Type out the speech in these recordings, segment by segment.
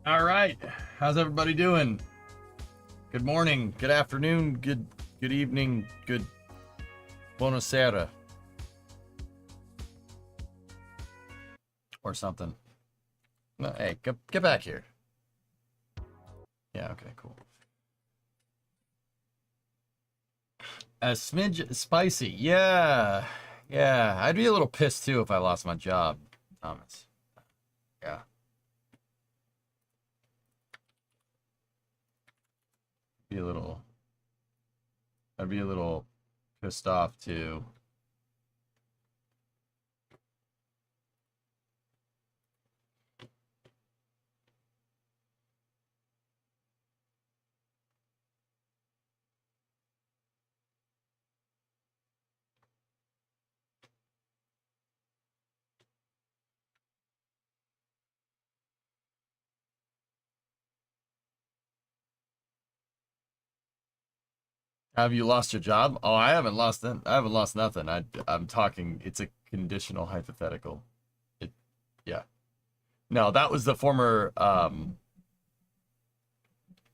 All right. How's everybody doing? Good morning, good afternoon, good evening, good buonasera. Or something. No, hey, get back here. Yeah, okay, cool. A smidge spicy. Yeah. Yeah, I'd be a little pissed too if I lost my job, Thomas. Yeah. Be a little I'd be a little pissed off too. Have you lost your job? Oh, I haven't lost it. I haven't lost nothing. I'm talking. It's a conditional hypothetical. It, yeah. No, that was the former. That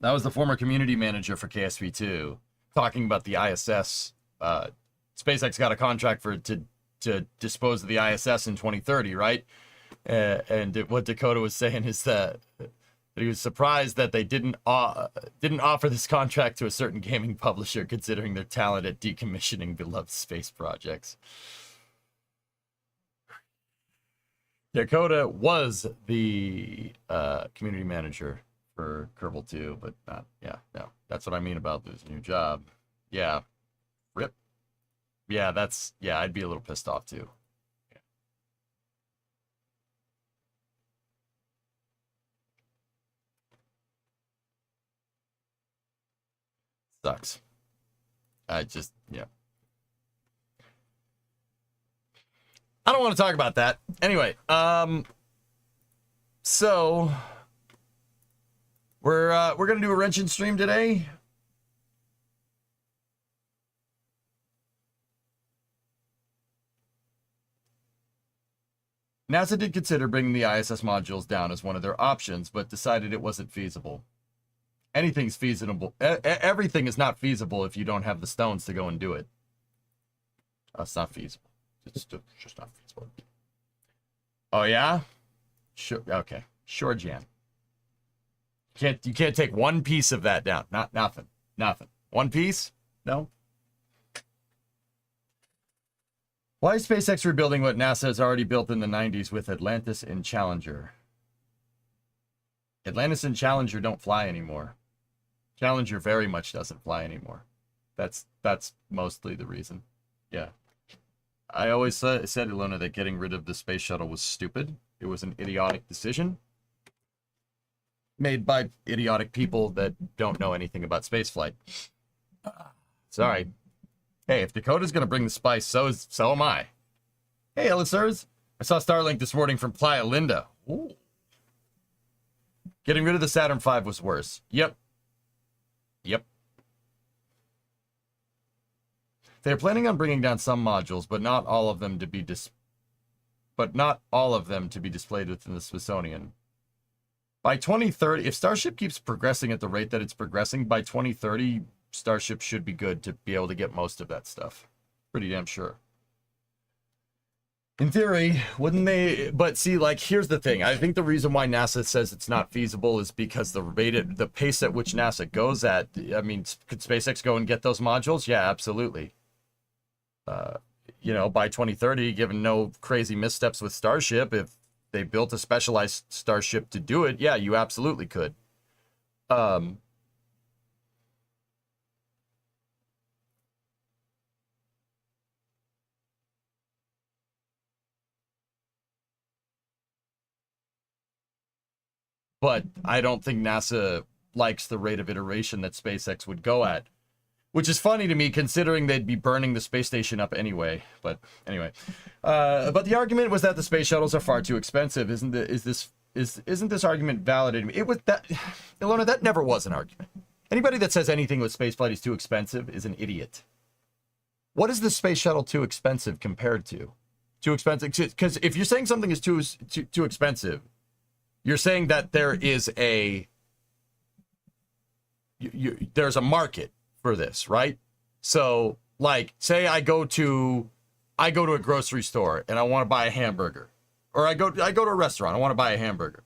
was the former community manager for KSV2, talking about the ISS. SpaceX got a contract to dispose of the ISS in 2030, right? What Dakota was saying is that he was surprised that they didn't offer this contract to a certain gaming publisher, considering their talent at decommissioning beloved space projects. Dakota was the community manager for Kerbal 2, but not, yeah, no. That's what I mean about losing your job. Yeah. Rip. Yeah, I'd be a little pissed off too. Sucks. Yeah. I don't want to talk about that. Anyway, so we're gonna do a wrenching stream today. NASA did consider bringing the ISS modules down as one of their options, but decided it wasn't feasible. Anything's feasible. Everything is not feasible if you don't have the stones to go and do it. It's not feasible. It's just not feasible. Oh yeah? Sure. Okay. Sure, Jan. You can't take one piece of that down. Nothing. One piece? No. Why is SpaceX rebuilding what NASA has already built in the 90s with Atlantis and Challenger? Atlantis and Challenger don't fly anymore. Challenger very much doesn't fly anymore. That's mostly the reason. Yeah. I always said, Ilona, that getting rid of the space shuttle was stupid. It was an idiotic decision made by idiotic people that don't know anything about spaceflight. Sorry. Hey, if Dakota's going to bring the spice, so am I. Hey, Elisers. I saw Starlink this morning from Playa Linda. Ooh. Getting rid of the Saturn V was worse. Yep. They're planning on bringing down some modules, but not all of them to be displayed within the Smithsonian. By 2030, if Starship keeps progressing at the rate that it's progressing, by 2030, Starship should be good to be able to get most of that stuff. Pretty damn sure. In theory, wouldn't they? But see, like, here's the thing. I think the reason why NASA says it's not feasible is because the pace at which NASA goes at. I mean, could SpaceX go and get those modules? Yeah, absolutely. By 2030, given no crazy missteps with Starship, if they built a specialized Starship to do it, yeah, you absolutely could. But I don't think NASA likes the rate of iteration that SpaceX would go at, which is funny to me considering they'd be burning the space station up anyway. But anyway, but the argument was that the space shuttles are far too expensive. Isn't this argument validated? It was that, Ilona, that never was an argument. Anybody that says anything with spaceflight is too expensive is an idiot. What is the space shuttle too expensive compared to? Too expensive? Because if you're saying something is too expensive, You're saying that there is there's a market for this, right? So, like, say I go to a grocery store and I want to buy a hamburger, or I go to a restaurant, I want to buy a hamburger,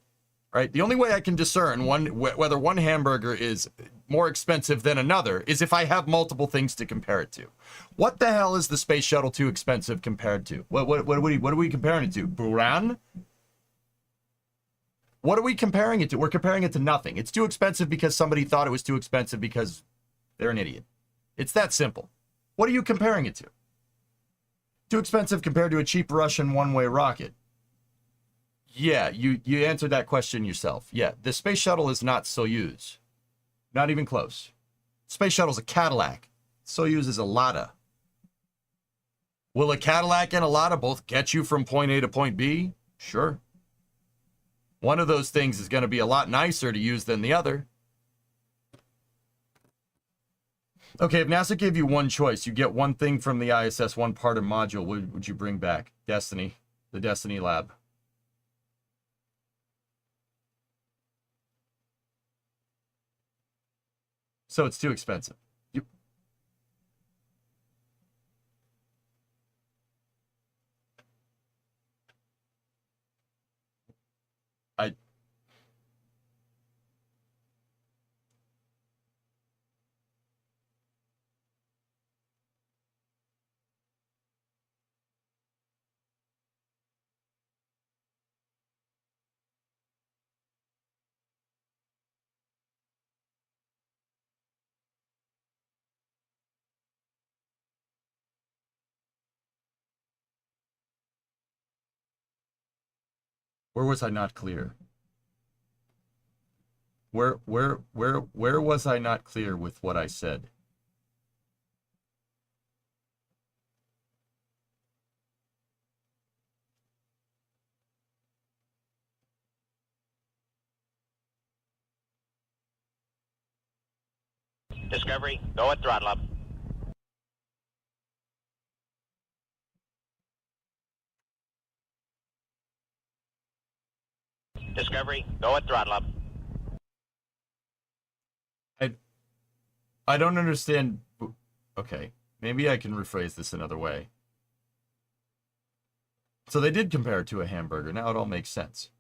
right? The only way I can discern whether one hamburger is more expensive than another is if I have multiple things to compare it to. What the hell is the Space Shuttle too expensive compared to? What are we comparing it to? Buran? What are we comparing it to? We're comparing it to nothing. It's too expensive because somebody thought it was too expensive because they're an idiot. It's that simple. What are you comparing it to? Too expensive compared to a cheap Russian one-way rocket. Yeah, you answered that question yourself. Yeah, the Space Shuttle is not Soyuz. Not even close. Space Shuttle's a Cadillac. Soyuz is a Lada. Will a Cadillac and a Lada both get you from point A to point B? Sure. One of those things is going to be a lot nicer to use than the other. Okay, if NASA gave you one choice, you get one thing from the ISS, one part of module, what would you bring back? Destiny. The Destiny Lab. So it's too expensive. Where was I not clear? Where was I not clear with what I said? Discovery, go at throttle up. Discovery, go at throttle up. I don't understand. Okay, maybe I can rephrase this another way. So they did compare it to a hamburger. Now it all makes sense.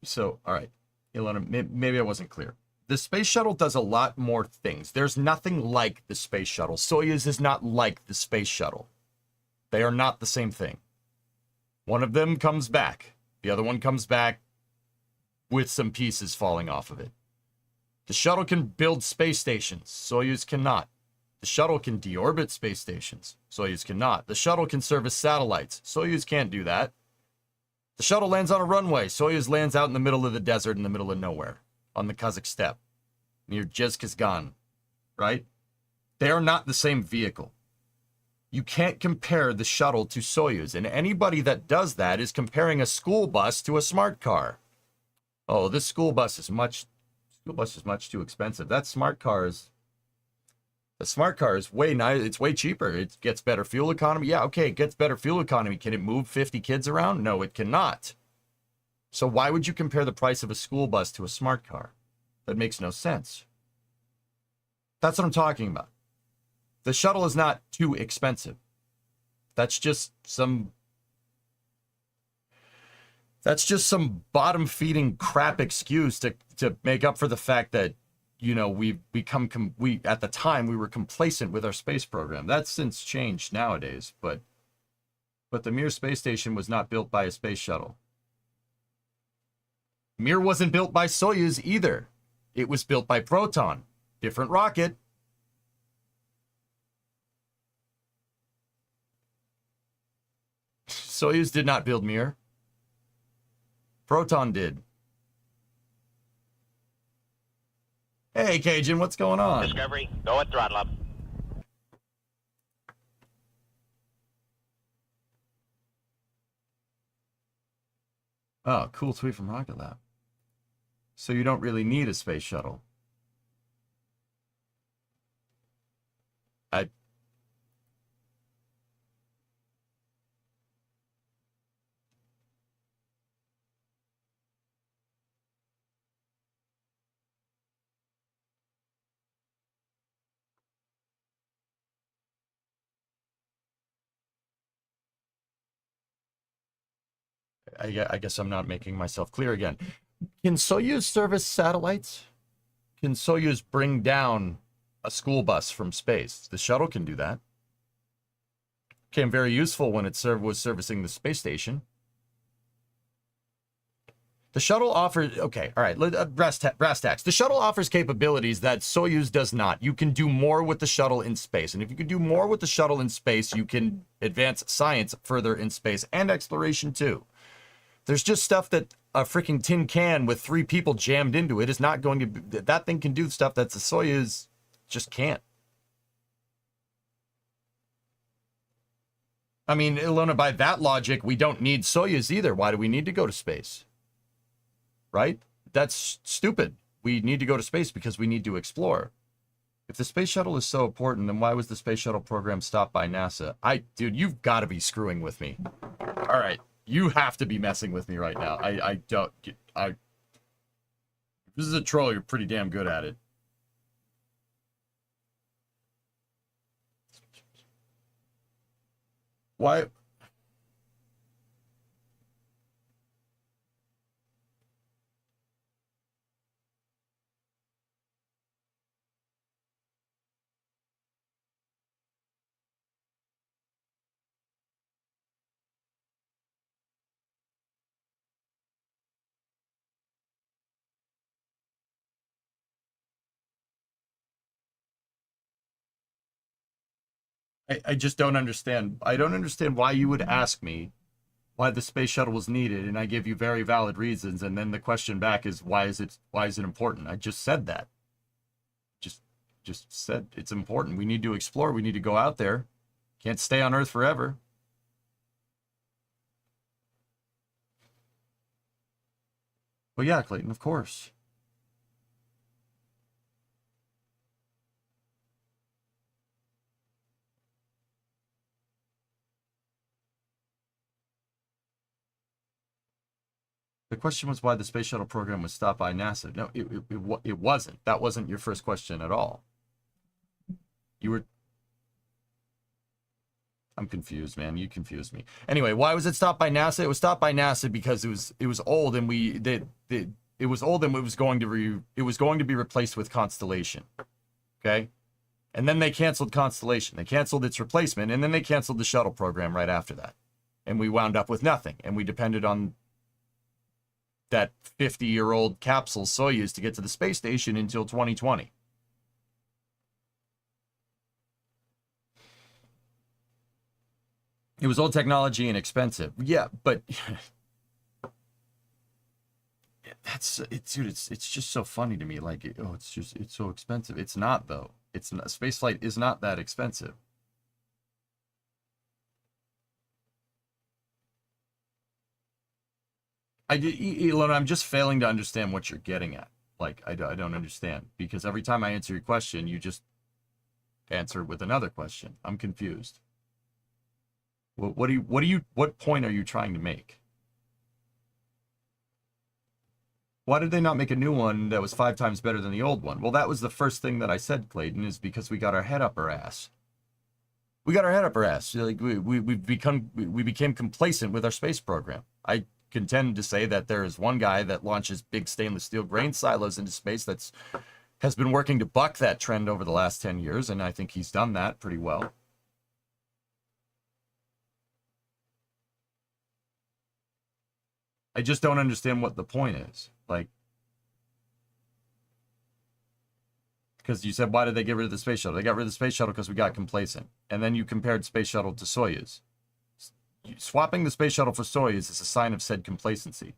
So, all right, Ilona, maybe I wasn't clear. The Space Shuttle does a lot more things. There's nothing like the Space Shuttle. Soyuz is not like the Space Shuttle. They are not the same thing. One of them comes back. The other one comes back with some pieces falling off of it. The shuttle can build space stations. Soyuz cannot. The shuttle can deorbit space stations. Soyuz cannot. The shuttle can service satellites. Soyuz can't do that. The shuttle lands on a runway. Soyuz lands out in the middle of the desert in the middle of nowhere on the Kazakh steppe near Jezkazgan, right? They are not the same vehicle. You can't compare the shuttle to Soyuz, and anybody that does that is comparing a school bus to a smart car. Oh, this school bus is much too expensive. The smart car is way nice. It's way cheaper. It gets better fuel economy. Yeah, okay, it gets better fuel economy. Can it move 50 kids around? No, it cannot. So why would you compare the price of a school bus to a smart car? That makes no sense. That's what I'm talking about. The shuttle is not too expensive. That's just some bottom-feeding crap excuse to make up for the fact that, you know, at the time we were complacent with our space program. That's since changed nowadays, but the Mir space station was not built by a space shuttle. Mir wasn't built by Soyuz either. It was built by Proton. Different rocket. Soyuz did not build Mir. Proton did. Hey, Cajun, what's going on? Discovery, go at throttle up. Oh, cool tweet from Rocket Lab. So you don't really need a space shuttle. I guess I'm not making myself clear again. Can Soyuz service satellites? Can Soyuz bring down a school bus from space? The shuttle can do that. Became very useful when it was servicing the space station. The shuttle offers, okay, all right, brass tacks. The shuttle offers capabilities that Soyuz does not. You can do more with the shuttle in space. And if you can do more with the shuttle in space, you can advance science further in space and exploration too. There's just stuff that a freaking tin can with 3 people jammed into it is not going to, that thing can do stuff that the Soyuz just can't. I mean, Ilona, by that logic, we don't need Soyuz either. Why do we need to go to space? Right? That's stupid. We need to go to space because we need to explore. If the space shuttle is so important, then why was the space shuttle program stopped by NASA? Dude, you've got to be screwing with me. All right. You have to be messing with me right now. If this is a troll, you're pretty damn good at it. Why? I just don't understand. I don't understand why you would ask me why the space shuttle was needed, and I give you very valid reasons, and then the question back is why is it important? I just said that. Just said it's important. We need to explore. We need to go out there. Can't stay on Earth forever. Well, yeah, Clayton, of course. The question was why the space shuttle program was stopped by NASA. No, it wasn't. That wasn't your first question at all. You were... I'm confused, man. You confused me. Anyway, why was it stopped by NASA? It was stopped by NASA because it was old and it was old and it was going to be replaced with Constellation. Okay? And then they canceled Constellation. They canceled its replacement, and then they canceled the shuttle program right after that. And we wound up with nothing, and we depended on that 50-year-old capsule Soyuz to get to the space station until 2020. It was old technology and expensive. Yeah, but dude, it's just so funny to me. Like, it's so expensive. It's not, though. It's not, spaceflight is not that expensive. Elon, I'm just failing to understand what you're getting at. Like, I don't understand, because every time I answer your question, you just answer with another question. I'm confused. What point are you trying to make? Why did they not make a new one that was 5 times better than the old one? Well, that was the first thing that I said, Clayton, is because we got our head up our ass. We got our head up our ass. Like, we became complacent with our space program. I contend to say that there is one guy that launches big stainless steel grain silos into space has been working to buck that trend over the last 10 years, and I think he's done that pretty well. I just don't understand what the point is. Like, because you said, why did they get rid of the space shuttle? They got rid of the space shuttle because we got complacent. And then you compared space shuttle to Soyuz. Swapping the space shuttle for Soyuz is a sign of said complacency.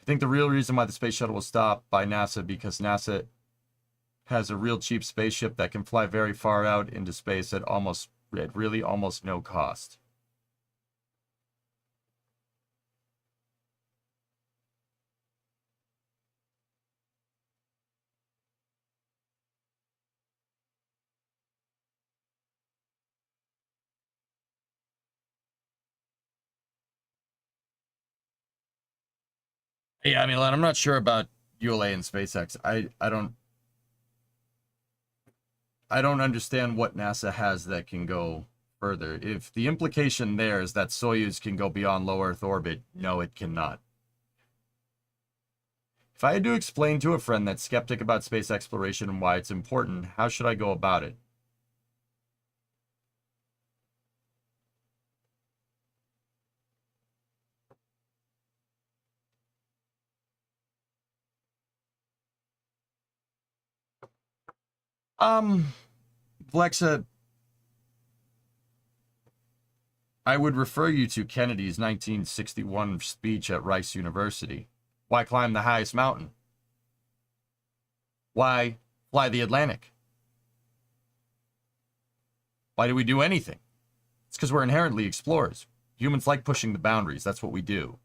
I think the real reason why the space shuttle was stopped by NASA because NASA has a real cheap spaceship that can fly very far out into space at really almost no cost. Yeah, I mean, I'm not sure about ULA and SpaceX. I don't understand what NASA has that can go further. If the implication there is that Soyuz can go beyond low Earth orbit, no, it cannot. If I had to explain to a friend that's skeptic about space exploration and why it's important, how should I go about it? Vlexa, I would refer you to Kennedy's 1961 speech at Rice University. Why climb the highest mountain? Why fly the Atlantic? Why do we do anything? It's because we're inherently explorers. Humans like pushing the boundaries. That's what we do.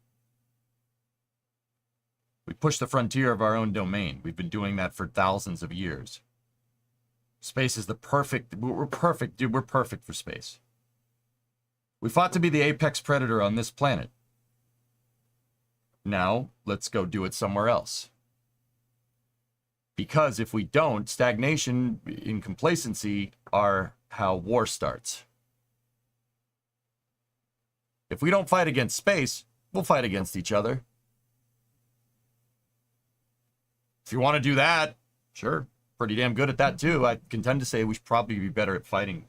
We push the frontier of our own domain. We've been doing that for thousands of years. Space is the perfect... We're perfect, dude. We're perfect for space. We fought to be the apex predator on this planet. Now, let's go do it somewhere else. Because if we don't, stagnation and complacency are how war starts. If we don't fight against space, we'll fight against each other. If you want to do that, sure. Pretty damn good at that too. I contend to say we should probably be better at fighting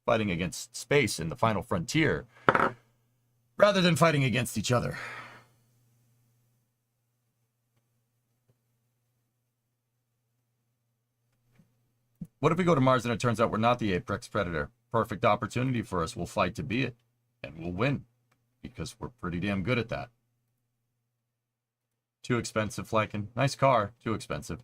against space in the final frontier rather than fighting against each other. What if we go to Mars and it turns out we're not the apex predator? Perfect opportunity for us. We'll fight to be it, and we'll win because we're pretty damn good at that. Too expensive, Flykin. Nice car. Too expensive.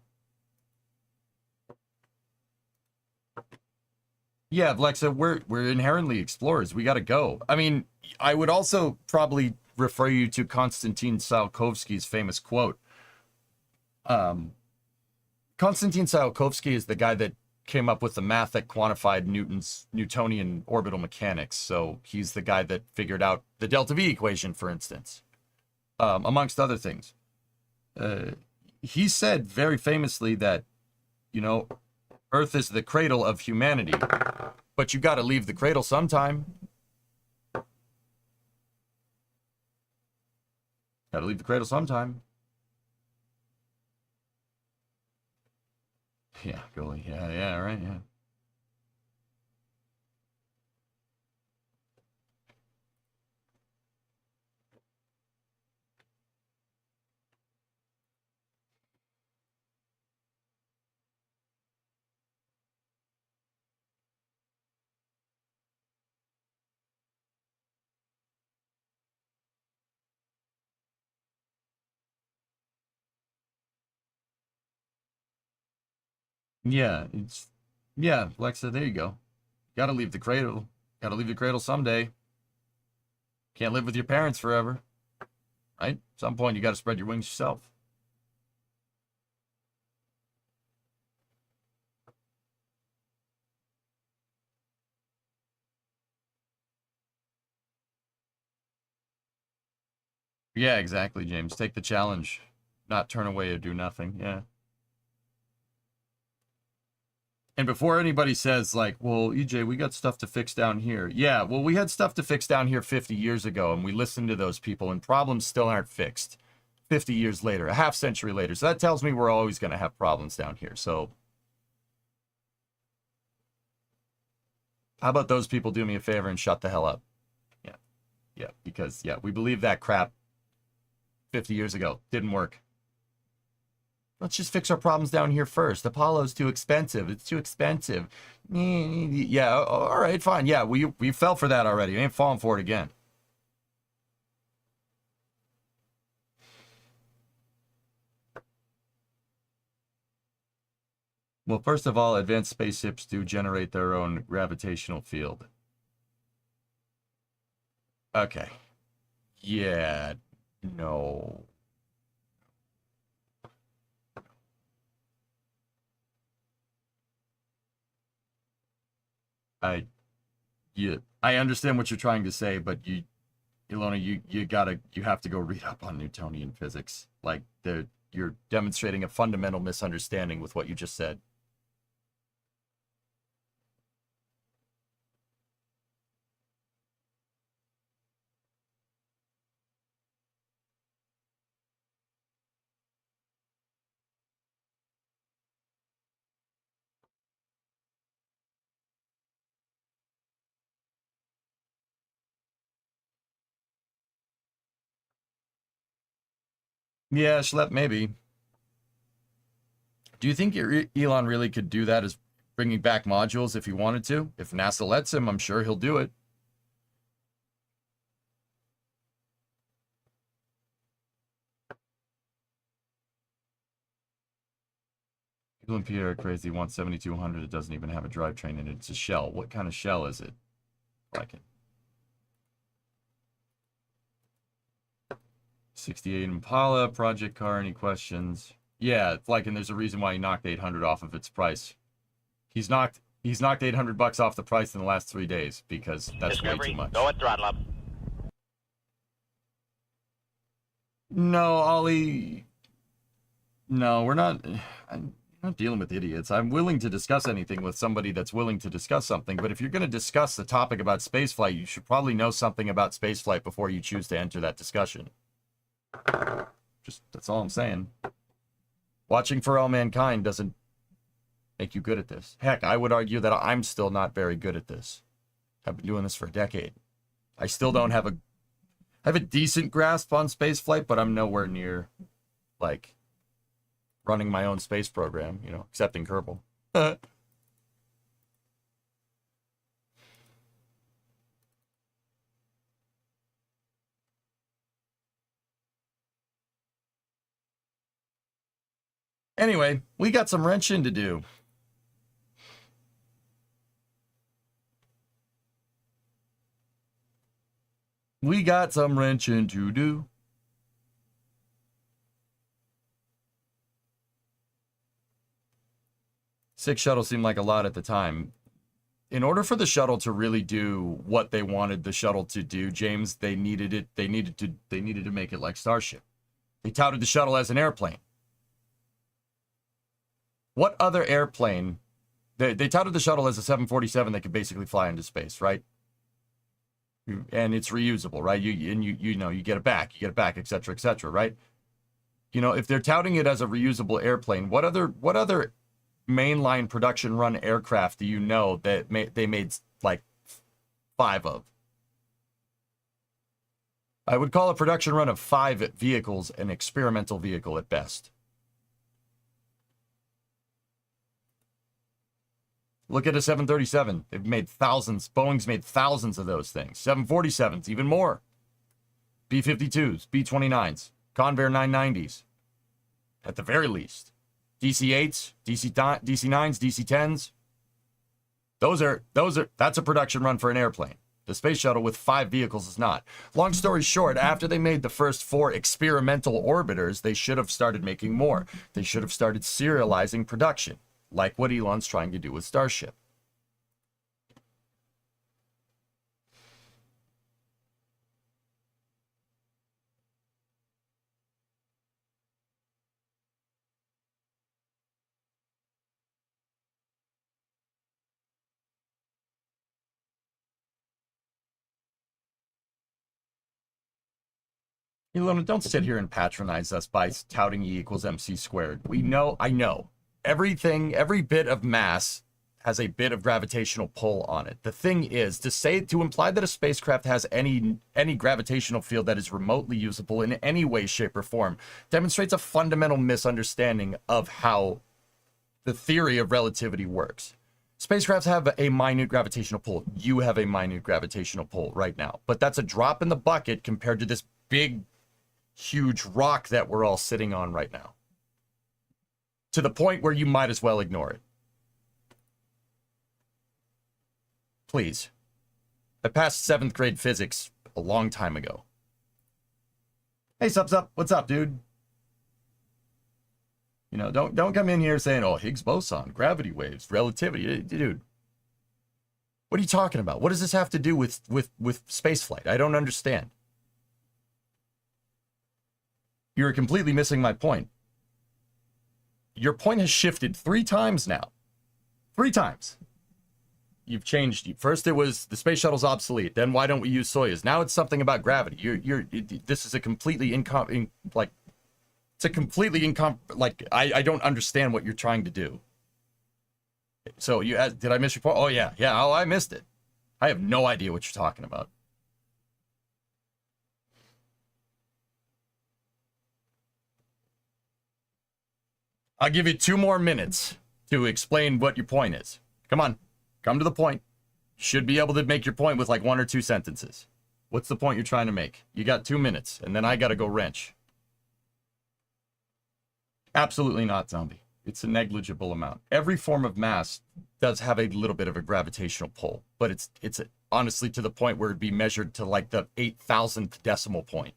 Yeah, Vlexa, we're inherently explorers. We got to go. I mean, I would also probably refer you to Konstantin Tsiolkovsky's famous quote. Konstantin Tsiolkovsky is the guy that came up with the math that quantified Newtonian orbital mechanics. So he's the guy that figured out the delta V equation, for instance, amongst other things. He said very famously that, you know, Earth is the cradle of humanity, but you got to leave the cradle sometime. Got to leave the cradle sometime. Yeah, goalie. Yeah, right, yeah. Yeah, yeah, Lexa, there you go. Gotta leave the cradle. Gotta leave the cradle someday. Can't live with your parents forever. Right? At some point, you gotta spread your wings yourself. Yeah, exactly, James. Take the challenge. Not turn away or do nothing. Yeah. And before anybody says, like, well, EJ, we got stuff to fix down here. Yeah, well, we had stuff to fix down here 50 years ago, and we listened to those people, and problems still aren't fixed 50 years later, a half century later. So that tells me we're always going to have problems down here. So how about those people do me a favor and shut the hell up? Yeah, yeah, because, yeah, we believe that crap 50 years ago. Didn't work. Let's just fix our problems down here first. Apollo's too expensive. It's too expensive. Yeah, all right, fine. Yeah, we fell for that already. We ain't falling for it again. Well, first of all, advanced spaceships do generate their own gravitational field. Okay. Yeah, no. I understand what you're trying to say, but Ilona, you have to go read up on Newtonian physics. Like you're demonstrating a fundamental misunderstanding with what you just said. Yeah, Schlep, maybe. Do you think Elon really could do that as bringing back modules if he wanted to? If NASA lets him, I'm sure he'll do it. People in Pierre are crazy. Want 7200. It doesn't even have a drivetrain in it. It's a shell. What kind of shell is it? Like it. 68 Impala, project car. Any questions? Yeah, it's like, and there's a reason why he knocked 800 off of its price. He's knocked $800 off the price in the last 3 days because that's Discovery, way too much. go at throttle up. No, Ollie. No, we're not. I'm not dealing with idiots. I'm willing to discuss anything with somebody that's willing to discuss something. But if you're going to discuss the topic about spaceflight, you should probably know something about spaceflight before you choose to enter that discussion. Just that's all I'm saying. Watching For All Mankind doesn't make you good at this. Heck, I would argue that I'm still not very good at this. I've been doing this for a decade. I still don't have I have a decent grasp on spaceflight, but I'm nowhere near, like, running my own space program, you know, except in Kerbal. Anyway, we got some wrenching to do. We got some wrenching to do. Six shuttles seemed like a lot at the time. In order for the shuttle to really do what they wanted the shuttle to do, James, they needed to make it like Starship. They touted the shuttle as an airplane. What other airplane? They touted the shuttle as a 747 that could basically fly into space, right? And it's reusable, right? You know, you get it back, etc., right? You know, if they're touting it as a reusable airplane, what other mainline production run aircraft do you know that they made like 5 of? I would call a production run of 5 vehicles an experimental vehicle at best. Look at a 737. They've made thousands. Boeing's made thousands of those things. 747s, even more. B-52s, B-29s, Convair 990s, at the very least. DC-8s, DC-9s, DC-10s. That's a production run for an airplane. The space shuttle with 5 vehicles is not. Long story short, after they made the first 4 experimental orbiters, they should have started making more. They should have started serializing production, like what Elon's trying to do with Starship. Elon, don't sit here and patronize us by touting E equals MC squared. I know. Every bit of mass has a bit of gravitational pull on it. The thing is, to imply that a spacecraft has any gravitational field that is remotely usable in any way, shape, or form demonstrates a fundamental misunderstanding of how the theory of relativity works. Spacecrafts have a minute gravitational pull. You have a minute gravitational pull right now. But that's a drop in the bucket compared to this big, huge rock that we're all sitting on right now. To the point where you might as well ignore it. Please. I passed 7th grade physics a long time ago. Hey, sup? What's up, dude? You know, don't come in here saying, oh, Higgs boson, gravity waves, relativity. Dude, what are you talking about? What does this have to do with spaceflight? I don't understand. You're completely missing my point. Your point has shifted 3 times now. 3 times. You've changed. First, it was the space shuttle's obsolete. Then, why don't we use Soyuz? Now it's something about gravity. This is a completely I don't understand what you're trying to do. So you asked, did I miss your point? Oh yeah. Oh, I missed it. I have no idea what you're talking about. I'll give you 2 more minutes to explain what your point is. Come on. Come to the point. You should be able to make your point with like 1 or 2 sentences. What's the point you're trying to make? You got 2 minutes, and then I got to go wrench. Absolutely not, zombie. It's a negligible amount. Every form of mass does have a little bit of a gravitational pull, but it's honestly to the point where it'd be measured to like the 8,000th decimal point.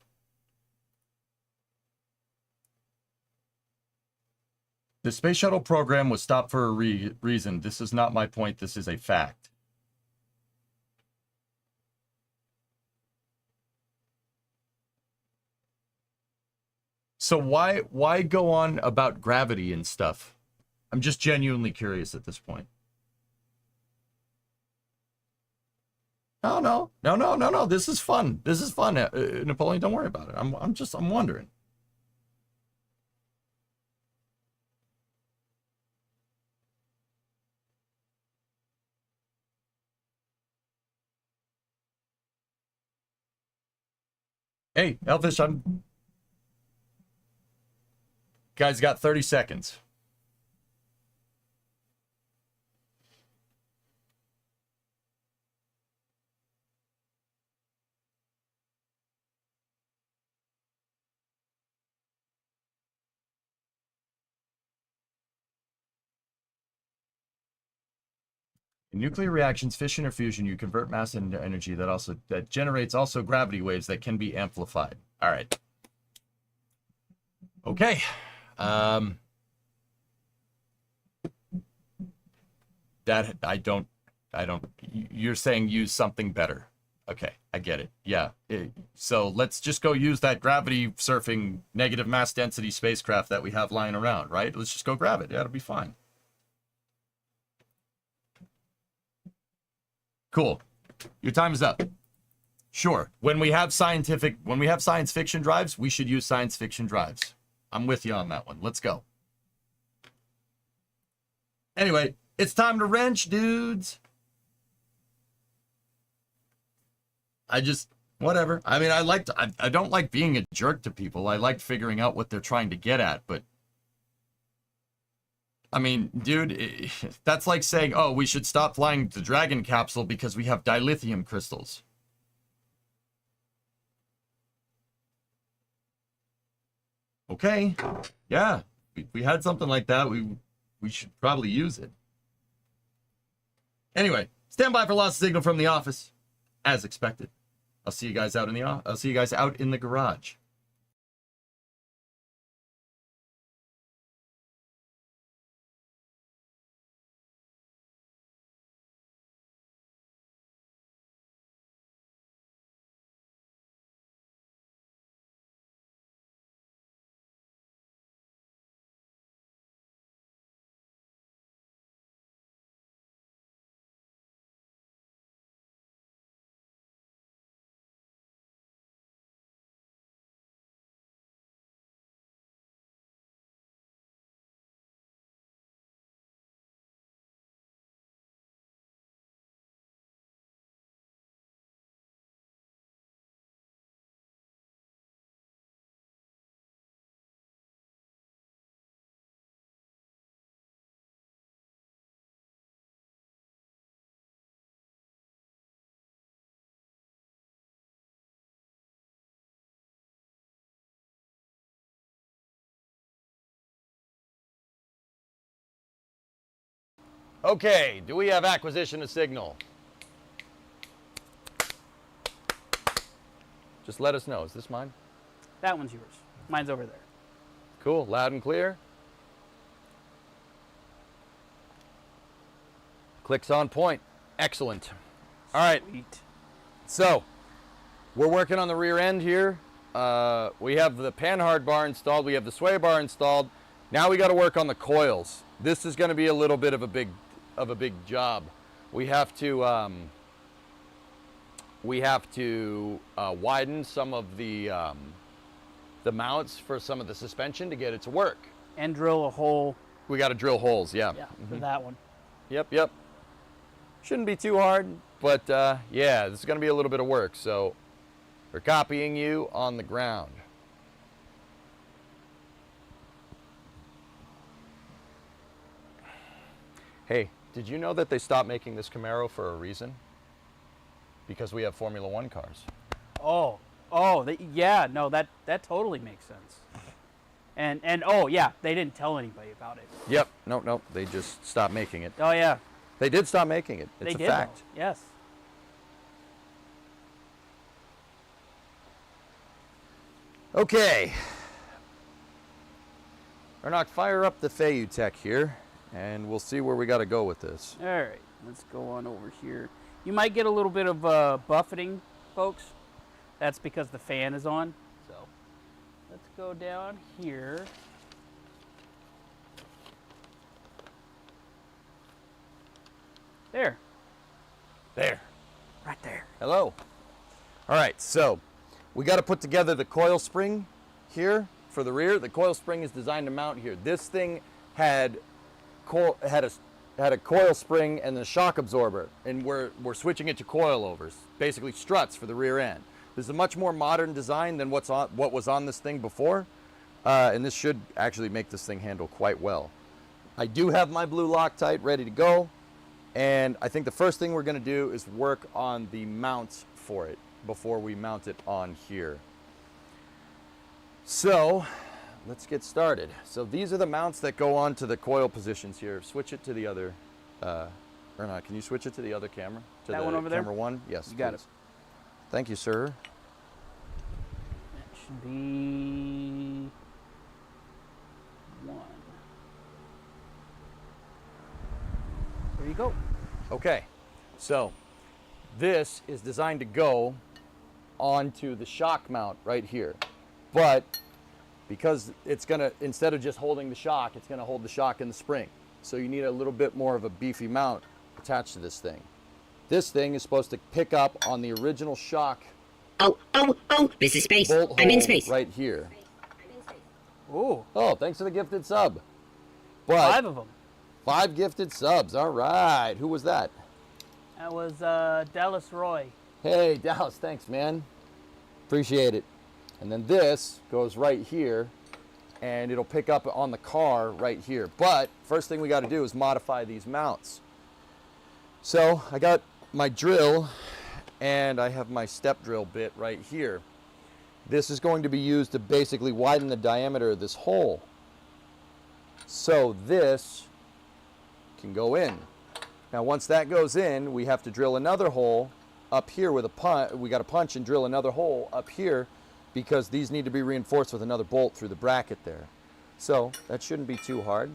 The space shuttle program was stopped for a reason. This is not my point. This is a fact. So why go on about gravity and stuff? I'm just genuinely curious at this point. No. This is fun. This is fun. Napoleon, don't worry about it. I'm wondering. Hey, Elfish, guys got 30 seconds. In nuclear reactions, fission or fusion, you convert mass into energy that generates also gravity waves that can be amplified. All right. Okay. That I don't. You're saying use something better. Okay, I get it. Yeah. So let's just go use that gravity surfing negative mass density spacecraft that we have lying around, right? Let's just go grab it. That'll be fine. Cool. Your time is up. Sure. When we have science fiction drives, we should use science fiction drives. I'm with you on that one. Let's go. Anyway, it's time to wrench, dudes. Whatever. I mean, I don't like being a jerk to people. I like figuring out what they're trying to get at, but I mean, dude, that's like saying, oh, we should stop flying the Dragon capsule because we have dilithium crystals. Okay. Yeah. We had something like that. We should probably use it. Anyway, stand by for lost signal from the office. As expected. I'll see you guys out in the garage. Okay, do we have acquisition of signal? Just let us know. Is this mine? That one's yours. Mine's over there. Cool, loud and clear. Clicks on point. Excellent. All right. Sweet. So, we're working on the rear end here. We have the panhard bar installed. We have the sway bar installed. Now we got to work on the coils. This is going to be a little bit of a big job. We have to widen some of the mounts for some of the suspension to get it to work. And drill a hole. We got to drill holes. Yeah. Yeah, for that one. Yep. Shouldn't be too hard, but yeah, this is going to be a little bit of work. So we're copying you on the ground. Hey, did you know that they stopped making this Camaro for a reason? Because we have Formula One cars. Yeah, no, that totally makes sense. And oh yeah, they didn't tell anybody about it. Yep. No, they just stopped making it. Oh yeah, They did stop making it. It's they a did. fact. Though. Yes. Okay. Ernock, fire up the Tech here, and we'll see where we got to go with this. All right, let's go on over here. You might get a little bit of buffeting, folks. That's because the fan is on. So let's go down here. There. There. Right there. Hello. All right, so we got to put together the coil spring here for the rear. The coil spring is designed to mount here. This thing had a coil spring and a shock absorber, and we're switching it to coilovers, basically struts for the rear end. This is a much more modern design than what was on this thing before, and this should actually make this thing handle quite well. I do have my blue Loctite ready to go, and I think the first thing we're going to do is work on the mounts for it before we mount it on here. So let's get started. So these are the mounts that go on to the coil positions here. Switch it to the other, or not, can you switch it to the other camera? To That the one over there? camera one? Yes, You got please. Thank you, sir. That should be one. There you go. Okay, so this is designed to go onto the shock mount right here. But because it's gonna, instead of just holding the shock, it's gonna hold the shock and the spring. So you need a little bit more of a beefy mount attached to this thing. This thing is supposed to pick up on the original shock. Oh, this is space. Bolt I'm in hole space. right here. Ooh, Oh, thanks for the gifted sub. But 5 of them. 5 gifted subs. All right. Who was that? That was Dallas Roy. Hey, Dallas. Thanks, man. Appreciate it. And then this goes right here, and it'll pick up on the car right here. But first thing we got to do is modify these mounts. So I got my drill, and I have my step drill bit right here. This is going to be used to basically widen the diameter of this hole. So this can go in. Now once that goes in, we have to drill another hole up here with a punch. We got to punch and drill another hole up here because these need to be reinforced with another bolt through the bracket there. So that shouldn't be too hard.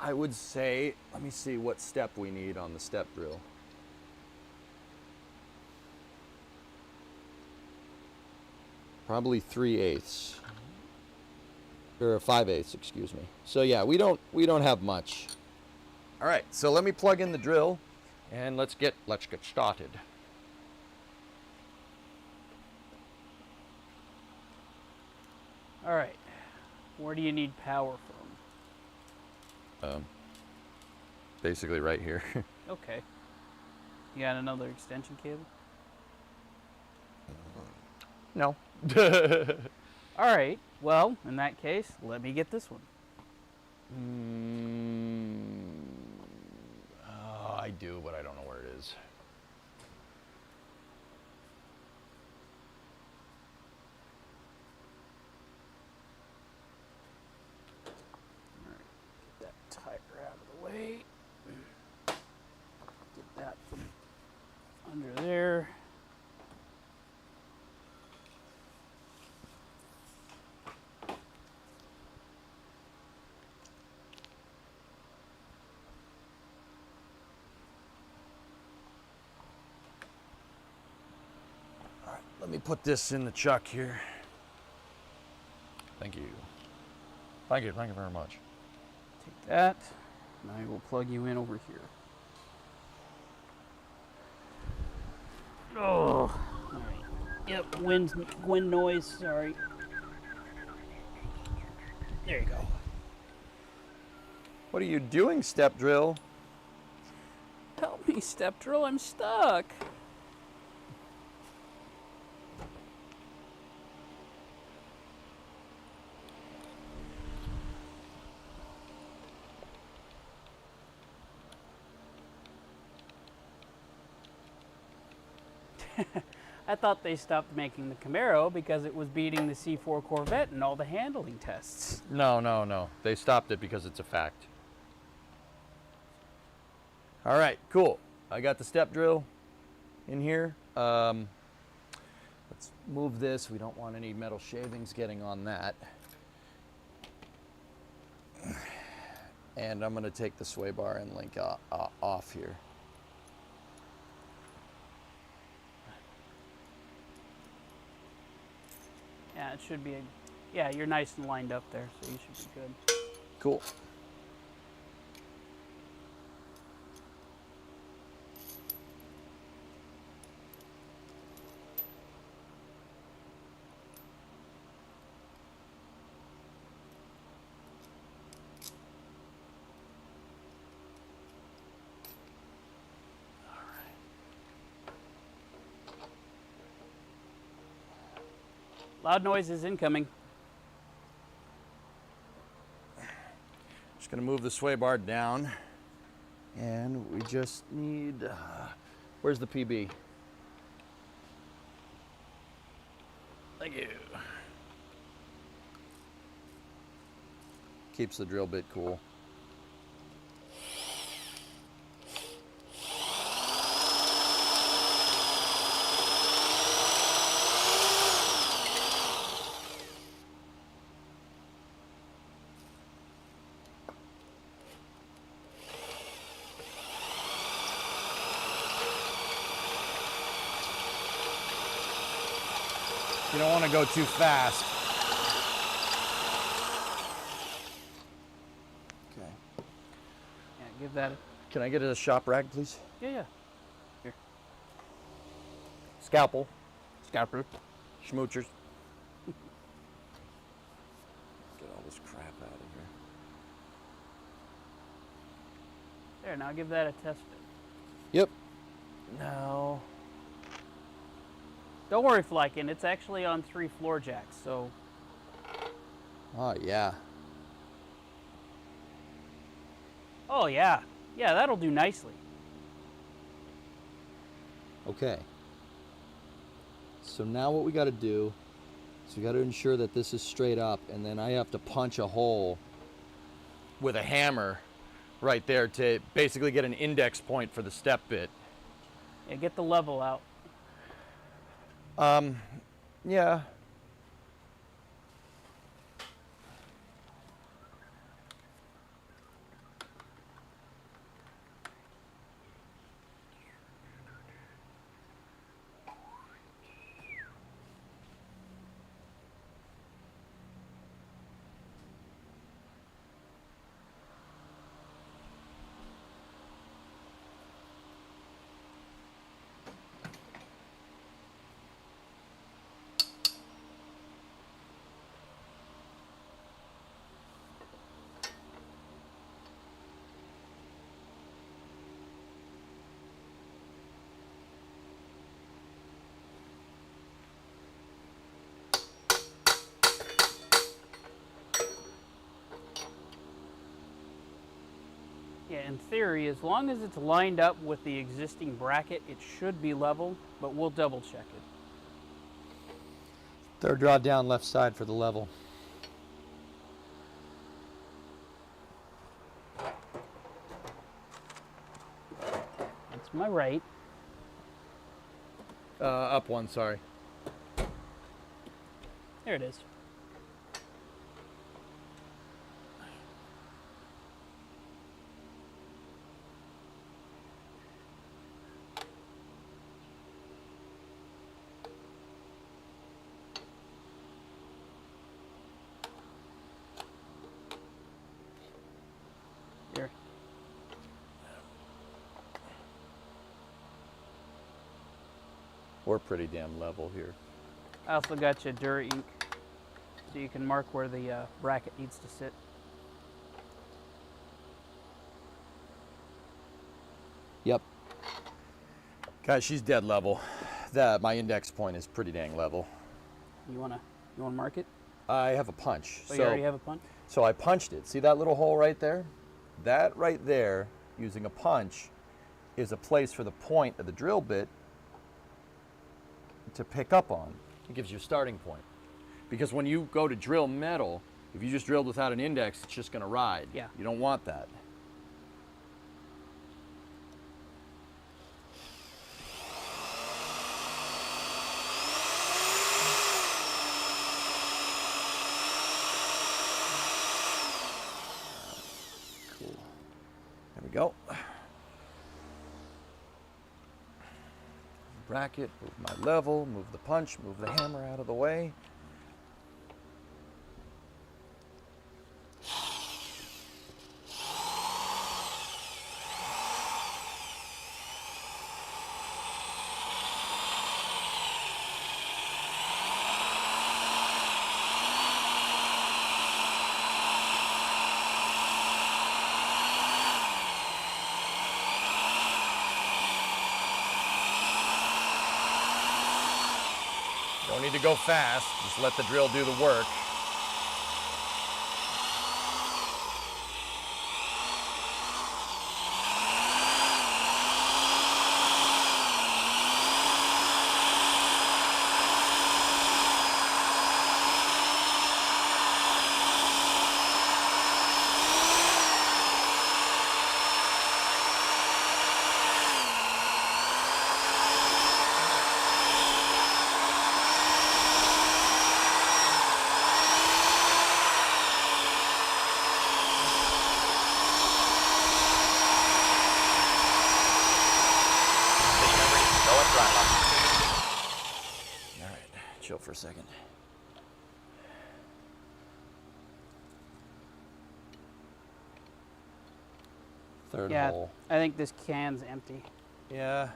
I would say, let me see what step we need on the step drill. Probably 3/8 or 5/8, excuse me. So yeah, we don't have much. All right, so let me plug in the drill and let's get started. All right. Where do you need power from? Basically right here. Okay. You got another extension cable? No. All right. Well, in that case, let me get this one. I do, but I don't know where it is. All right. Get that tire out of the way. Get that from under there. Let me put this in the chuck here. Thank you. Thank you very much. Take that, and I will plug you in over here. Oh, all right. Yep, wind noise, sorry. There you go. What are you doing, step drill? Help me, step drill, I'm stuck. I thought they stopped making the Camaro because it was beating the C4 Corvette in all the handling tests. No, no, no. They stopped it because it's a fact. All right, cool. I got the step drill in here. Let's move this. We don't want any metal shavings getting on that. And I'm going to take the sway bar and link off here. Yeah, it should be. Yeah, you're nice and lined up there, so you should be good. Cool. Loud noises incoming. Just going to move the sway bar down. And we just need, where's the PB? Thank you. Keeps the drill bit cool. You don't want to go too fast. Okay. Yeah, give that. Can I get a shop rag, please? Yeah. Here. Scalpel. Scalper. Schmootchers. Get all this crap out of here. There, now give that a test fit. Yep. No. Don't worry, Flykin. It's actually on 3 floor jacks, so. Oh, yeah. Oh, yeah. Yeah, that'll do nicely. Okay. So now what we got to do is we got to ensure that this is straight up, and then I have to punch a hole With a hammer right there to basically get an index point for the step bit. Yeah, get the level out. Yeah. Yeah, in theory, as long as it's lined up with the existing bracket, it should be level, but we'll double check it. third draw down left side for the level. That's my right. Up one, sorry. There it is. Here. We're pretty damn level here. I also got you Dura ink, so you can mark where the bracket needs to sit. Yep. Guys, she's dead level. My index point is pretty dang level. You wanna mark it? I have a punch. Oh, you already have a punch? So I punched it. See that little hole right there? That right there, using a punch, is a place for the point of the drill bit to pick up on. It gives you a starting point. Because when you go to drill metal, if you just drilled without an index, it's just going to ride. Yeah. You don't want that. Cool. There we go. Bracket, move my level, move the punch, move the hammer out of the way. Don't need to go fast, just let the drill do the work. All right, chill for a second. Third Yeah, hole. I think this can's empty. Yeah.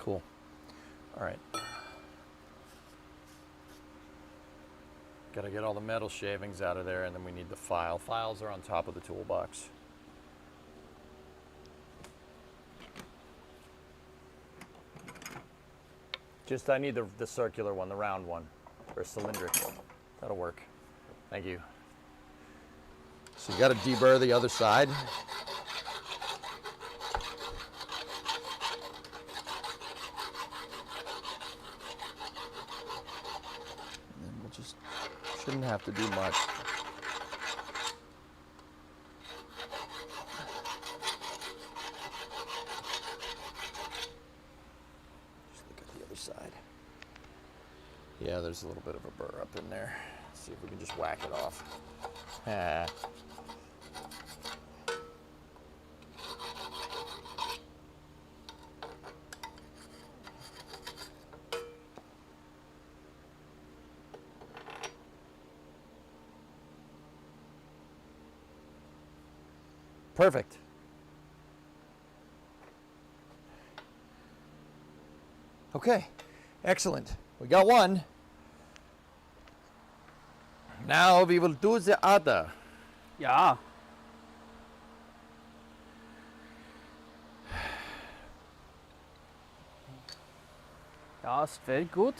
Cool. All right. Got to get all the metal shavings out of there, and then we need the file. Files are on top of the toolbox. Just, I need the circular one, the round one, or cylindric. That'll work. Thank you. So you got to deburr the other side. Just shouldn't have to do much. Just look at the other side. Yeah, there's a little bit of a burr up in there. Let's see if we can just whack it off. Ah. Perfect. Okay, excellent. We got one. Now we will do the other. Ja. Ja, ist very gut.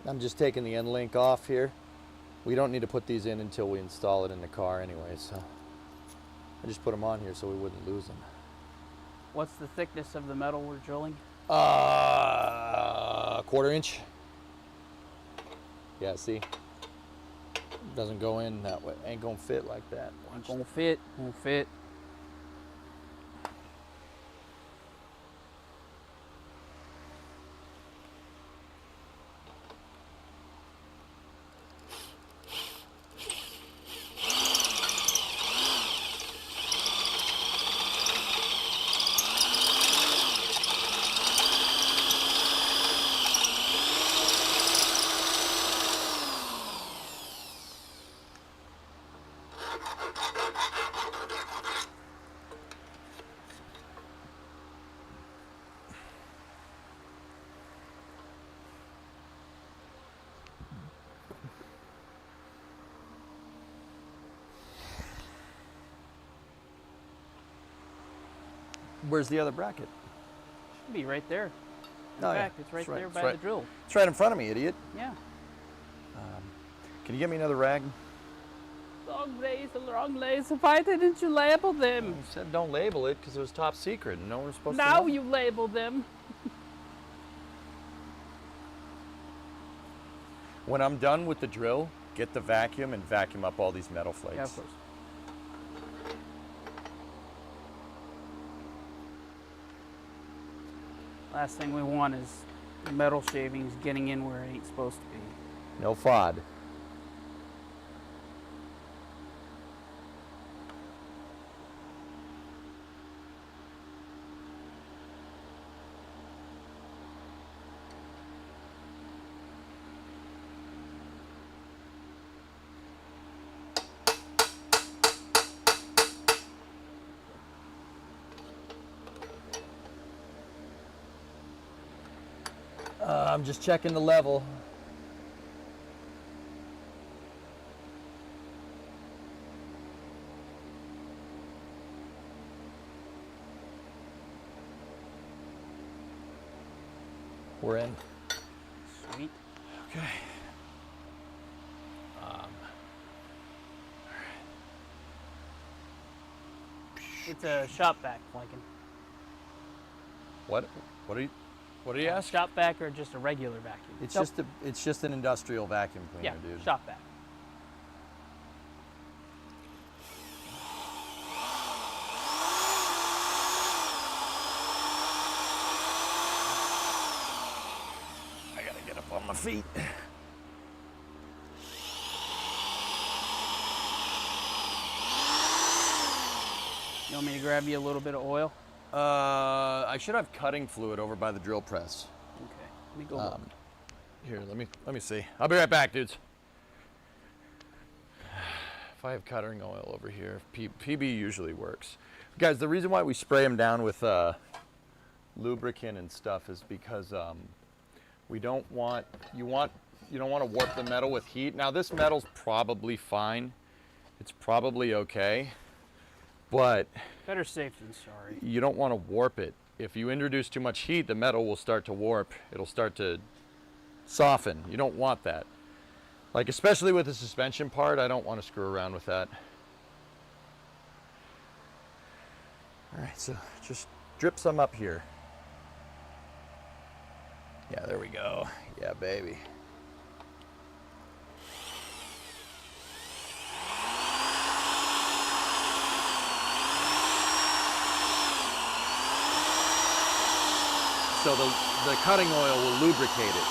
I'm just taking the end link off here. We don't need to put these in until we install it in the car anyway, so I just put them on here so we wouldn't lose them. What's the thickness of the metal we're drilling? 1/4 inch. Yeah, see? Doesn't go in that way. Ain't gonna fit like that. Watch. Gonna fit, gonna fit. Where's the other bracket? Should be right there. In Oh, yeah. fact, it's right It's right- there it's by right. the drill. It's right in front of me, idiot. Yeah. Can you get me another rag? Long lays. Why didn't you label them? You said don't label it because it was top secret and no one's supposed to Now know. you label them. When I'm done with the drill, get the vacuum and vacuum up all these metal flakes. Yeah, of course. Last thing we want is metal shavings getting in where it ain't supposed to be. No FOD. I'm just checking the level. We're in. Sweet. Okay. It's a shop vac, Lincoln. What are you asking? Shop vac or just a regular vacuum? It's just an industrial vacuum cleaner, yeah, dude. shop vac. I gotta get up on my feet. You want me to grab you a little bit of oil? I should have cutting fluid over by the drill press. Okay, let me go look. Here, let me see. I'll be right back, dudes. If I have cutting oil over here, PB usually works. Guys, the reason why we spray them down with lubricant and stuff is because we don't want you don't want to warp the metal with heat. Now this metal's probably fine. It's probably okay. But Better safe than sorry. you don't want to warp it. If you introduce too much heat, the metal will start to warp. It'll start to soften. You don't want that. Like, especially with the suspension part, I don't want to screw around with that. All right, so just drip some up here. Yeah, there we go. Yeah, baby. So the cutting oil will lubricate it.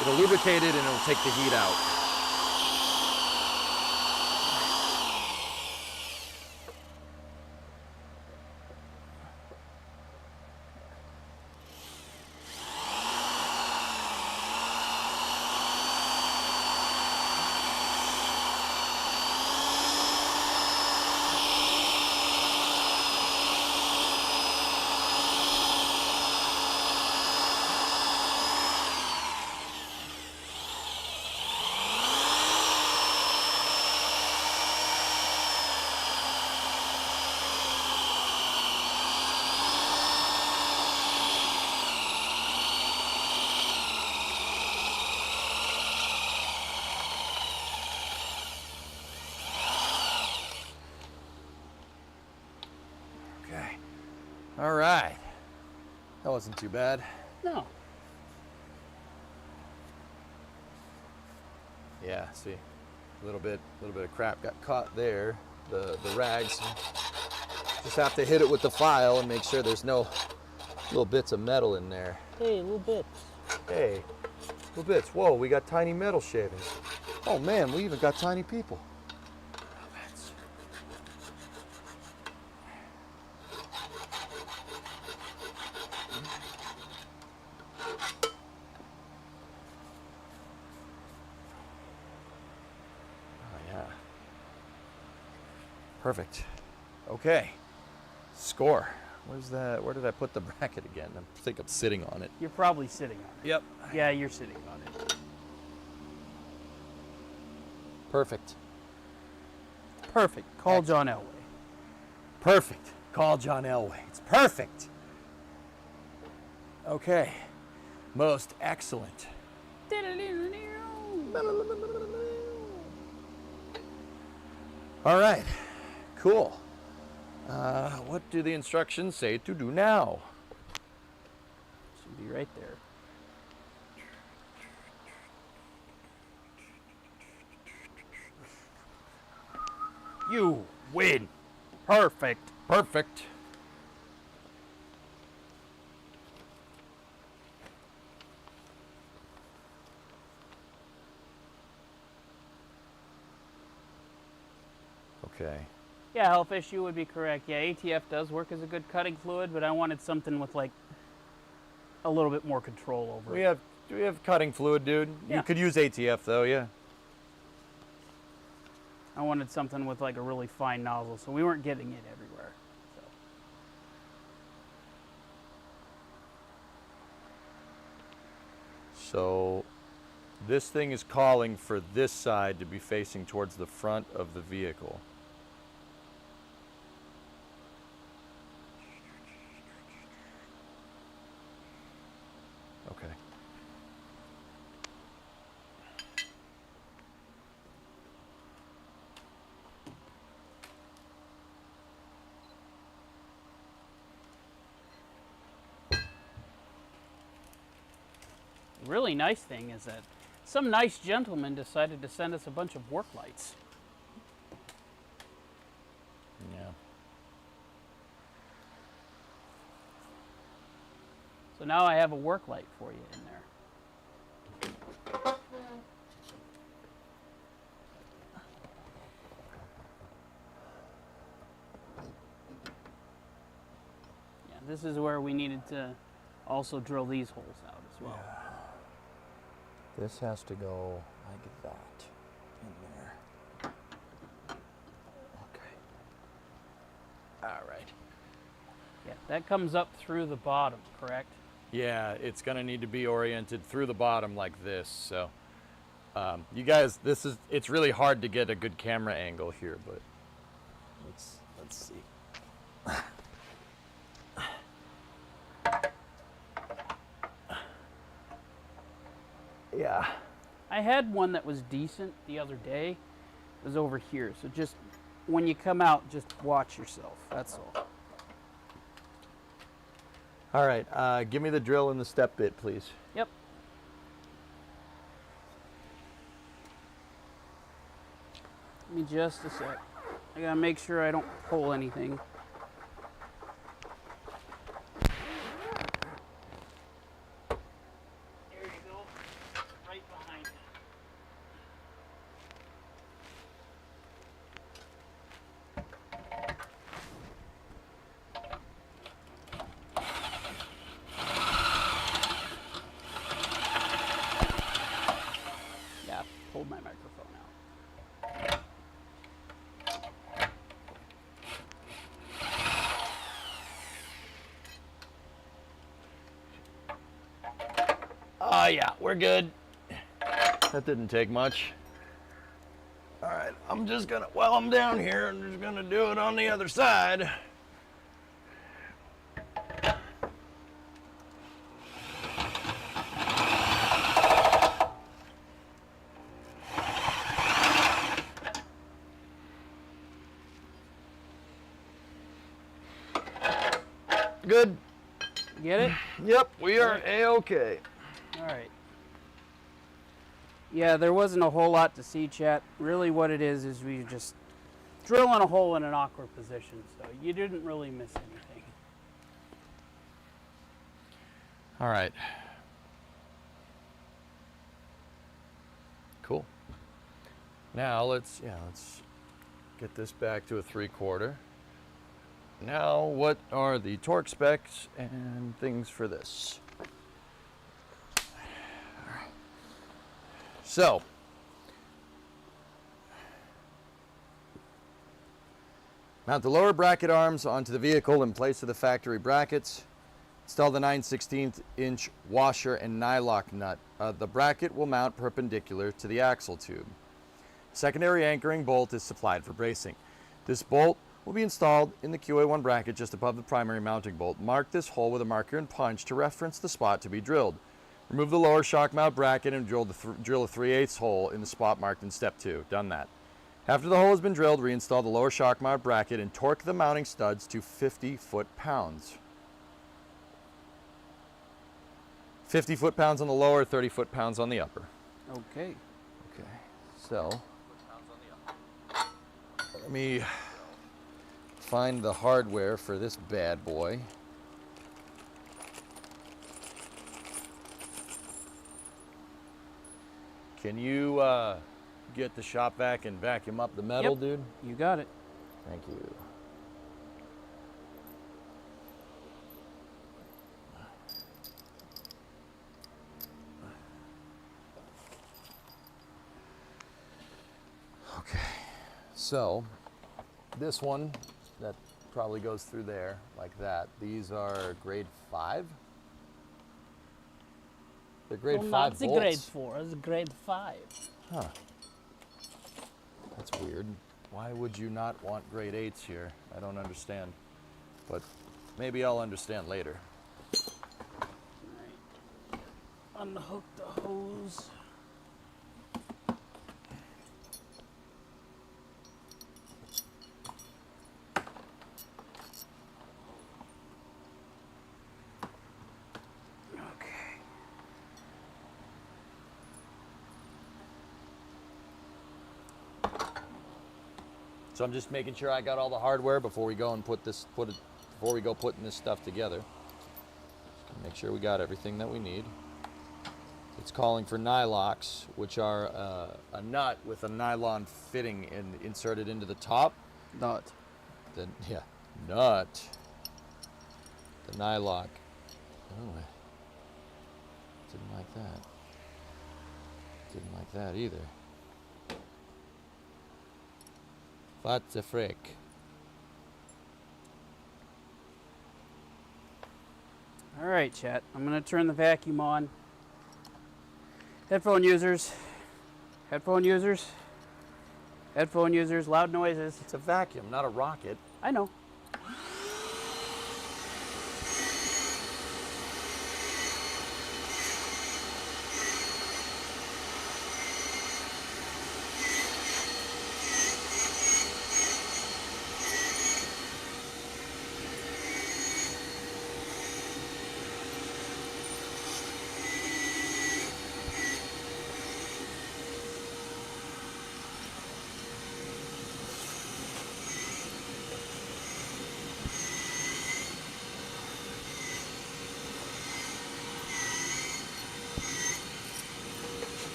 It'll lubricate it and it'll take the heat out. Okay. All right. That wasn't too bad. No. Yeah, see, a little bit of crap got caught there. The rags. Just have to hit it with the file and make sure there's no little bits of metal in there. Hey, little bits. Hey, little bits. Whoa, we got tiny metal shavings. Oh man, we even got tiny people. Perfect. Okay. Score. Where's that? Where did I put the bracket again? I think I'm sitting on it. You're probably sitting on it. Yep. Yeah, you're sitting on it. Perfect. Perfect. Call John Elway. Perfect. Call John Elway. It's perfect. Okay. Most excellent. All right. Cool. What do the instructions say to do now? Should be right there. You win. Perfect. Perfect. Okay. Yeah, Hellfish, you would be correct. Yeah, ATF does work as a good cutting fluid, but I wanted something with like a little bit more control over it. Do we have cutting fluid, dude? Yeah. You could use ATF though, yeah. I wanted something with like a really fine nozzle, so we weren't getting it everywhere. So this thing is calling for this side to be facing towards the front of the vehicle. Okay. The really nice thing is that some nice gentleman decided to send us a bunch of work lights. Yeah. So now I have a work light for you in there. Yeah, this is where we needed to also drill these holes out as well. This has to go like that in there. Okay. All right. Yeah, that comes up through the bottom, correct? Yeah, it's gonna need to be oriented through the bottom like this. So, you guys, it's really hard to get a good camera angle here, but let's see. Yeah. I had one that was decent the other day. It was over here. So just when you come out, just watch yourself. That's all. All right, give me the drill and the step bit, please. Yep. Give me just a sec. I gotta make sure I don't pull anything. There you go. Right behind it. Yeah, pulled my microphone out. Oh yeah, we're good. That didn't take much. All right, I'm just gonna, while I'm down here, I'm just gonna do it on the other side. Good. Get it? Yep, we are A-okay. All right. Yeah, there wasn't a whole lot to see, chat. Really what it is we just drilling a hole in an awkward position, so you didn't really miss anything. All right. Cool. Now let's get this back to a 3/4. Now, what are the torque specs and things for this? So, mount the lower bracket arms onto the vehicle in place of the factory brackets. Install the 9/16 inch washer and nylock nut. The bracket will mount perpendicular to the axle tube. Secondary anchoring bolt is supplied for bracing. This bolt will be installed in the QA-1 bracket just above the primary mounting bolt. Mark this hole with a marker and punch to reference the spot to be drilled. Remove the lower shock mount bracket and drill a 3/8 hole in the spot marked in step 2. Done that. After the hole has been drilled, reinstall the lower shock mount bracket and torque the mounting studs to 50 foot-pounds. 50 foot-pounds on the lower, 30 foot-pounds on the upper. Okay. Okay, so let me find the hardware for this bad boy. Can you get the shop vac and vacuum up the metal, Yep. dude? You got it. Thank you. Okay, so this one that probably goes through there like that. These are grade 5. They're grade 5 not the bolts. grade 4, it's grade 5. Huh. That's weird. Why would you not want grade 8s here? I don't understand. But maybe I'll understand later. Alright. Unhook the hose. Okay. So I'm just making sure I got all the hardware before we go and before we go putting this stuff together. Just gonna make sure we got everything that we need. It's calling for nylocks, which are a nut with a nylon fitting inserted into the top. Nut. Yeah, nut. The nylock. Oh, didn't like that. Didn't like that either. What the frick? Alright, chat. I'm going to turn the vacuum on. Headphone users. Headphone users. Headphone users. Loud noises. It's a vacuum, not a rocket. I know.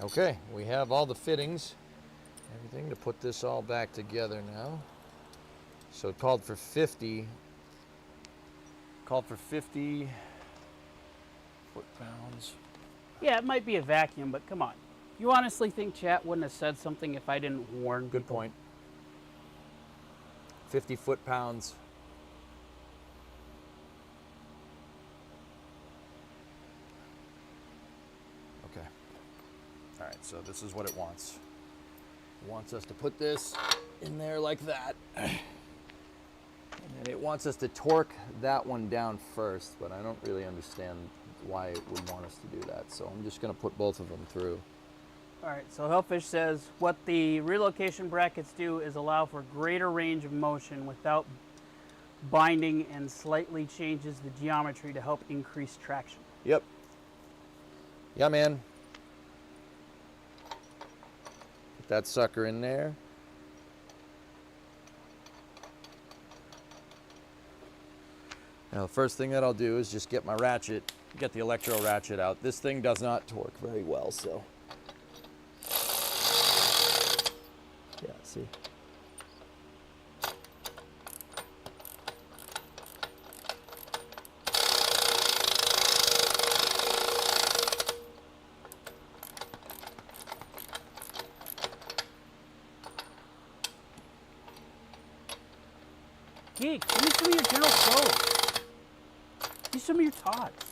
Okay, we have all the fittings, everything to put this all back together now. So it called for 50 foot-pounds. Yeah, it might be a vacuum, but come on. You honestly think chat wouldn't have said something if I didn't warn Good people? point. 50 foot-pounds. Okay. All right, so this is what it wants. It wants us to put this in there like that. And it wants us to torque that one down first, but I don't really understand why it would want us to do that. So I'm just going to put both of them through. Alright, so Hellfish says, what the relocation brackets do is allow for greater range of motion without binding and slightly changes the geometry to help increase traction. Yep. Yeah, man. Put that sucker in there. Now, the first thing that I'll do is just get my ratchet, get the electro ratchet out. This thing does not torque very well, so. Yeah, see? Geek, give me some of your general clothes. Give me some of your tots.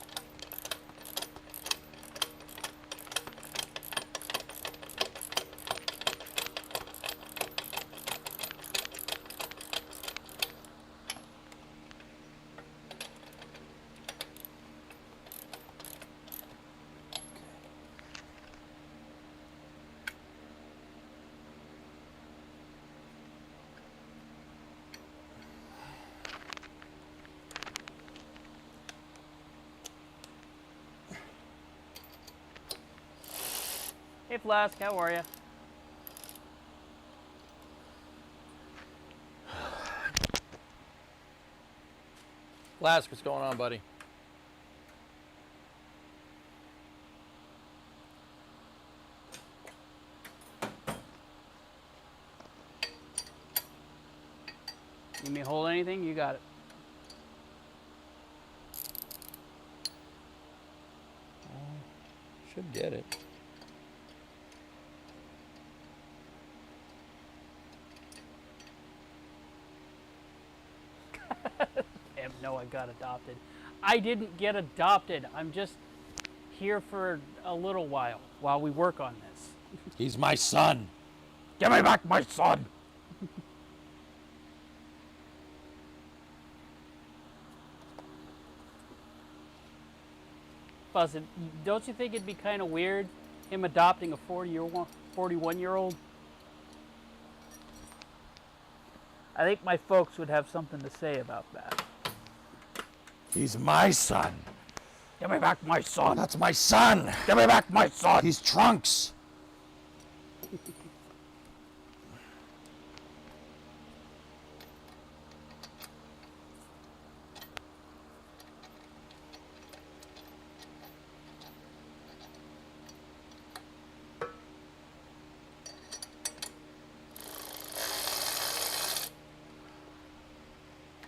Hey Flask, how are you? Flask, what's going on, buddy? You may hold anything, you got it. Should get it. Damn, no, I got adopted. I didn't get adopted. I'm just here for a little while we work on this. He's my son. Give me back my son! Plus, don't you think it'd be kind of weird, him adopting a 41-year-old? I think my folks would have something to say about that. He's my son. Give me back my son! That's my son. Give me back my son! He's Trunks.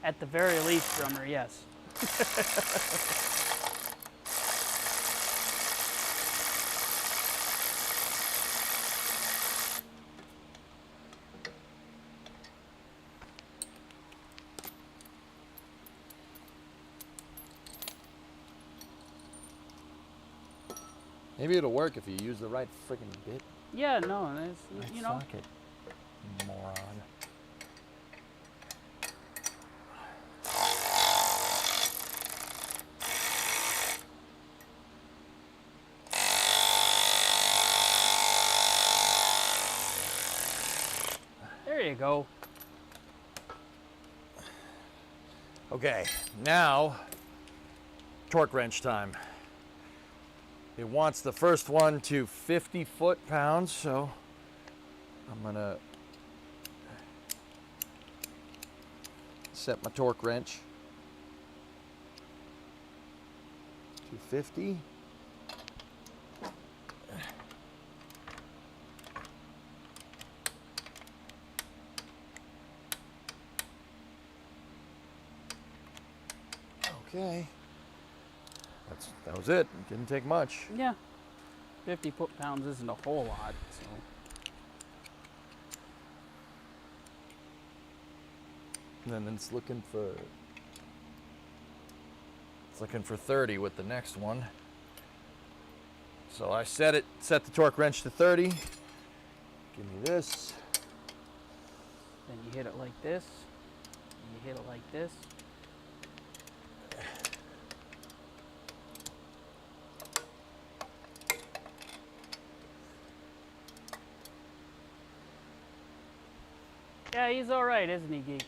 At the very least, drummer, yes. Maybe it'll work if you use the right freaking bit. Yeah, no, it's, you know. Suck it, moron. There you go. Okay, now torque wrench time. It wants the first one to 50 foot-pounds, so I'm gonna set my torque wrench to 50. Okay. That was it. Didn't take much. Yeah. 50 foot-pounds isn't a whole lot, so. And then it's looking for 30 with the next one. So I set the torque wrench to 30. Give me this. Then you hit it like this. And you hit it like this. Yeah, he's all right, isn't he, Geek?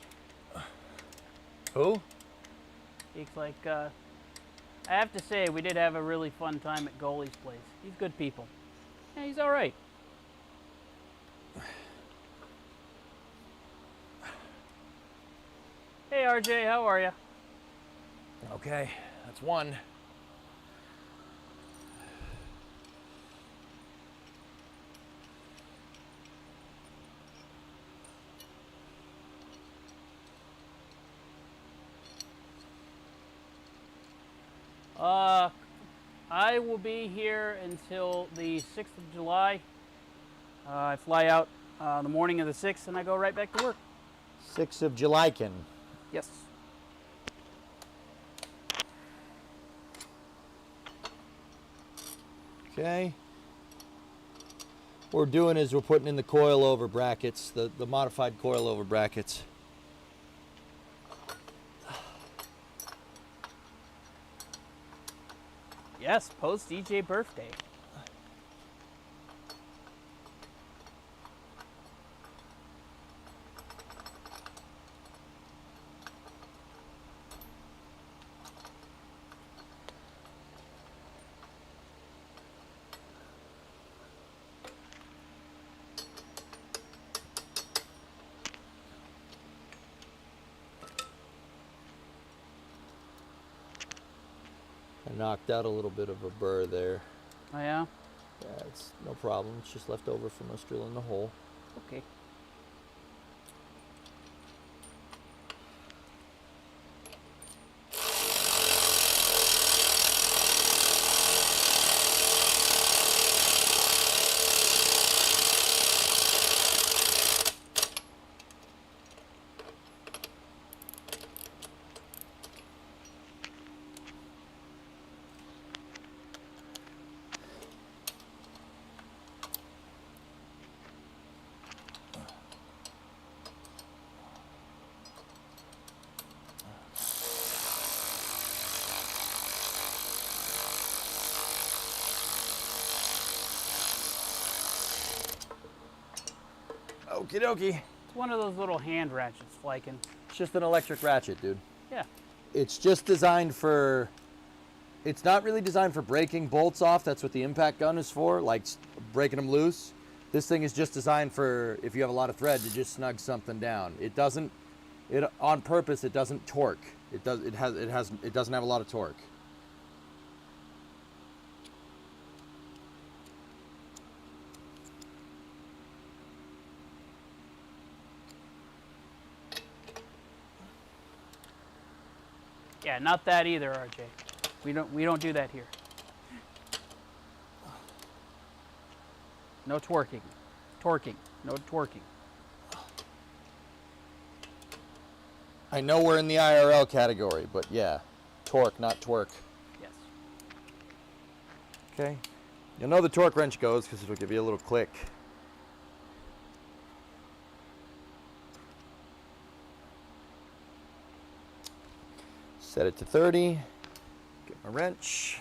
Who? Geek's like, I have to say, we did have a really fun time at Goalie's place. He's good people. Yeah, he's all right. Hey, RJ, how are you? Okay, that's one. I will be here until the 6th of July. I fly out the morning of the 6th and I go right back to work. 6th of July. Yes. Okay. What we're doing is we're putting in the coilover brackets, the modified coilover brackets. Yes, post DJ birthday. I knocked out a little bit of a burr there. Oh yeah? Yeah, it's no problem. It's just left over from us drilling the hole. Okay. Okie dokie. It's one of those little hand ratchets, Flykin. It's just an electric ratchet, dude. Yeah. It's just designed for, it's not really designed for breaking bolts off. That's what the impact gun is for, like breaking them loose. This thing is just designed for if you have a lot of thread to just snug something down. It doesn't, on purpose, it doesn't torque. It doesn't have a lot of torque. Yeah, not that either, RJ. We don't do that here. No twerking. Torquing. No twerking. I know we're in the IRL category, but yeah, torque, not twerk. Yes. Okay. You'll know the torque wrench goes because it'll give you a little click. Set it to 30. Get my wrench.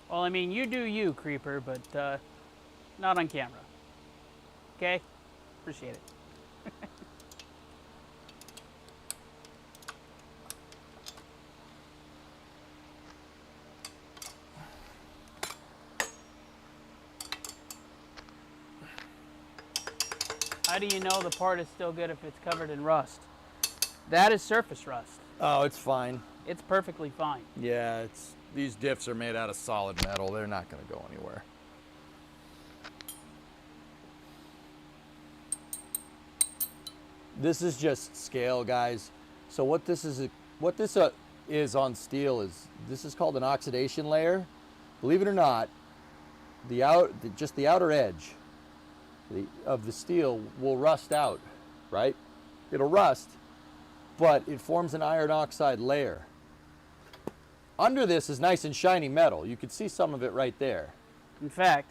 Well, I mean, you do you, Creeper, but not on camera. Okay? Appreciate it. How do you know the part is still good if it's covered in rust? That is surface rust. Oh, it's fine. It's perfectly fine. Yeah, these diffs are made out of solid metal. They're not going to go anywhere. This is just scale, guys. So what this is on steel is this is called an oxidation layer. Believe it or not, just the outer edge of the steel will rust out, right? It'll rust, but it forms an iron oxide layer. Under this is nice and shiny metal. You can see some of it right there. In fact,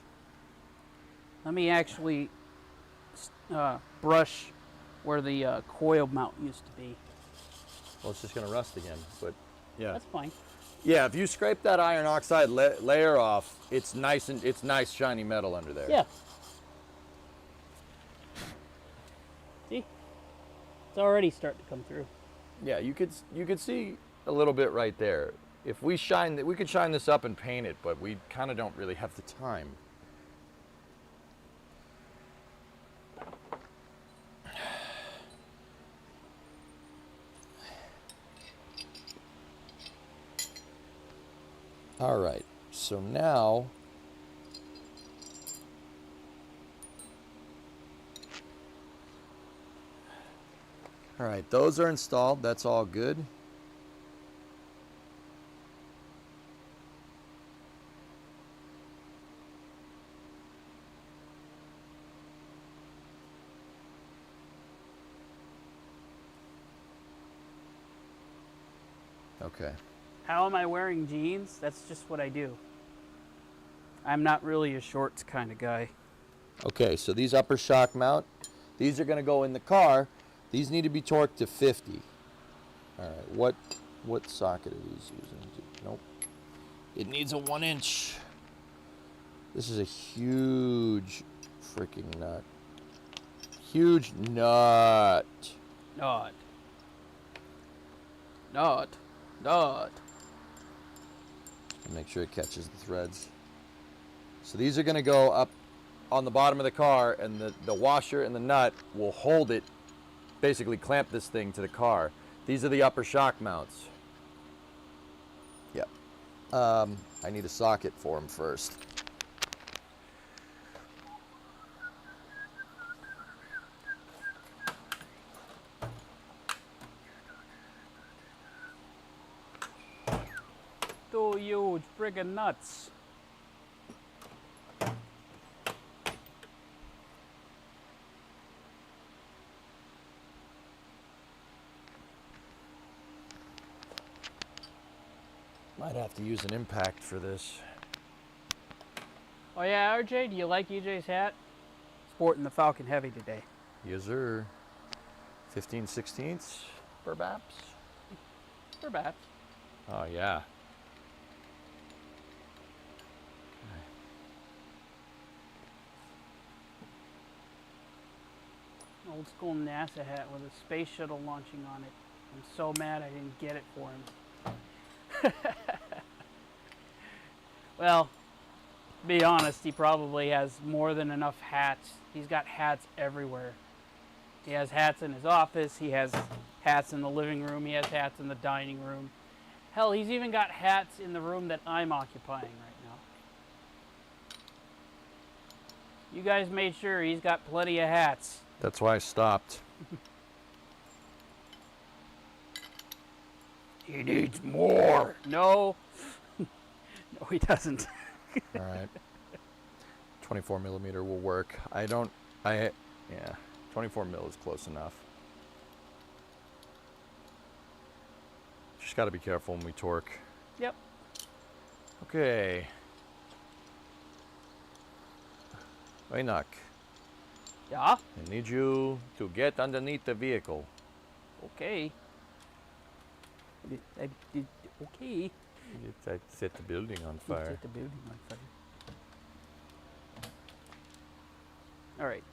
let me actually brush where the coil mount used to be. Well, it's just going to rust again, but yeah. That's fine. Yeah, if you scrape that iron oxide layer off, it's nice shiny metal under there. Yeah. See? It's already starting to come through. Yeah, you could see a little bit right there. If we could shine this up and paint it, but we kind of don't really have the time. All right, so now all right, those are installed. That's all good. Okay. How am I wearing jeans? That's just what I do. I'm not really a shorts kind of guy. Okay, so these upper shock mount, these are going to go in the car. These need to be torqued to 50. All right, what socket are these using? Nope. It needs a 1-inch. This is a huge freaking nut. Huge nut. Not. Not. Not. Make sure it catches the threads. So these are going to go up on the bottom of the car, and the washer and the nut will hold it, basically clamp this thing to the car. These are the upper shock mounts. Yep. I need a socket for them first. Two huge friggin' nuts. Might have to use an impact for this. Oh yeah, RJ, do you like EJ's hat? Sporting the Falcon Heavy today. Yes, sir. 15/16 perhaps. Perhaps. Oh yeah. Old school NASA hat with a space shuttle launching on it. I'm so mad I didn't get it for him. Well, to be honest, he probably has more than enough hats. He's got hats everywhere. He has hats in his office, he has hats in the living room, he has hats in the dining room. Hell, he's even got hats in the room that I'm occupying right now. You guys made sure he's got plenty of hats. That's why I stopped. He needs more. No. No, he doesn't. All right. 24 millimeter will work. Yeah, 24 mil is close enough. Just got to be careful when we torque. Yep. Okay. Waynock, Yeah? I need you to get underneath the vehicle. Okay. Okay. I set the building on fire. Set the building on fire. All right.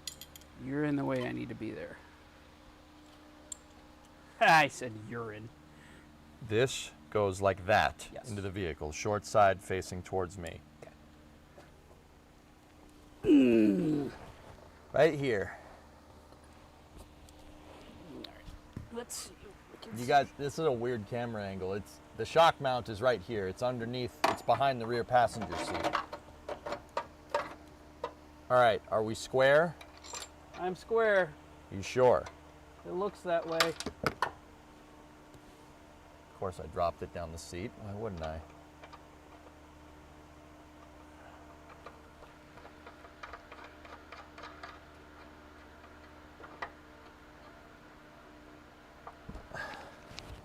You're in the way. I need to be there. I said urine. This goes like that Yes. into the vehicle, short side facing towards me. Right here. Let's see. You guys, this is a weird camera angle. It's the shock mount is right here. It's underneath. It's behind the rear passenger seat. All right, are we square? I'm square. You sure? It looks that way. Of course, I dropped it down the seat. Why wouldn't I?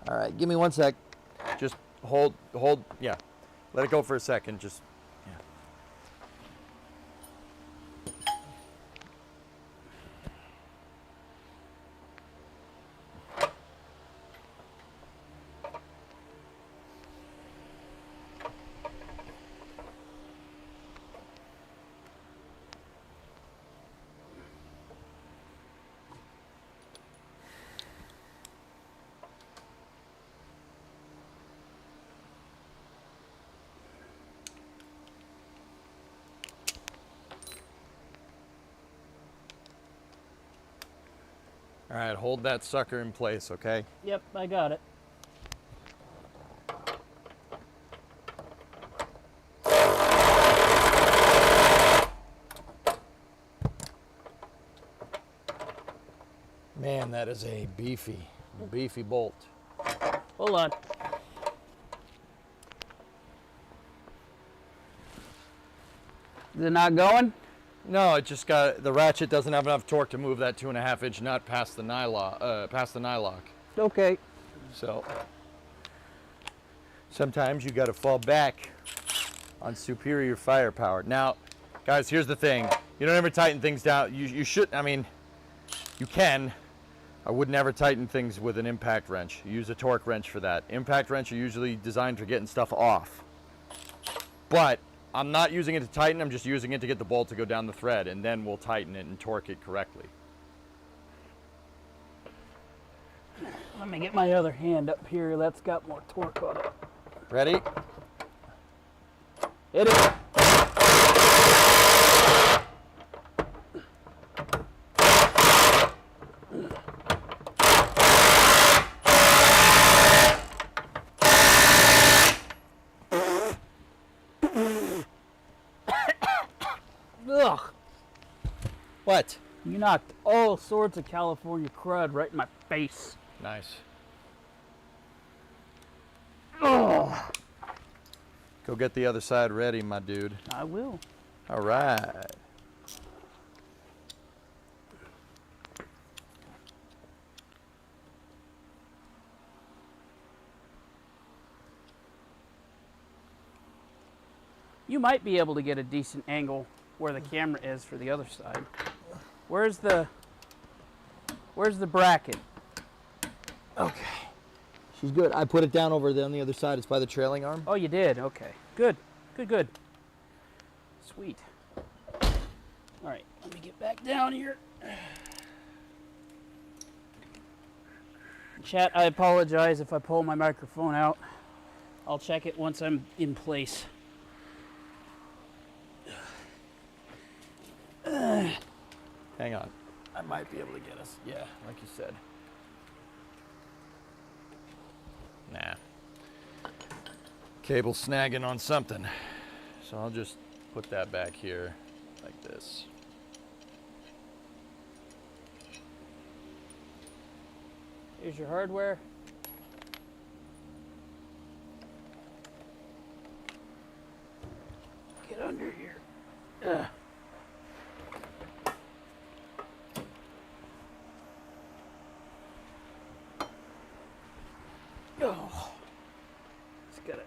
All right, give me 1 sec. Just hold, yeah. Let it go for a second, just, yeah. All right, hold that sucker in place, okay? Yep, I got it. Man, that is a beefy bolt. Hold on. Is it not going? No, it just got, the ratchet doesn't have enough torque to move that 2.5-inch nut past the nylock. Okay. So, Sometimes you got to fall back on superior firepower. Now, guys, here's the thing. You don't ever tighten things down. You should, I mean, you can. I would never tighten things with an impact wrench. You use a torque wrench for that. Impact wrench are usually designed for getting stuff off. But I'm not using it to tighten, I'm just using it to get the bolt to go down the thread, and then we'll tighten it and torque it correctly. Let me get my other hand up here. That's got more torque on it. Ready? Hit it. Ugh. What? You knocked all sorts of California crud right in my face. Nice. Oh, Go get the other side ready, my dude. I will. All right. You might be able to get a decent angle where the camera is for the other side. Where's the bracket? Okay. She's good. I put it down over there on the other side. It's by the trailing arm. Oh, you did. Okay. Good. Good. Sweet. All right. Let me get back down here. Chat, I apologize if I pull my microphone out. I'll check it once I'm in place. Hang on. I might be able to get us. Yeah, like you said. Nah. Cable snagging on something. So I'll just put that back here like this. Here's your hardware. Get under here. Ugh. Oh, just gotta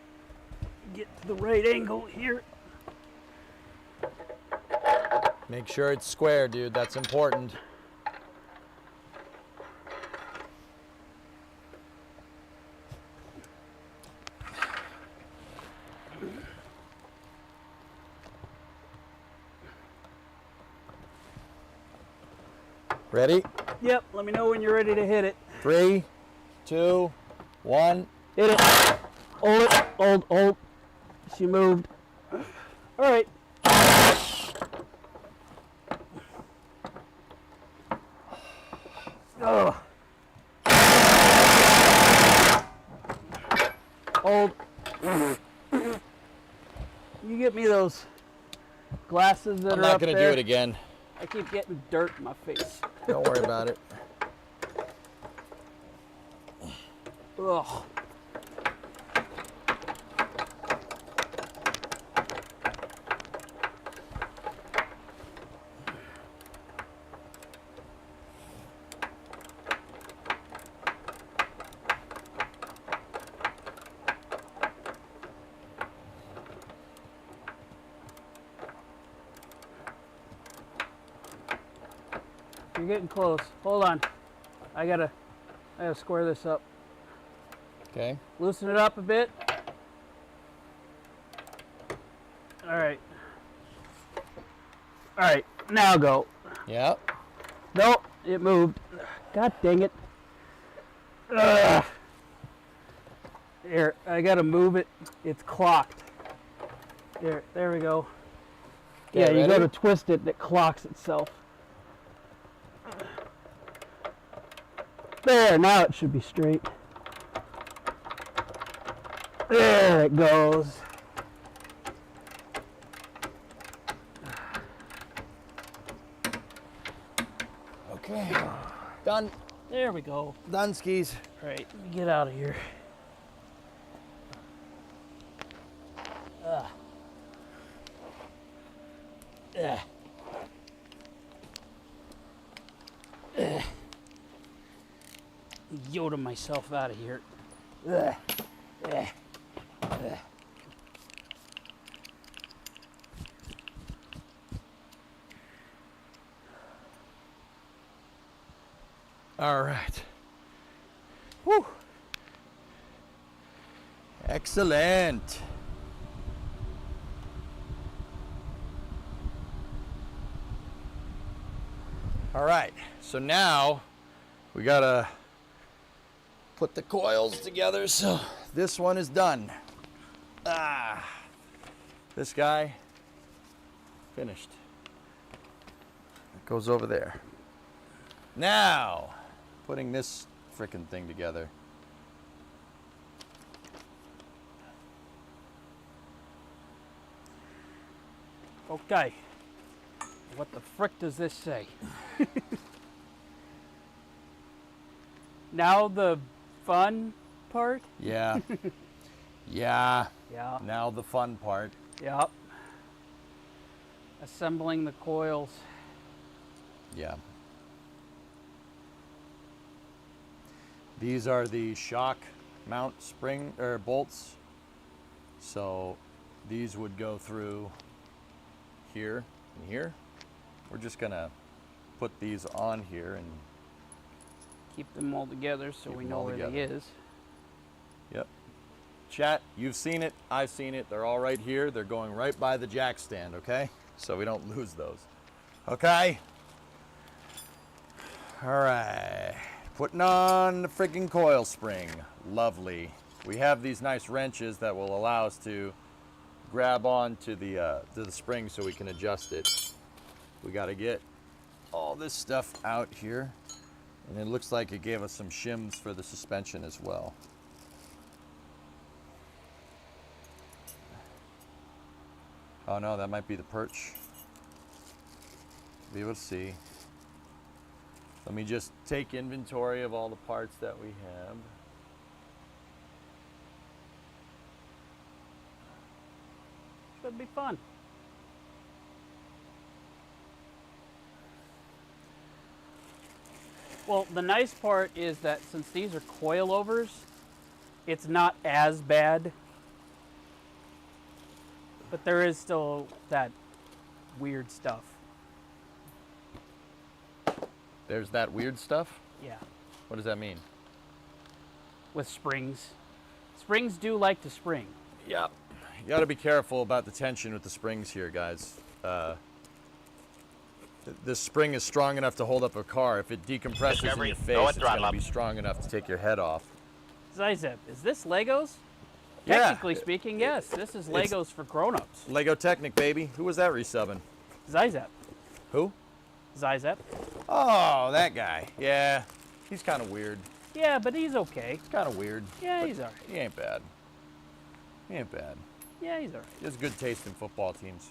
get to the right angle here. Make sure it's square, dude. That's important. Ready? Yep, let me know when you're ready to hit it. 3, 2, 1. Hit it. Hold it. Hold. She moved. All right. Oh. Hold. You get me those glasses that I'm are not up gonna there. do it again. I keep getting dirt in my face. Don't worry about it. Ugh. You're getting close. Hold on. I gotta square this up. Okay. Loosen it up a bit. All right. All right. Now go. Yep. Nope. It moved. God dang it. Ugh. Here, I gotta move it. It's clocked. There we go. Okay, yeah, you ready? gotta twist it. It clocks itself. There. Now it should be straight. There it goes. Okay. Done. There we go. Done skis. All right, let me get out of here. Ugh. Ugh. Ugh. Yoda myself out of here. Ugh. Ugh. All right. Woo. Excellent. All right, so now we gotta put the coils together. So this one is done. This guy finished. It goes over there. Now, putting this frickin' thing together. Okay. What the frick does this say? Now the fun part? Yeah. Yeah. Yeah. Now the fun part. Yep. Assembling the coils. Yeah. These are the shock mount spring or bolts. So these would go through here and here. We're just gonna put these on here and Keep them all together so Keep we them know all where they together. is. Yep. Chat, you've seen it, I've seen it. They're all right here. They're going right by the jack stand, okay? So we don't lose those. Okay? All right. Putting on the freaking coil spring. Lovely. We have these nice wrenches that will allow us to grab on to the spring so we can adjust it. We got to get all this stuff out here. And it looks like it gave us some shims for the suspension as well. Oh no, that might be the perch. Be able to see. Let me just take inventory of all the parts that we have. Should be fun. Well, the nice part is that since these are coilovers, it's not as bad. But there is still that weird stuff. There's that weird stuff? Yeah, What does that mean? with springs. Springs do like to spring. Yeah. You gotta be careful about the tension with the springs here, guys. This spring is strong enough to hold up a car. If it decompresses in Discovery, your go face, at it's throttle gonna up. be strong enough to take your head off. Zyzep, is this Legos? Yeah. Technically speaking, yes. This is Legos for grown-ups. Lego Technic, baby. Who was that resubbing? Zyzep. Who? Zyzep. Oh, that guy. Yeah. He's kind of weird. Yeah, but he's okay. Kind of weird. Yeah, but he's alright. He ain't bad. He ain't bad. Yeah, he's alright. He has good taste in football teams.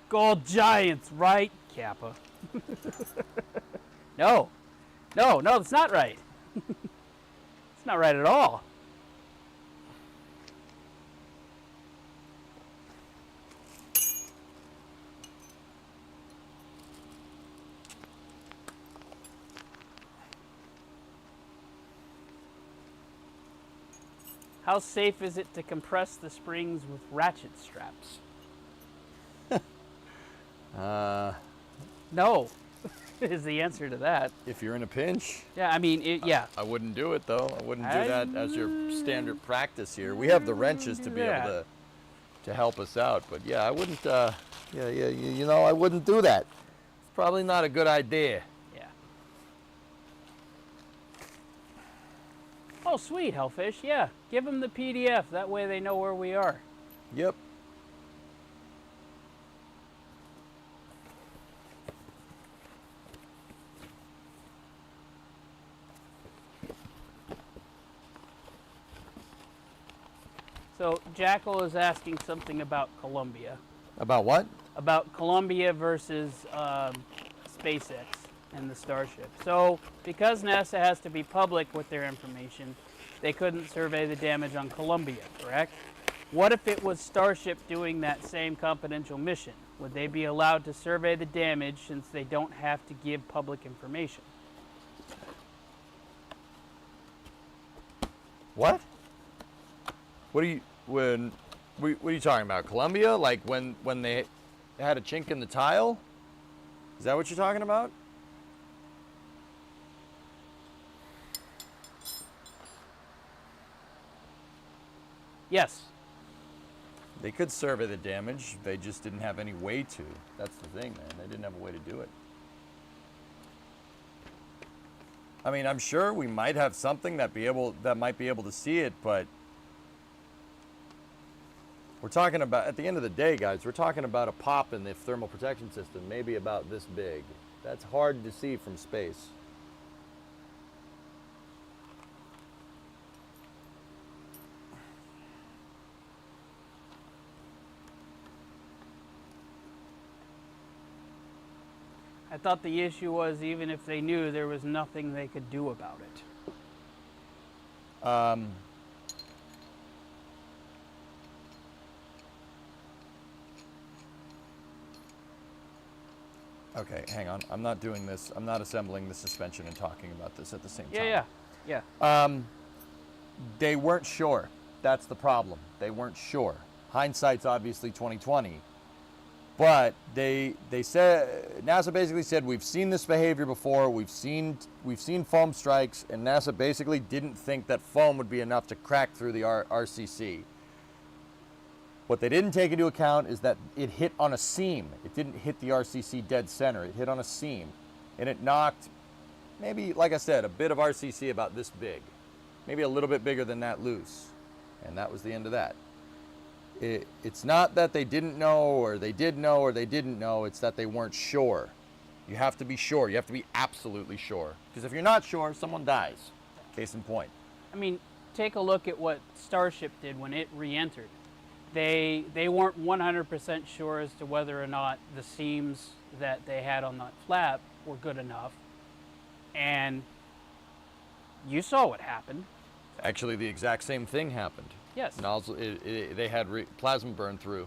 Gold Giants, right, Kappa? No. No, that's not right. It's not right at all. How safe is it to compress the springs with ratchet straps? No, is the answer to that. If you're in a pinch, Yeah, I mean, yeah. I wouldn't do it though. I wouldn't do that as your standard practice here. We have the wrenches to be able to help us out, but yeah, I wouldn't. You know, I wouldn't do that. It's probably not a good idea. Yeah. Oh, sweet, Hellfish. Yeah, give them the PDF. That way they know where we are. Yep. So Jackal is asking something about Columbia. About what? About Columbia versus SpaceX and the Starship. So because NASA has to be public with their information, they couldn't survey the damage on Columbia, correct? What if it was Starship doing that same confidential mission? Would they be allowed to survey the damage since they don't have to give public information? What? What are you talking about? Colombia? Like when they had a chink in the tile? Is that what you're talking about? Yes. They could survey the damage. They just didn't have any way to. That's the thing, man. They didn't have a way to do it. I mean, I'm sure we might have something that might be able to see it, but we're talking about, at the end of the day, guys, we're talking about a pop in the thermal protection system, maybe about this big. That's hard to see from space. I thought the issue was even if they knew, there was nothing they could do about it. Okay, hang on. I'm not doing this. I'm not assembling the suspension and talking about this at the same time. Yeah. They weren't sure. That's the problem. They weren't sure. Hindsight's obviously 2020. But they said, NASA basically said, we've seen this behavior before. We've seen foam strikes, and NASA basically didn't think that foam would be enough to crack through the RCC. What they didn't take into account is that it hit on a seam. It didn't hit the RCC dead center. It hit on a seam, and it knocked maybe, like I said, a bit of RCC about this big, maybe a little bit bigger than that loose, and that was the end of that. It's not that they didn't know, or they did know, or they didn't know. It's that they weren't sure. You have to be sure. You have to be absolutely sure. Because if you're not sure, someone dies. Case in point. I mean, take a look at what Starship did when it re-entered. They weren't 100% sure as to whether or not the seams that they had on that flap were good enough. And you saw what happened. Actually, the exact same thing happened. Yes. They had plasma burn through.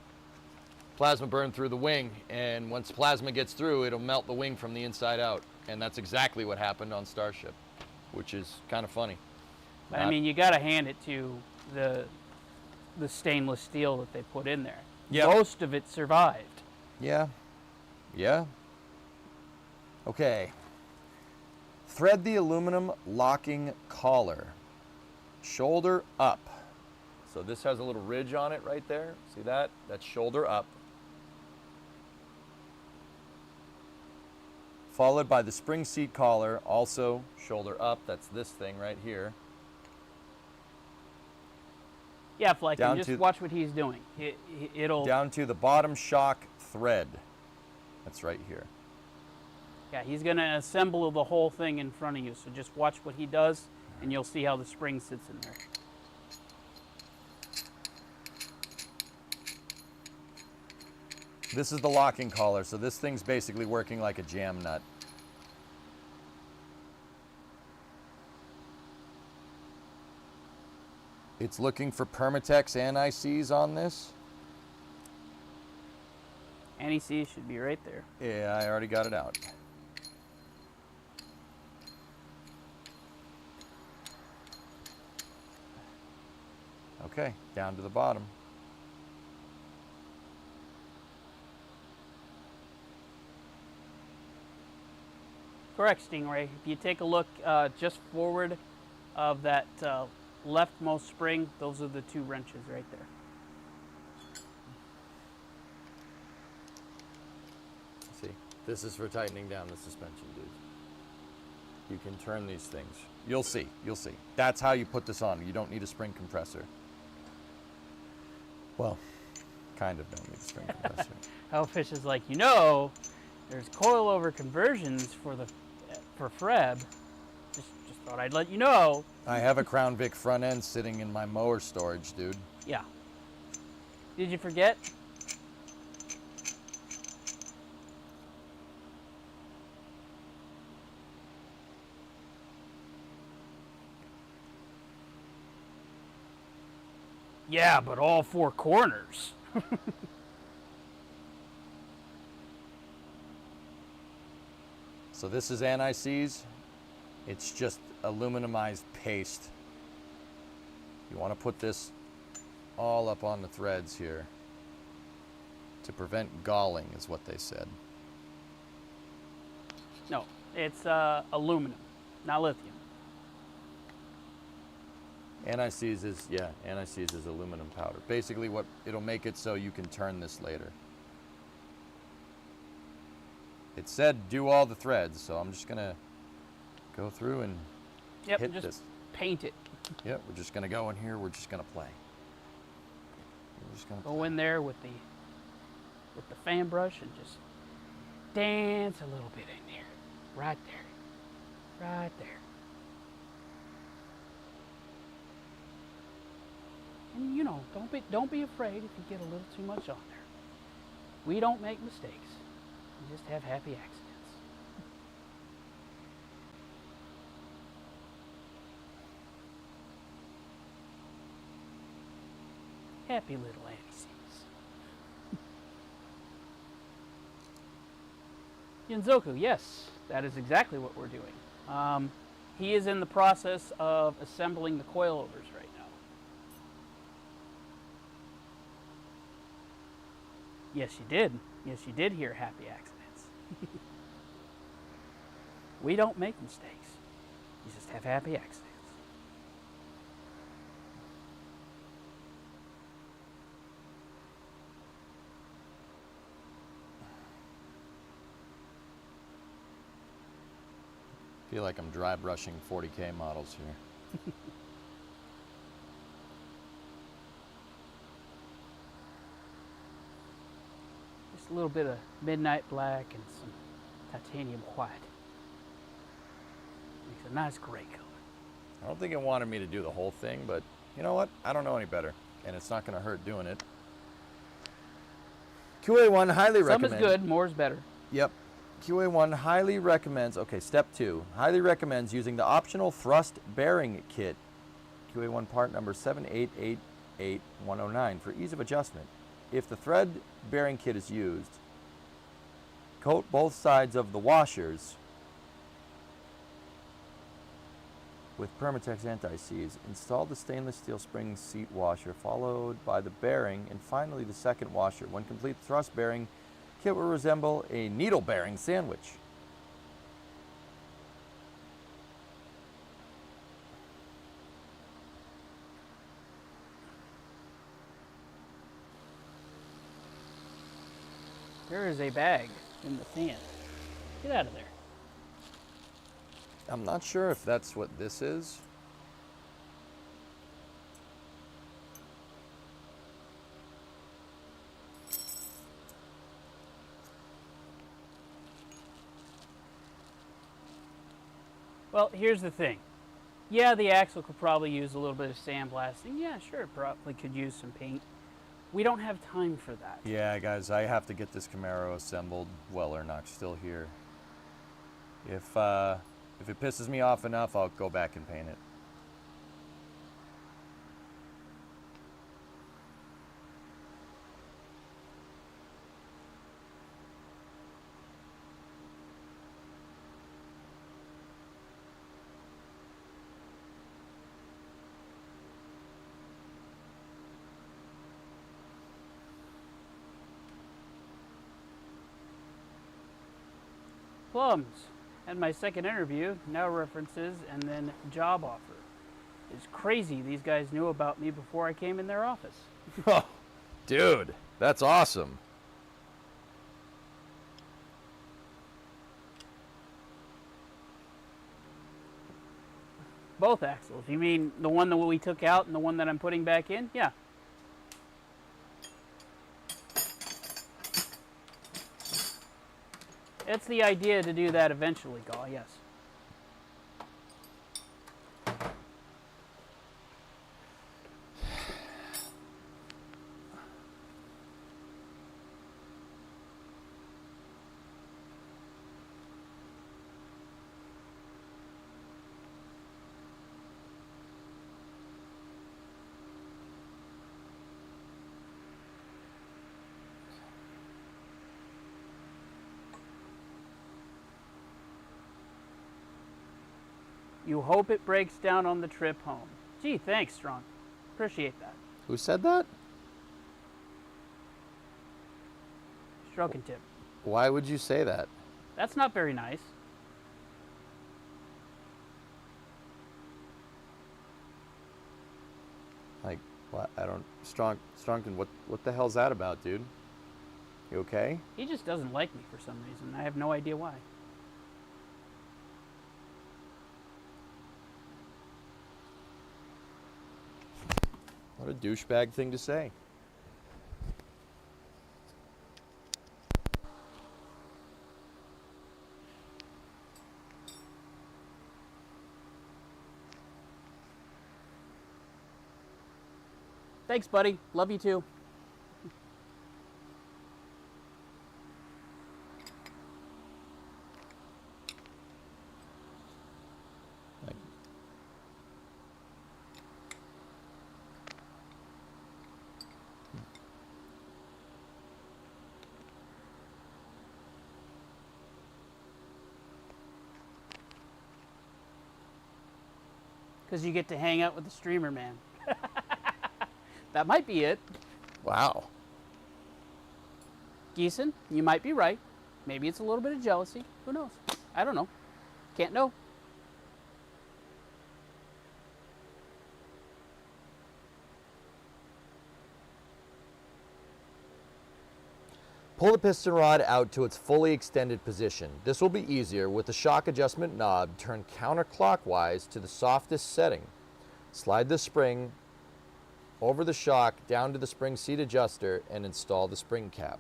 Plasma burn through the wing, and once plasma gets through, it'll melt the wing from the inside out. And that's exactly what happened on Starship, which is kind of funny. But I mean, you got to hand it to the stainless steel that they put in there. Yeah. Most of it survived. Yeah. Yeah. Okay. Thread the aluminum locking collar. Shoulder up. So this has a little ridge on it right there. See that? That's shoulder up. Followed by the spring seat collar, also shoulder up. That's this thing right here. Yeah, Fleck, Down and just to- watch what he's doing. It'll. Down to the bottom shock thread. That's right here. Yeah, he's going to assemble the whole thing in front of you. So just watch what he does, and you'll see how the spring sits in there. This is the locking collar, so this thing's basically working like a jam nut. It's looking for Permatex anti-seize on this. Anti-seize should be right there. Yeah, I already got it out. Okay, down to the bottom. Correct, Stingray. If you take a look just forward of that leftmost spring, those are the two wrenches right there. See, this is for tightening down the suspension, dude. You can turn these things. You'll see, you'll see. That's how you put this on. You don't need a spring compressor. Well, kind of don't need a spring compressor. Hellfish is like, there's coilover conversions for Freb. Just thought I'd let you know. I have a Crown Vic front end sitting in my mower storage, dude. Yeah. Did you forget? Yeah, but all four corners. So this is anti-seize. It's just aluminumized paste. You want to put this all up on the threads here to prevent galling, is what they said. No, it's aluminum, not lithium. Anti-seize is, yeah, anti-seize is aluminum powder. Basically what it'll make it so you can turn this later. It said do all the threads, so I'm just gonna go through and Yep, hit just this. paint it. Yep, we're just gonna go in here, we're just gonna play. We're just gonna Go in there with the fan brush and just dance a little bit in there. Right there. Right there. And you know, don't be afraid if you get a little too much on there. We don't make mistakes. We just have happy accidents. Happy little anti-seize. Yunzoku, yes, that is exactly what we're doing. He is in the process of assembling the coilovers right now. Yes, you did. Yes, you did hear happy accidents. We don't make mistakes. You just have happy accidents. I feel like I'm dry brushing 40K models here. Just a little bit of midnight black and some titanium white. Makes a nice gray color. I don't think it wanted me to do the whole thing, but you know what? I don't know any better, and it's not going to hurt doing it. QA-1 highly Some recommends. is good, more is better. Yep. QA-1 highly recommends, okay, step 2, highly recommends using the optional thrust bearing kit, QA-1 part number 7888109, for ease of adjustment. If the thread bearing kit is used, coat both sides of the washers with Permatex anti-seize. Install the stainless steel spring seat washer, followed by the bearing, and finally the second washer. When complete, the thrust bearing kit will resemble a needle bearing sandwich. There is a bag in the sand. Get out of there. I'm not sure if that's what this is. Well, here's the thing. Yeah, the axle could probably use a little bit of sandblasting. Yeah, sure, it probably could use some paint. We don't have time for that. Yeah, guys, I have to get this CAMARO assembled. Wellernock's still here. If it pisses me off enough, I'll go back and paint it. Plums. And my second interview, now references, and then job offer. It's crazy these guys knew about me before I came in their office. Oh, dude, that's awesome. Both axles. You mean the one that we took out and the one that I'm putting back in? Yeah. It's the idea to do that eventually, Gaw, yes. You hope it breaks down on the trip home. Gee, thanks, Strong. Appreciate that. Who said that? Stroke and tip. Why would you say that? That's not very nice. Like, what? I don't. Strongton, what the hell's that about, dude? You okay? He just doesn't like me for some reason. I have no idea why. What a douchebag thing to say. Thanks, buddy. Love you too. Like, Because you get to hang out with the streamer, man. That might be it. wow. Geeson, you might be right. Maybe it's a little bit of jealousy. Who knows? I don't know. Can't know. Pull the piston rod out to its fully extended position. This will be easier with the shock adjustment knob turned counterclockwise to the softest setting. Slide the spring over the shock down to the spring seat adjuster and install the spring cap.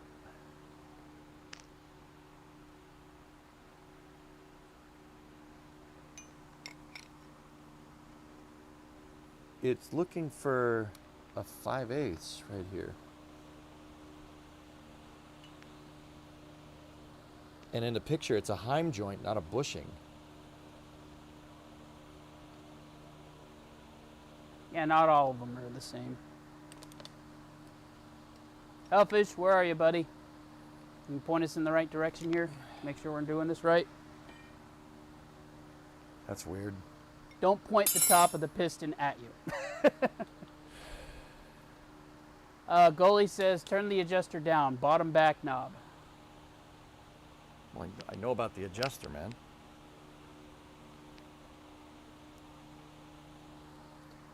It's looking for a 5/8 right here. And in the picture, it's a Heim joint, not a bushing. Yeah, not all of them are the same. Hellfish, where are you, buddy? Can you point us in the right direction here? Make sure we're doing this right. That's weird. Don't point the top of the piston at you. Goalie says, turn the adjuster down, bottom back knob. Well, I know about the adjuster, man.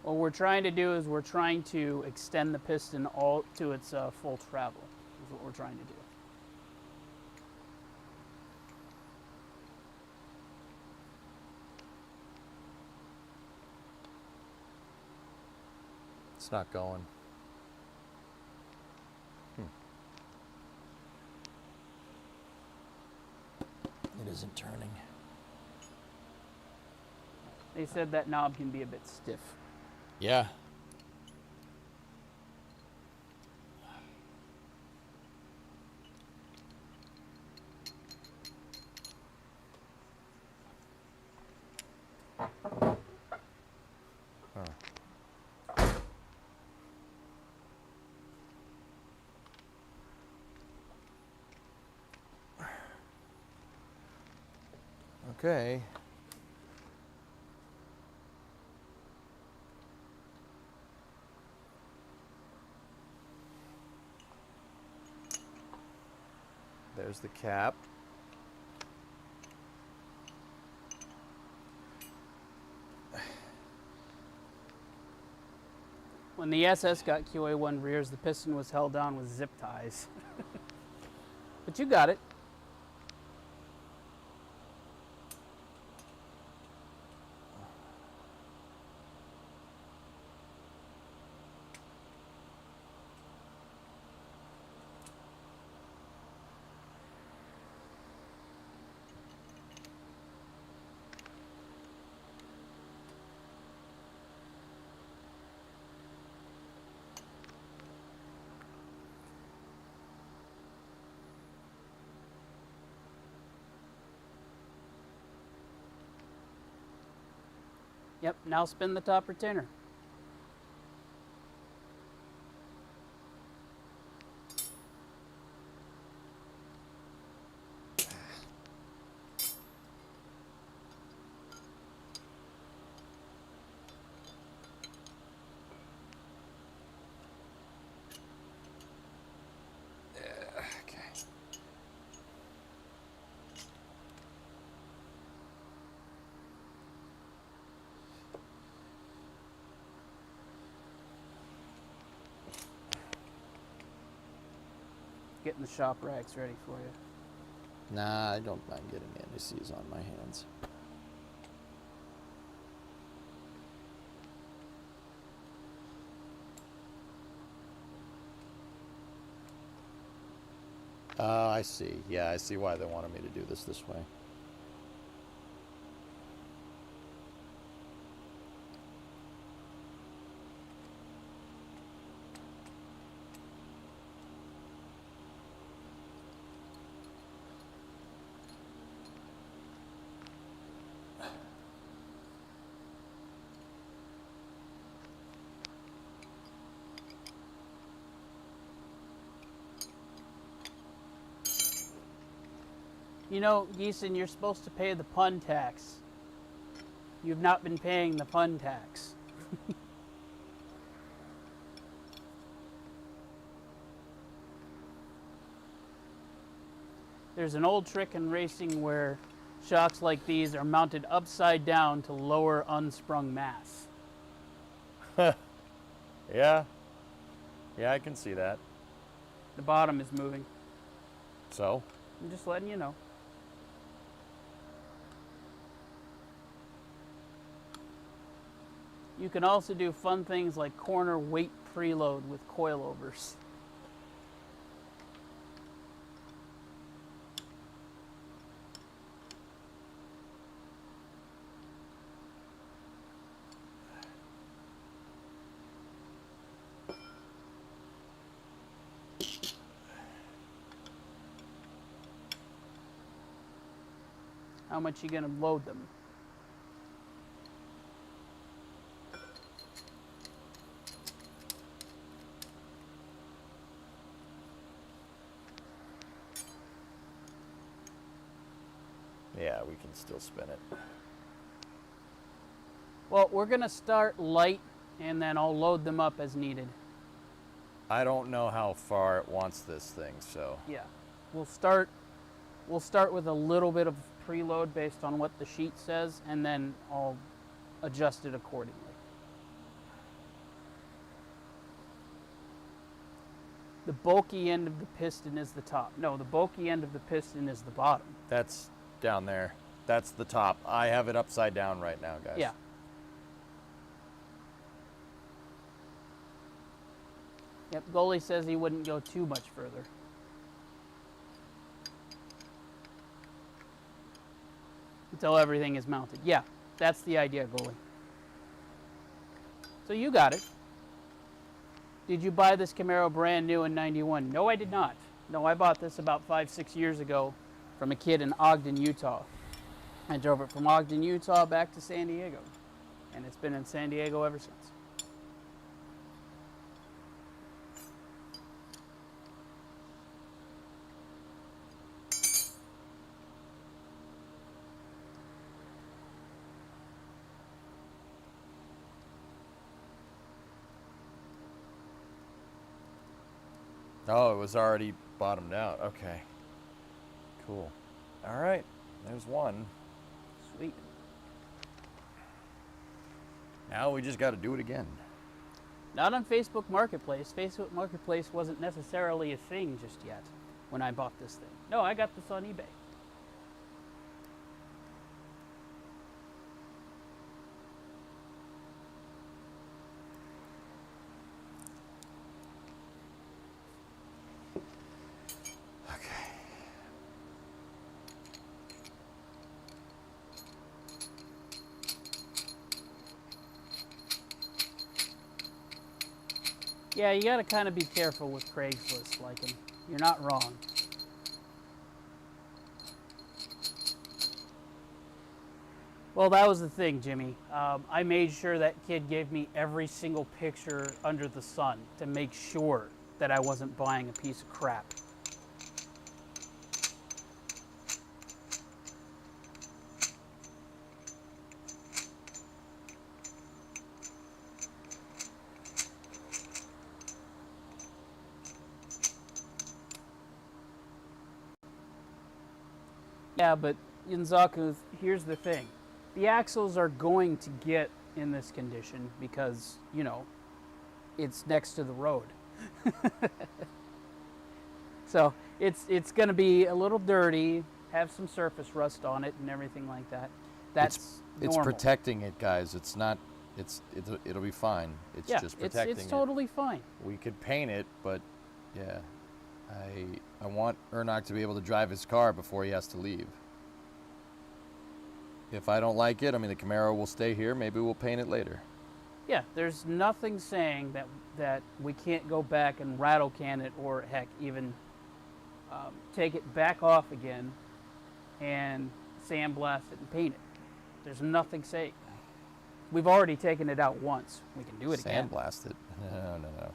What we're trying to do is we're trying to extend the piston all to its full travel. Is what we're trying to do. It's not going. It isn't turning. They said that knob can be a bit stiff. Yeah. Okay. There's the cap. When the SS got QA-1 rears, the piston was held down with zip ties. But you got it. Yep, now spin the top retainer. getting the shop racks ready for you. Nah, I don't mind getting indices on my hands. I see. Yeah, I see why they wanted me to do this way. You know, Geeson, you're supposed to pay the pun tax. You've not been paying the pun tax. There's an old trick in racing where shocks like these are mounted upside down to lower unsprung mass. Yeah. Yeah, I can see that. The bottom is moving. So? I'm just letting you know. You can also do fun things like corner weight preload with coilovers. How much you gonna load them? Yeah, we can still spin it. Well, we're gonna start light and then I'll load them up as needed. I don't know how far it wants this thing, so. Yeah. We'll start with a little bit of preload based on what the sheet says, and then I'll adjust it accordingly. The bulky end of the piston is the top. No, the bulky end of the piston is the bottom. That's down there. That's the top. I have it upside down right now, guys. Yeah. Yep, goalie says he wouldn't go too much further. Until everything is mounted. Yeah, that's the idea, goalie. So you got it. Did you buy this Camaro brand new in '91? No, I did not. No, I bought this about 5-6 years ago from a kid in Ogden, Utah. I drove it from Ogden, Utah back to San Diego. And it's been in San Diego ever since. Oh, it was already bottomed out. Okay. Cool. All right. There's one. Sweet. Now we just got to do it again. Not on Facebook Marketplace. Facebook Marketplace wasn't necessarily a thing just yet when I bought this thing. No, I got this on eBay. Yeah, you gotta kind of be careful with Craigslist, like him. You're not wrong. Well, that was the thing, Jimmy. I made sure that kid gave me every single picture under the sun to make sure that I wasn't buying a piece of crap. Yeah, but Yanzaku, here's the thing. The axles are going to get in this condition because, you know, it's next to the road. So it's going to be a little dirty, have some surface rust on it and everything like that. That's It's normal. protecting it, guys. It's not. It'll be fine. It's Yeah, just protecting it's totally fine. it. We could paint it, but yeah, I want Ernock to be able to drive his car before he has to leave. If I don't like it, I mean, the Camaro will stay here. Maybe we'll paint it later. Yeah, there's nothing saying that we can't go back and rattle can it, or heck, even take it back off again and sandblast it and paint it. There's nothing saying. We've already taken it out once. We can do it again. Sandblast it? No.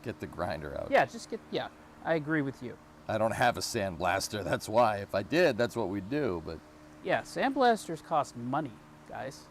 Get the grinder out. Yeah, yeah, I agree with you. I don't have a sandblaster. That's why. If I did, that's what we'd do. But Yeah, sandblasters cost money, guys.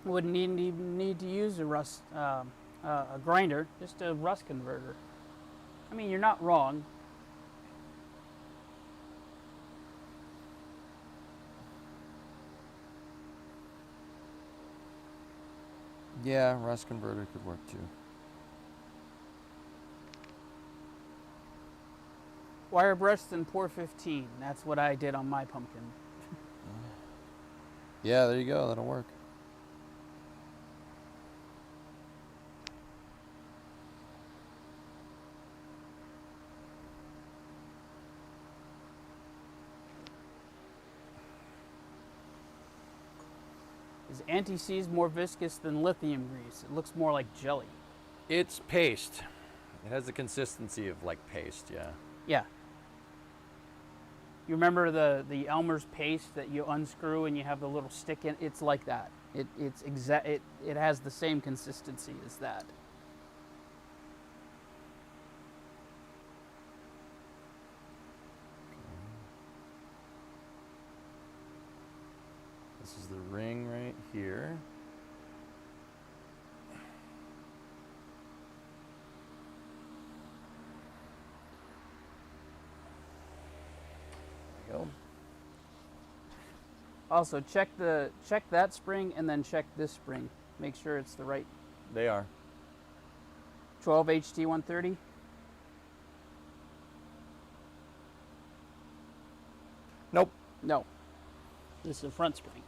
Wouldn't even need to use a grinder, just a rust converter. I mean, you're not wrong. yeah, rust converter could work too. Wire brush and pour 15. That's what I did on my pumpkin. Yeah, there you go. That'll work. Is anti-seize more viscous than lithium grease? It looks more like jelly. It's paste. It has the consistency of like paste, yeah. Yeah. You remember the Elmer's paste that you unscrew and you have the little stick in? It's like that. It has the same consistency as that. This is the ring right here. There you go. Also, check that spring and then check this spring. Make sure it's the right They are. 12 HT 130. Nope. No. This is a front spring.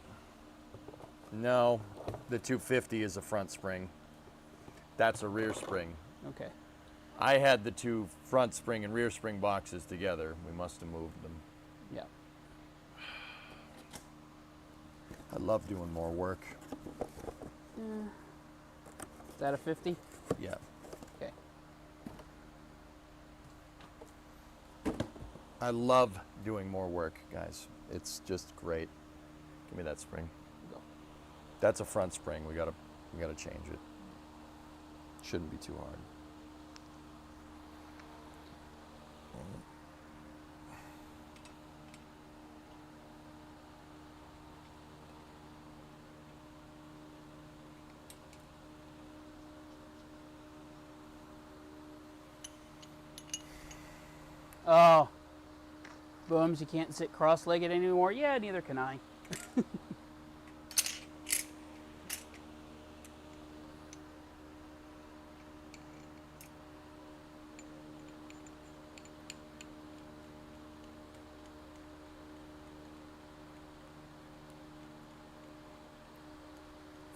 No, the 250 is a front spring. That's a rear spring. Okay. I had the two front spring and rear spring boxes together. We must have moved them. Yeah. I love doing more work. Is that a 50? Yeah. Okay. I love doing more work, guys. It's just great. Give me that spring. Go. That's a front spring. We gotta change it. Shouldn't be too hard. Oh. Booms, you can't sit cross-legged anymore? Yeah, neither can I.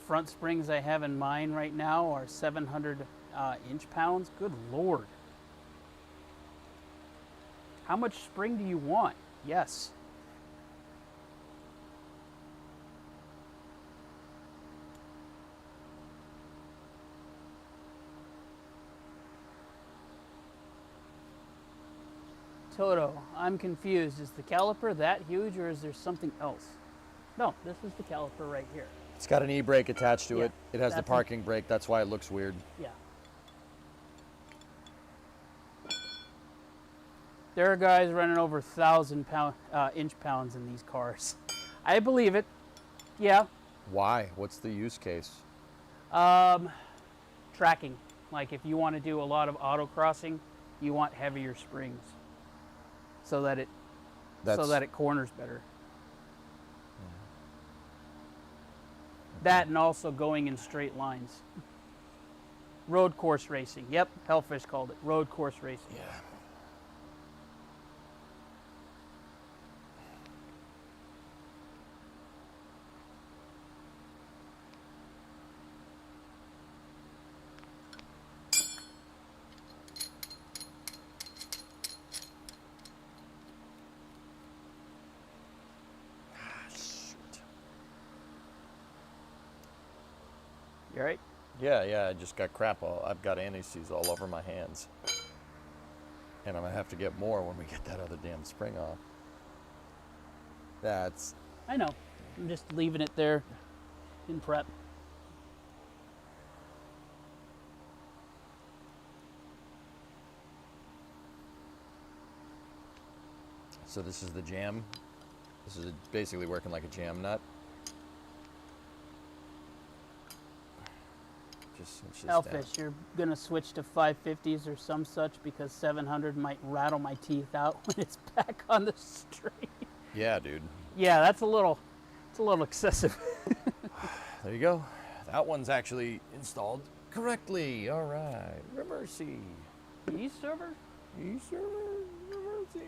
Front springs I have in mine right now are 700 inch-pounds. Good Lord. How much spring do you want? Yes. Toto, I'm confused. Is the caliper that huge or is there something else? No, this is the caliper right here. It's got an e-brake attached to Yeah, it. It has the that's parking brake. That's why it looks weird. Yeah. There are guys running over 1,000 inch-pounds in these cars. I believe it. Yeah. Why? What's the use case? Tracking. Like if you want to do a lot of autocrossing, you want heavier springs so that it corners better. That and also going in straight lines. Road course racing. Yep, Hellfish called it. Road course racing. Yeah. You all right? Yeah, I just got crap I've got anti-seize all over my hands. And I'm gonna have to get more when we get that other damn spring off. That's... I know. I'm just leaving it there in prep. So this is the jam. This is basically working like a jam nut. Just Hellfish, you're gonna switch to 550s or some such because 700 might rattle my teeth out when it's back on the street. Yeah, dude. Yeah, it's a little excessive. There you go. That one's actually installed correctly. All right. Reversey. E-server? E-server. Reversey.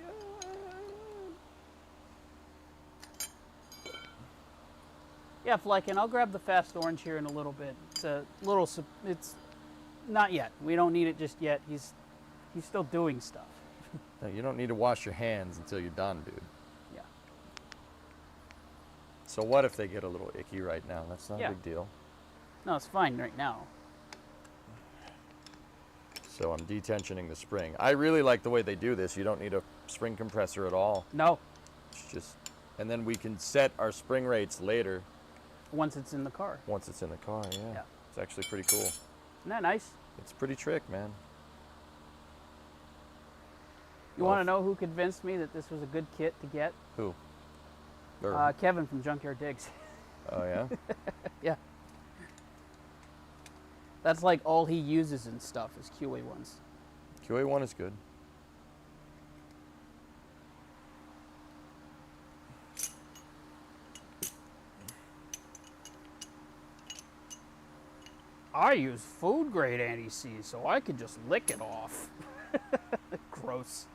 Yeah, Flykin, I'll grab the fast orange here in a little bit. It's not yet. We don't need it just yet. He's still doing stuff. No, you don't need to wash your hands until you're done, dude. Yeah. So what if they get a little icky right now? That's not Yeah. a big deal. No, it's fine right now. So I'm detensioning the spring. I really like the way they do this. You don't need a spring compressor at all. No, It's just, and then we can set our spring rates later once it's in the car. once it's in the car. Yeah. Yeah. It's actually pretty cool. Isn't that nice? It's a pretty trick, man. You want to know who convinced me that this was a good kit to get? Who? Or- Kevin from Junkyard Digs. oh yeah. Yeah. That's like all he uses and stuff is QA-1s. QA-1 is good. I use food grade anti-seize so I could just lick it off. Gross.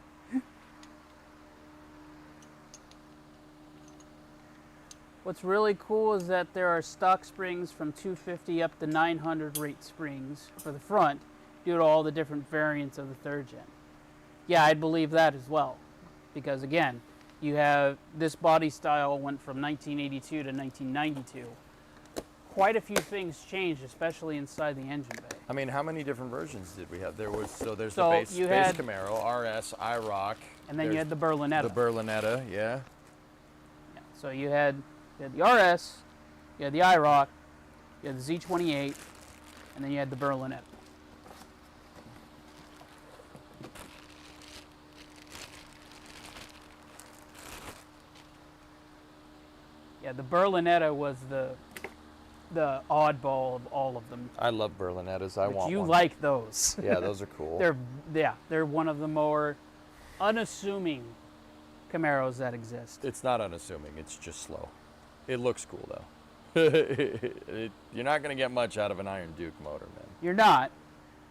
What's really cool is that there are stock springs from 250 up to 900 rate springs for the front due to all the different variants of the third gen. Yeah, I'd believe that as well. Because again, you have this body style went from 1982 to 1992. Quite a few things changed, especially inside the engine bay. I mean, how many different versions did we have? There's So the base you had- Camaro, RS, IROC. And then you There's had the Berlinetta. the Berlinetta, yeah. Yeah, so you had the RS, you had the IROC, you had the Z28, and then you had the Berlinetta. Yeah, the Berlinetta was the oddball of all of them. I love Berlinettas. I But want you one. like those. Yeah, those are cool. They're one of the more unassuming Camaros that exist. It's not unassuming. It's just slow. It looks cool though. You're not gonna get much out of an Iron Duke motor, man. You're not,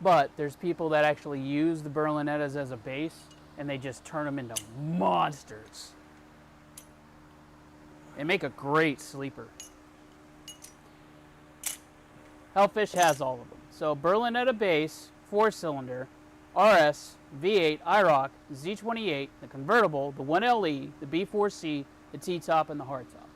but there's people that actually use the Berlinettas as a base, and they just turn them into monsters. They make a great sleeper. Hellfish has all of them. So Berlinetta base, 4-cylinder, RS, V8, IROC, Z28, the convertible, the 1LE, the B4C, the T-top, and the hardtop.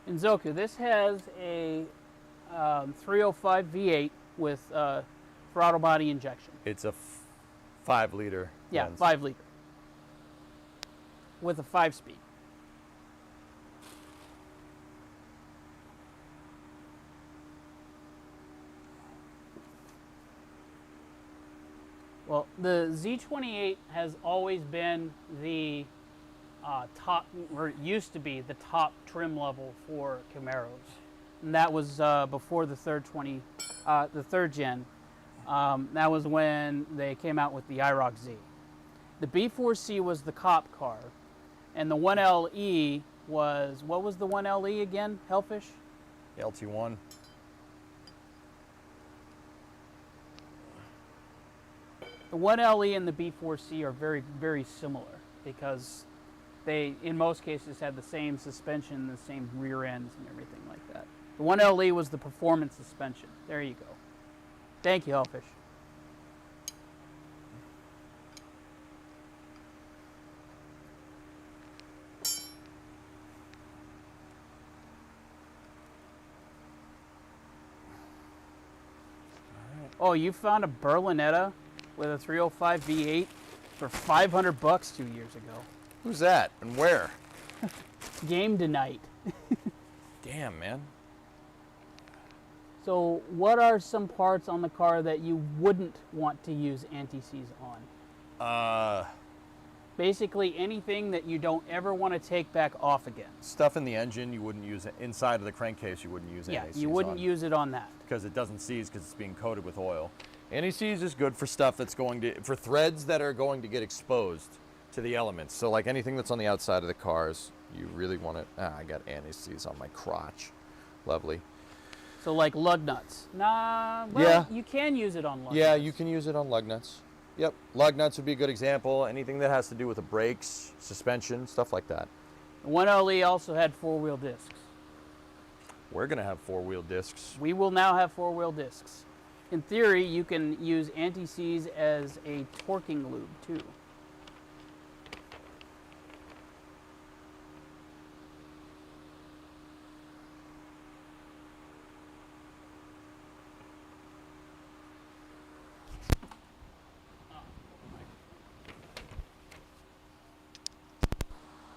In Zoku, this has a 305 V8 with throttle body injection. It's a 5-liter. Yeah, lens. 5 liter. With a 5-speed. Well, the Z28 has always been the top, or it used to be the top trim level for Camaros, and that was before the third gen. That was when they came out with the IROC Z. The B4C was the cop car, and the 1LE was, what was the 1LE again, Hellfish? LT1. The 1LE and the B4C are very, very similar because they, in most cases, had the same suspension, the same rear ends and everything like that. The 1LE was the performance suspension. There you go. Thank you, Hellfish. Oh, you found a Berlinetta with a 305 V8 for $500 2 years ago. Who's that and where? Game tonight. Damn, man. So what are some parts on the car that you wouldn't want to use anti-seize on? Basically anything that you don't ever want to take back off again. Stuff in the engine you wouldn't use it. Inside of the crankcase you wouldn't use Yeah, anti-seize you wouldn't on. use it on that. Because it doesn't seize because it's being coated with oil. Anti-seize is good for stuff that's going to, for threads that are going to get exposed to the elements. So like anything that's on the outside of the cars, you really want to, I got anti-seize on my crotch. Lovely. So like lug nuts. Nah, well, Yeah. you can use it on lug Yeah, nuts. you can use it on lug nuts. Yep, lug nuts would be a good example. Anything that has to do with the brakes, suspension, stuff like that. The 1LE also had four-wheel discs. We're gonna have four-wheel discs. We will now have four-wheel discs. In theory, you can use anti-seize as a torquing lube too.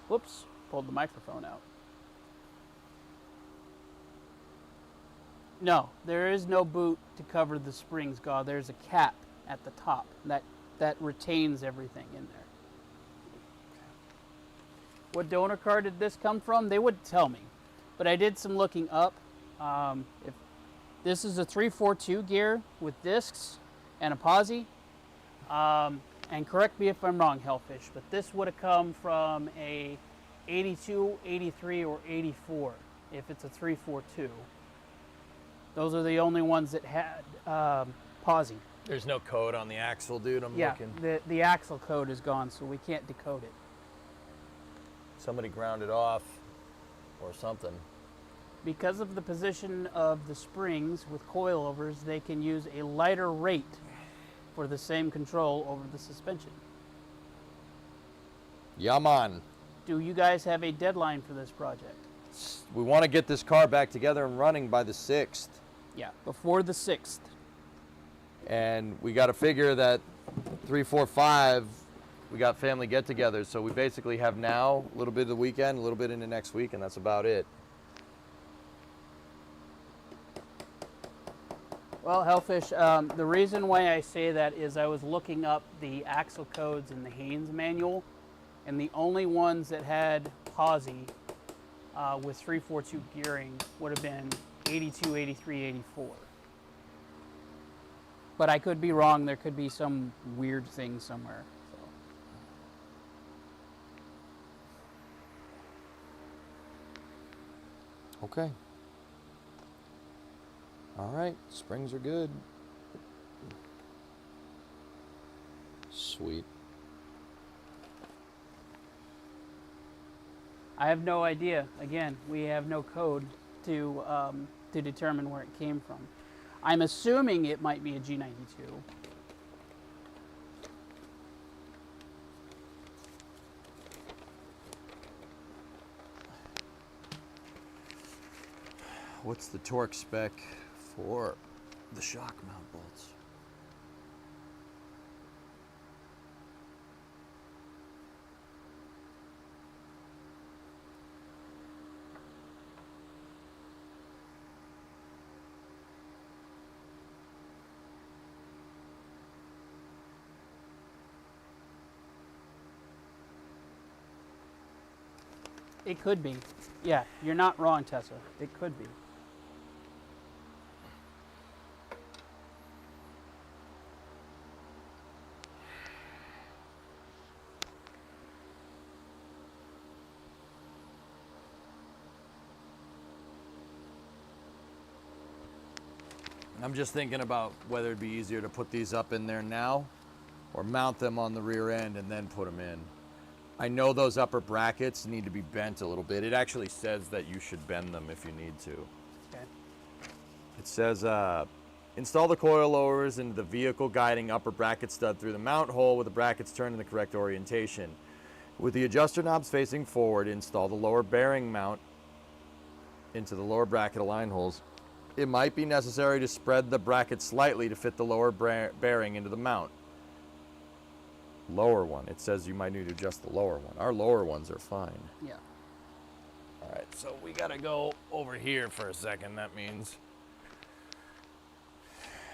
Whoops, pulled the microphone out. No, there is no boot to cover the springs, God. There's a cap at the top that retains everything in there. What donor car did this come from? They wouldn't tell me, but I did some looking up. If this is a 342 gear with discs and a POSI. And correct me if I'm wrong, Hellfish, but this would have come from a 82, 83, or 84 if it's a 342. Those are the only ones that had POSI. There's no code on the axle, dude. I'm Yeah, looking. the axle code is gone, so we can't decode it. Somebody ground it off or something. Because of the position of the springs with coilovers, they can use a lighter rate for the same control over the suspension. Yeah, man. Do you guys have a deadline for this project? We want to get this car back together and running by the 6th. Yeah, before the 6th. And we got to figure that 3, 4, 5, we got family get-togethers. So we basically have now a little bit of the weekend, a little bit into next week, and that's about it. Well, Hellfish, the reason why I say that is I was looking up the axle codes in the Haynes manual, and the only ones that had POSI with 342 gearing would have been 82, 83, 84. But I could be wrong. There could be some weird thing somewhere. So. Okay. All right, springs are good. Sweet. I have no idea. Again, we have no code to determine where it came from. I'm assuming it might be a G92. What's the torque spec for the shock mount bolts? It could be. Yeah, you're not wrong, Tessa. It could be. I'm just thinking about whether it'd be easier to put these up in there now or mount them on the rear end and then put them in. I know those upper brackets need to be bent a little bit. It actually says that you should bend them if you need to. Okay. It says, install the coil lowers into the vehicle guiding upper bracket stud through the mount hole with the brackets turned in the correct orientation. With the adjuster knobs facing forward, install the lower bearing mount into the lower bracket align holes. It might be necessary to spread the bracket slightly to fit the lower bearing into the mount. Lower one. It says you might need to adjust the lower one. Our lower ones are fine. Yeah. All right, so we gotta go over here for a second. That means.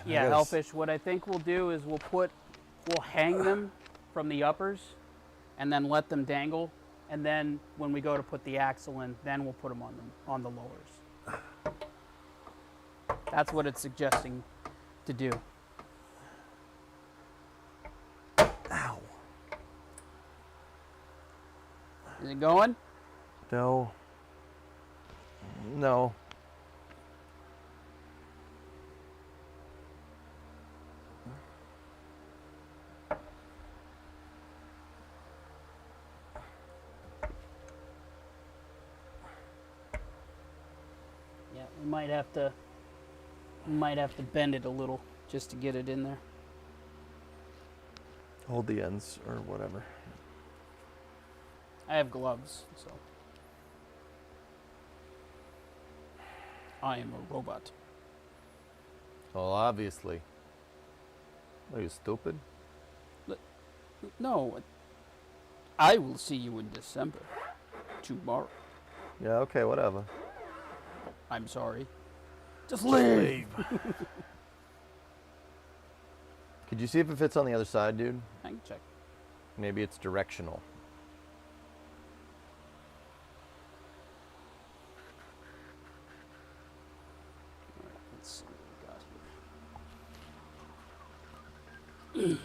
Yeah, Hellfish, what I think we'll do is we'll hang them from the uppers and then let them dangle. And then when we go to put the axle in, then we'll put them on the lowers. That's what it's suggesting to do. Ow. Is it going? No. No. Yeah, we might have to bend it a little just to get it in there. Hold the ends or whatever. I have gloves, so I am a robot. Well, obviously. Are you stupid? No, I will see you in December. Tomorrow. Yeah, okay, whatever. I'm sorry. Just leave. Could you see if it fits on the other side, dude? I can check. Maybe it's directional. All right, let's see what we got here.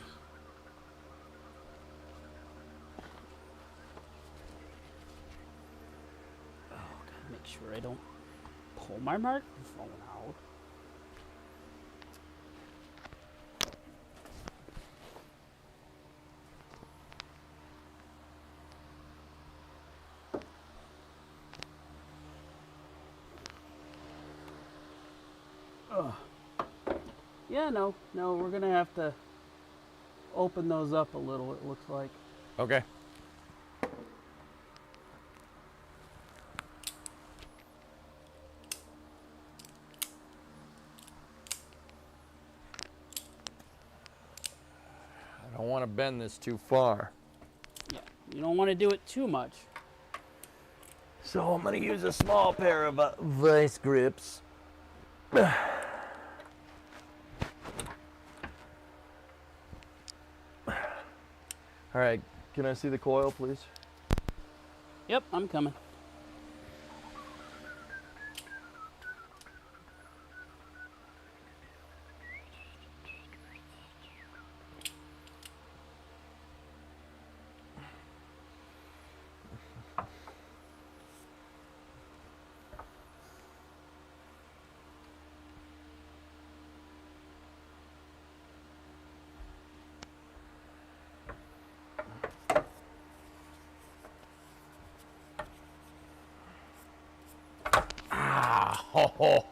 Oh, gotta make sure I don't pull my microphone out. Yeah, no, we're gonna have to open those up a little, it looks like. Okay. I don't want to bend this too far. Yeah, you don't want to do it too much. So I'm going to use a small pair of vice grips. All right, can I see the coil, please? Yep, I'm coming.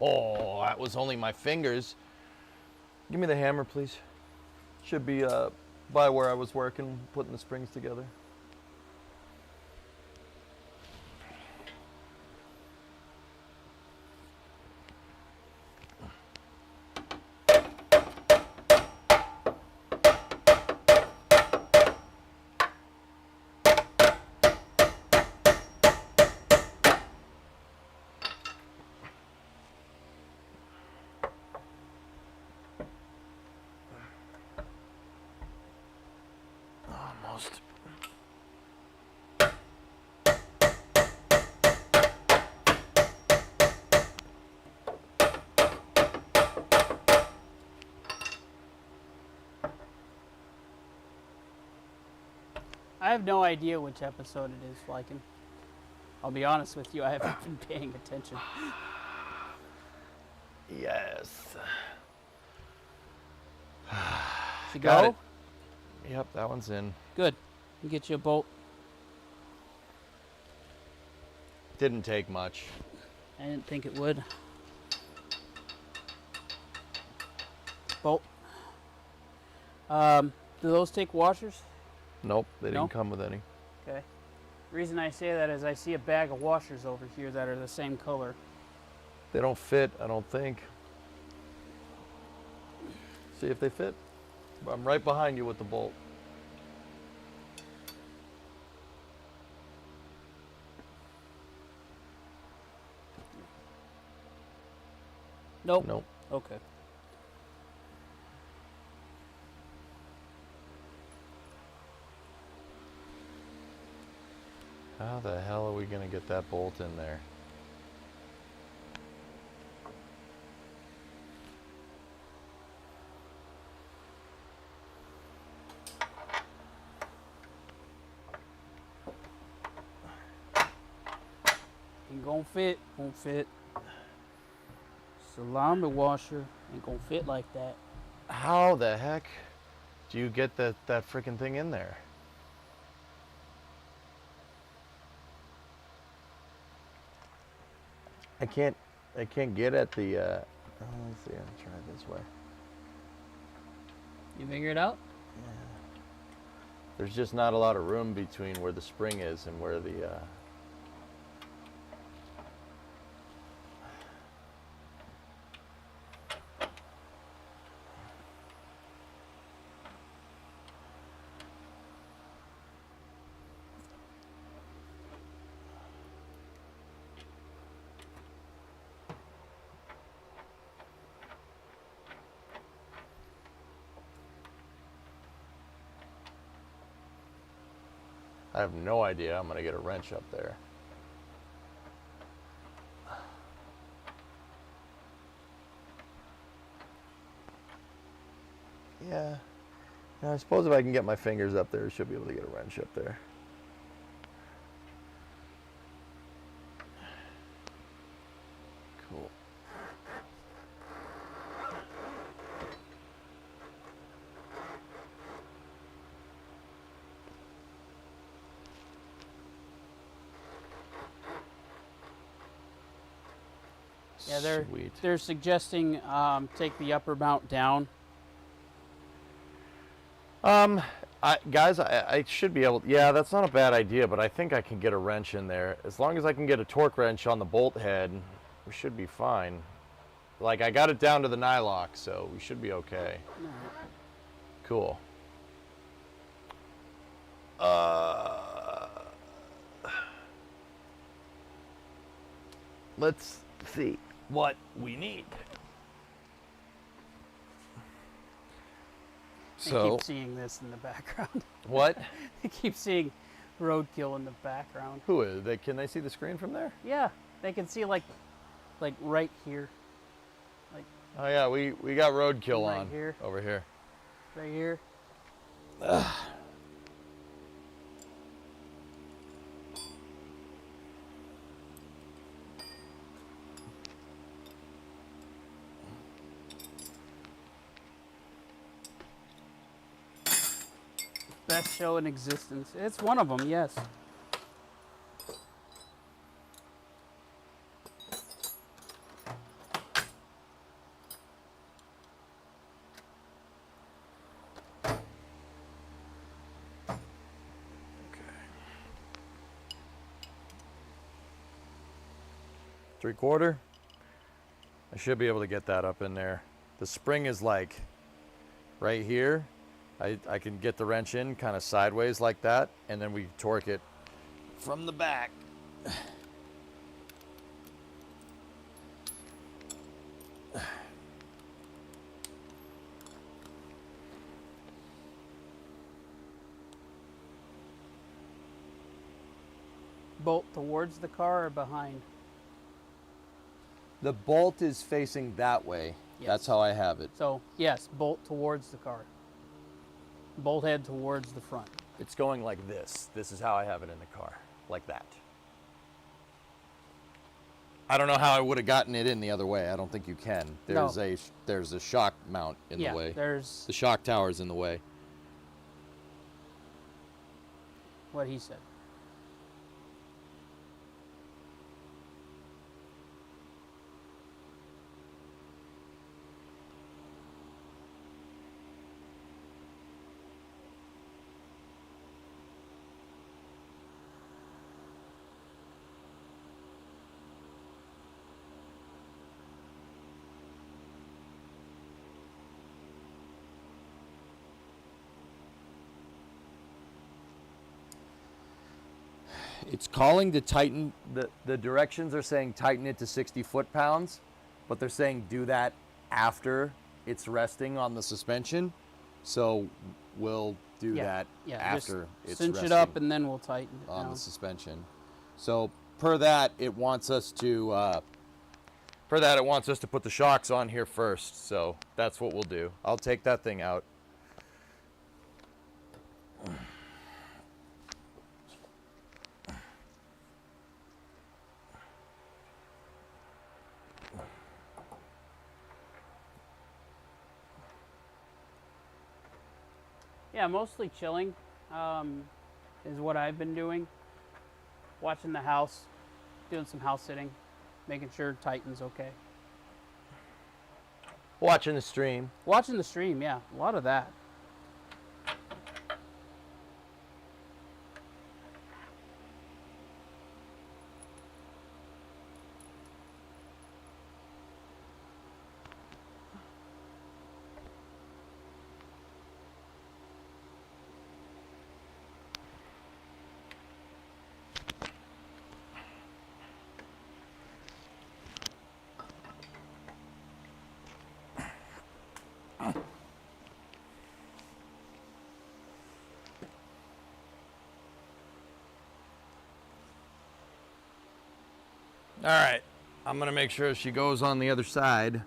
Oh, that was only my fingers. Give me the hammer, please. Should be by where I was working, putting the springs together. Almost. I have no idea which episode it is, Flykin. I'll be honest with you, I haven't been paying attention. Yes. To Got go? it. Yep, that one's in. Good. Get you a bolt. Didn't take much. I didn't think it would. Bolt. Do those take washers? Nope, they No? didn't come with any. Okay. The reason I say that is I see a bag of washers over here that are the same color. They don't fit, I don't think. See if they fit. I'm right behind you with the bolt. Nope. Nope. Okay. How the hell are we gonna get that bolt in there? Ain't gonna fit. Won't fit. Salami washer ain't gonna fit like that. How the heck do you get that freaking thing in there? I can't get at the let's see, I'll try it this way. You figure it out? There's just not a lot of room between where the spring is and where the I have no idea I'm gonna get a wrench up there. Yeah. I suppose if I can get my fingers up there, I should be able to get a wrench up there. Cool. Yeah, Sweet. they're suggesting take the upper mount down. Guys, I should be able. Yeah, that's not a bad idea, but I think I can get a wrench in there. As long as I can get a torque wrench on the bolt head, we should be fine. Like, I got it down to the nylock, so we should be okay. Cool. Let's see what we need. I So, keep seeing this in the background. what? I keep seeing roadkill in the background. Who is they? Can they see the screen from there? Yeah, they can see like right here, Oh yeah, we got roadkill Right on here. over here. right here. Best show in existence. It's one of them, yes. Three-quarter. I should be able to get that up in there. The spring is like right here. I can get the wrench in kind of sideways like that, and then we torque it from the back. Bolt towards the car or behind? The bolt is facing that way. Yes. That's how I have it. So, yes, bolt towards the car. Bolt head towards the front. It's going like this. This is how I have it in the car, like that. I don't know how I would have gotten it in the other way. I don't think you can. There's No. there's a shock mount in Yeah, the way. there's The shock tower's in the way. what he said. It's calling to tighten, the directions are saying tighten it to 60 foot-pounds, but they're saying do that after it's resting on the suspension. So we'll do that after just it's cinch resting it up and then we'll tighten it on down. the suspension. So per that, it wants us to put the shocks on here first. So that's what we'll do. I'll take that thing out. Yeah, mostly chilling is what I've been doing. Watching the house, doing some house sitting, making sure Titan's okay. Watching the stream. Watching the stream, yeah, a lot of that. All right, I'm gonna make sure she goes on the other side.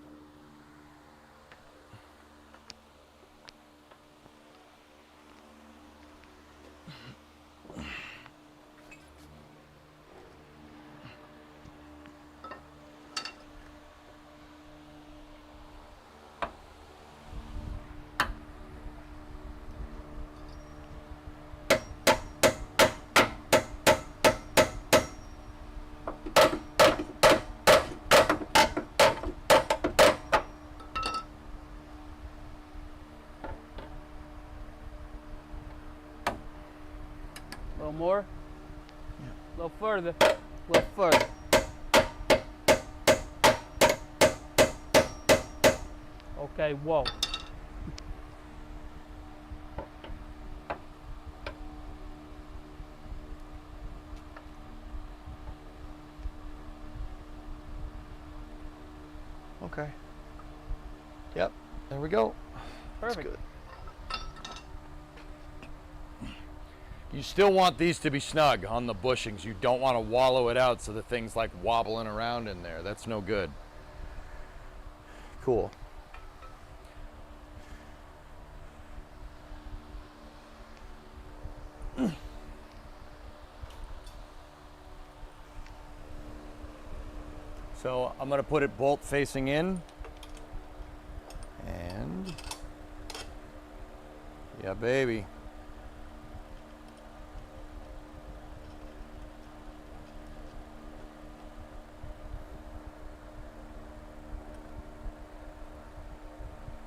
A little more, a little further, a little further. Okay, whoa. Okay. Yep, there we go. That's Perfect. good. You still want these to be snug on the bushings. You don't want to wallow it out so the thing's like wobbling around in there. That's no good. Cool. So I'm going to put it bolt facing in. And yeah, baby.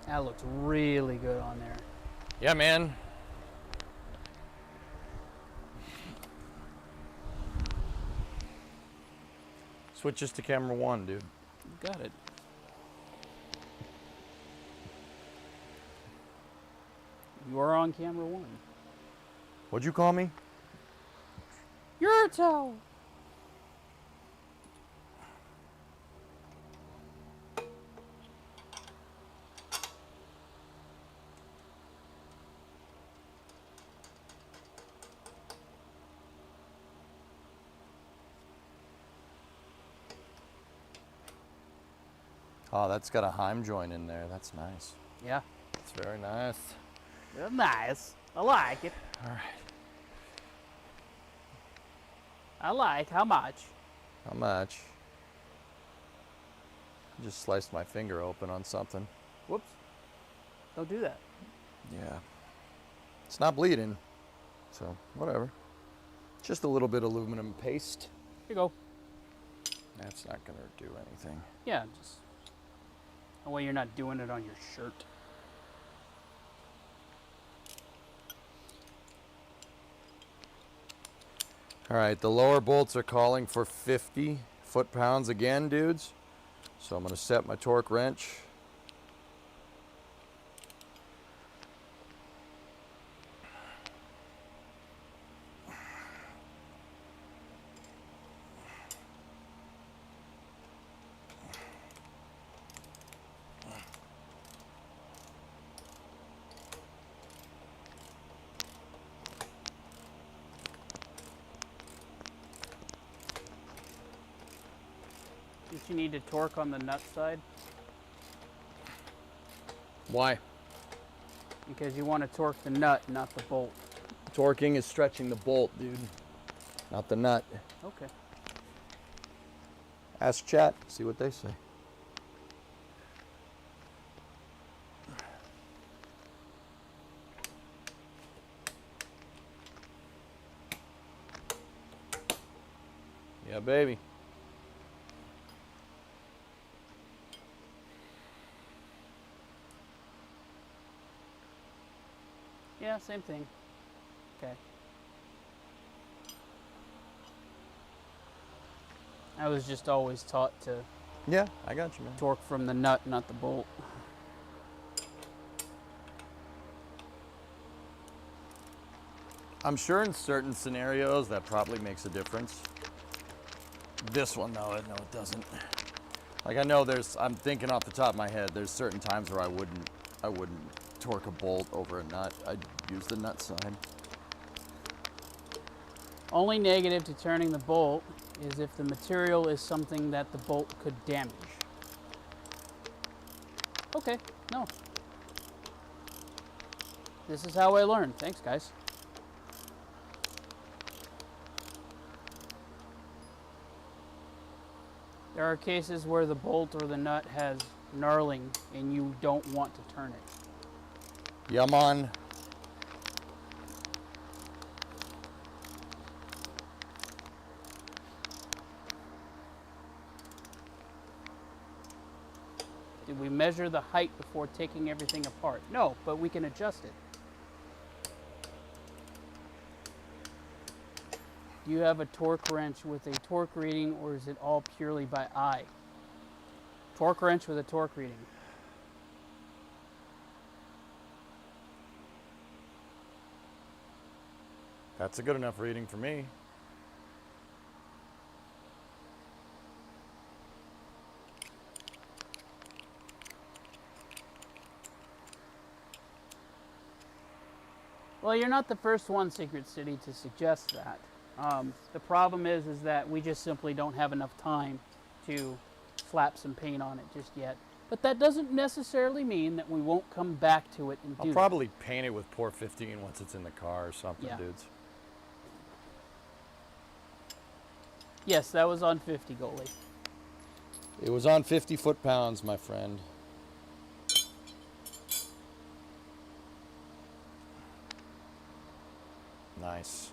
That looks really good on there. Yeah, man. Switch this to camera 1, dude. You got it. You are on camera 1. What'd you call me? Your toe. Oh, that's got a Heim joint in there. That's nice. Yeah. It's very nice. Nice. I like it. All right. I like. How much? How much? I just sliced my finger open on something. Whoops. Don't do that. Yeah. It's not bleeding, so whatever. Just a little bit of aluminum paste. Here you go. That's not gonna do anything. Yeah, just that way you're not doing it on your shirt. All right, the lower bolts are calling for 50 foot-pounds again, dudes. So I'm gonna set my torque wrench. Don't you need to torque on the nut side? Why? Because you want to torque the nut, not the bolt. Torquing is stretching the bolt, dude, not the nut. Okay. Ask chat, see what they say. Yeah, baby. Yeah, same thing. Okay. I was just always taught to Yeah, I got you, man. torque from the nut, not the bolt. I'm sure in certain scenarios that probably makes a difference. This one, though, no, it doesn't. Like I know I'm thinking off the top of my head, there's certain times where I wouldn't torque a bolt over a nut. I'd use the nut side. Only negative to turning the bolt is if the material is something that the bolt could damage. Okay, no. This is how I learn. Thanks, guys. There are cases where the bolt or the nut has knurling and you don't want to turn it. Yeah, man. Did we measure the height before taking everything apart? No, but we can adjust it. Do you have a torque wrench with a torque reading, or is it all purely by eye? Torque wrench with a torque reading. That's a good enough reading for me. Well, you're not the first one, Secret City, to suggest that. The problem is that we just simply don't have enough time to slap some paint on it just yet. But that doesn't necessarily mean that we won't come back to it and do I'll probably paint it with Port 15 once it's in the car or something, Yeah. dudes. Yes, that was on 50, goalie. It was on 50 foot-pounds, my friend. Nice.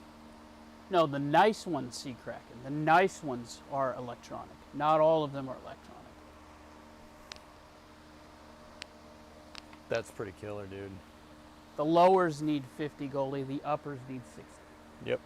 No, the nice ones, Sea Kraken. The nice ones are electronic. Not all of them are electronic. That's pretty killer, dude. The lowers need 50, goalie. The uppers need 60. Yep.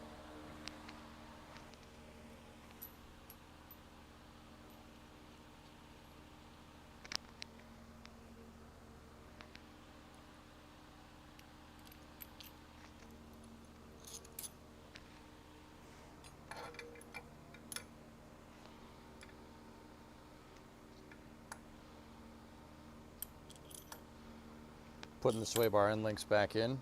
Putting the sway bar end links back in.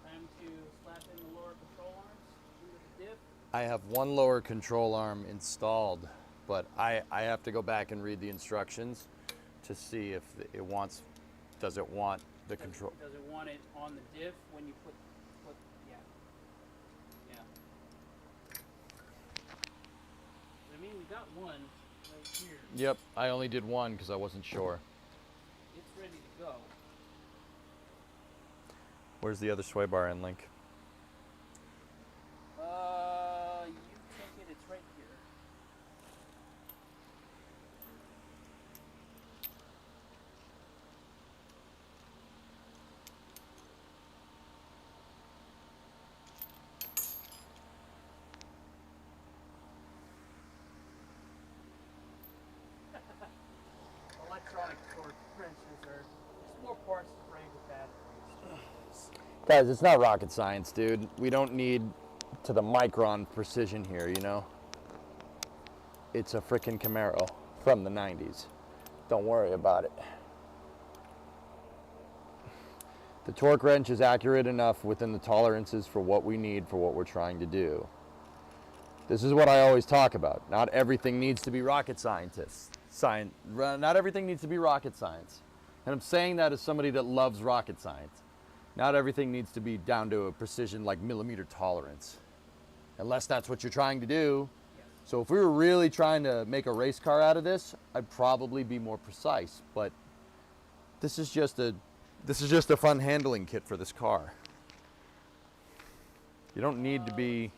Time to slap in the lower control arms into the diff. I have one lower control arm installed, but I have to go back and read the instructions to see if it wants, does it want the control? Does it want it on the diff when you put yeah. Yeah. mean, we got one right here. Yep, I only did one because I wasn't sure. It's ready to go. Where's the other sway bar end link? You take it. It's right here. Electronic torque wrenches are just more parts to break with batteries. Guys, it's not rocket science, dude. We don't need to the micron precision here, you know? It's a frickin' Camaro from the 90s. Don't worry about it. The torque wrench is accurate enough within the tolerances for what we need for what we're trying to do. This is what I always talk about. Not everything needs to be rocket scientists. Not everything needs to be rocket science. And I'm saying that as somebody that loves rocket science. Not everything needs to be down to a precision like millimeter tolerance. Unless that's what you're trying to do. Yes. So if we were really trying to make a race car out of this, I'd probably be more precise. But this is just a fun handling kit for this car. You don't need to be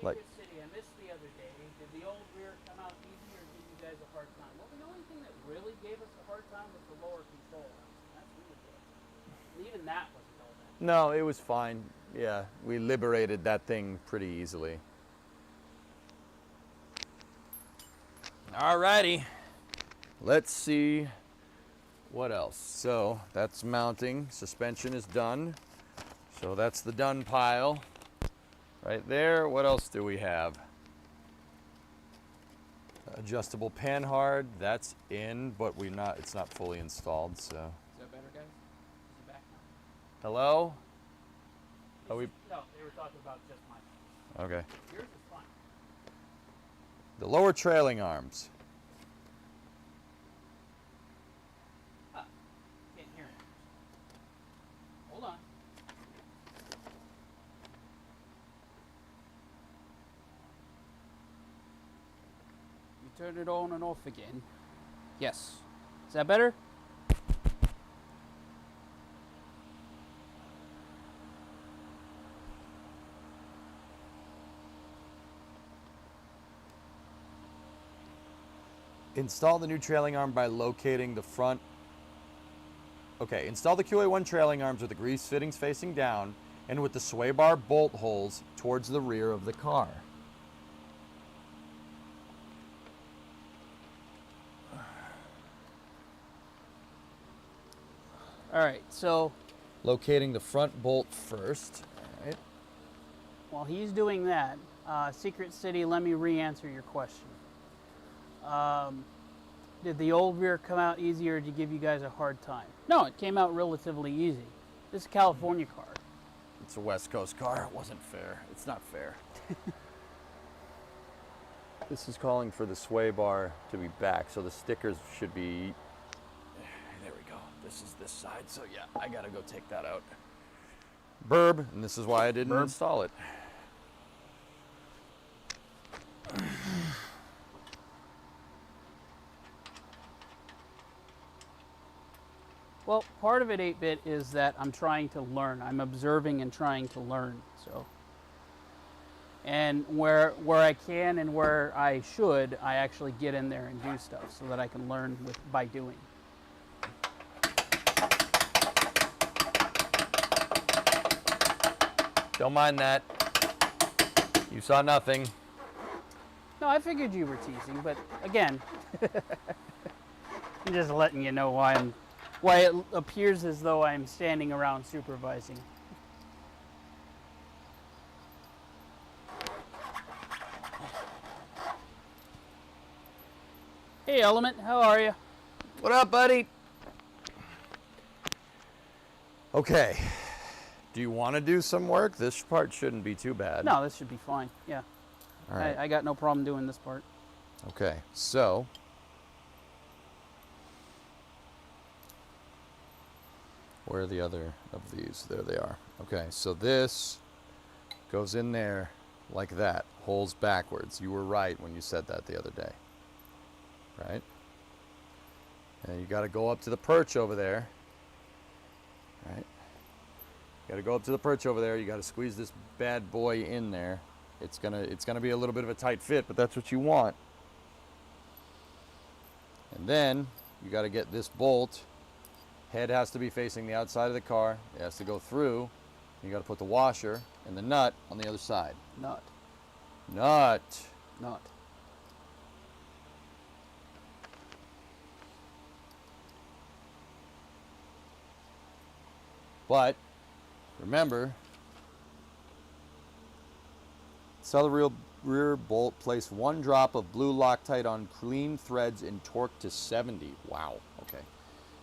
like. Secret City, I missed the other day. Did the old rear come out easy or give you guys a hard time? Well, the only thing that really gave us a hard time was the lower control. That's really good. And even that wasn't all that. No, it was fine. Yeah, we liberated that thing pretty easily. Alrighty, let's see what else. So that's mounting, suspension is done. So that's the done pile right there. What else do we have? Adjustable panhard, that's in, but it's not fully installed, so. Is that better, guys? Is it back now? Hello? Are we? No, they were talking about just mine. Okay. Yours is fine. The lower trailing arms. Can't hear it. Hold on. You turn it on and off again. Yes. Is that better? Install the new trailing arm by locating the front. Okay, install the QA-1 trailing arms with the grease fittings facing down and with the sway bar bolt holes towards the rear of the car. All right, so Locating the front bolt first. All right. while he's doing that, Secret City, let me re-answer your question. Did the old rear come out easier or did it give you guys a hard time? No, it came out relatively easy. This is a California car. It's a West Coast car. It wasn't fair. It's not fair. This is calling for the sway bar to be back, so the stickers should be. There we go. This is this side, so yeah, I gotta go take that out. Burb, and this is why I didn't install it. Well, part of it, 8-bit, is that I'm trying to learn. I'm observing and trying to learn. So, and where I can and where I should, I actually get in there and do stuff so that I can learn by doing. Don't mind that. You saw nothing. No, I figured you were teasing, but again, I'm just letting you know why it appears as though I'm standing around supervising. Hey, Element, how are you? What up, buddy? Okay. Do you want to do some work? This part shouldn't be too bad. No, this should be fine. Yeah, All right. I got no problem doing this part. Okay, so where are the other of these? There they are. Okay, so this goes in there like that, holes backwards. You were right when you said that the other day, right? And you got to go up to the perch over there, right? You got to go up to the perch over there. You got to squeeze this bad boy in there. It's gonna be a little bit of a tight fit, but that's what you want. And then you got to get this bolt. Head has to be facing the outside of the car. It has to go through. You got to put the washer and the nut on the other side. Nut. Nut. Nut. But remember, sell the rear bolt, place 1 drop of blue Loctite on clean threads and torque to 70. Wow, okay.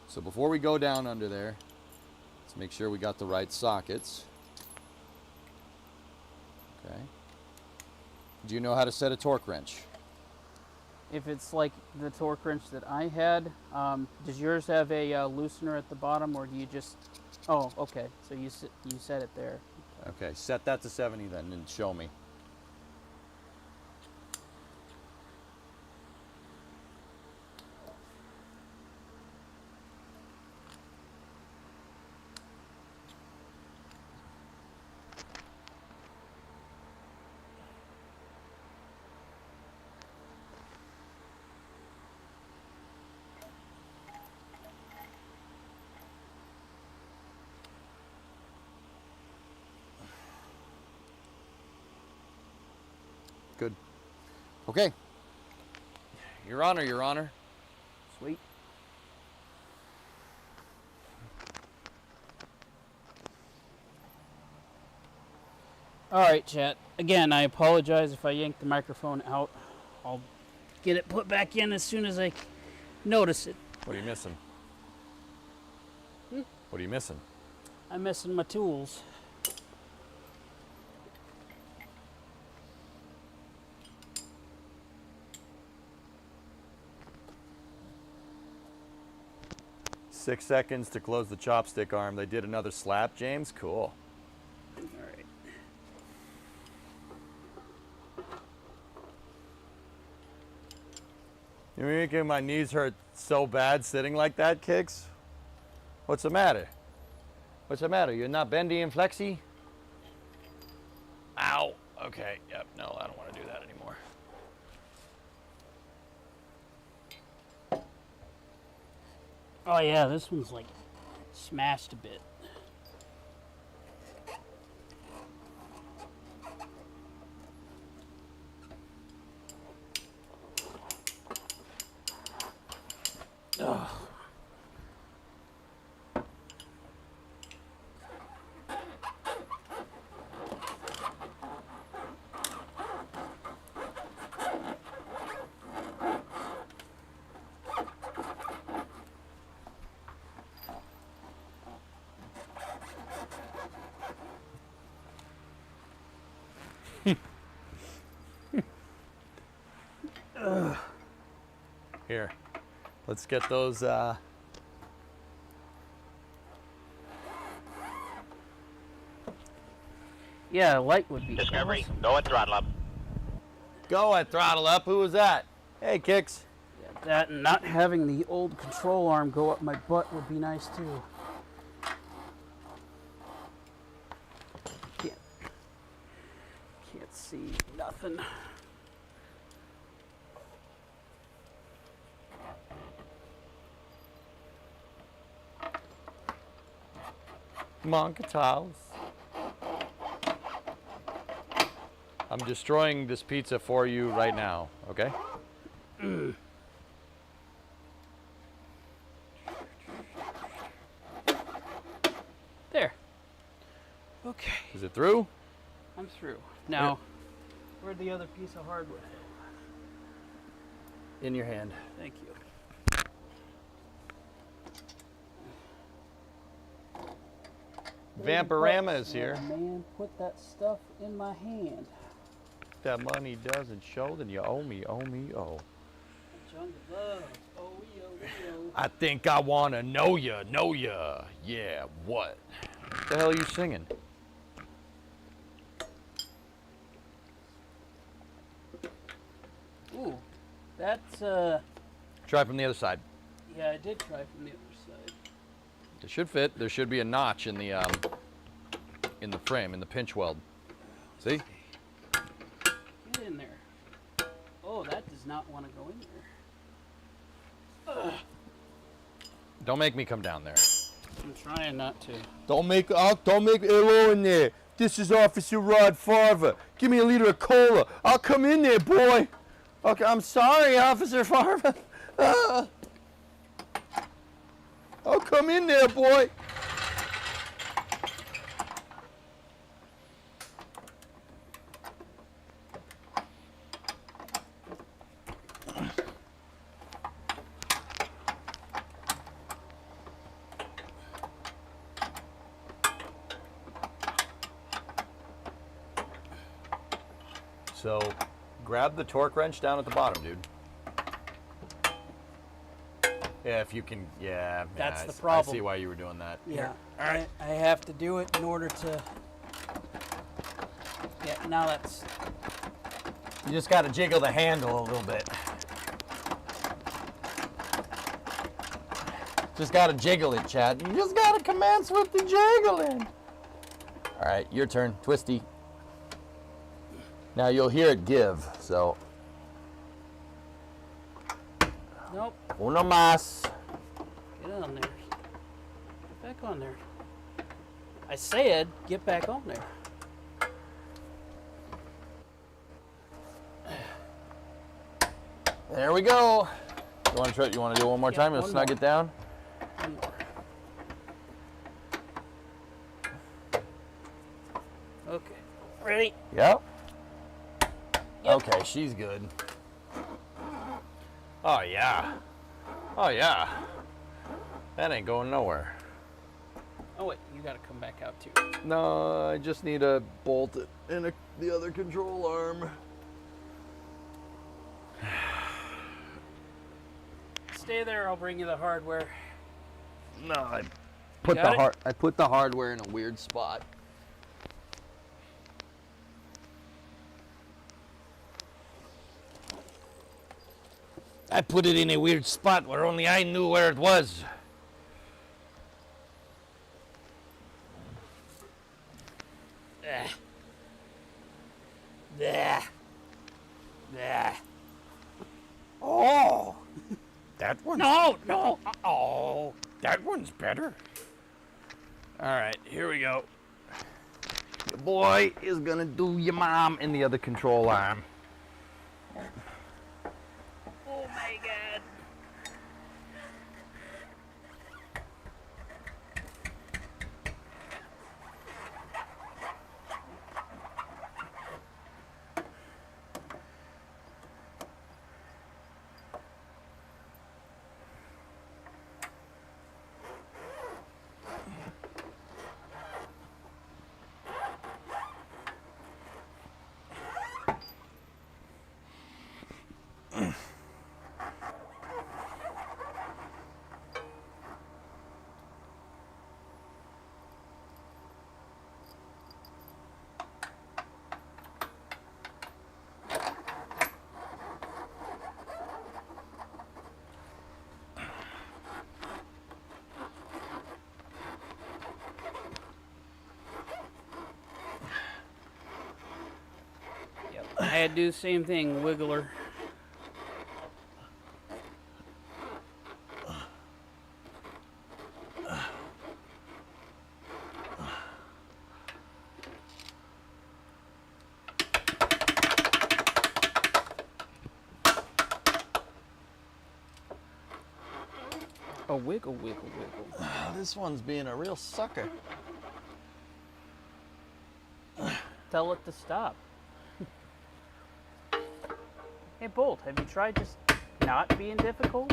So before we go down under there, let's make sure we got the right sockets. Okay. Do you know how to set a torque wrench? If it's like the torque wrench that I had, does yours have a loosener at the bottom, or do you just... Oh, okay. So you set it there. Okay, set that to 70 then and show me. Good. Okay. Your Honor, Your Honor. Sweet. All right, chat. Again, I apologize if I yanked the microphone out. I'll get it put back in as soon as I notice it. What are you missing? What are you missing? I'm missing my tools. Six seconds to close the chopstick arm. They did another slap, James? Cool. All right. You're making my knees hurt so bad sitting like that, Kicks? What's the matter? What's the matter? You're not bendy and flexy? Ow. Okay. Yep. No, I don't want to do that anymore. Oh yeah, this one's like smashed a bit. Ugh. Here. Let's get those, Yeah, light would be Discovery, awesome. go at throttle up. Go at throttle up. Who was that? Hey, Kicks. Yeah, that and not having the old control arm go up my butt would be nice too. Can't see nothing. Monka tiles. I'm destroying this pizza for you right now, okay? There. Okay, Is it through? I'm through. Now, where'd the other piece of hardwood? In your hand. Thank you. Vampirama is here. Oh, man, put that stuff in my hand. If that money doesn't show, then you owe me, oh. Jungle love. Oh, yo. I think I wanna know ya. Yeah, what? What the hell are you singing? That's Try from the other side. yeah, I did try from the other side. It should fit. There should be a notch in the frame, in the pinch weld. See? Get in there. Oh, that does not want to go in there. Ugh. Don't make me come down there. I'm trying not to. Don't make Elo in there. This is Officer Rod Farver. Give me a liter of cola. I'll come in there, boy. Okay, I'm sorry, Officer Farver. I'll come in there, boy. So, grab the torque wrench down at the bottom, dude. Yeah, if you can, yeah. That's yeah, the I problem. see why you were doing that. Yeah. I have to do it in order to. Yeah. Now that's. You just got to jiggle the handle a little bit. Just got to jiggle it, Chad. You just got to commence with the jiggling. All right, your turn. Twisty. Now you'll hear it give, so. Nope. Uno más. Get on there. Get back on there. I said, get back on there. There we go. You want to try? You want to do it one more time? You'll one snug more. it down. One more. Okay. Ready? Yep. Okay, she's good. Oh yeah. Oh yeah. That ain't going nowhere. Oh wait, you gotta come back out too. No, I just need to bolt it in the other control arm. Stay there. I'll bring you the hardware. No, I put Got it? I put the hardware in a weird spot. I put it in a weird spot where only I knew where it was. Oh, that one. No. Oh, that one's better. All right, here we go. Your boy is gonna do your mom in the other control arm. Oh my god. I had to do the same thing, wiggler. A wiggle, wiggle, wiggle. This one's being a real sucker. Tell it to stop. Hey, Bolt, have you tried just not being difficult?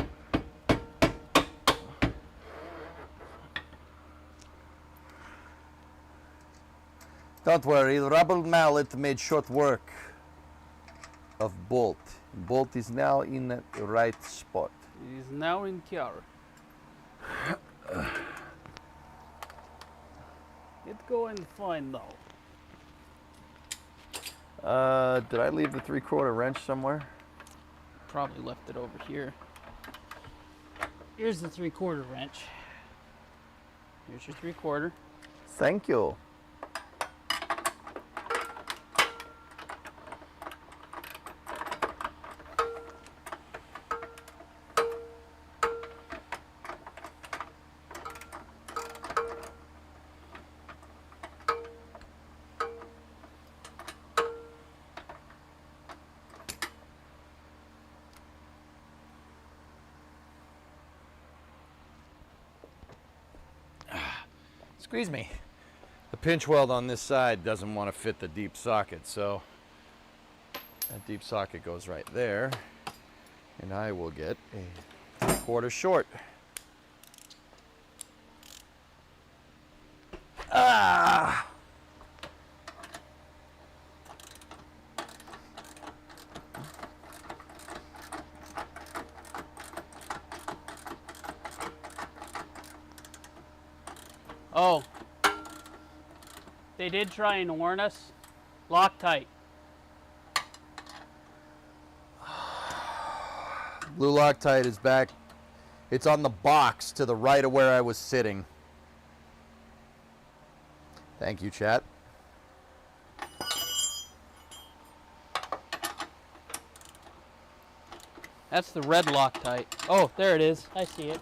Don't worry, the rubber mallet made short work of Bolt. Bolt is now in the right spot. It is now in cure. It's going fine now. Did I leave the 3/4 wrench somewhere? Probably left it over here. Here's the 3/4 wrench. Here's your 3/4. Thank you. Squeeze me. The pinch weld on this side doesn't want to fit the deep socket, so that deep socket goes right there, and I will get a 3/4 short. Ah! Oh, they did try and warn us. Loctite. Blue Loctite is back. It's on the box to the right of where I was sitting. Thank you, chat. That's the red Loctite. Oh, there it is. I see it.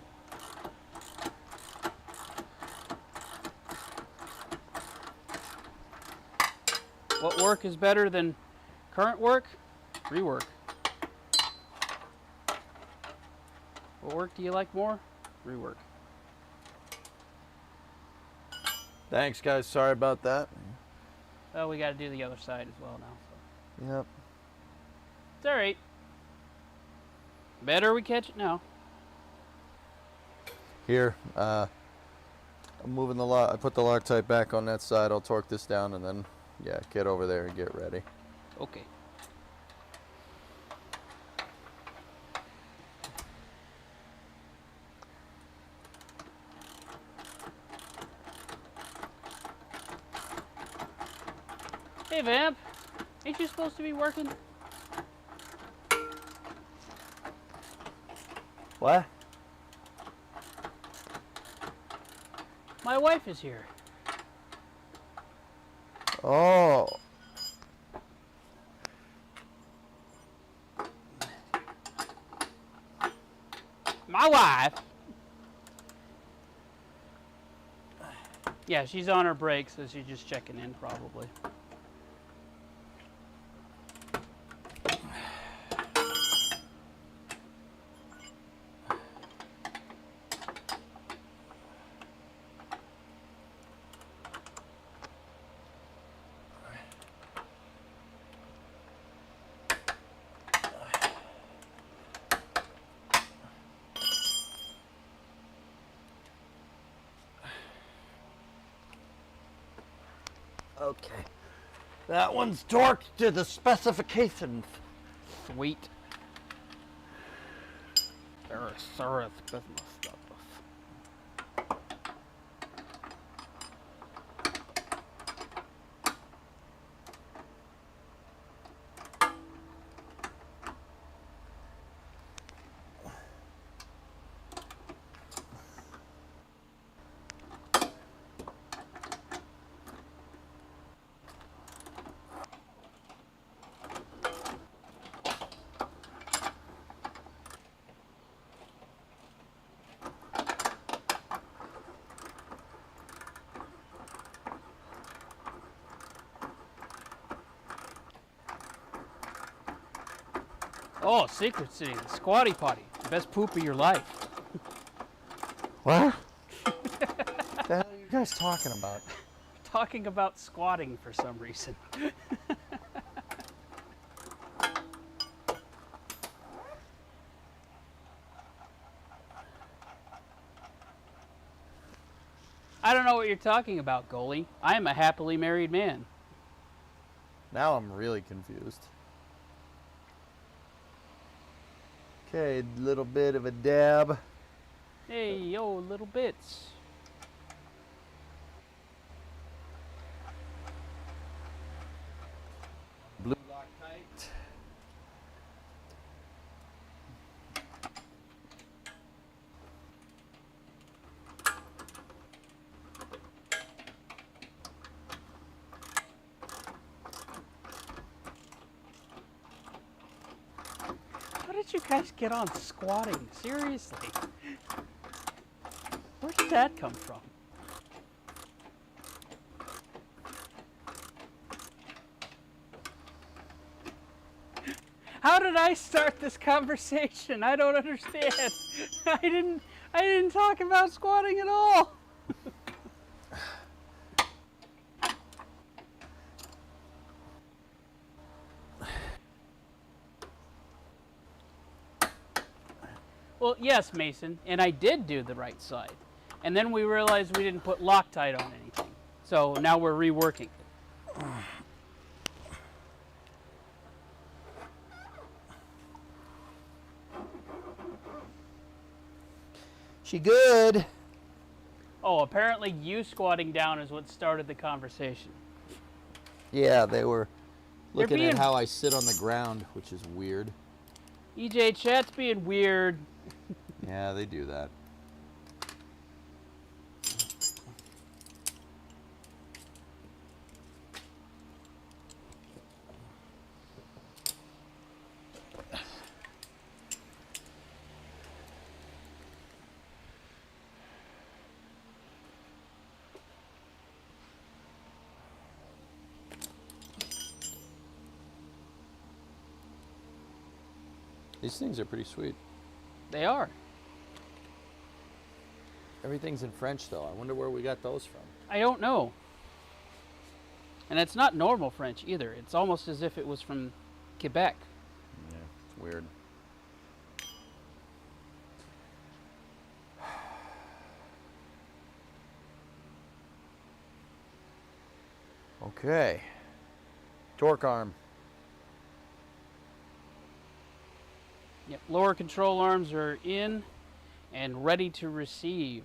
What work is better than current work? Rework. What work do you like more? Rework. Thanks, guys. Sorry about that. Oh, we got to do the other side as well now. So. Yep. It's all right. Better we catch it now. Here, I'm moving the I put the Loctite back on that side. I'll torque this down and then, yeah, get over there and get ready. Okay. Hey, Vamp. Ain't you supposed to be working? What? My wife is here. Oh. My wife? Yeah, she's on her break, so she's just checking in probably. Okay. That one's torqued to the specifications. Sweet. There's business stuff. Oh, Secret City, the squatty potty. The best poop of your life. What? What the hell are you guys talking about? Talking about squatting for some reason. I don't know what you're talking about, goalie. I am a happily married man. Now I'm really confused. Okay, little bit of a dab. Hey, yo, little bits. Blue Loctite. you guys get on squatting? Seriously. Where did that come from? How did I start this conversation? I don't understand. I didn't talk about squatting at all. Well, yes, Mason, and I did do the right side. And then we realized we didn't put Loctite on anything. So now we're reworking. She good. Oh, apparently you squatting down is what started the conversation. Yeah, they were looking being- at how I sit on the ground, which is weird. EJ, chat's being weird. Yeah, they do that. These things are pretty sweet. They are. Everything's in French, though. I wonder where we got those from. I don't know. And it's not normal French either. It's almost as if it was from Quebec. Yeah, it's weird. Okay. Torque arm. Yep, lower control arms are in and ready to receive.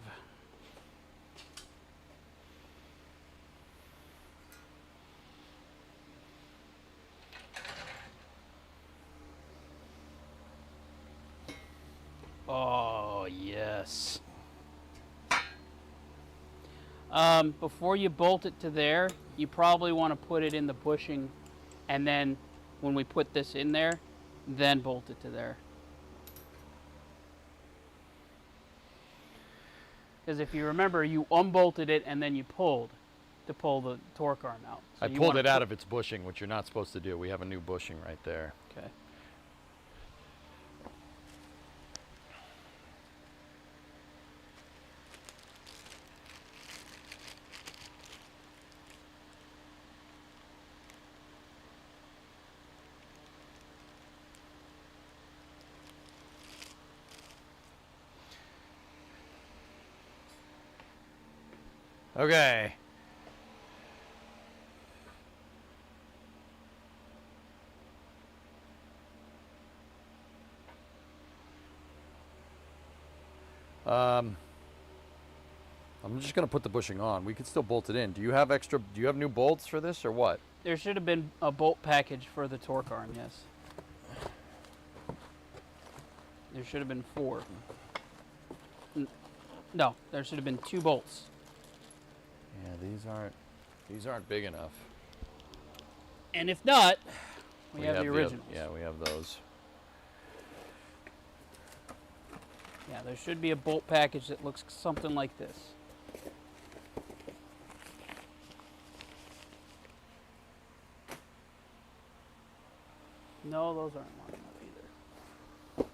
Oh, yes. Before you bolt it to there, you probably want to put it in the bushing, and then when we put this in there, then bolt it to there. Because if you remember, you unbolted it and then you pulled to pull the torque arm out. So I you pulled wanna it out put- of its bushing, which you're not supposed to do. We have a new bushing right there. Okay. Okay. I'm just gonna put the bushing on. We can still bolt it in. Do you have new bolts for this or what? There should have been a bolt package for the torque arm, yes. There should have been 4. No, there should have been 2 bolts. Yeah, these aren't big enough. And if not, we have the oth- originals. yeah, we have those. Yeah, there should be a bolt package that looks something like this. No, those aren't long enough either.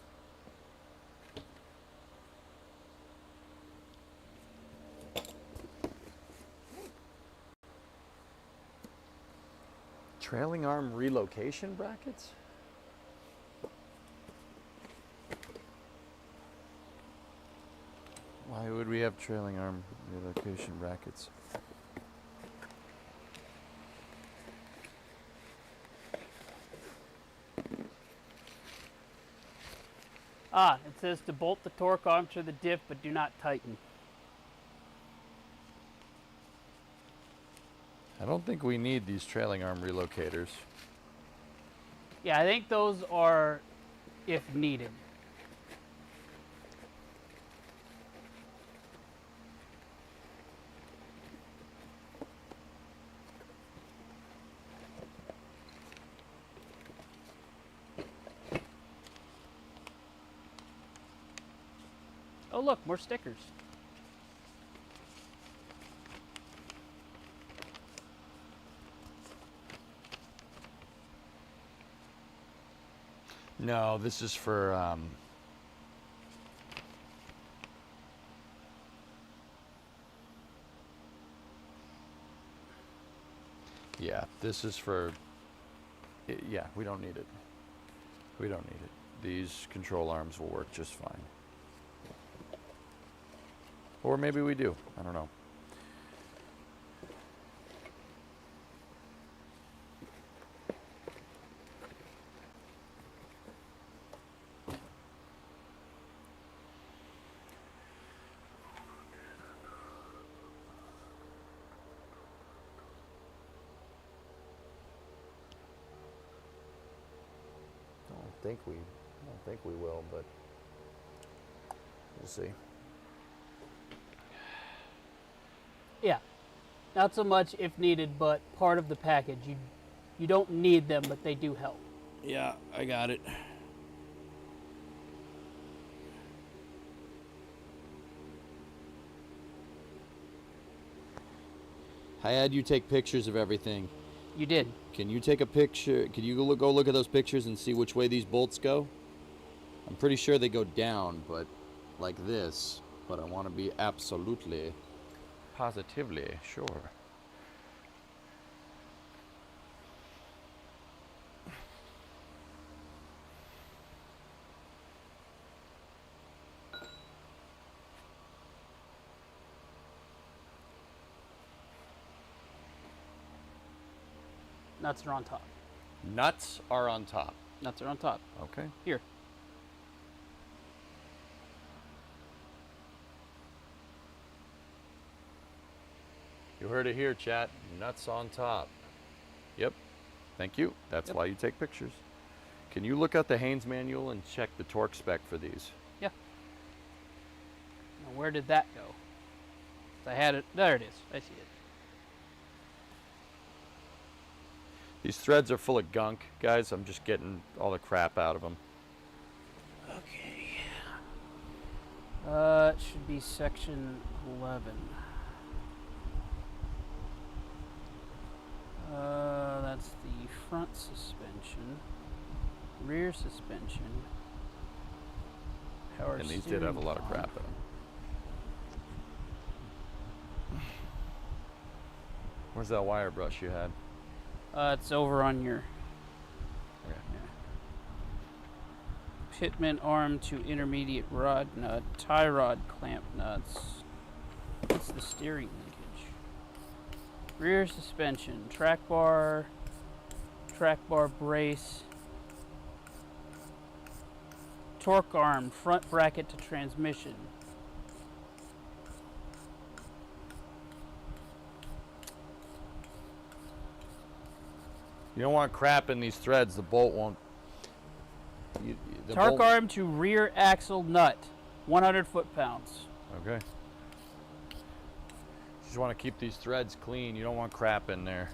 Trailing arm relocation brackets? Why would we have trailing arm relocation brackets? Ah, it says to bolt the torque arm to the diff, but do not tighten. I don't think we need these trailing arm relocators. Yeah, I think those are if needed. Oh look, more stickers. No, this is for yeah, this is for yeah, we don't need it. We don't need it. These control arms will work just fine. Or maybe we do. I don't know. I don't think we will, but we'll see. Yeah, not so much if needed, but part of the package. You don't need them, but they do help. Yeah, I got it. I had you take pictures of everything. You did. Can you take a picture? Can you go look at those pictures and see which way these bolts go? I'm pretty sure they go down, but like this. But I want to be absolutely, positively sure. Nuts are on top. Nuts are on top. Nuts are on top. Okay. Here. You heard it here, chat. Nuts on top. Yep. Thank you. That's why you take pictures. Can you look at the Haynes manual and check the torque spec for these? Yeah. Now where did that go? I had it. There it is. I see it. These threads are full of gunk, guys. I'm just getting all the crap out of them. Okay. It should be section 11. That's the front suspension, rear suspension, power And these did have a lot of steering crap in them. Where's that wire brush you had? It's over on your Okay. pitman arm to intermediate rod nut, tie rod clamp nuts. That's the steering linkage. Rear suspension, track bar brace, torque arm, front bracket to transmission. You don't want crap in these threads. The bolt won't. The Torque bolt- arm to rear axle nut, 100 foot-pounds. Okay. Just want to keep these threads clean. You don't want crap in there.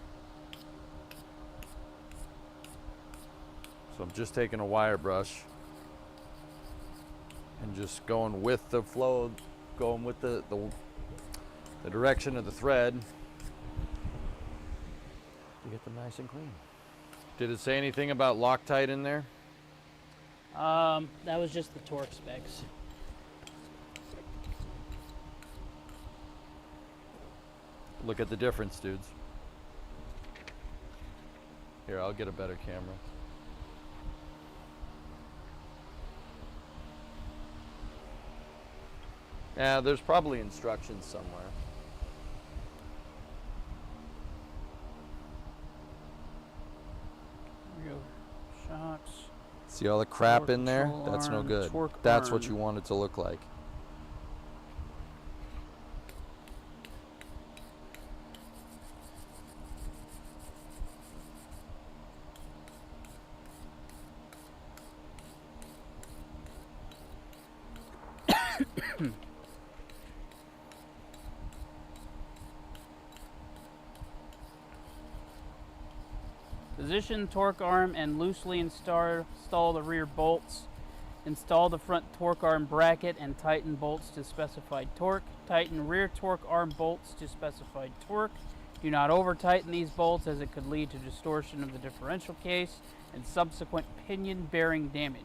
So I'm just taking a wire brush and just going with the flow, going with the direction of the thread to get them nice and clean. Did it say anything about Loctite in there? That was just the torque specs. Look at the difference, dudes. Here, I'll get a better camera. Yeah, there's probably instructions somewhere. Here we go. Shocks. See all the crap Torque in there? control That's no arm, good. torque That's what arm. you want it to look like. Position torque arm and loosely install the rear bolts Install the front torque arm bracket and tighten bolts to specified torque. Tighten rear torque arm bolts to specified torque. Do not over tighten these bolts as it could lead to distortion of the differential case and subsequent pinion bearing damage.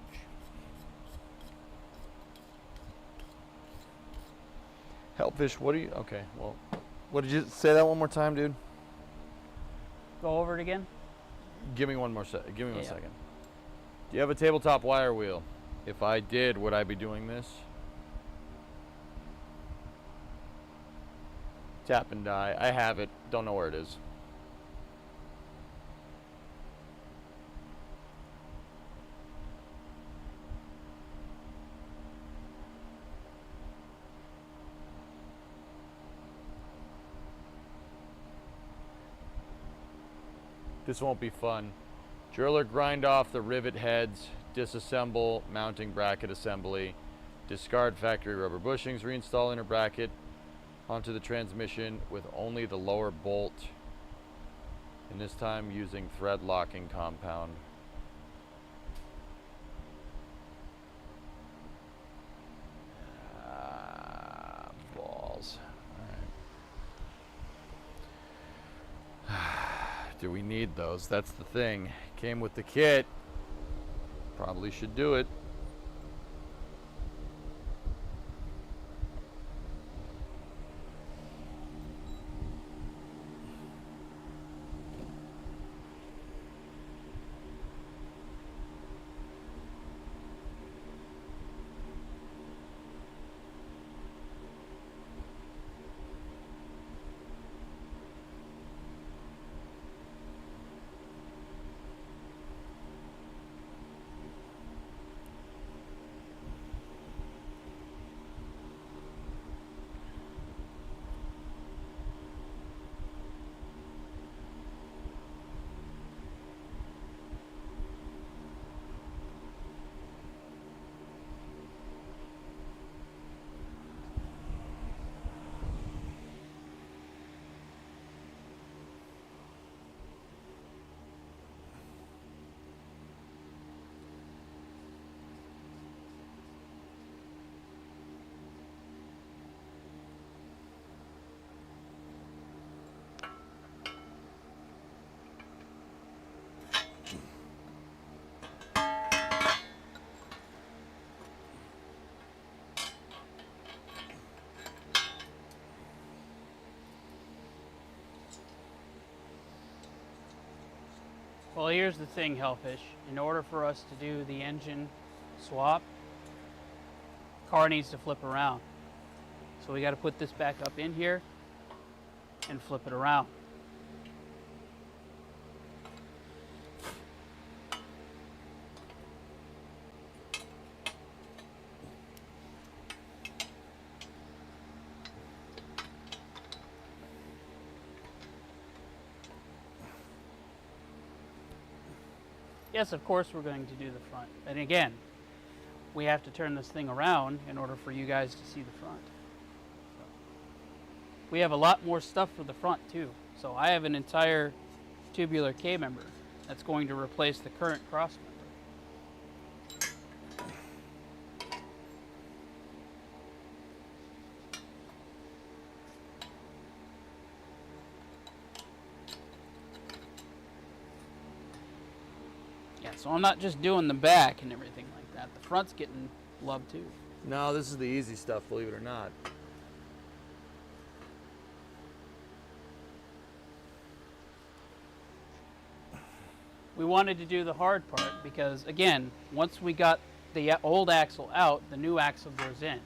Helpfish, what do you, okay, well, what did you, say that one more time, dude? Go over it again. Give me one more second, give me one Yeah. second. Do you have a tabletop wire wheel? If I did, would I be doing this? Tap and die, I have it, don't know where it is. This won't be fun. Drill or grind off the rivet heads, disassemble mounting bracket assembly, discard factory rubber bushings, reinstall inner bracket onto the transmission with only the lower bolt, and this time using thread locking compound. Balls. All right. Do we need those? That's the thing. Came with the kit. Probably should do it. Well, here's the thing, Hellfish. In order for us to do the engine swap, car needs to flip around. So we got to put this back up in here and flip it around. Yes, of course we're going to do the front. And again, we have to turn this thing around in order for you guys to see the front. So, we have a lot more stuff for the front too. So I have an entire tubular K-member that's going to replace the current cross member. So I'm not just doing the back and everything like that. The front's getting love too. No, this is the easy stuff, believe it or not. We wanted to do the hard part because, again, once we got the old axle out, the new axle goes in.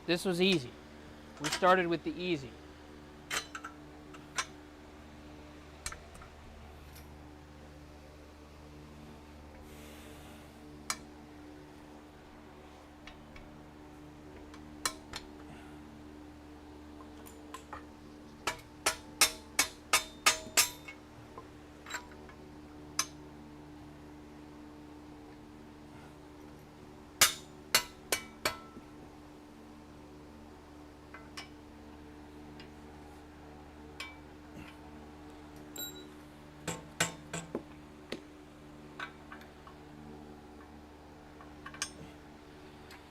This was easy. We started with the easy.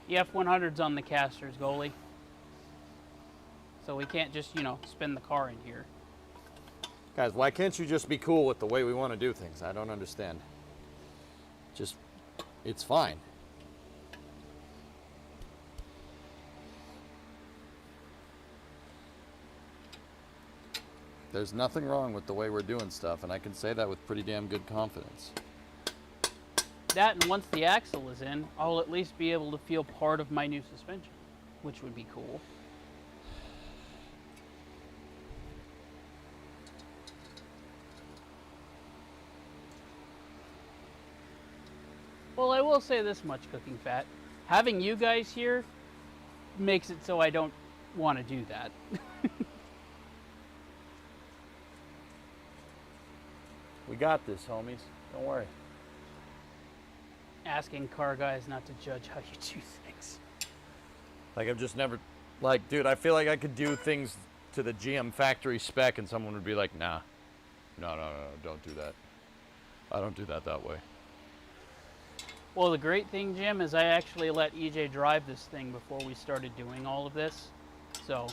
The F100's on the casters, goalie. So we can't just, you know, spin the car in here. Guys, why can't you just be cool with the way we want to do things? I don't understand. Just, it's fine. There's nothing wrong with the way we're doing stuff, and I can say that with pretty damn good confidence. That, and once the axle is in, I'll at least be able to feel part of my new suspension, which would be cool. Well, I will say this much, Cooking Fat. Having you guys here makes it so I don't want to do that. We got this, homies. Don't worry. Asking car guys not to judge how you do things. Like, I've just never, like, dude, I feel like I could do things to the GM factory spec and someone would be like, nah, no, don't do that. I don't do that way. Well, the great thing, Jim, is I actually let EJ drive this thing before we started doing all of this. So,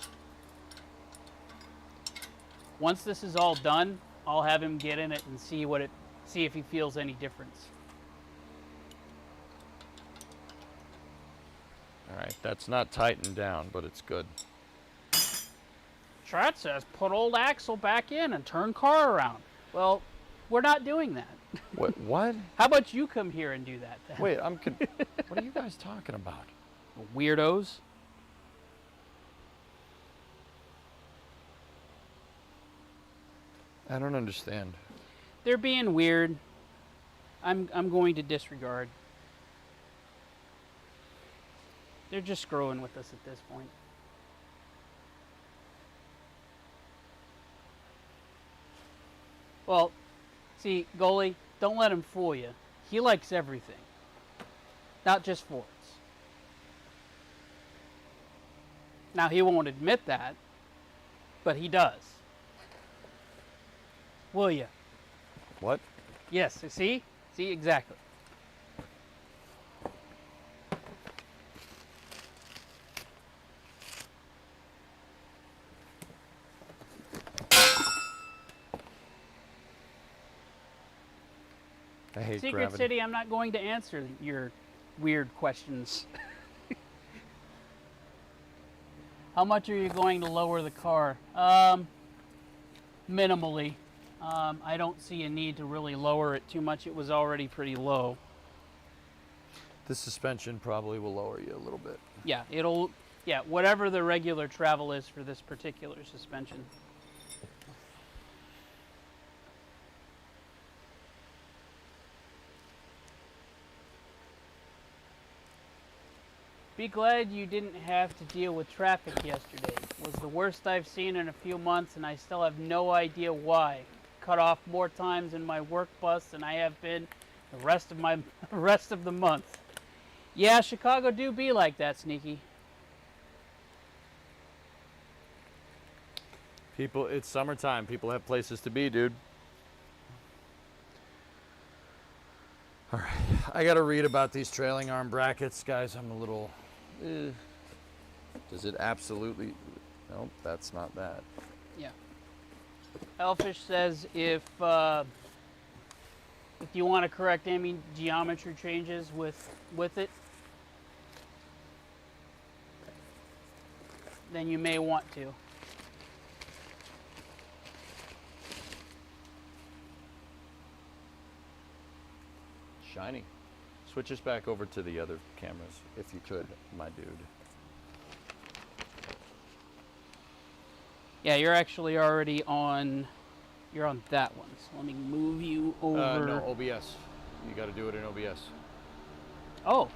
once this is all done, I'll have him get in it and see if he feels any difference. All right, that's not tightened down, but it's good. Chat says put old axle back in and turn car around. Well, we're not doing that. What? How about you come here and do that then? Wait, what are you guys talking about? Weirdos. I don't understand. They're being weird. I'm going to disregard. They're just screwing with us at this point. Well, see, goalie, don't let him fool you. He likes everything. Not just Fords. Now, he won't admit that, but he does. Will you? What? Yes, see? See, exactly. I hate Secret gravity. City, I'm not going to answer your weird questions. How much are you going to lower the car? Minimally. I don't see a need to really lower it too much. It was already pretty low. The suspension probably will lower you a little bit. Yeah, whatever the regular travel is for this particular suspension. Be glad you didn't have to deal with traffic yesterday. It was the worst I've seen in a few months, and I still have no idea why. Cut off more times in my work bus than I have been the rest of the month. Yeah, Chicago do be like that, Sneaky. People, it's summertime. People have places to be, dude. All right, I got to read about these trailing arm brackets, guys. I'm a little. Does it absolutely? Nope, that's not that. Yeah. Elfish says if you want to correct any geometry changes with it, then you may want to. Shiny. Switch us back over to the other cameras, if you could, my dude. Yeah, you're actually already on. You're on that one. So let me move you over. No, OBS. You got to do it in OBS. Oh,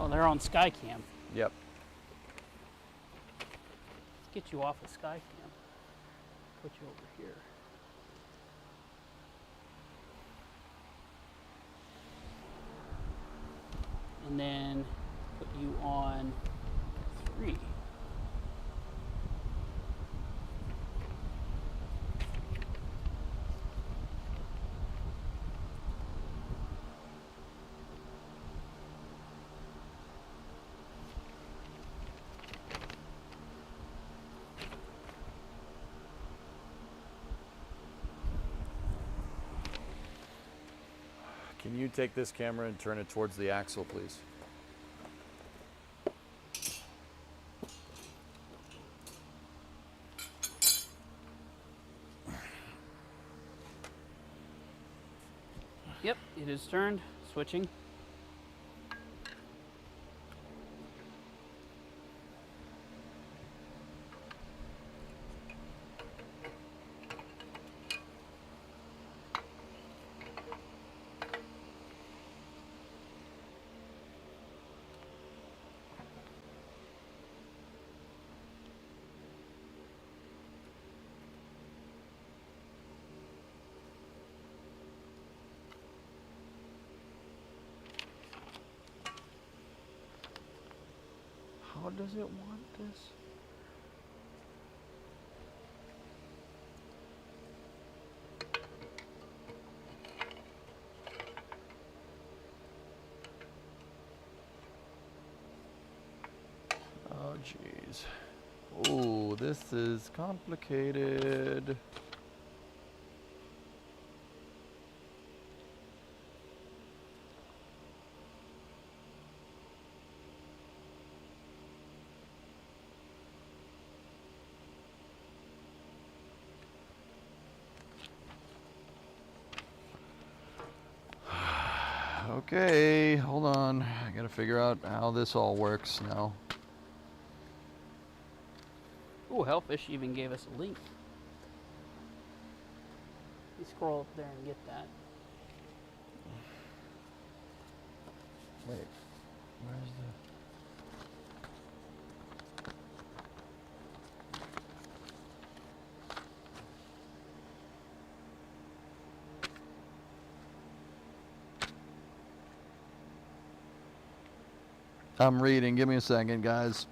they're on Skycam. Yep. Let's get you off of Skycam. Put you over here. And then put you on 3. take this camera and turn it towards the axle, please? Yep, it is turned. Switching. How does it want this? Oh, jeez. Oh, this is complicated. Okay, hold on. I gotta figure out how this all works now. Ooh, Hellfish even gave us a link. You scroll up there and get that. Wait, where's the... I'm reading. Give me a second, guys.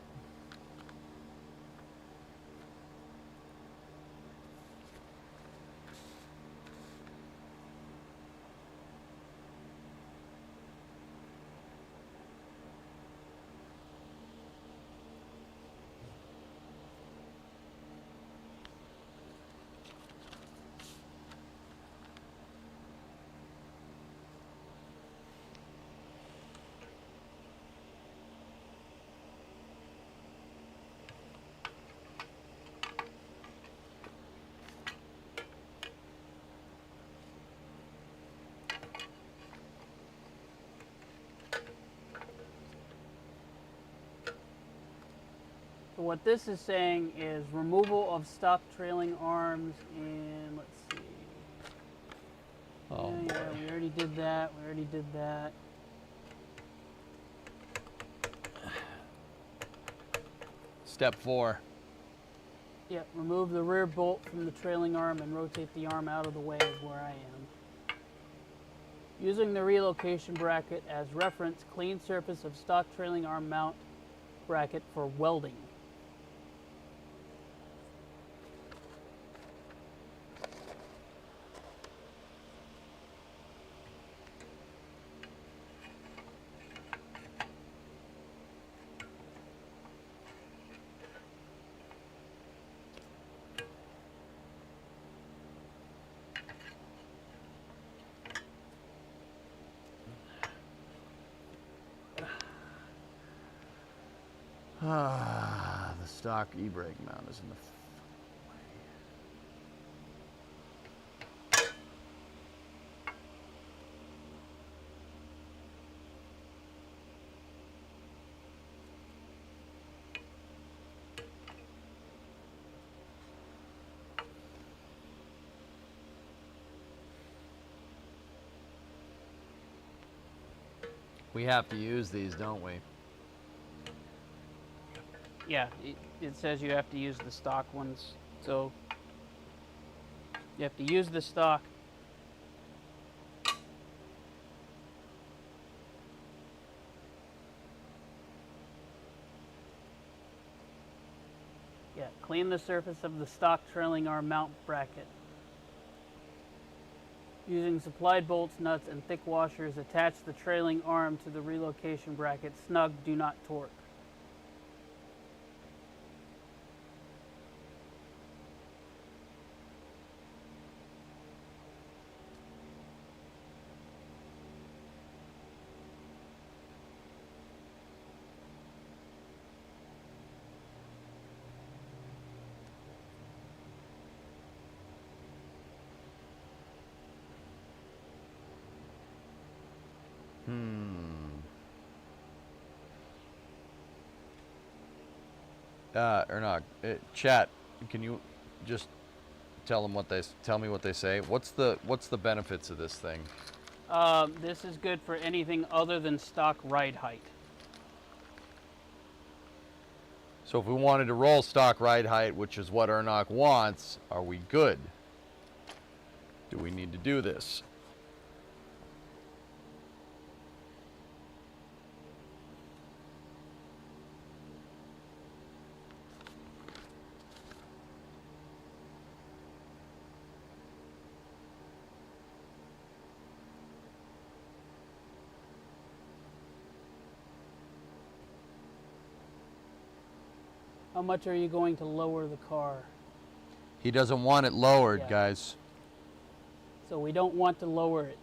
So what this is saying is removal of stock trailing arms in, let's see. Oh, Yeah, we already did that. We already did that. Step 4. Yep, remove the rear bolt from the trailing arm and rotate the arm out of the way of where I am. Using the relocation bracket as reference, clean surface of stock trailing arm mount bracket for welding. Ah, the stock e-brake mount is in the way. We have to use these, don't we? Yeah, it says you have to use the stock ones. So you have to use the stock. Yeah, clean the surface of the stock trailing arm mount bracket. Using supplied bolts, nuts, and thick washers, attach the trailing arm to the relocation bracket. Snug, do not torque. Ernog, chat, can you just tell me what they say? What's the benefits of this thing? This is good for anything other than stock ride height. So if we wanted to roll stock ride height, which is what Ernog wants, are we good? Do we need to do this? How much are you going to lower the car? He doesn't want it lowered, Yeah. guys. So we don't want to lower it.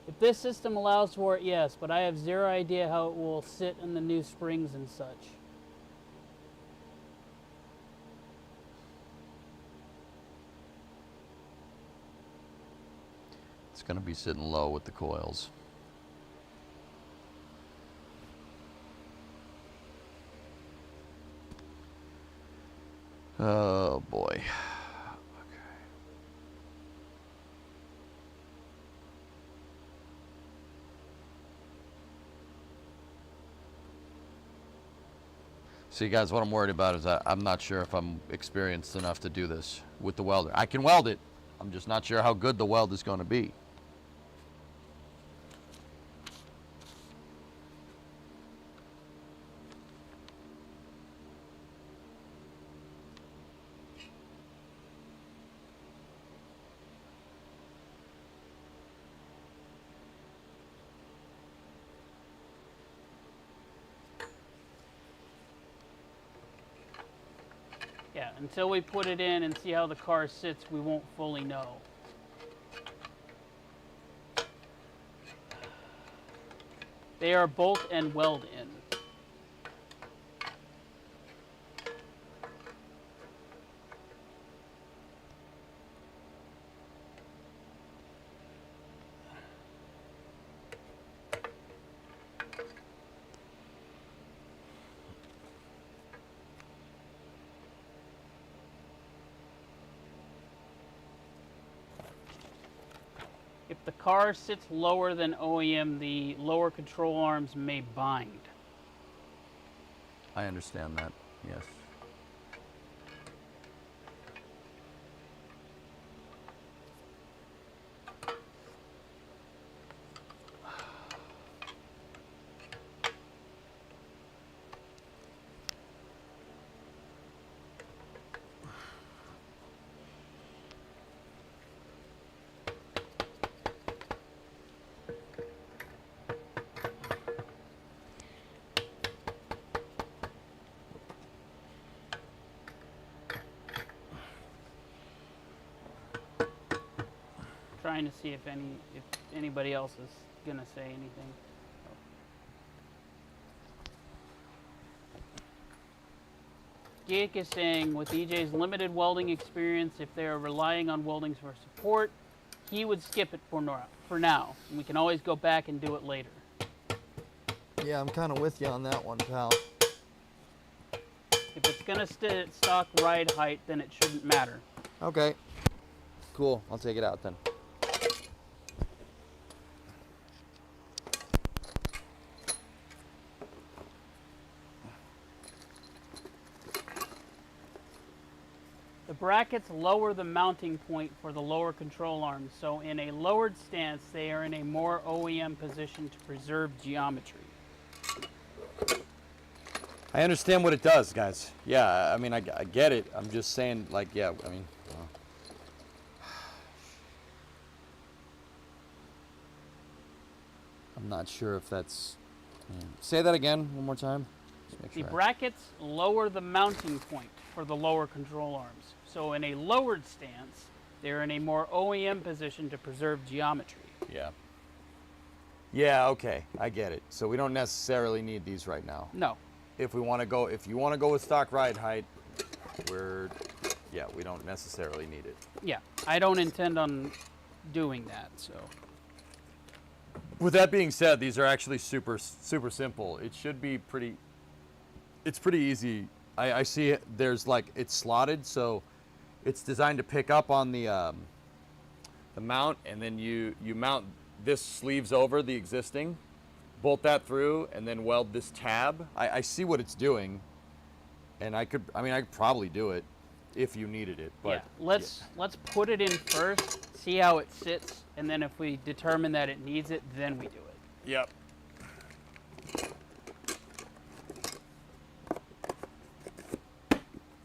If this system allows for it, yes, but I have zero idea how it will sit in the new springs and such. It's going to be sitting low with the coils. Oh boy. Okay. See, guys, what I'm worried about is I'm not sure if I'm experienced enough to do this with the welder. I can weld it. I'm just not sure how good the weld is going to be. Yeah, until we put it in and see how the car sits, we won't fully know. They are bolt and weld in. If the car sits lower than OEM, the lower control arms may bind. I understand that, yes. Trying to see if anybody else is gonna say anything. Geek is saying, with EJ's limited welding experience, if they are relying on welding for support, he would skip it for now. And we can always go back and do it later. Yeah, I'm kind of with you on that one, pal. If it's gonna sit at stock ride height, then it shouldn't matter. Okay. Cool. I'll take it out then. The brackets lower the mounting point for the lower control arms, so in a lowered stance, they are in a more OEM position to preserve geometry. I understand what it does, guys. Yeah, I mean, I get it. I'm just saying, like, yeah, I mean... I'm not sure if that's... Say that again one more time. Just make The sure brackets lower the mounting point for the lower control arms, so in a lowered stance, they're in a more OEM position to preserve geometry. Yeah. Yeah, okay. I get it. So we don't necessarily need these right now. No. If you want to go with stock ride height, we don't necessarily need it. Yeah, I don't intend on doing that, so. With that being said, these are actually super simple. It should be pretty. It's pretty easy. I see it. There's like it's slotted, so it's designed to pick up on the mount, and then you mount this sleeves over the existing, bolt that through, and then weld this tab. I see what it's doing, and I could probably do it if you needed it. But yeah, let's put it in first, see how it sits, and then if we determine that it needs it, then we do it. Yep.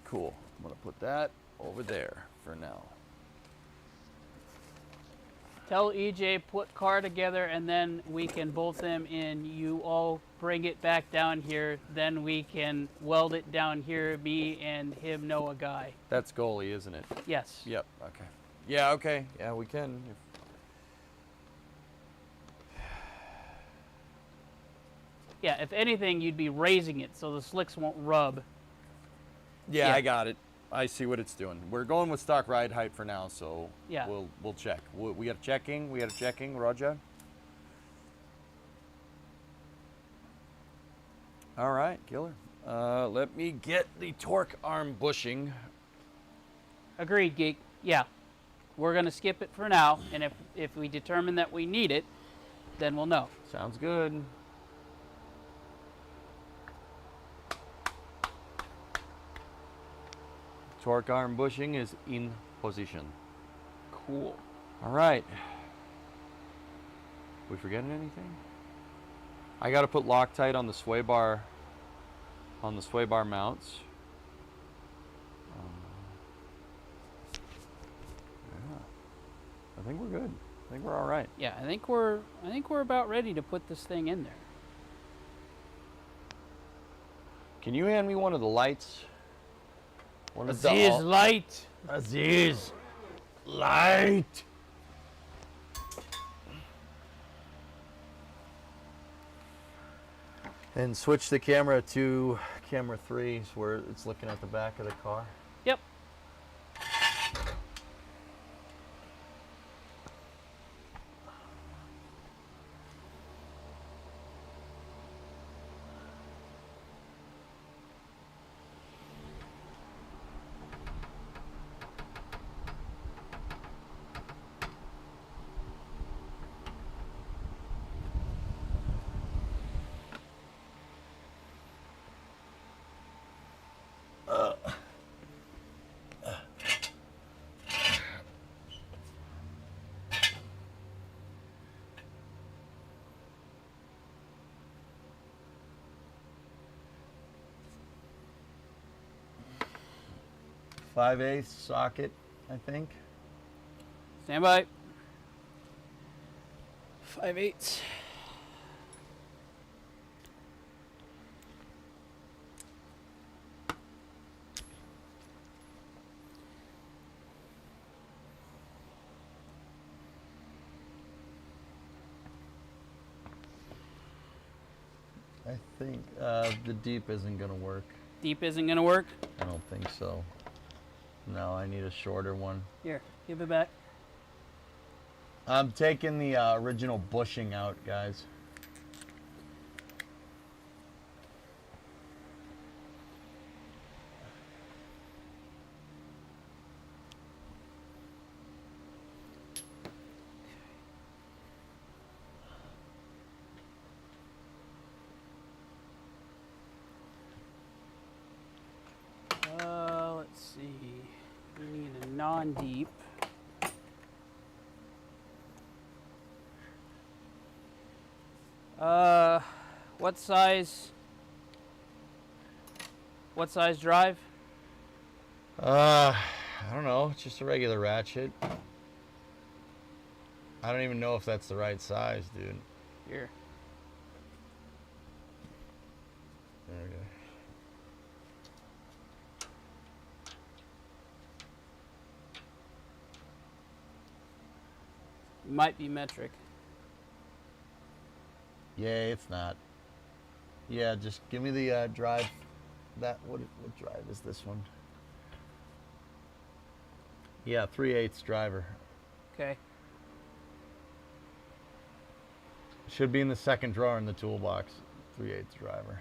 Cool. I'm gonna put that over there for now. Tell EJ put car together, and then we can bolt them in. You all bring it back down here, then we can weld it down here. Me and him know a guy. That's goalie, isn't it? Yes. Yep. Okay. Yeah. Okay. Yeah, we can. Yeah, if anything, you'd be raising it so the slicks won't rub. Yeah, Yeah. I got it. I see what it's doing. We're going with stock ride height for now, so Yeah. we'll check. We got checking. We got a checking, Roger. All right, killer. Let me get the torque arm bushing. Agreed, Geek. Yeah. We're going to skip it for now, and if we determine that we need it, then we'll know. Sounds good. Torque arm bushing is in position. Cool. All right. We forgetting anything? I got to put Loctite on the sway bar mounts. Yeah. I think we're good. I think we're all right. Yeah, I think we're about ready to put this thing in there. Can you hand me one of the lights? One of the Aziz, light. Aziz, light. And switch the camera to camera 3 where it's looking at the back of the car. Yep. Five-eighths socket, I think. Stand by. 5/8. I think the deep isn't gonna work. Deep isn't gonna work. I don't think so. No, I need a shorter one. Here, give it back. I'm taking the original bushing out, guys. Let's see. We need a non-deep. What size? What size drive? I don't know. It's just a regular ratchet. I don't even know if that's the right size, dude. Here. There we go. Might be metric. Yeah, it's not. Yeah, just give me the drive. What drive is this one? Yeah, 3/8 driver. Okay. Should be in the second drawer in the toolbox. 3/8 driver.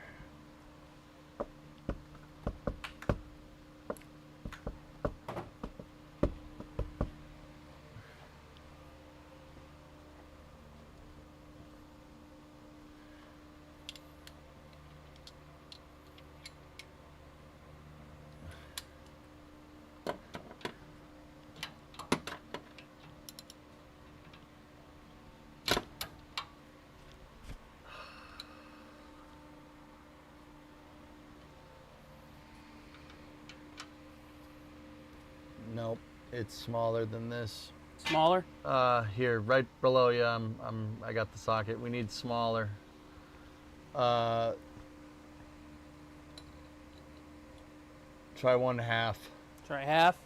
Nope, it's smaller than this. Smaller? Here, right below you. I got the socket. We need smaller. Try 1/2. Try half.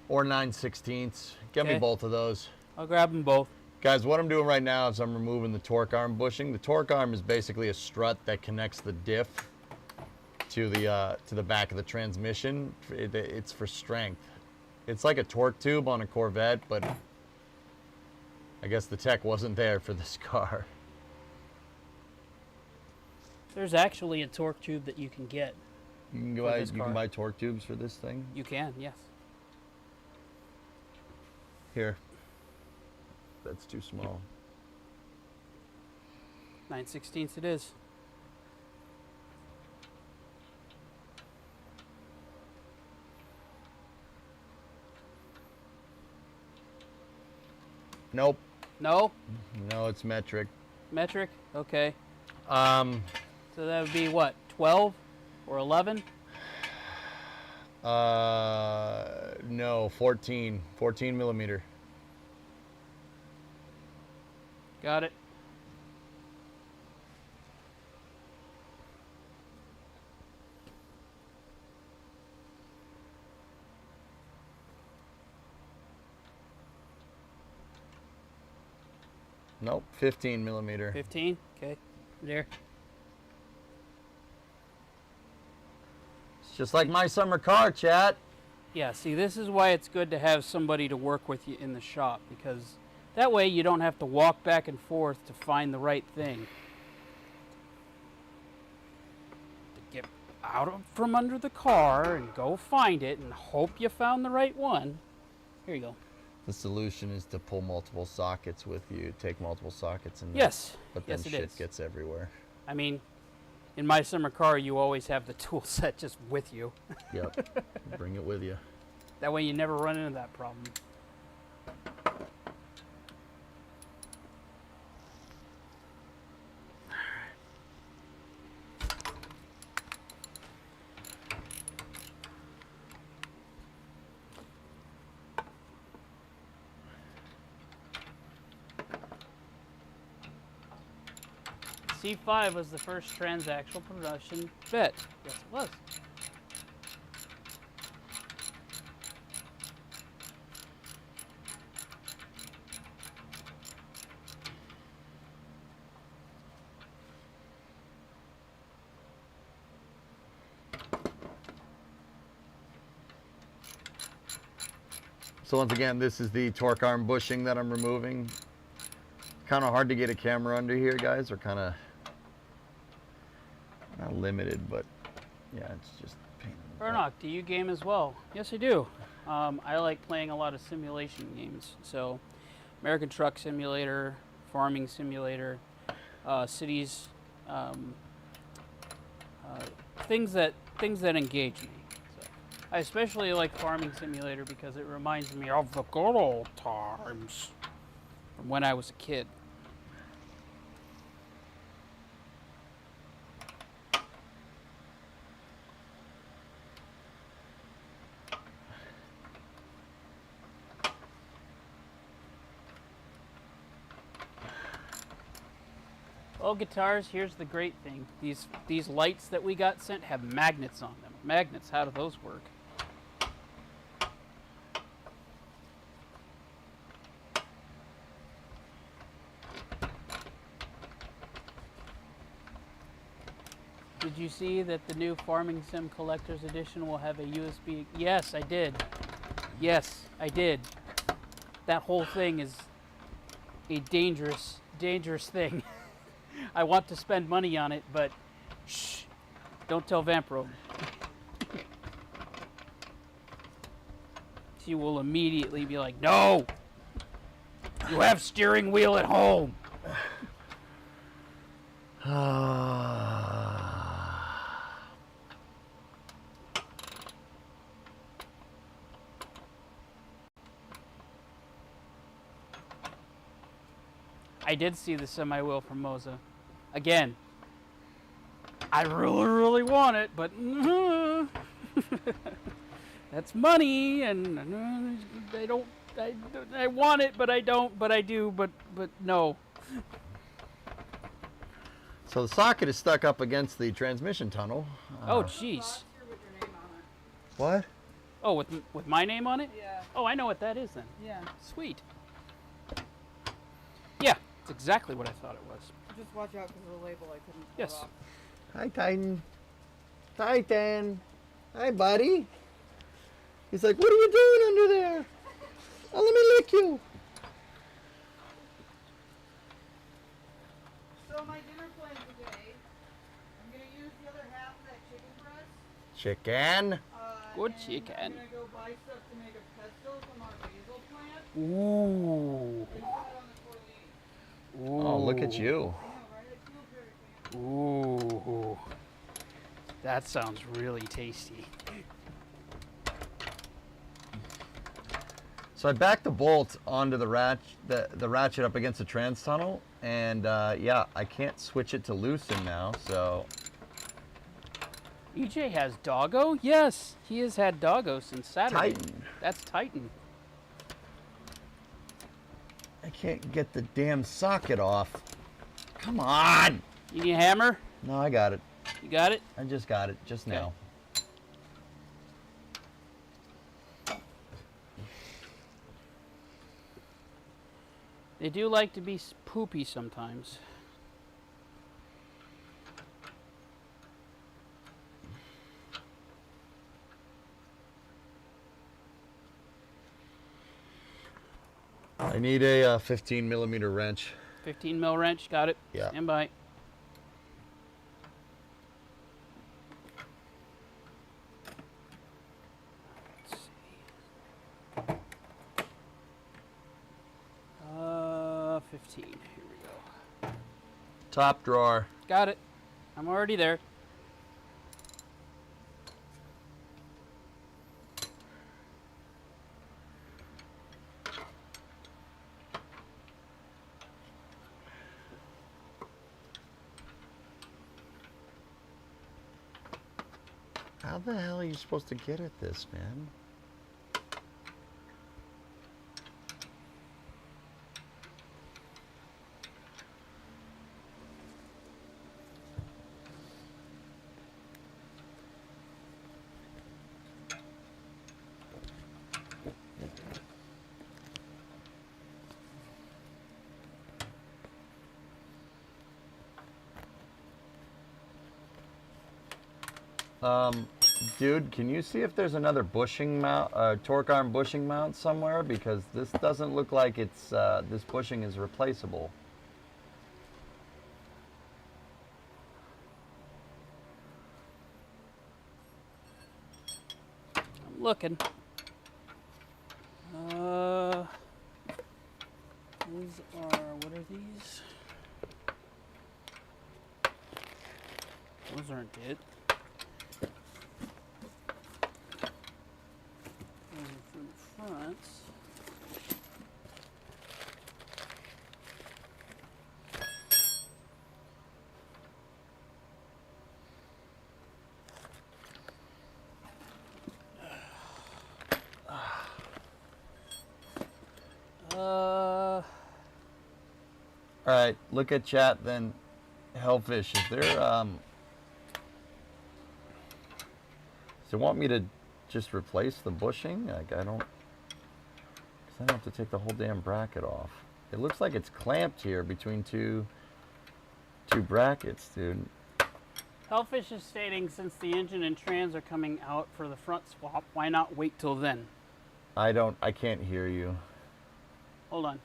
Or 9/16. Get me Okay. both of those. I'll grab them both. Guys, what I'm doing right now is I'm removing the torque arm bushing. The torque arm is basically a strut that connects the diff to the back of the transmission. It's for strength. It's like a torque tube on a Corvette, but I guess the tech wasn't there for this car. There's actually a torque tube that you can get. You can For this car. buy torque tubes for this thing. You can, yes. Here. That's too small. 9/16 it is. Nope. No? No, it's metric. Metric? Okay. Um, So that would be what, 12 or 11? no, 14 millimeter. Got it. Nope, 15 millimeter. 15? Okay. There. It's just like my summer car, chat. Yeah, see, this is why it's good to have somebody to work with you in the shop, because that way you don't have to walk back and forth to find the right thing. To get from under the car and go find it and hope you found the right one. Here you go. The solution is to pull multiple sockets with you, take multiple sockets and Yes. but then Yes, it shit is. gets everywhere. I mean, in my summer car, you always have the tool set just with you. Yep. Bring it with you. That way you never run into that problem. C5 was the first transaxle production bit. Yes, it was. So once again, this is the torque arm bushing that I'm removing. Kind of hard to get a camera under here, guys. Or kind of not limited, but yeah, it's just a pain in the butt. Burnock, do you game as well? Yes, I do. I like playing a lot of simulation games. So, American Truck Simulator, Farming Simulator, cities, things that engage me. So, I especially like Farming Simulator because it reminds me of the good old times from when I was a kid. Well, guitars, here's the great thing. These lights that we got sent have magnets on them. Magnets, how do those work? Did you see that the new Farming Sim Collector's Edition will have a USB? Yes, I did. Yes, I did. that whole thing is a dangerous thing. I want to spend money on it, but shh, don't tell Vampro. She will immediately be like, no, you have steering wheel at home. I did see the semi-wheel from Moza. Again, I really want it, but that's money, and I want it, but I don't, but I do, but no. So the socket is stuck up against the transmission tunnel. Oh, jeez. What? Oh, with my name on it? Yeah. Oh, I know what that is then. Yeah. Sweet. Yeah, it's exactly what I thought it was. Just watch out because of the label. I couldn't pull Yes. it off. Hi, Titan. Titan. Hi, buddy. He's like, what are you doing under there? Oh, let me lick you. So my dinner plan today, I'm going to use the other half of that chicken breast. Chicken. Good and chicken. I'm going to go buy stuff to make a pesto from our basil plant. Ooh. Put that on the tortellini. Ooh. Oh, look at you. I know, right? I feel very fancy. Ooh. That sounds really tasty. So I backed the bolt onto the ratchet up against the trans tunnel, and yeah, I can't switch it to loosen now, so. EJ has Doggo? Yes, he has had Doggo since Saturday. Titan. That's Titan. I can't get the damn socket off. Come on! You need a hammer? No, I got it. You got it? I just got it, just now. They do like to be poopy sometimes. I need a 15 millimeter wrench. 15 mil wrench, got it? Yeah. Stand by. Let's see. 15. Here we go. Top drawer. Got it. I'm already there. How the hell are you supposed to get at this, man? Dude, can you see if there's another bushing mount, torque arm bushing mount somewhere? Because this doesn't look like it's, this bushing is replaceable. I'm looking. These are, what are these? Those aren't it. Those are for the fronts. All right, look at chat then. Hellfish, is there, does it want me to just replace the bushing? Like, I don't, because I don't have to take the whole damn bracket off. It looks like it's clamped here between two brackets, dude. Hellfish is stating since the engine and trans are coming out for the front swap, why not wait till then? I can't hear you. Hold on.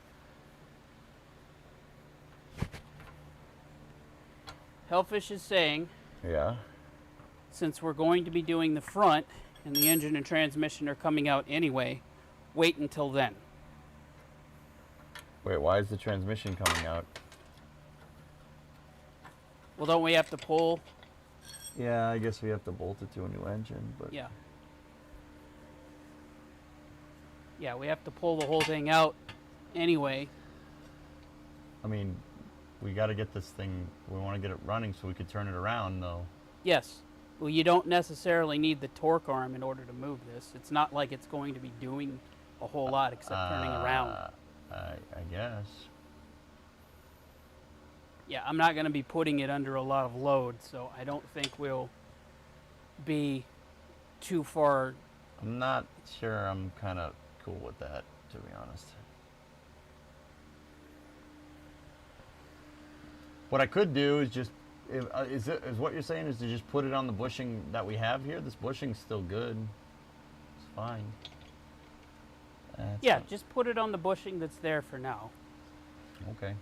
Hellfish is saying, Yeah. since we're going to be doing the front and the engine and transmission are coming out anyway, wait until then. Wait, why is the transmission coming out? Well, don't we have to pull? Yeah, I guess we have to bolt it to a new engine, but Yeah. Yeah, we have to pull the whole thing out anyway. I mean, we got to get this thing. We want to get it running so we could turn it around, though. Yes. Well, you don't necessarily need the torque arm in order to move this. It's not like it's going to be doing a whole lot except turning around. I guess. Yeah, I'm not going to be putting it under a lot of load, so I don't think we'll be too far. I'm not sure I'm kind of cool with that, to be honest. What I could do is just, is what you're saying is to just put it on the bushing that we have here? This bushing's still good. It's fine. Yeah, just put it on the bushing that's there for now. Okay.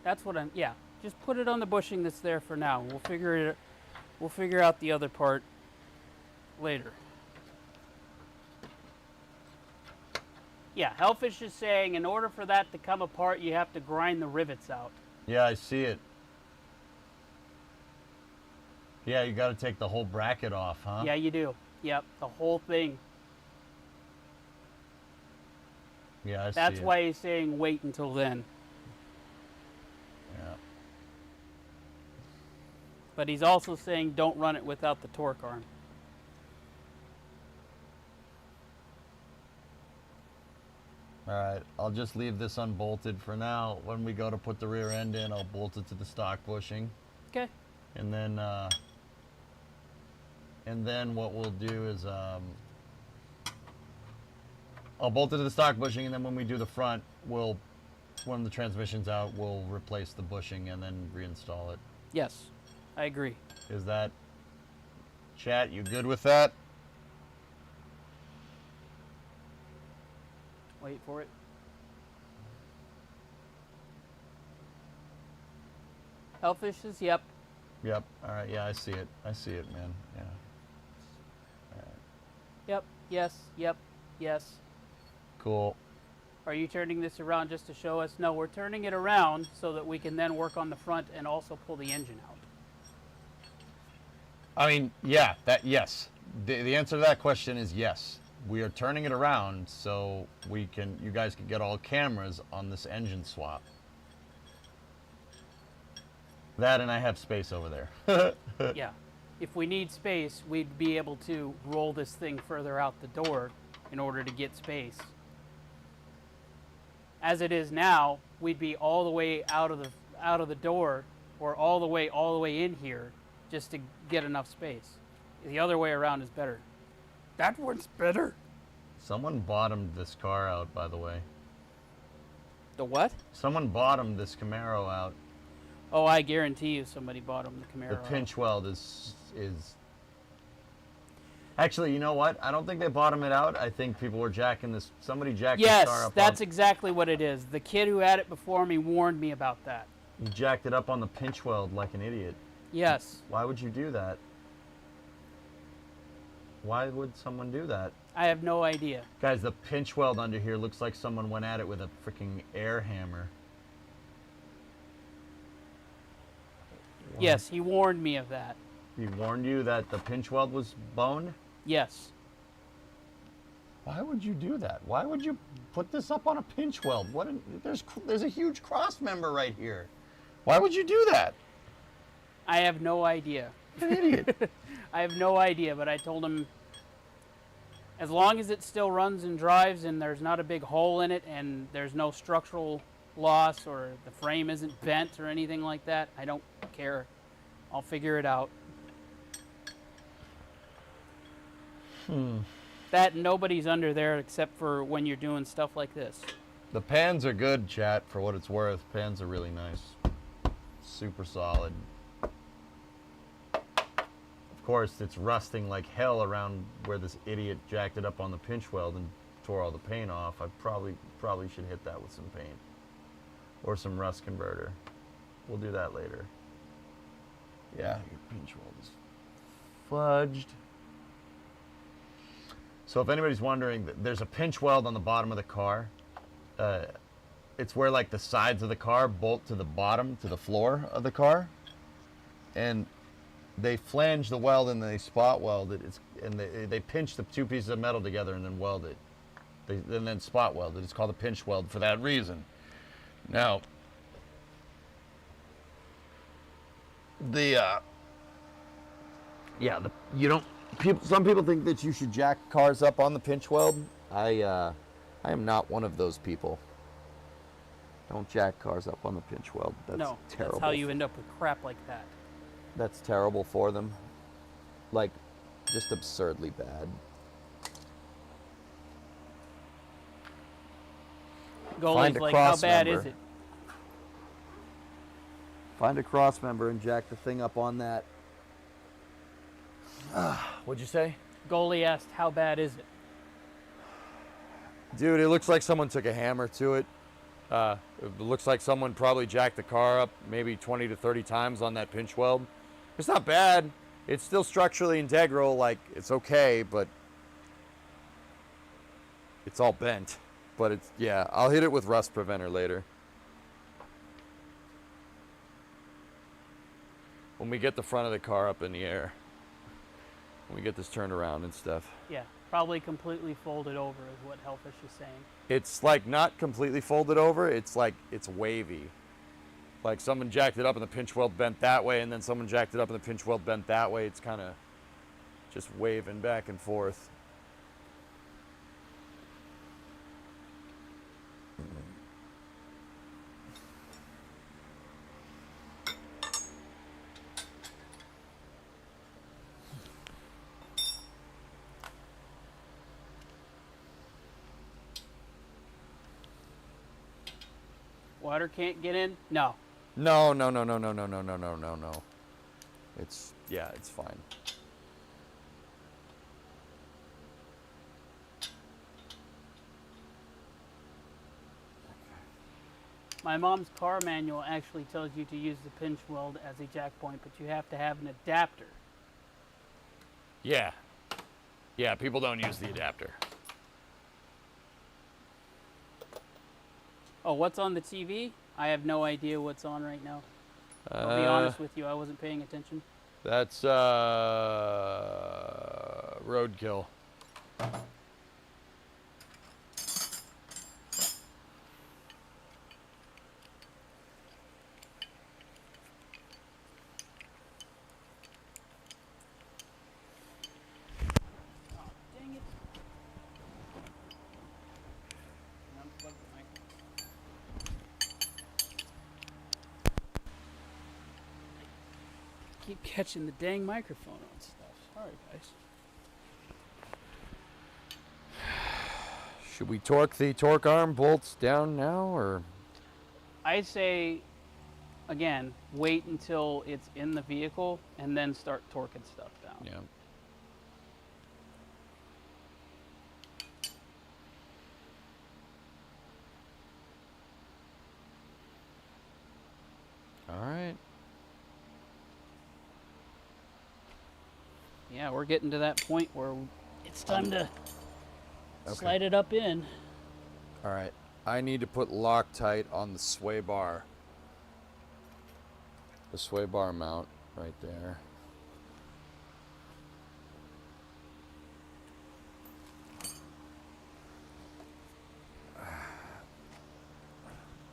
That's what yeah, just put it on the bushing that's there for now. We'll figure out the other part later. Yeah, Hellfish is saying in order for that to come apart, you have to grind the rivets out. Yeah, I see it. Yeah, you got to take the whole bracket off, huh? Yeah, you do. Yep, the whole thing. Yeah, I see That's it. why he's saying wait until then. Yeah. But he's also saying don't run it without the torque arm. All right, I'll just leave this unbolted for now. When we go to put the rear end in, I'll bolt it to the stock bushing. Okay. And then what we'll do is I'll bolt it to the stock bushing, and then when we do the front, when the transmission's out, we'll replace the bushing and then reinstall it. Yes, I agree. Is that, chat, you good with that? Wait for it. Hellfish says yep. Yep. All right. Yeah, I see it. I see it, man. Yeah. All right. Yep. Yes. Yep. Yes. Cool. Are you turning this around just to show us? No, we're turning it around so that we can then work on the front and also pull the engine out. I mean, yeah, yes. The answer to that question is yes. We are turning it around so you guys can get all cameras on this engine swap. That, and I have space over there. Yeah. If we need space, we'd be able to roll this thing further out the door in order to get space. As it is now, we'd be all the way out of the door, or all the way in here, just to get enough space. The other way around is better. That one's better. Someone bottomed this car out, by the way. The what? Someone bottomed this Camaro out. Oh, I guarantee you somebody bought him the Camaro. The pinch weld is. Actually, you know what? I don't think they bottomed it out. I think people were jacking this. Somebody jacked this car Yes, up. that's exactly what it is. The kid who had it before me warned me about that. He jacked it up on the pinch weld like an idiot. Yes. Why would you do that? Why would someone do that? I have no idea. Guys, the pinch weld under here looks like someone went at it with a freaking air hammer. Yes, he warned me of that. He warned you that the pinch weld was bone? Yes. Why would you do that? Why would you put this up on a pinch weld? There's a huge cross member right here. Why would you do that? I have no idea. You're an idiot. I have no idea, but I told him as long as it still runs and drives and there's not a big hole in it and there's no structural loss or the frame isn't bent or anything like that, I don't care. I'll figure it out. That nobody's under there except for when you're doing stuff like this. The pans are good, chat, for what it's worth. Pans are really nice. Super solid. Of course, it's rusting like hell around where this idiot jacked it up on the pinch weld and tore all the paint off, I probably should hit that with some paint or some rust converter. We'll do that later. Yeah, your pinch weld is fudged. So if anybody's wondering, there's a pinch weld on the bottom of the car. It's where like the sides of the car bolt to the bottom, to the floor of the car. And they flange the weld and they spot weld it. And they pinch the two pieces of metal together and then weld it. And then spot weld it. It's called a pinch weld for that reason. Now, some people think that you should jack cars up on the pinch weld. I am not one of those people. Don't jack cars up on the pinch weld. That's No, terrible. that's how you end up with crap like that. That's terrible for them. Like, just absurdly bad. Goalie's like, how bad is it? Find a cross member and jack the thing up on that. What'd you say? Goalie asked, how bad is it? Dude, it looks like someone took a hammer to it. It looks like someone probably jacked the car up maybe 20 to 30 times on that pinch weld. It's not bad. It's still structurally integral. Like, it's okay, but it's all bent. But it's, yeah, I'll hit it with rust preventer later. When we get the front of the car up in the air. When we get this turned around and stuff. Yeah, probably completely folded over is what Hellfish is saying. It's like not completely folded over. It's like it's wavy. Like someone jacked it up and the pinch weld bent that way, and then someone jacked it up and the pinch weld bent that way. It's kind of just waving back and forth. Water can't get in? No. No. It's, yeah, it's fine. My mom's car manual actually tells you to use the pinch weld as a jack point, but you have to have an adapter. Yeah. Yeah, people don't use the adapter. Oh, what's on the TV? I have no idea what's on right now. I'll be honest with you, I wasn't paying attention. That's roadkill. Dang it. Keep catching the dang microphone on stuff. Sorry, guys. Should we torque the torque arm bolts down now, or? I'd say, again, wait until it's in the vehicle and then start torquing stuff down. Yeah. All right. Yeah, we're getting to that point where it's time to slide it up in. All right. I need to put Loctite on the sway bar. The sway bar mount right there.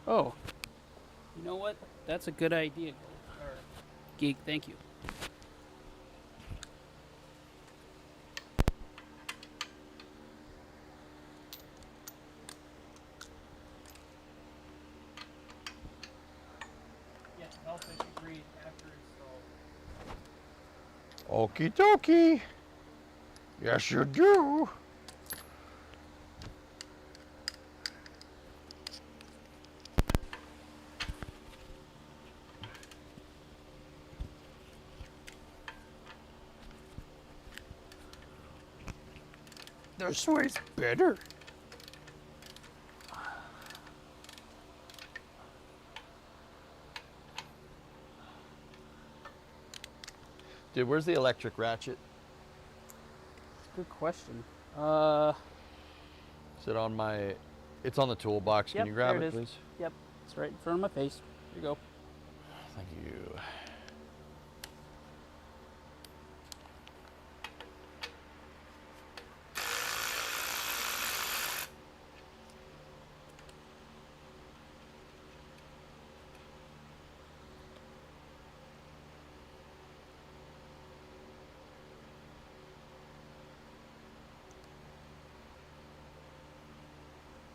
Oh, you know what? That's a good idea, Geek. Thank you. Yeah, Hellfish agreed after install. Okie dokie. Yes, you do. This way's better. Dude, where's the electric ratchet? Good question. Is it on my... It's on the toolbox. Can Yep, you grab there it, it is. please? Yep, it's right in front of my face. Here you go. Thank you.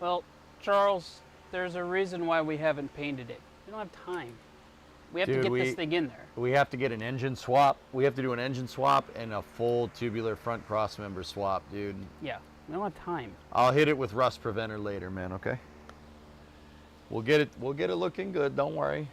Well, Charles, there's a reason why we haven't painted it. We don't have time. We have to Dude, get this thing in there. We have to get an engine swap. We have to do an engine swap and a full tubular front cross member swap, dude. Yeah, we don't have time. I'll hit it with rust preventer later, man, okay? We'll get it looking good, don't worry.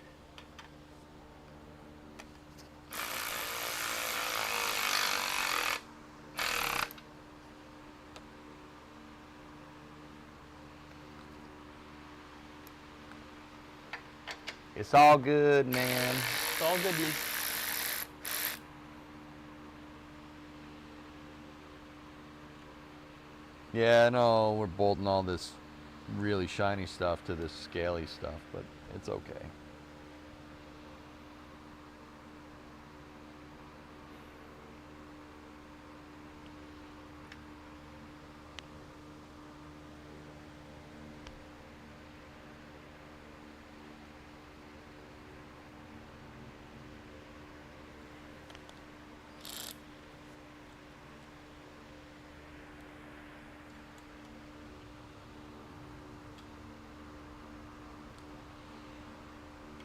It's all good, man. It's all good, man. Yeah, I know we're bolting all this really shiny stuff to this scaly stuff, but it's okay.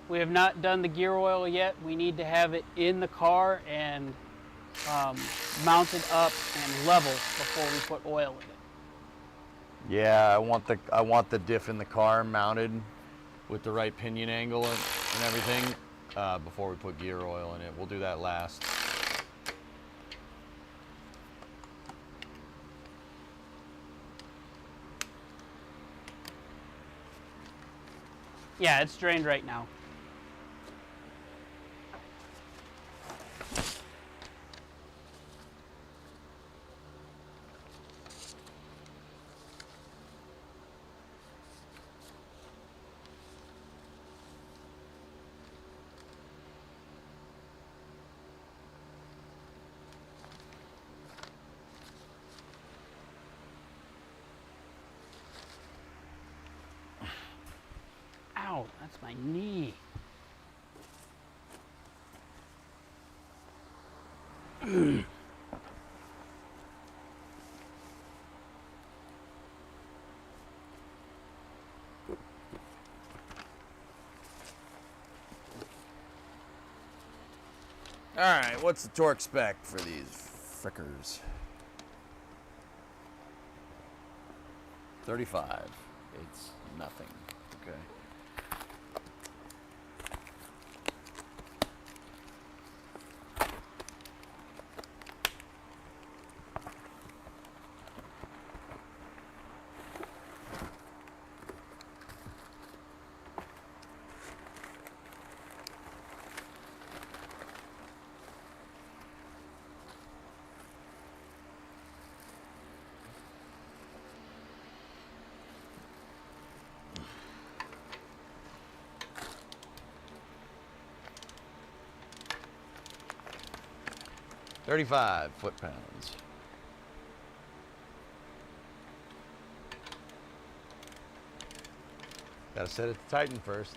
We have not done the gear oil yet. We need to have it in the car and mounted up and level before we put oil in it. Yeah, I want the diff in the car mounted with the right pinion angle and everything before we put gear oil in it. We'll do that last. Yeah, it's drained right now. Ow, that's my knee. All right, what's the torque spec for these frickers? 35. It's nothing. Okay. $35 foot-pounds. Gotta set it to Titan first.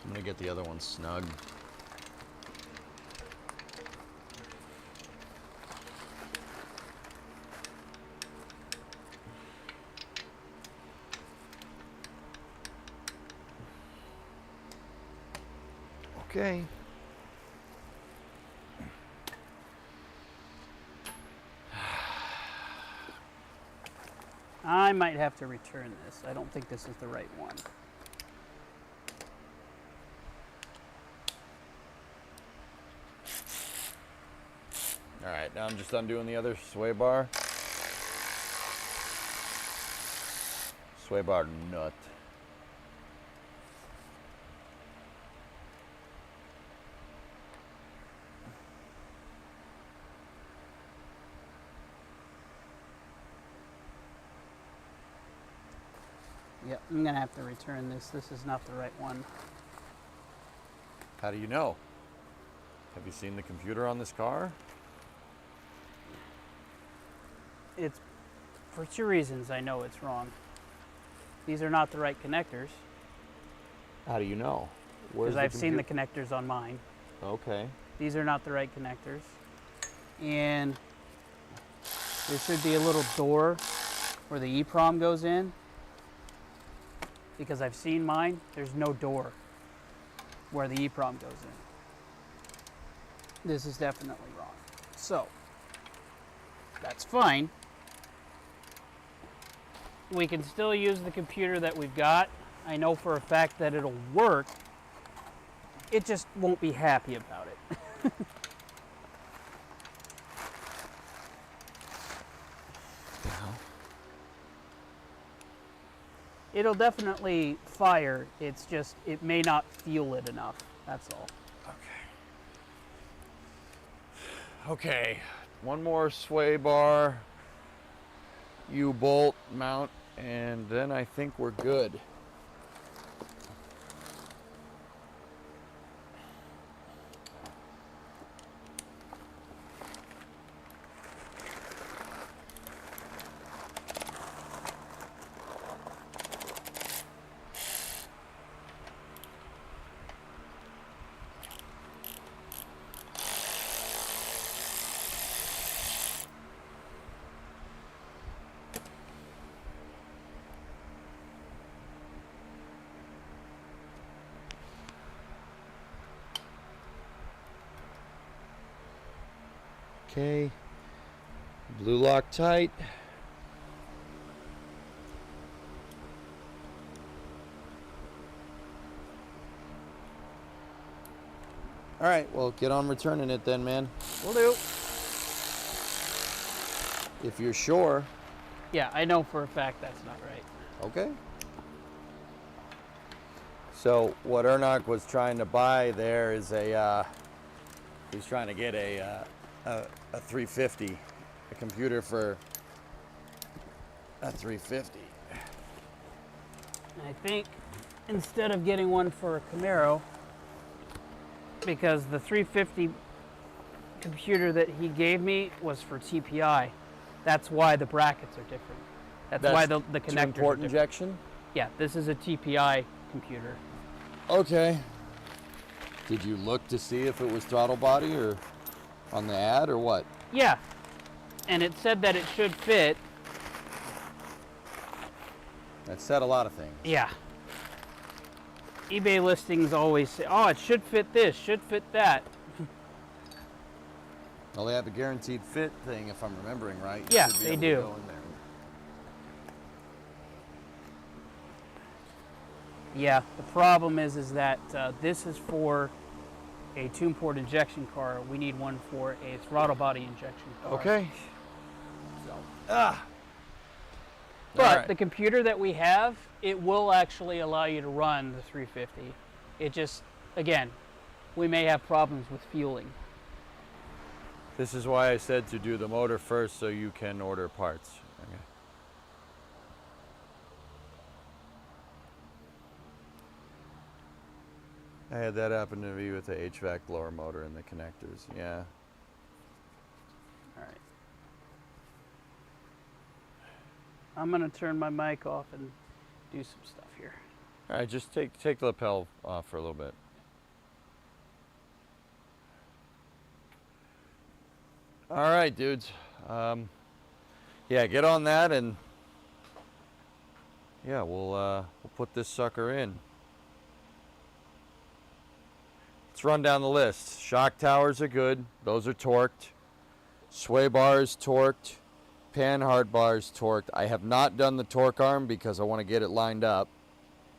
I'm gonna get the other one snug. Okay. I might have to return this. I don't think this is the right one. All right, now I'm just undoing the other sway bar. Sway bar nut. Yep, I'm gonna have to return this. This is not the right one. How do you know? Have you seen the computer on this car? It's for 2 reasons I know it's wrong. These are not the right connectors, How do you know? because I've seen the connectors on mine. Okay. These are not the right connectors. And there should be a little door where the EEPROM goes in, because I've seen mine, there's no door where the EEPROM goes in. This is definitely wrong. So, that's fine. We can still use the computer that we've got. I know for a fact that it'll work. It just won't be happy about it. It'll definitely fire. It's just, it may not feel it enough. That's all. Okay, one more sway bar, U-bolt mount, and then I think we're good. Okay, blue lock tight. All right, well, get on returning it then, man. Will do. If you're sure. Yeah, I know for a fact that's not right. Okay. So what Ernak was trying to buy there is he's trying to get a 350, a computer for a 350. I think instead of getting one for a CAMARO, because the 350 computer that he gave me was for TPI, that's why the brackets are different. That's why the connectors are Two port different. injection? Yeah, this is a TPI computer. Okay. Did you look to see if it was throttle body or on the ad or what? Yeah, and it said that it should fit. That said a lot of things. Yeah. eBay listings always say, oh, it should fit this, should fit that. Well, they have a guaranteed fit thing, if I'm remembering right. You Yeah, should be they able to do. go in there. Yeah, the problem is that this is for a tune port injection car. We need one for a throttle body injection car. Okay. So. All But right. the computer that we have, it will actually allow you to run the 350. It just, again, we may have problems with fueling. This is why I said to do the motor first so you can order parts. Okay. I had that happen to me with the HVAC blower motor and the connectors. Yeah. All right. I'm going to turn my mic off and do some stuff here. All right, just take the lapel off for a little bit. All right, dudes. Yeah, get on that and yeah, we'll put this sucker in. Let's run down the list. Shock towers are good. Those are torqued. Sway bars torqued. Pan hard bars torqued. I have not done the torque arm because I want to get it lined up.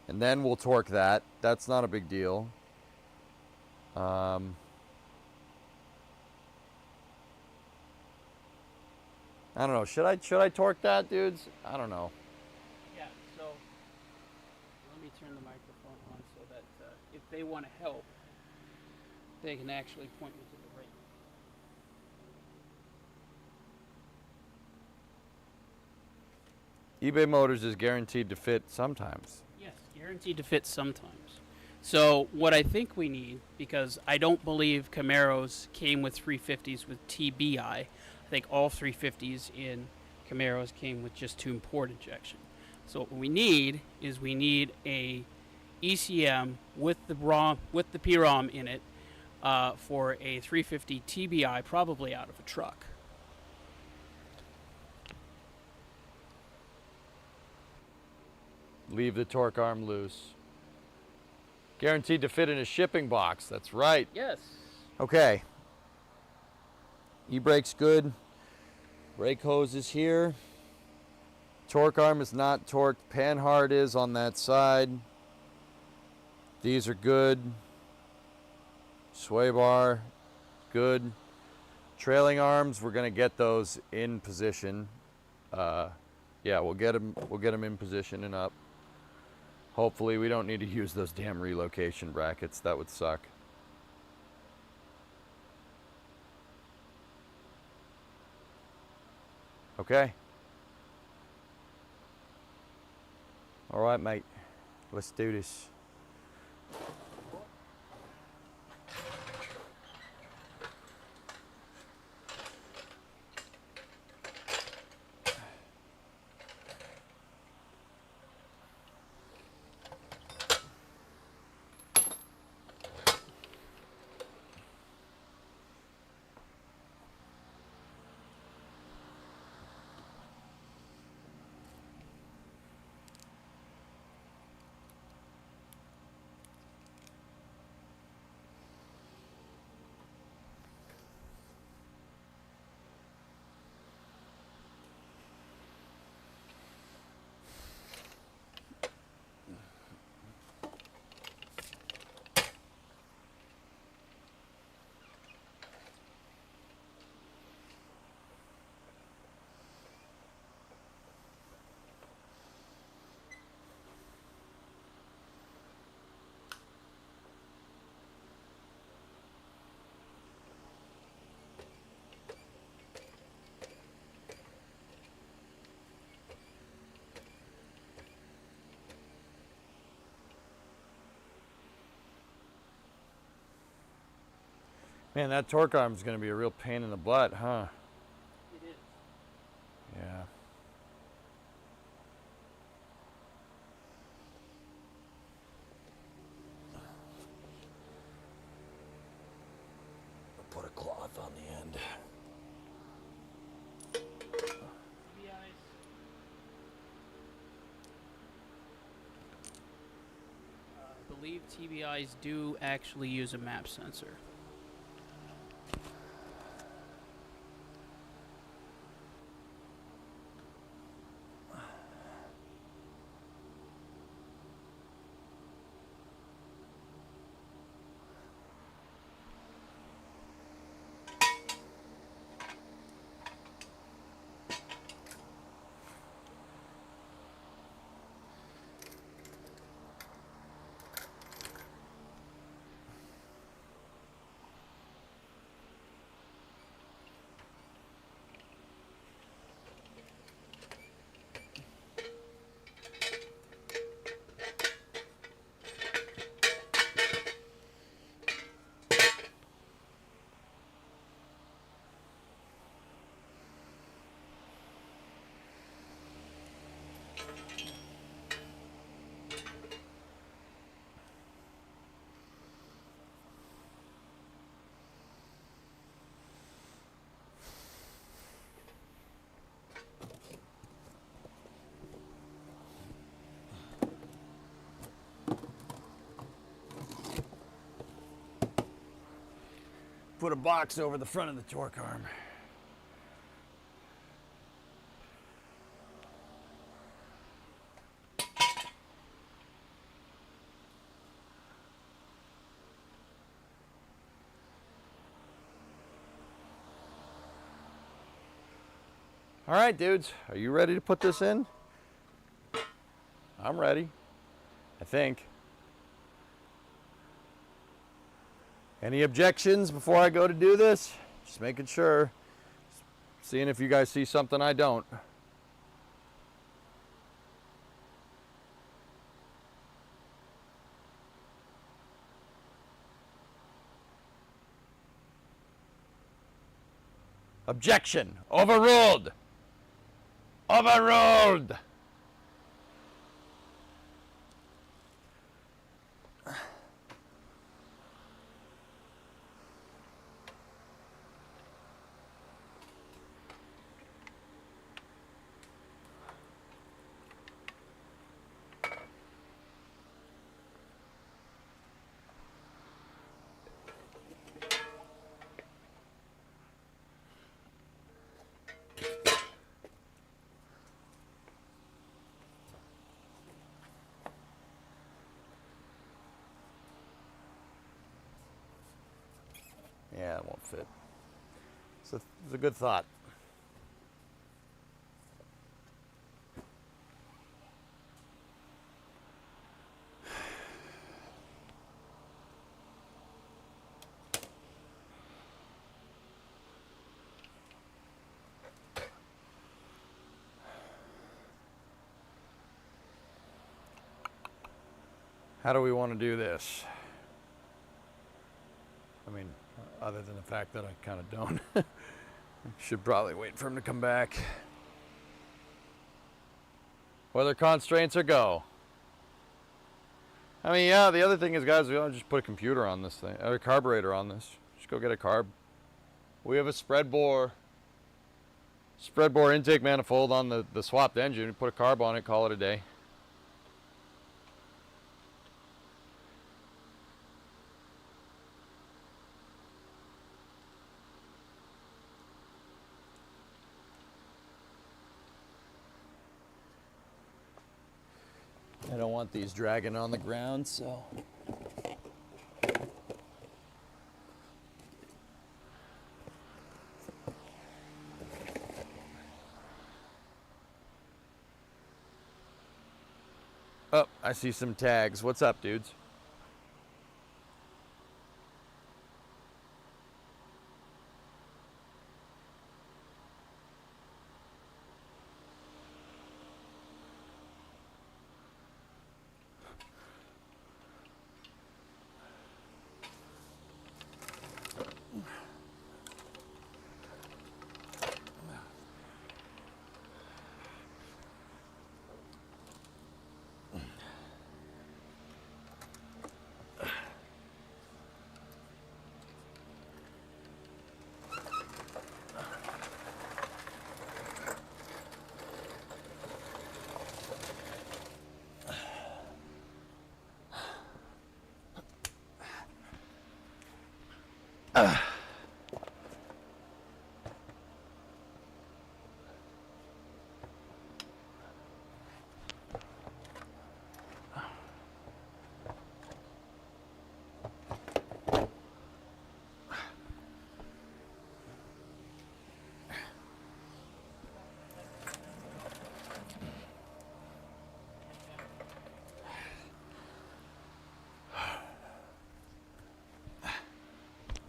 And then we'll torque that. That's not a big deal. I don't know. Should I torque that, dudes? I don't know. Yeah, so let me turn the microphone on so that if they want to help, they can actually point me to the right. eBay Motors is guaranteed to fit sometimes. Yes, guaranteed to fit sometimes. So what I think we need, because I don't believe Camaros came with 350s with TBI. I think all 350s in Camaros came with just tune port injection. So what we need is a ECM with the ROM with the PROM in it for a 350 TBI, probably out of a truck. Leave the torque arm loose. Guaranteed to fit in a shipping box. That's right. Yes. Okay. E-brake's good. Brake hose is here. Torque arm is not torqued. Panhard is on that side. These are good. Sway bar, good. Trailing arms, we're gonna get those in position. Yeah, we'll get them in position and up. Hopefully we don't need to use those damn relocation brackets. That would suck. Okay. All right, mate. Let's do this. Man, that torque arm is going to be a real pain in the butt, huh? It is. Yeah. I'll put a cloth on the end. I believe TBIs do actually use a map sensor. Put a box over the front of the torque arm. All right, dudes, are you ready to put this in? I'm ready, I think. Any objections before I go to do this? Just making sure. Seeing if you guys see something I don't. Objection! Overruled! Overruled! Yeah, it won't fit. It's a good thought. How do we want to do this? I mean, other than the fact that I kind of don't. Should probably wait for him to come back. Weather constraints or go? I mean, yeah, the other thing is, guys, we don't just put a computer on this thing, or a carburetor on this. Just go get a carb. We have a spread bore intake manifold on the swapped engine. Put a carb on it, call it a day. I don't want these dragging on the ground, so. Oh, I see some tags. What's up, dudes?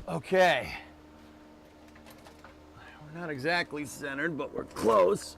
Okay. We're not exactly centered, but we're close.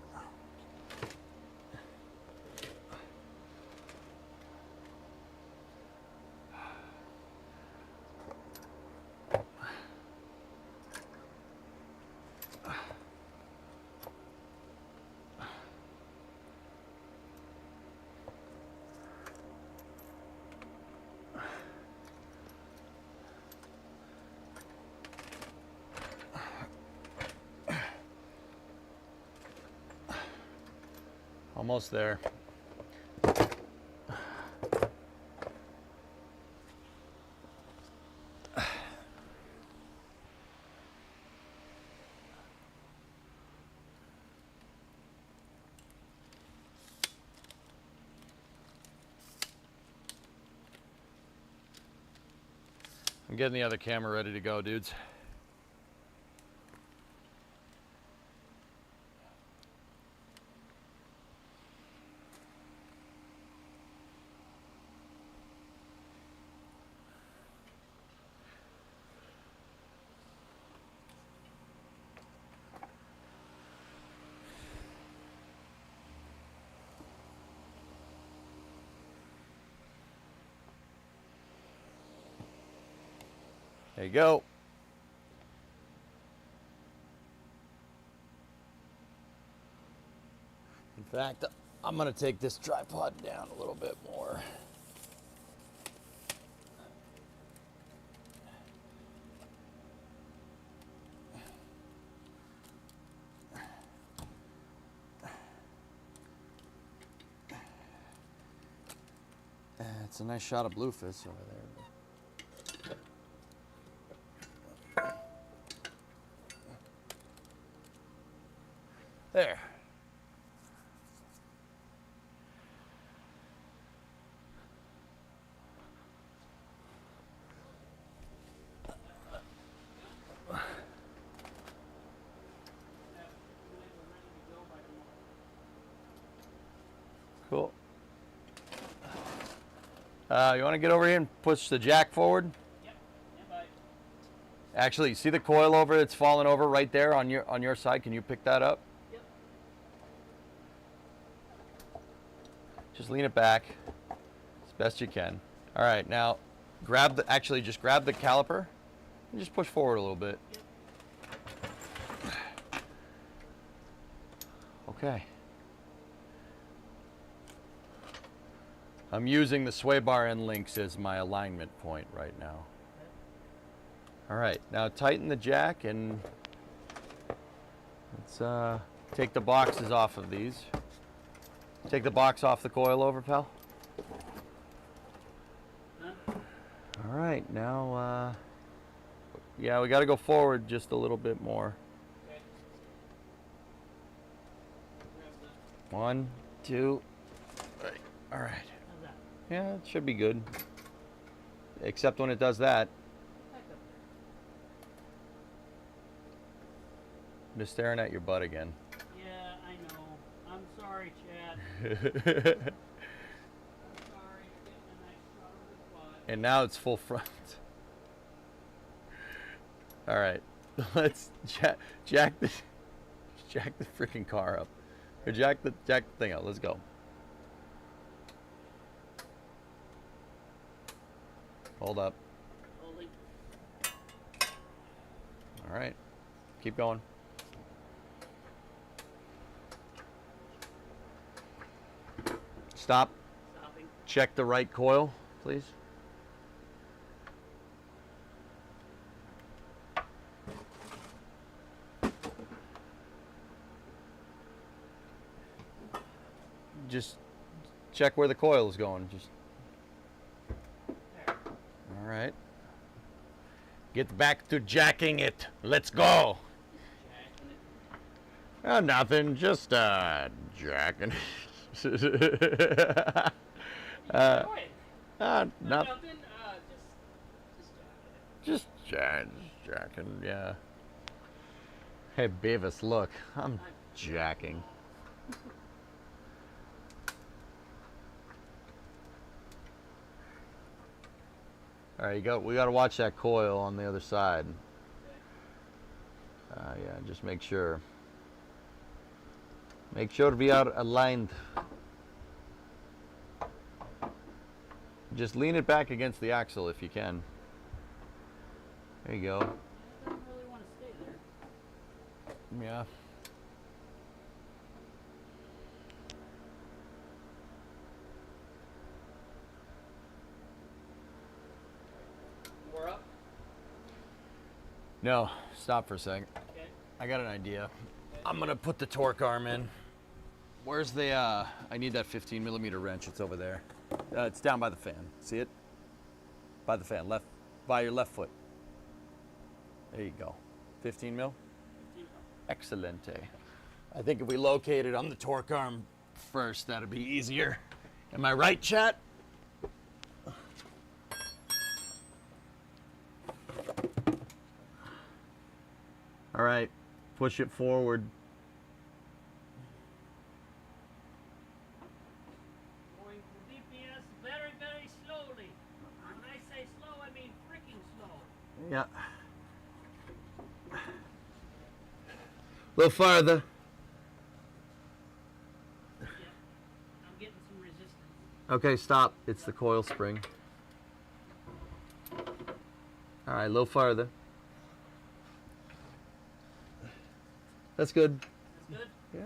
Almost there. I'm getting the other camera ready to go, dudes. There you go. In fact, I'm going to take this tripod down a little bit more. It's a nice shot of bluefish over there. There. Cool. You want to get over here and push the jack forward? Yep. Bye. Actually, see the coil over that's fallen over right there on your side? Can you pick that up? Yep. Just lean it back as best you can. All right, now just grab the caliper and just push forward a little bit. Yep. Okay. I'm using the sway bar end links as my alignment point right now. All right, now tighten the jack and let's take the boxes off of these. Take the box off the coil over, pal. All right, now, yeah, we got to go forward just a little bit more. Okay. 1, 2, all right. How's that? Yeah, it should be good. Except when it does that. Back up I'm just staring at your butt again. there. Yeah, I know. I'm sorry, Chad. And I'm sorry. You're getting a nice shot of the quad. now it's full front. All right, let's jack the freaking car up, or jack the thing out. Let's go. Hold up. Holding. All right, keep going. Stop. Stopping. Check the right coil, please. Just check where the coil is going. Just There. all right. Get back to jacking it. Let's go. Jacking it. Oh, nothing. Just jacking. Enjoy it. Nothing. Nothing. Just jacking it. Just jacking. Yeah. Hey, Beavis, look. I'm jacking. All right, we got to watch that coil on the other side. Yeah, just make sure. Make sure to be out aligned. Just lean it back against the axle if you can. There you go. I don't really want to stay there. Yeah. We're up. No, stop for a second. Okay. I got an idea. I'm gonna put the torque arm in. Where's the, I need that 15mm wrench. It's over there. It's down by the fan. See it? By the fan, by your left foot. There you go. 15 mil? 15. Excelente. I think if we locate it on the torque arm first, that'd be easier. Am I right, chat? All right, push it forward. Going for DPS very, very slowly. When I say slow, I mean freaking slow. Yeah. A little farther. Yeah. I'm getting some resistance. Okay, stop. It's the coil spring. All right, a little farther. That's good. That's good. Yeah.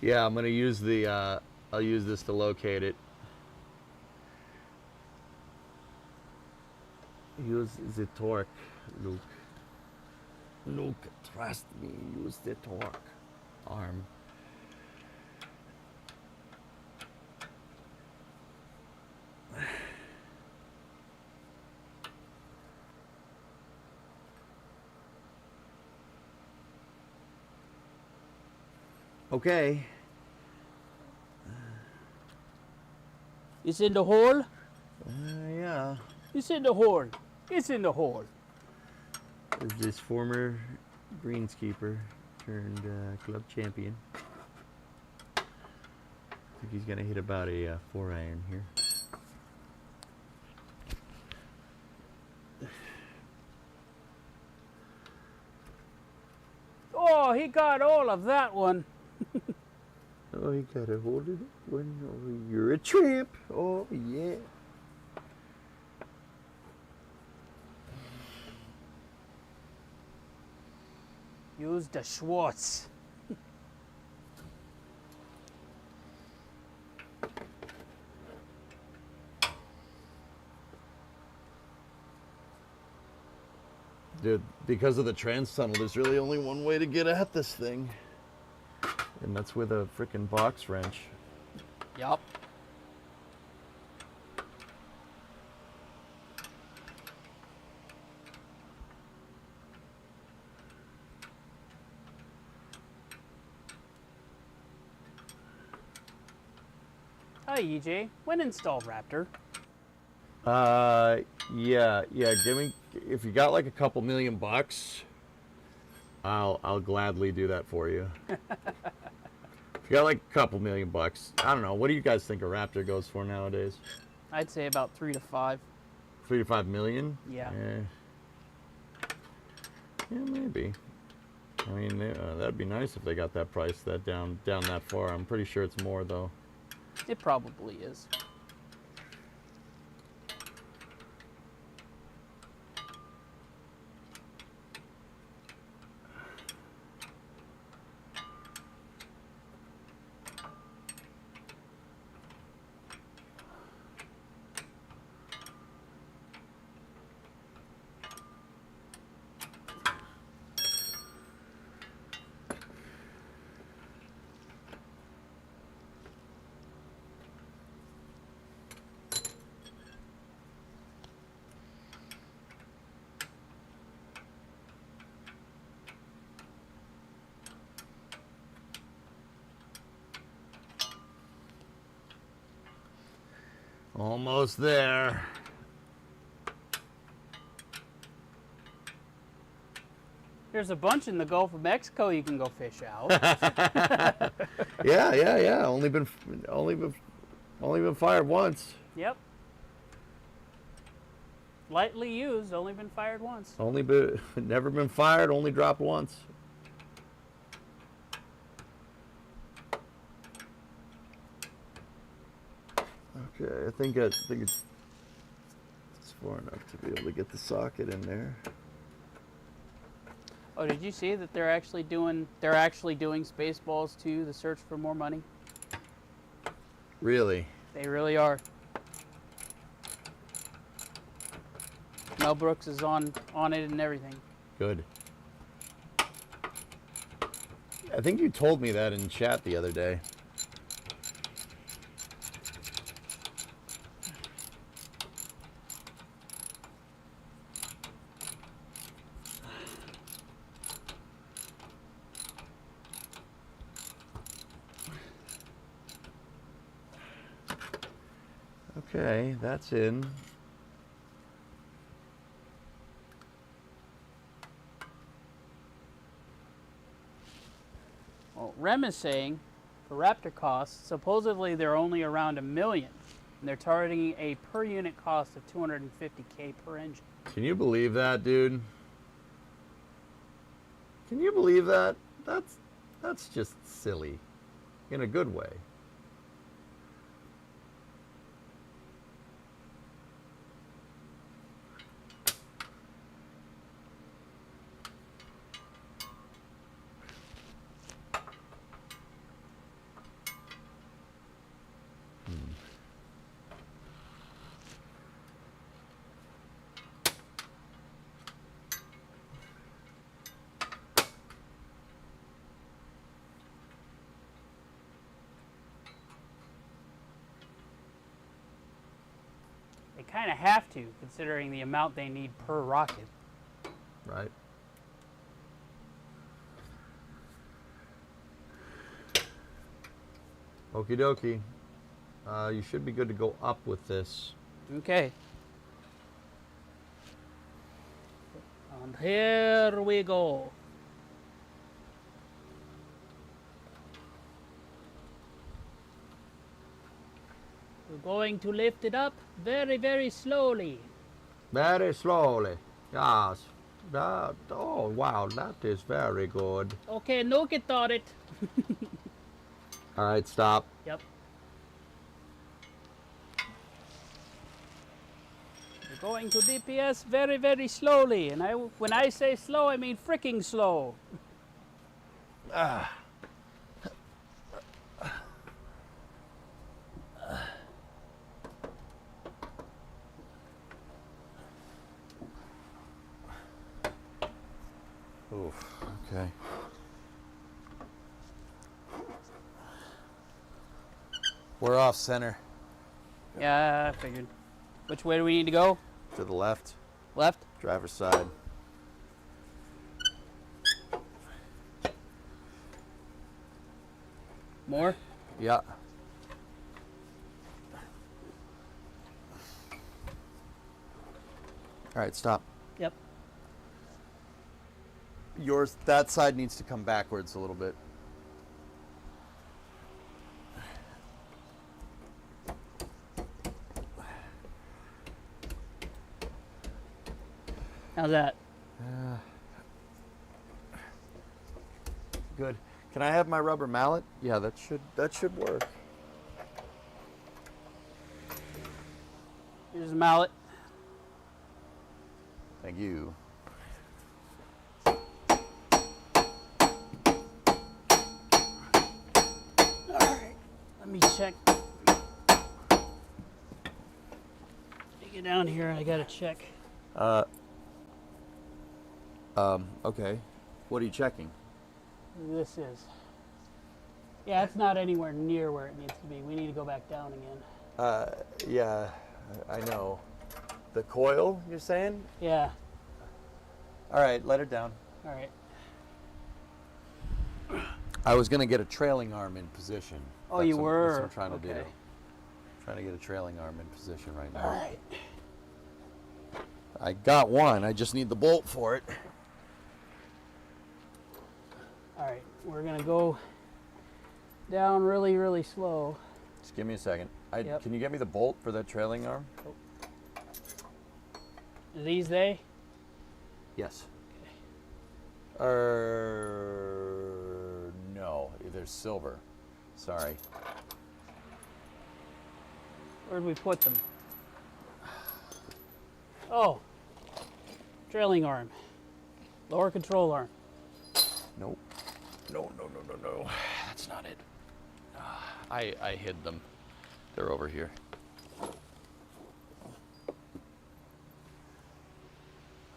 Yeah, I'm gonna use the, I'll use this to locate it. Use the torque, Luke. Luke, trust me, use the torque arm. Okay. It's in the hole. Yeah. It's in the hole. It's in the hole. Is this former greenskeeper turned club champion? I think he's gonna hit about a 4-iron here. Oh, he got all of that one. Oh, he got a hold of it. One. Oh, you're a tramp. Oh, yeah. Use the Schwartz. Dude, because of the trans tunnel, there's really only one way to get at this thing. And that's with a freaking box wrench. Yup. Hi, EJ. When install Raptor? Yeah. Give me, if you got like a couple $1,000,000, I'll gladly do that for you. If you got like a couple $1,000,000, I don't know. What do you guys think a Raptor goes for nowadays? I'd say about 3 to 5. 3 to 5 million? Yeah. Yeah, maybe. I mean, that'd be nice if they got that price that down that far. I'm pretty sure it's more though. It probably is. Almost there. There's a bunch in the Gulf of Mexico you can go fish out. Yeah. Only been fired once. Yep. Lightly used, only been fired once. Never been fired. Only dropped once. Okay, I think it's far enough to be able to get the socket in there. Oh, did you see that they're actually doing Spaceballs 2, The Search for More Money? Really? They really are. Mel Brooks is on it and everything. Good. I think you told me that in chat the other day. Okay, that's in. Well, Rem is saying For Raptor costs, supposedly they're only around $1 million, and they're targeting a per unit cost of $250K per engine. Can you believe that, dude? Can you believe that? That's just silly, in a good way. They kind of have to, considering the amount they need per rocket. Right. Okie dokie. You should be good to go up with this. Okay. And here we go. We're going to lift it up very, very slowly. Very slowly. Yes. That, oh, wow, that is very good. Okay, look at it. All right, stop. Yep. We're going to DPS very, very slowly. And when I say slow, I mean freaking slow. Oof. Okay. We're off center. Yeah, I figured. Which way do we need to go? To the left, Left? driver's side. More? Yeah. All right, stop. Yep. Yours, that side needs to come backwards a little bit. How's that? Good. Can I have my rubber mallet? Yeah, that should work. Here's a mallet. Thank you. Alright. Let me check. Let me get down here. I gotta check. Okay. What are you checking? This is. Yeah, it's not anywhere near where it needs to be. We need to go back down again. Yeah, I know. The coil, you're saying? Yeah. All right, let it down. Alright. I was going to get a trailing arm in position. Oh, you were? That's what I'm trying to do. Okay. Trying to get a trailing arm in position right now. Alright. I got one. I just need the bolt for it. Alright. We're gonna go down really, really slow. Just give me a second. Yep. Can you get me the bolt for that trailing arm? Are these they? Yes. No, they're silver. Sorry. Where'd we put them? Oh. Trailing arm. Lower control arm. Nope. No. That's not it. I hid them. They're over here.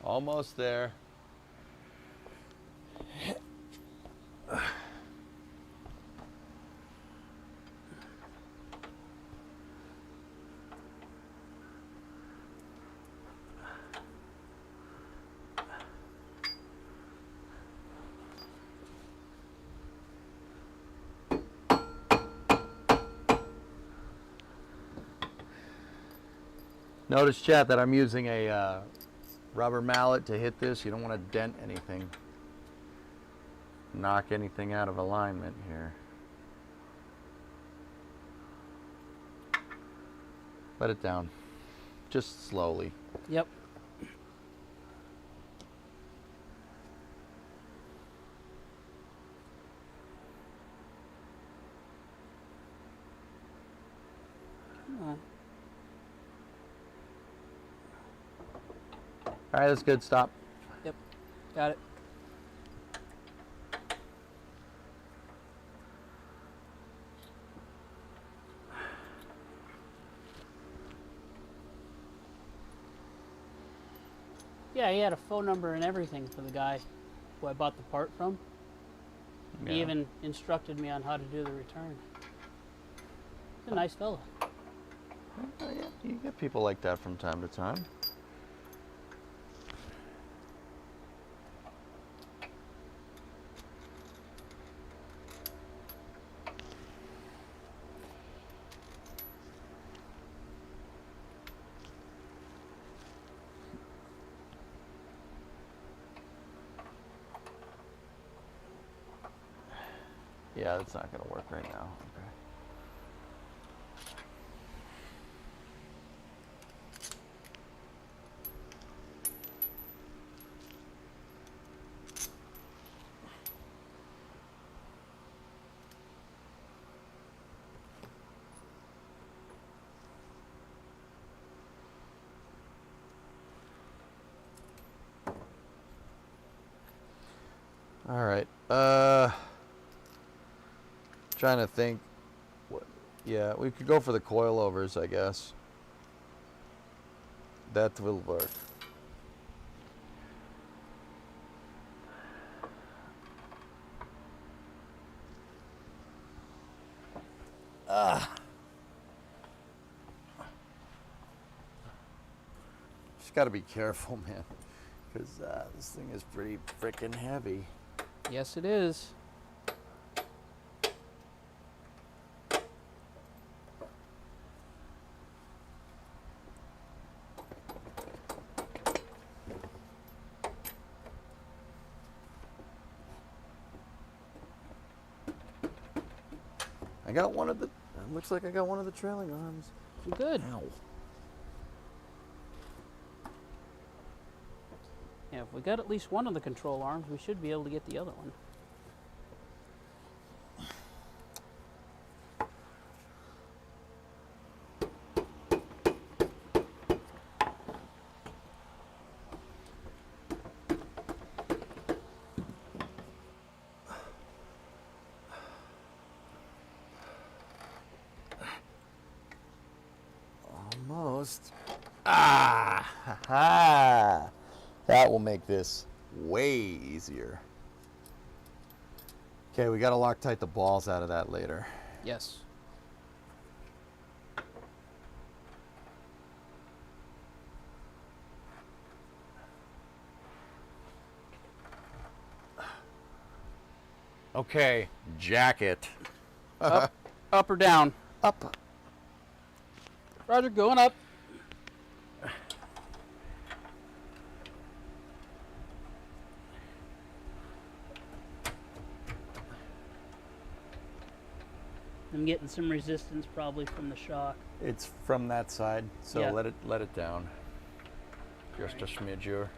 Almost there. Notice, chat, that I'm using a rubber mallet to hit this. You don't want to dent anything, knock anything out of alignment here. Let it down. Just slowly. Yep. Come on. All right, that's good. Stop. Yep. Got it. Yeah, he had a phone number and everything for the guy who I bought the part from. Yeah. He even instructed me on how to do the return. He's a nice fellow. Yeah, you get people like that from time to time. Yeah, that's not going to work right now. Okay. All right. Trying to think. What? Yeah, we could go for the coilovers, I guess. That will work. Just got to be careful, man, because this thing is pretty freaking heavy. Yes, it is. I got one of the. It looks like I got one of the trailing arms. Good. Ow. Yeah, if we got at least one of the control arms, we should be able to get the other one. Almost. Ah! Ha-ha! That will make this way easier. Okay, we got to Loctite the balls out of that later. Yes. Okay, jacket. Up or down? Up. Roger, going up. I'm getting some resistance probably from the shock. It's from that side, so Yeah. let it down. Just a smidge.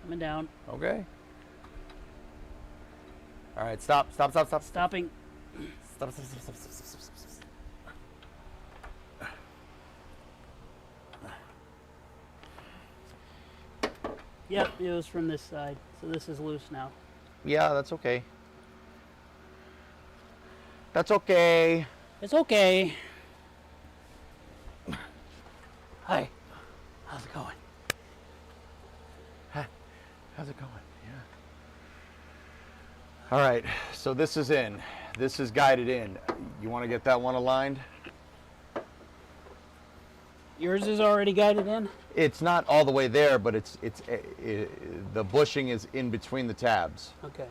Coming down. Okay. All right, stop. Stopping. Stop. Yep, it was from this side. So this is loose now. Yeah, that's okay. That's okay. It's okay. Hi. How's it going? How's it going? Yeah. All right, so this is in. This is guided in. You want to get that one aligned? Yours is already guided in? It's not all the way there, but the bushing is in between the tabs. Okay.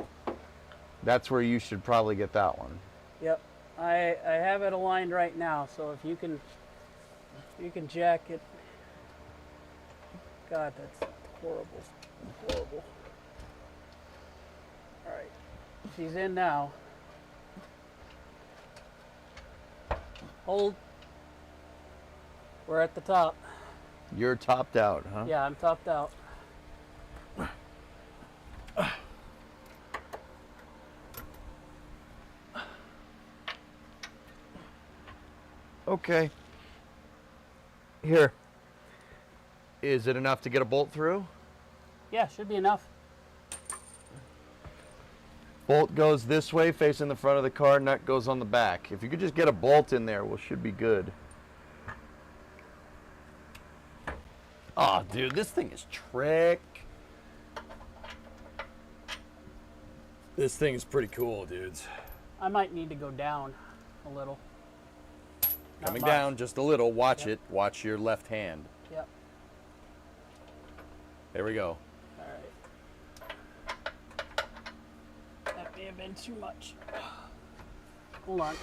That's where you should probably get that one. Yep. I have it aligned right now, so if you can jack it. God, that's horrible. Horrible. Alright. She's in now. We're at the top. You're topped out, huh? Yeah, I'm topped out. Okay. Here. Is it enough to get a bolt through? Yeah, should be enough. Bolt goes this way, facing the front of the car, nut goes on the back. If you could just get a bolt in there, we should be good. Oh, dude, this thing is trick. This thing is pretty cool, dudes. I might need to go down a little. Not Coming much. down just a little. Watch Yep. it. Watch your left hand. Yep. There we go. All right. That may have been too much. Hold on.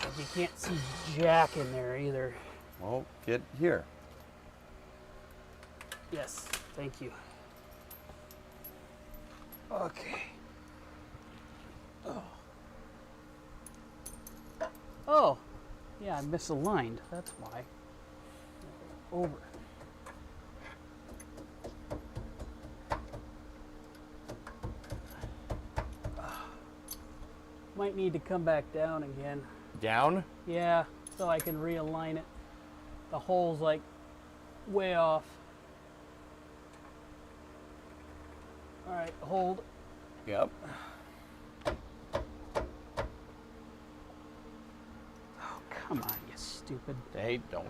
'Cause you can't see jack in there either. Well, get here. Yes, thank you. Okay. Oh, yeah, I misaligned. That's why. Over. Might need to come back down again. Down? Yeah, so I can realign it. The hole's like way off. All right, hold. Yep. Oh, come on, you stupid. Hey, don't.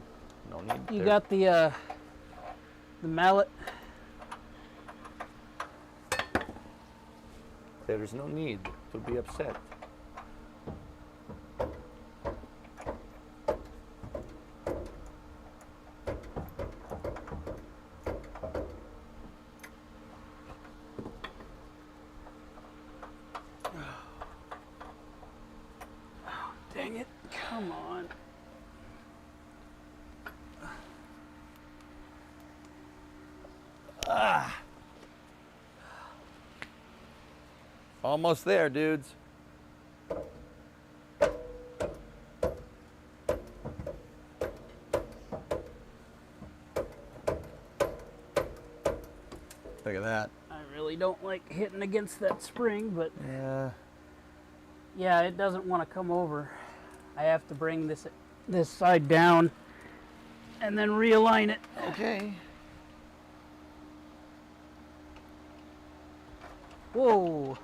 No need. You there. got the mallet? There's no need to be upset. Dang it, come on. Almost there, dudes. Look at that. I really don't like hitting against that spring, but Yeah. yeah, it doesn't want to come over. I have to bring this side down and then realign it. Okay. Whoa.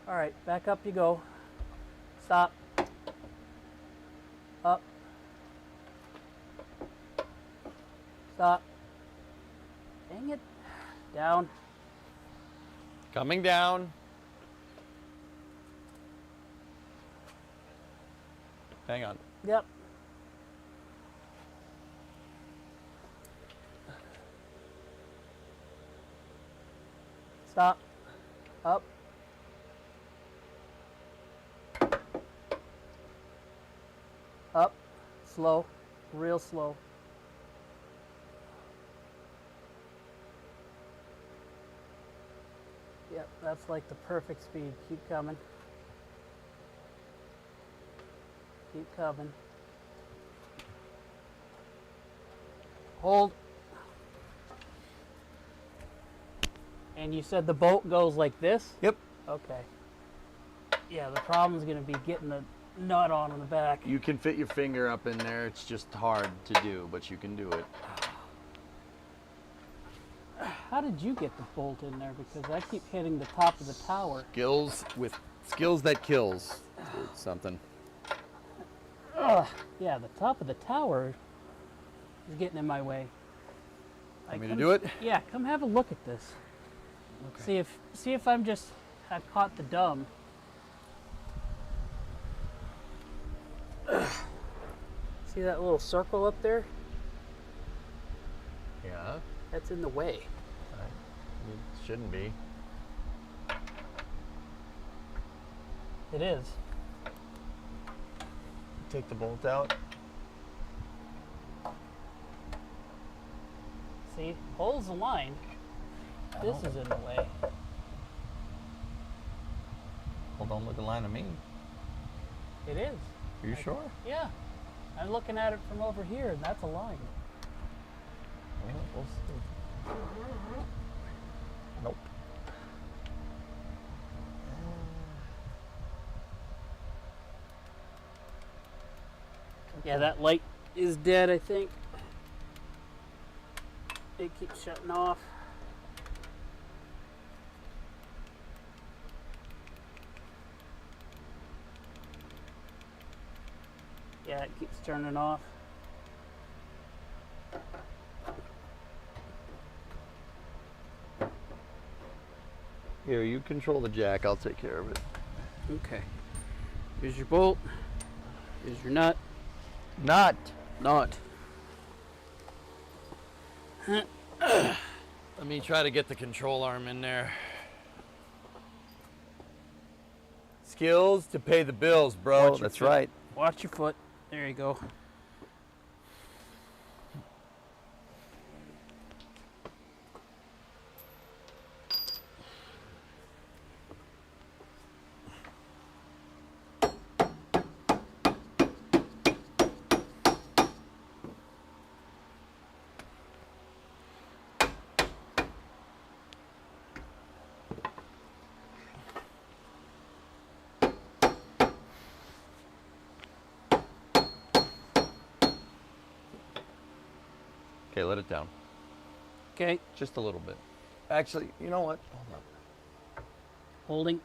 All right, back up you go. Stop. Up. Stop. Dang it. Down. Coming down. Hang on. Yep. Stop. Up. Up. Slow. Real slow. Yep, that's like the perfect speed. Keep coming. Keep coming. Hold. And you said the bolt goes like this? Yep. Okay. Yeah, the problem's going to be getting the nut on in the back. You can fit your finger up in there. It's just hard to do, but you can do it. How did you get the bolt in there? Because I keep hitting the top of the tower. Skills that kills. It's something. Yeah, the top of the tower is getting in my way. Want me to do it? Yeah, come have a look at this. Okay. See if I've caught the dumb. See that little circle up there? Yeah. That's in the way. It shouldn't be. It is. Take the bolt out. See, hole's aligned. This is in the way. Well, don't look a line of me. It is. Are you sure? Yeah. I'm looking at it from over here, and that's a line. Well, we'll see. Nope. Yeah, that light is dead, I think. It keeps shutting off. Yeah, it keeps turning off. Here, you control the jack. I'll take care of it. Okay. Here's your bolt. Here's your nut. Not. Nut. Let me try to get the control arm in there. Skills to pay the bills, bro. Watch your That's foot. right. Watch your foot. There you go. Okay, let it down. Okay. Just a little bit. Actually, you know what? Hold on. Holding.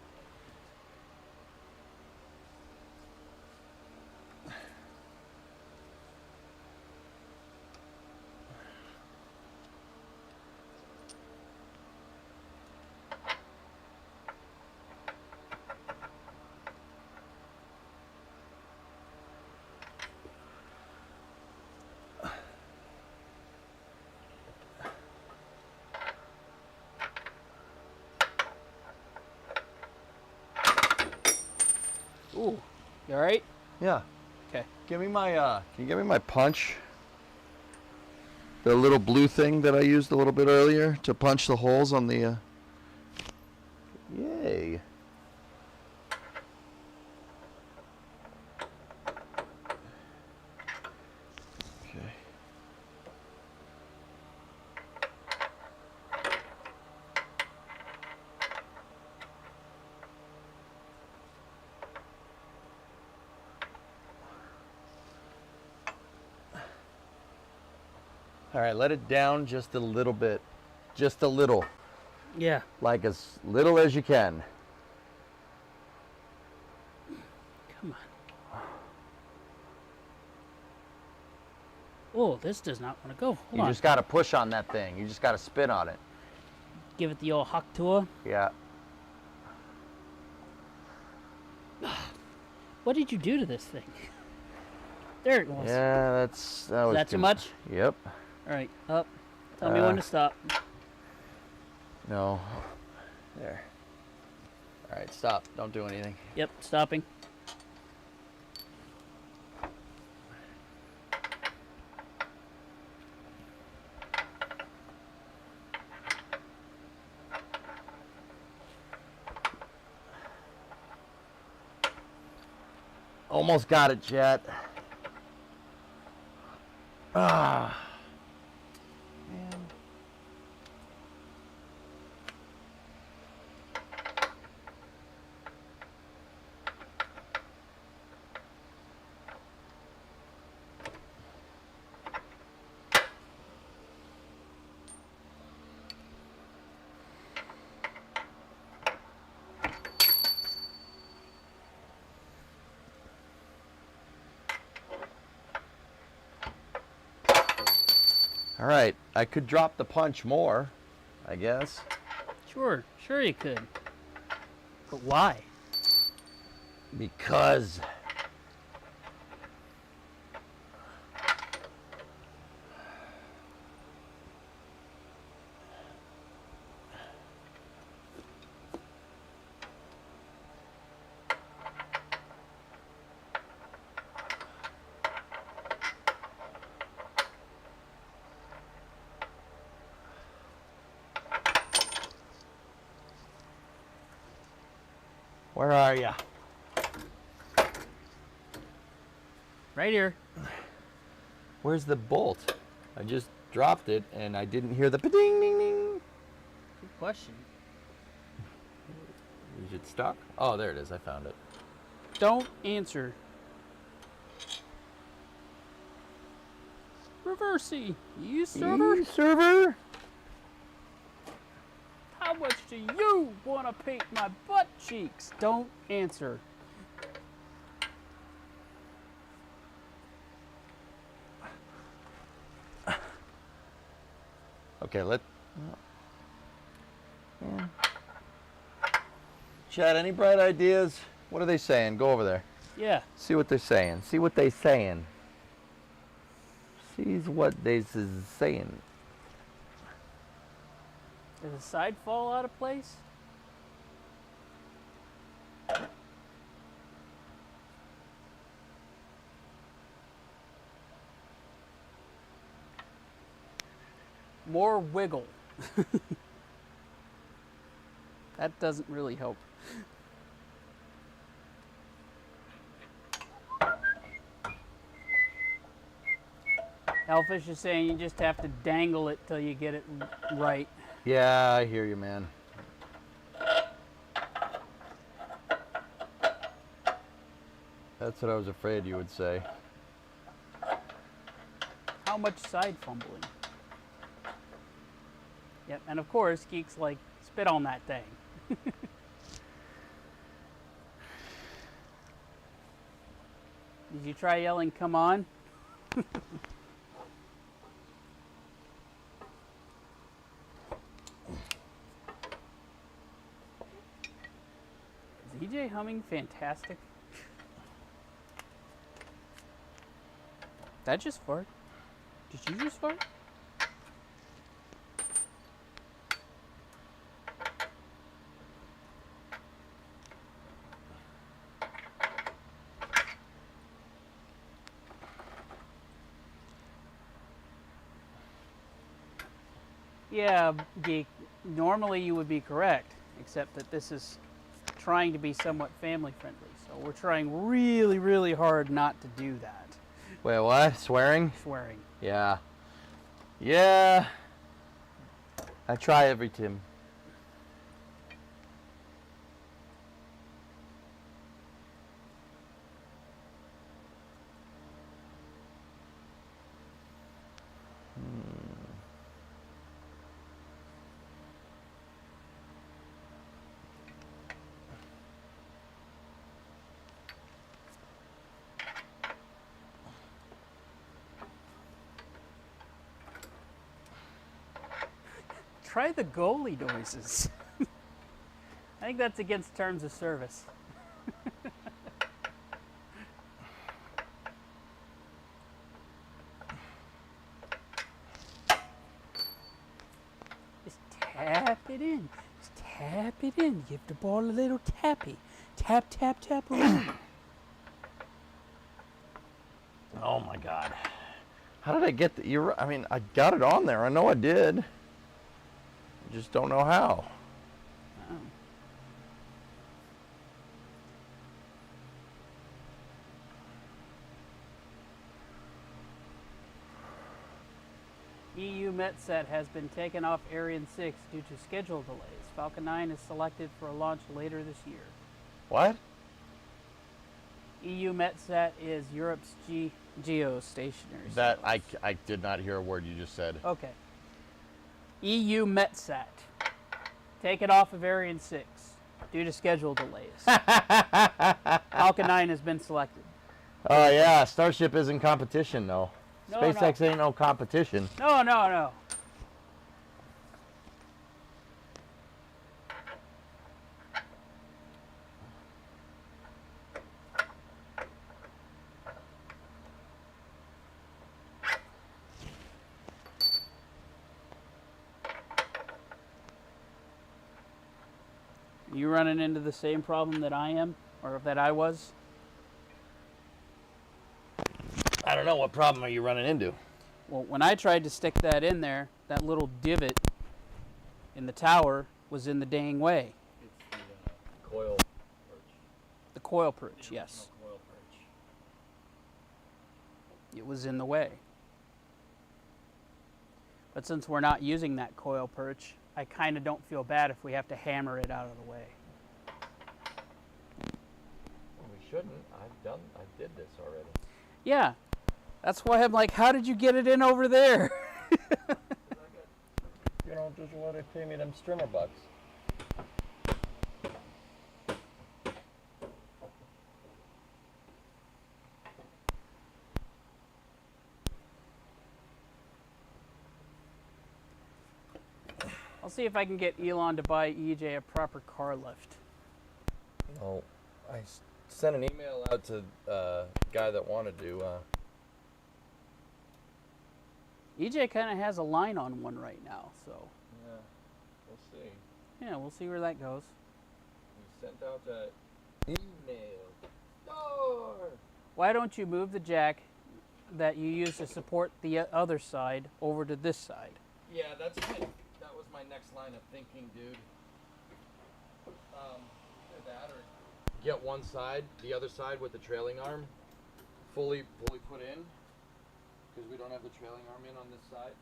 Ooh. You all right? Yeah. Okay. Give me my, can you give me my punch? The little blue thing that I used a little bit earlier to punch the holes on the, Yay. Okay. All right, let it down just a little bit. Just a little. Yeah. Like as little as you can. Come on. Oh, this does not want to go. Hold You on. just got to push on that thing. You just got to spin on it. Give it the old huck to her. Yeah. What did you do to this thing? There it goes. Yeah, that was Is that too much? Yep. All right, up. Tell me when to stop. No. There. All right, stop. Don't do anything. Yep, stopping. Almost got it, Jet. Ah. Man. All right, I could drop the punch more, I guess. Sure, sure you could. But why? Because where are you? Right here. Where's the bolt? I just dropped it and I didn't hear the ding ding ding. Good question. Is it stuck? Oh, there it is. I found it. Don't answer. Reversey. You server? Server? How much do you want to paint my butt cheeks? Don't answer. Okay, yeah. Chad, any bright ideas? What are they saying? Go over there. Yeah. See what they're saying. See what they saying. See what they saying. Did the side fall out of place? More wiggle. That doesn't really help. Hellfish is saying you just have to dangle it till you get it right. Yeah, I hear you, man. That's what I was afraid you would say. How much side fumbling? Yep, and of course, Geek's like, spit on that thing. Did you try yelling, come on? Is EJ humming fantastic? That just fart? Did you just fart? Yeah, Geek, normally you would be correct, except that this is trying to be somewhat family friendly. So we're trying really, really hard not to do that. Wait, what? Swearing? Swearing. Yeah. Yeah. I try every Tim. Try the goalie noises. I think that's against terms of service. Just tap it in. Just tap it in. Give the ball a little tappy. Tap, tap, tap around. Oh my God. How did I get the I mean, I got it on there. I know I did. Just don't know how. Oh. EU Metset has been taken off Ariane 6 due to schedule delays. Falcon 9 is selected for a launch later this year. What? EU Metsat is Europe's geostationary That satellite. I did not hear a word you just said. Okay. EU Metsat. Taken off of Ariane 6 due to schedule delays. Falcon 9 has been selected. Oh yeah, Starship isn't competition though. No, SpaceX ain't no competition. No, no, no. You running into the same problem that I am, or that I was? I don't know, what problem are you running into? Well, when I tried to stick that in there, that little divot in the tower was in the dang way. It's the coil perch. The coil perch, yes. Coil perch. it was in the way. But since we're not using that coil perch, I kind of don't feel bad if we have to hammer it out of the way. Well, we shouldn't. I did this already. Yeah, that's why I'm like, how did you get it in over there? You know, just let it pay me them strimmer bucks. I'll see if I can get Elon to buy EJ a proper car lift. No, I sent an email out to a guy that wanted to. EJ kind of has a line on one right now, so Yeah, we'll see. yeah, we'll see where that goes. We sent out an email. Door! Why don't you move the jack that you use to support the other side over to this side? Yeah, that was my next line of thinking, dude. Either that or get one side, the other side with the trailing arm fully put in, because we don't have the trailing arm in on this side.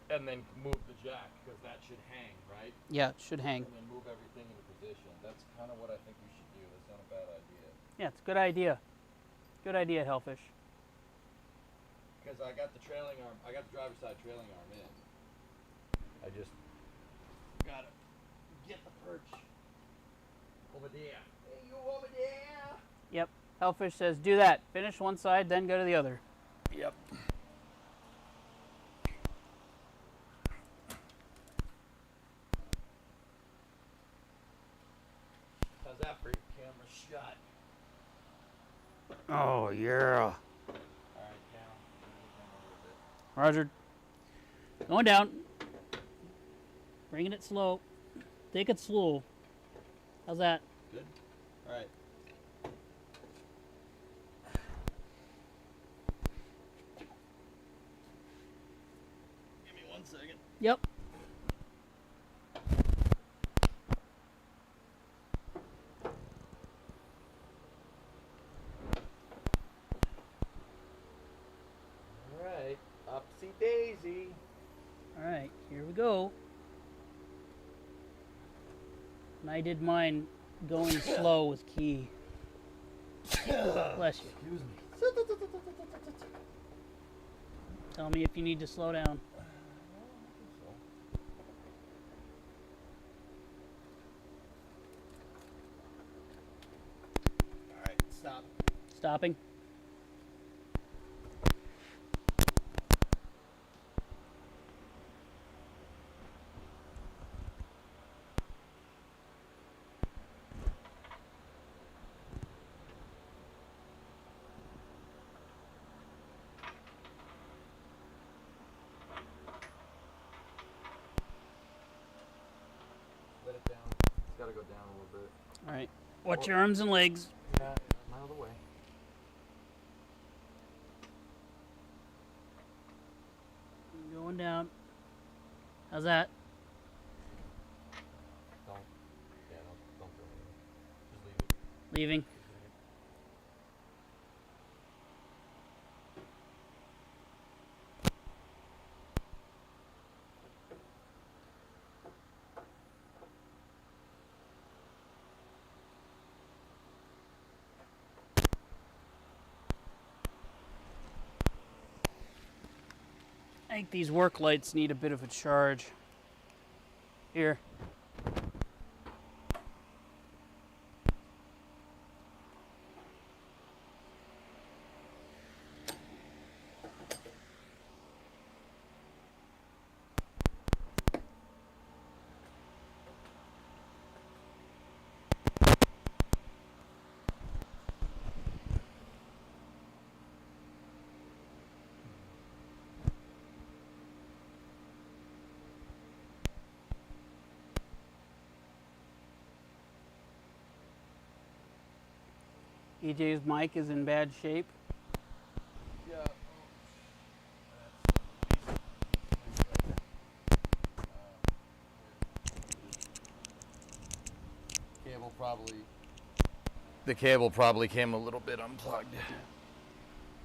And then move the jack, because that should hang, right? Yeah, it should hang. And then move everything into position. That's kind of what I think we should do. That's not a bad idea. Yeah, it's a good idea. Good idea, Hellfish. Because I got the trailing arm, I got the driver's side trailing arm in. I just gotta get the perch over there. Hey, you over there? Yep. Hellfish says do that. Finish one side, then go to the other. Yep. How's that for your camera shot? Oh, yeah. Alright, down. A little bit. Roger. Going down. Bringing it slow. Take it slow. How's that? Good? Alright. Give me 1 second. Yep. Alright. Upsy daisy. All right, here we go. And I did mine going slow was key. Bless you. Excuse me. Tell me if you need to slow down. Alright, stop. Stopping. Let it down. It's gotta go down a little bit. All right. Watch your arms and legs. Yeah, I'm out of the way. Going down. How's that? Don't. Yeah, don't throw it. Just leave it. Leaving. I think these work lights need a bit of a charge. Here. EJ's mic is in bad shape. Yeah. The cable probably came a little bit unplugged.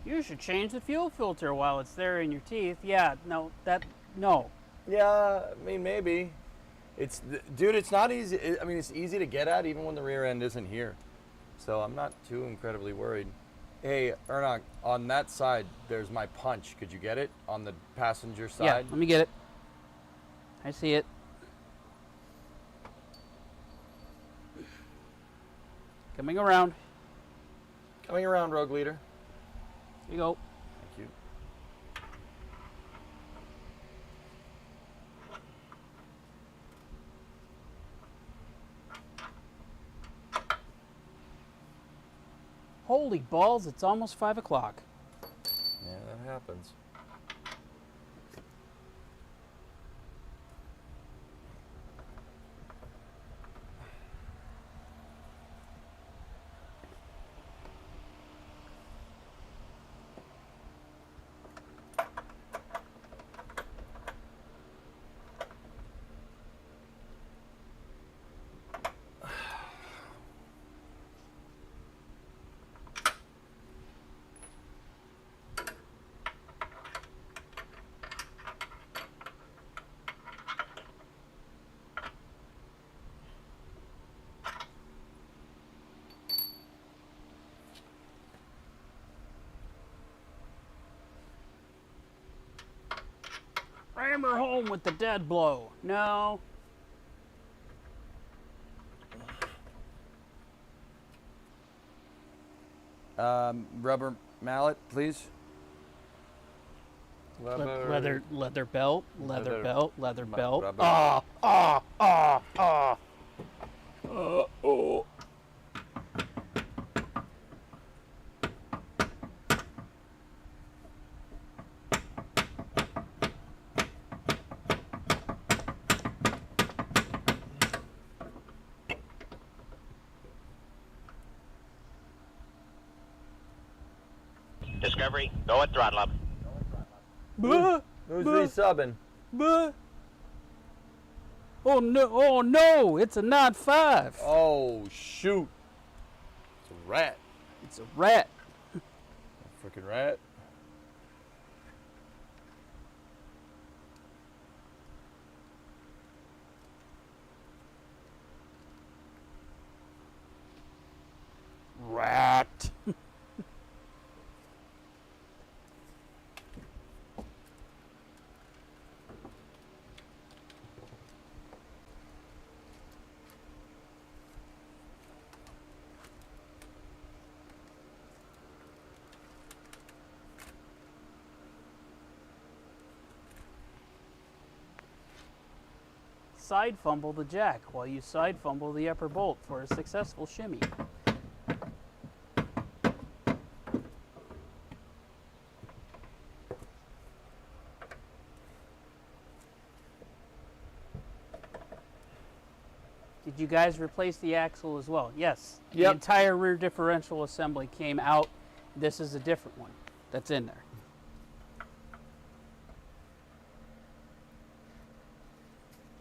You should change the fuel filter while it's there in your teeth. Yeah, no, no. Yeah, I mean, maybe. Dude, it's not easy. I mean, it's easy to get at even when the rear end isn't here. So I'm not too incredibly worried. Hey, Ernok, on that side, there's my punch. Could you get it on the passenger side? Yeah, let me get it. I see it. Coming around. Coming around, Rogue Leader. Here you go. Thank you. Holy balls, it's almost 5 o'clock. Yeah, that happens. Ram her home with the dead blow. No. Rubber mallet, please. Leather belt, leather belt, leather belt. Rubber. Oh. Discovery, go at throttle up. Who's resubbing? Oh no, it's a 9.5. Oh, shoot. It's a rat. It's a rat. A freaking rat. Rat. Side fumble the jack while you side fumble the upper bolt for a successful shimmy. Did you guys replace the axle as well? Yes. The Yep. entire rear differential assembly came out. This is a different one that's in there.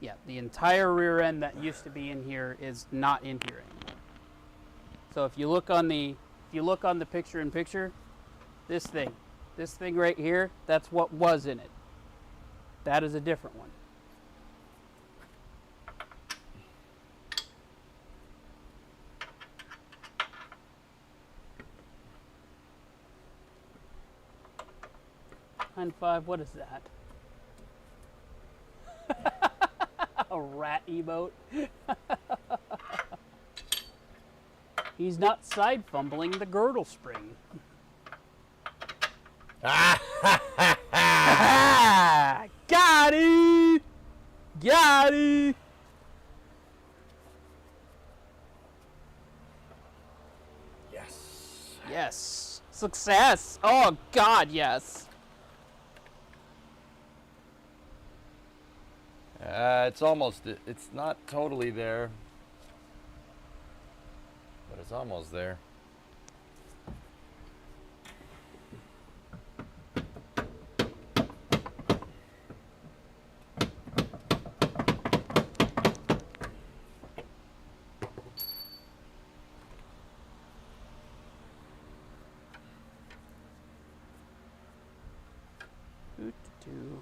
Yeah, the entire rear end that used to be in here is not in here anymore. So if you look on the picture in picture, this thing right here, that's what was in it. That is a different one. $9.5, what is that? A rat emote. He's not side fumbling the girdle spring. Got it! Got it! Yes. Yes. Success! Oh God, yes. It's not totally there, but it's almost there. to.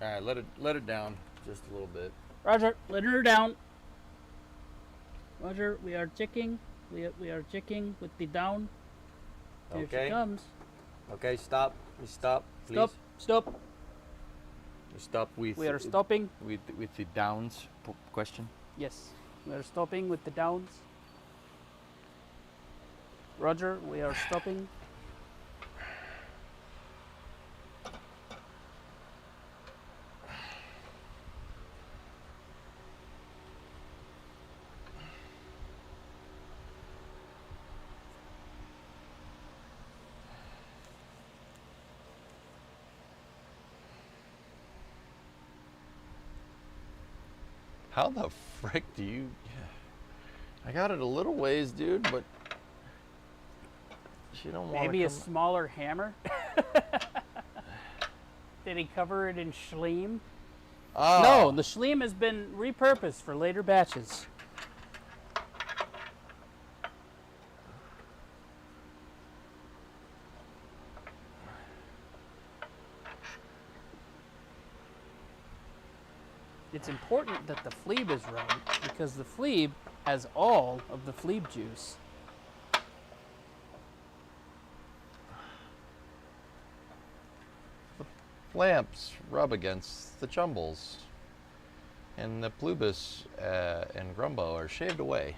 All right, let it down just a little bit. Roger, letting her down. Roger, we are checking. We are checking with the down. Here Okay. she comes. Okay, stop. We stop, please. Stop. Stop. We stop with. We are stopping. with the downs question. Yes, we are stopping with the downs. Roger, we are stopping. How the frick do you? I got it a little ways, dude, but she don't want. Maybe a smaller hammer? Did he cover it in schleem? Oh. No, the schleem has been repurposed for later batches. It's important that the fleeb is right because the fleeb has all of the fleeb juice. Lamps rub against the chumbles, and the plubus and grumbo are shaved away.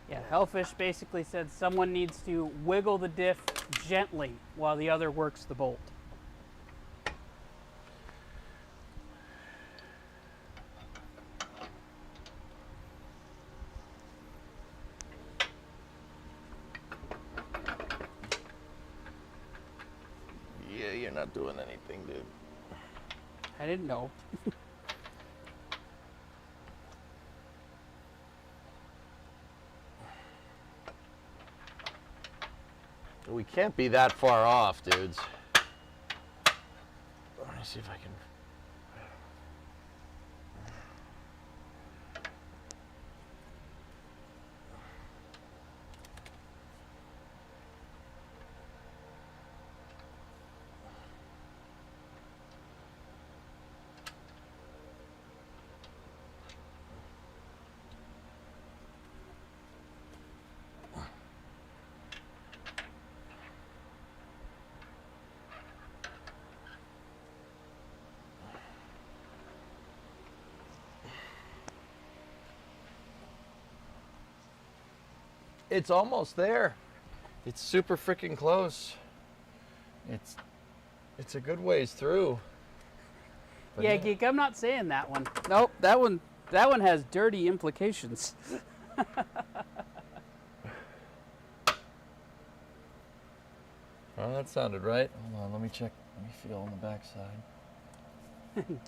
Yeah, Hellfish basically said someone needs to wiggle the diff gently while the other works the bolt. Yeah, you're not doing anything, dude. I didn't know. We can't be that far off, dudes. Let me see if I can. It's almost there. It's super freaking close. It's a good ways through. But Yeah, Geek, I'm not saying that one. Nope, that one has dirty implications. Oh, that sounded right. Hold on, let me check. Let me feel on the backside.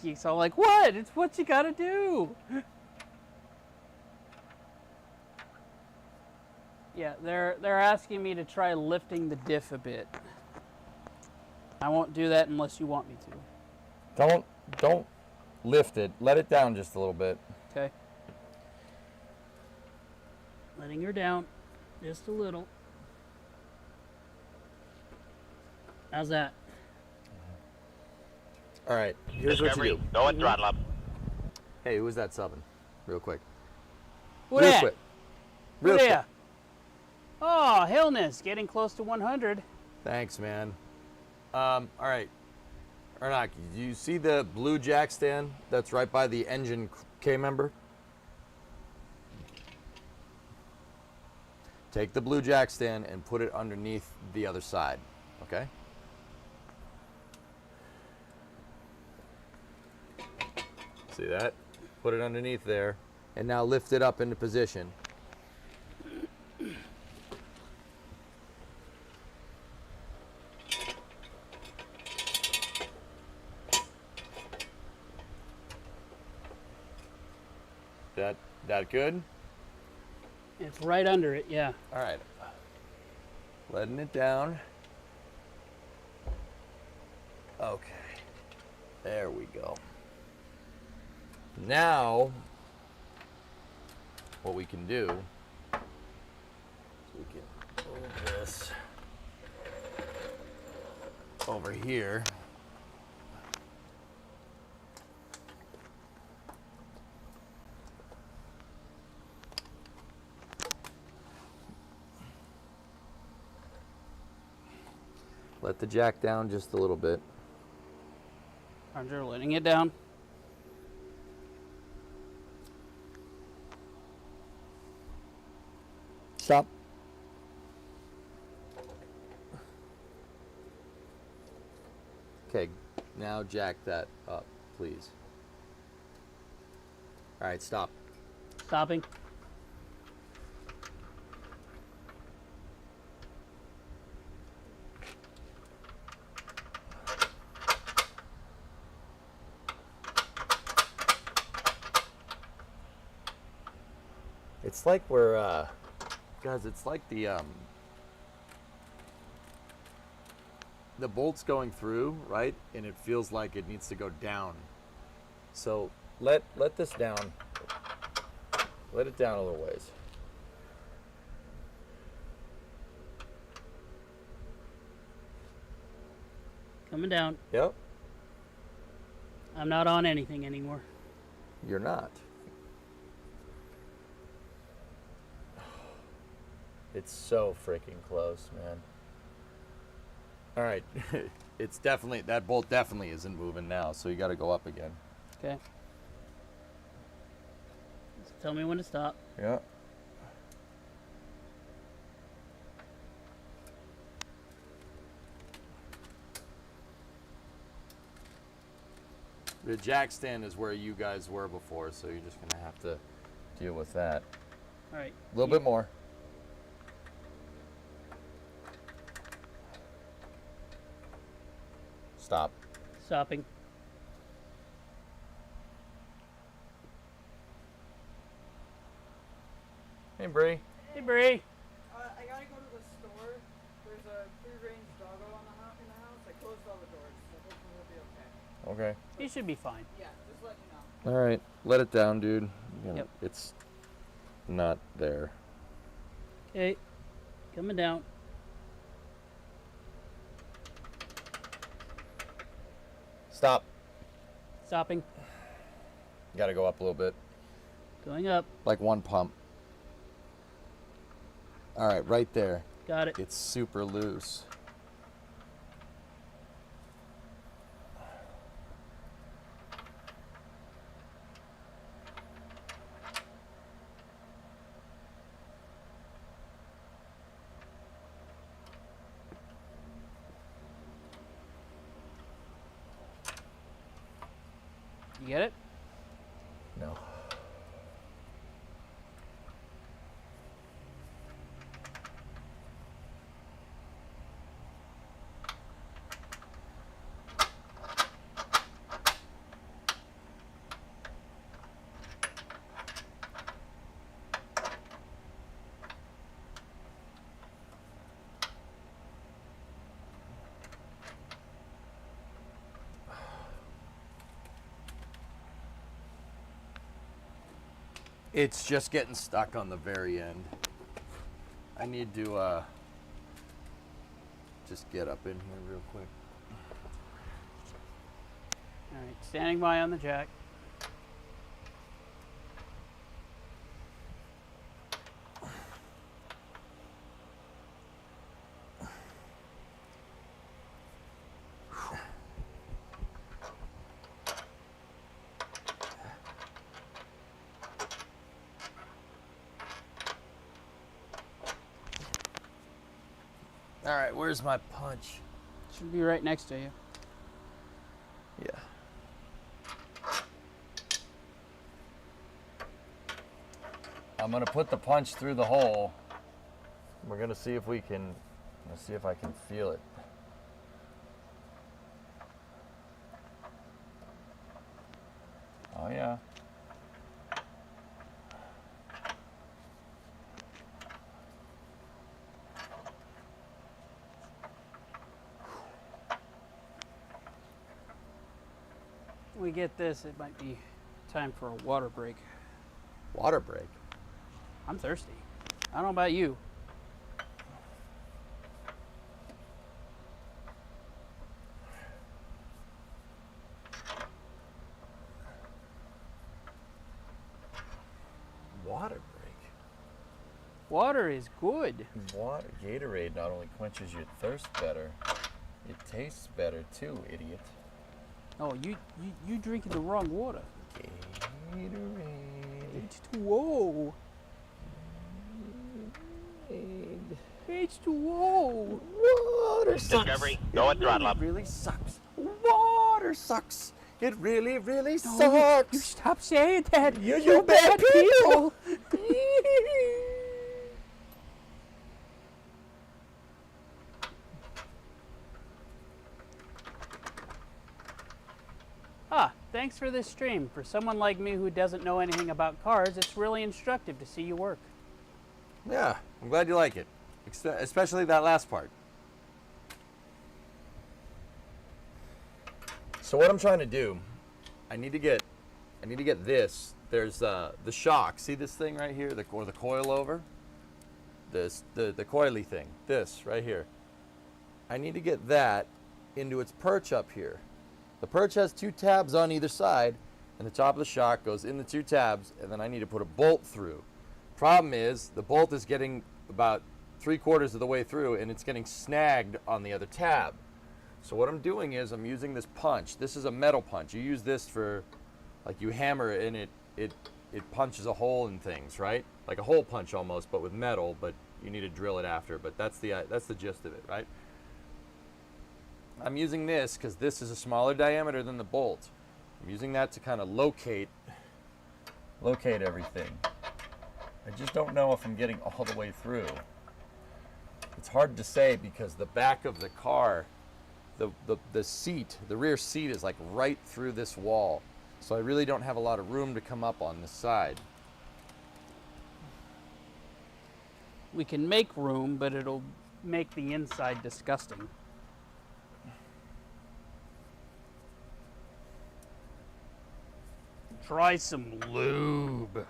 Geek's all like, what? It's what you gotta do. Yeah, they're asking me to try lifting the diff a bit. I won't do that unless you want me to. Don't lift it. Let it down just a little bit. Okay. Letting her down just a little. How's that? All right, here's what you Discovery, do. go and throttle up. Hey, who's that subbing? Real quick. Who Real dat? quick. Who Real quick. dat? Oh, Hillness, getting close to 100. Thanks, man. All right. Ernak, do you see the blue jack stand that's right by the engine K-member? Take the blue jack stand and put it underneath the other side, okay? See that? Put it underneath there, and now lift it up into position. That good? It's right under it, yeah. All right. Letting it down. Okay. There we go. Now, what we can do is we can move this over here. Let the jack down just a little bit. Roger, letting it down. Stop. Okay, now jack that up, please. All right, stop. Stopping. It's like we're, guys, it's like the bolt's going through, right? And it feels like it needs to go down. So let this down. Let it down a little ways. Coming down. Yep. I'm not on anything anymore. You're not. It's so freaking close, man. All right. It's definitely, that bolt definitely isn't moving now, so you got to go up again. Okay. Just tell me when to stop. Yeah. The jack stand is where you guys were before, so you're just gonna have to deal with that. All right. A little bit more. Stop. Stopping. Hey, Bree. Hey, Bree. I gotta go to the store. There's a free-range doggo in the house. I closed all the doors, so hopefully he'll be okay. Okay. You should be fine. Yeah, just let you know. All right. Let it down, dude. You know, Yep. It's not there. Okay. Coming down. Stop. Stopping. Got to go up a little bit. Going up. Like one pump. All right, right there. Got it. It's super loose. You get it? No. It's just getting stuck on the very end. I need to just get up in here real quick. All right. Standing by on the jack. All right, where's my punch? Should be right next to you. Yeah. I'm gonna put the punch through the hole. We're gonna see if we can, let's see if I can feel it. Oh yeah. we get this, it might be time for a water break. Water break. I'm thirsty. I don't know about you. Water break. Water is good. Water. Gatorade not only quenches your thirst better, it tastes better too, idiot. Oh, you drinking the wrong water. Gatorade. H2O. H2O. Water sucks. Discovery, go at throttle up. It really sucks. Water sucks. It really, really You sucks. stop saying that. You bad people. Thanks for this stream. For someone like me who doesn't know anything about cars, it's really instructive to see you work. Yeah, I'm glad you like it, especially that last part. So what I'm trying to do, I need to get this. There's the shock. See this thing right here, or the coil over. The coily thing. This right here. I need to get that into its perch up here. The perch has 2 tabs on either side, and the top of the shock goes in the 2 tabs, and then I need to put a bolt through. Problem is, the bolt is getting about 3/4 of the way through, and it's getting snagged on the other tab. So what I'm doing is I'm using this punch. This is a metal punch. You use this for, like, you hammer it, and it punches a hole in things, right? Like a hole punch almost, but with metal, but you need to drill it after. But that's the gist of it, right? I'm using this because this is a smaller diameter than the bolt. I'm using that to kind of locate everything. I just don't know if I'm getting all the way through. It's hard to say because the back of the car, the seat, the rear seat is like right through this wall. So I really don't have a lot of room to come up on this side. We can make room, but it'll make the inside disgusting. Try some lube.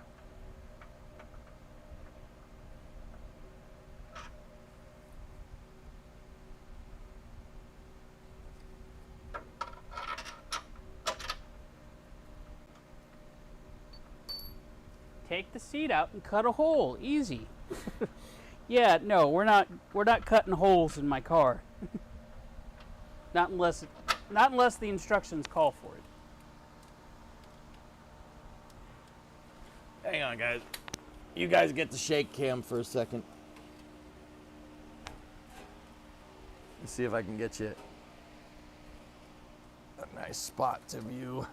Take the seat out and cut a hole. Easy. Yeah, no, we're not cutting holes in my car. not unless the instructions call for it. Hang on, guys. You guys get the shake cam for a second. Let's see if I can get you a nice spot to view.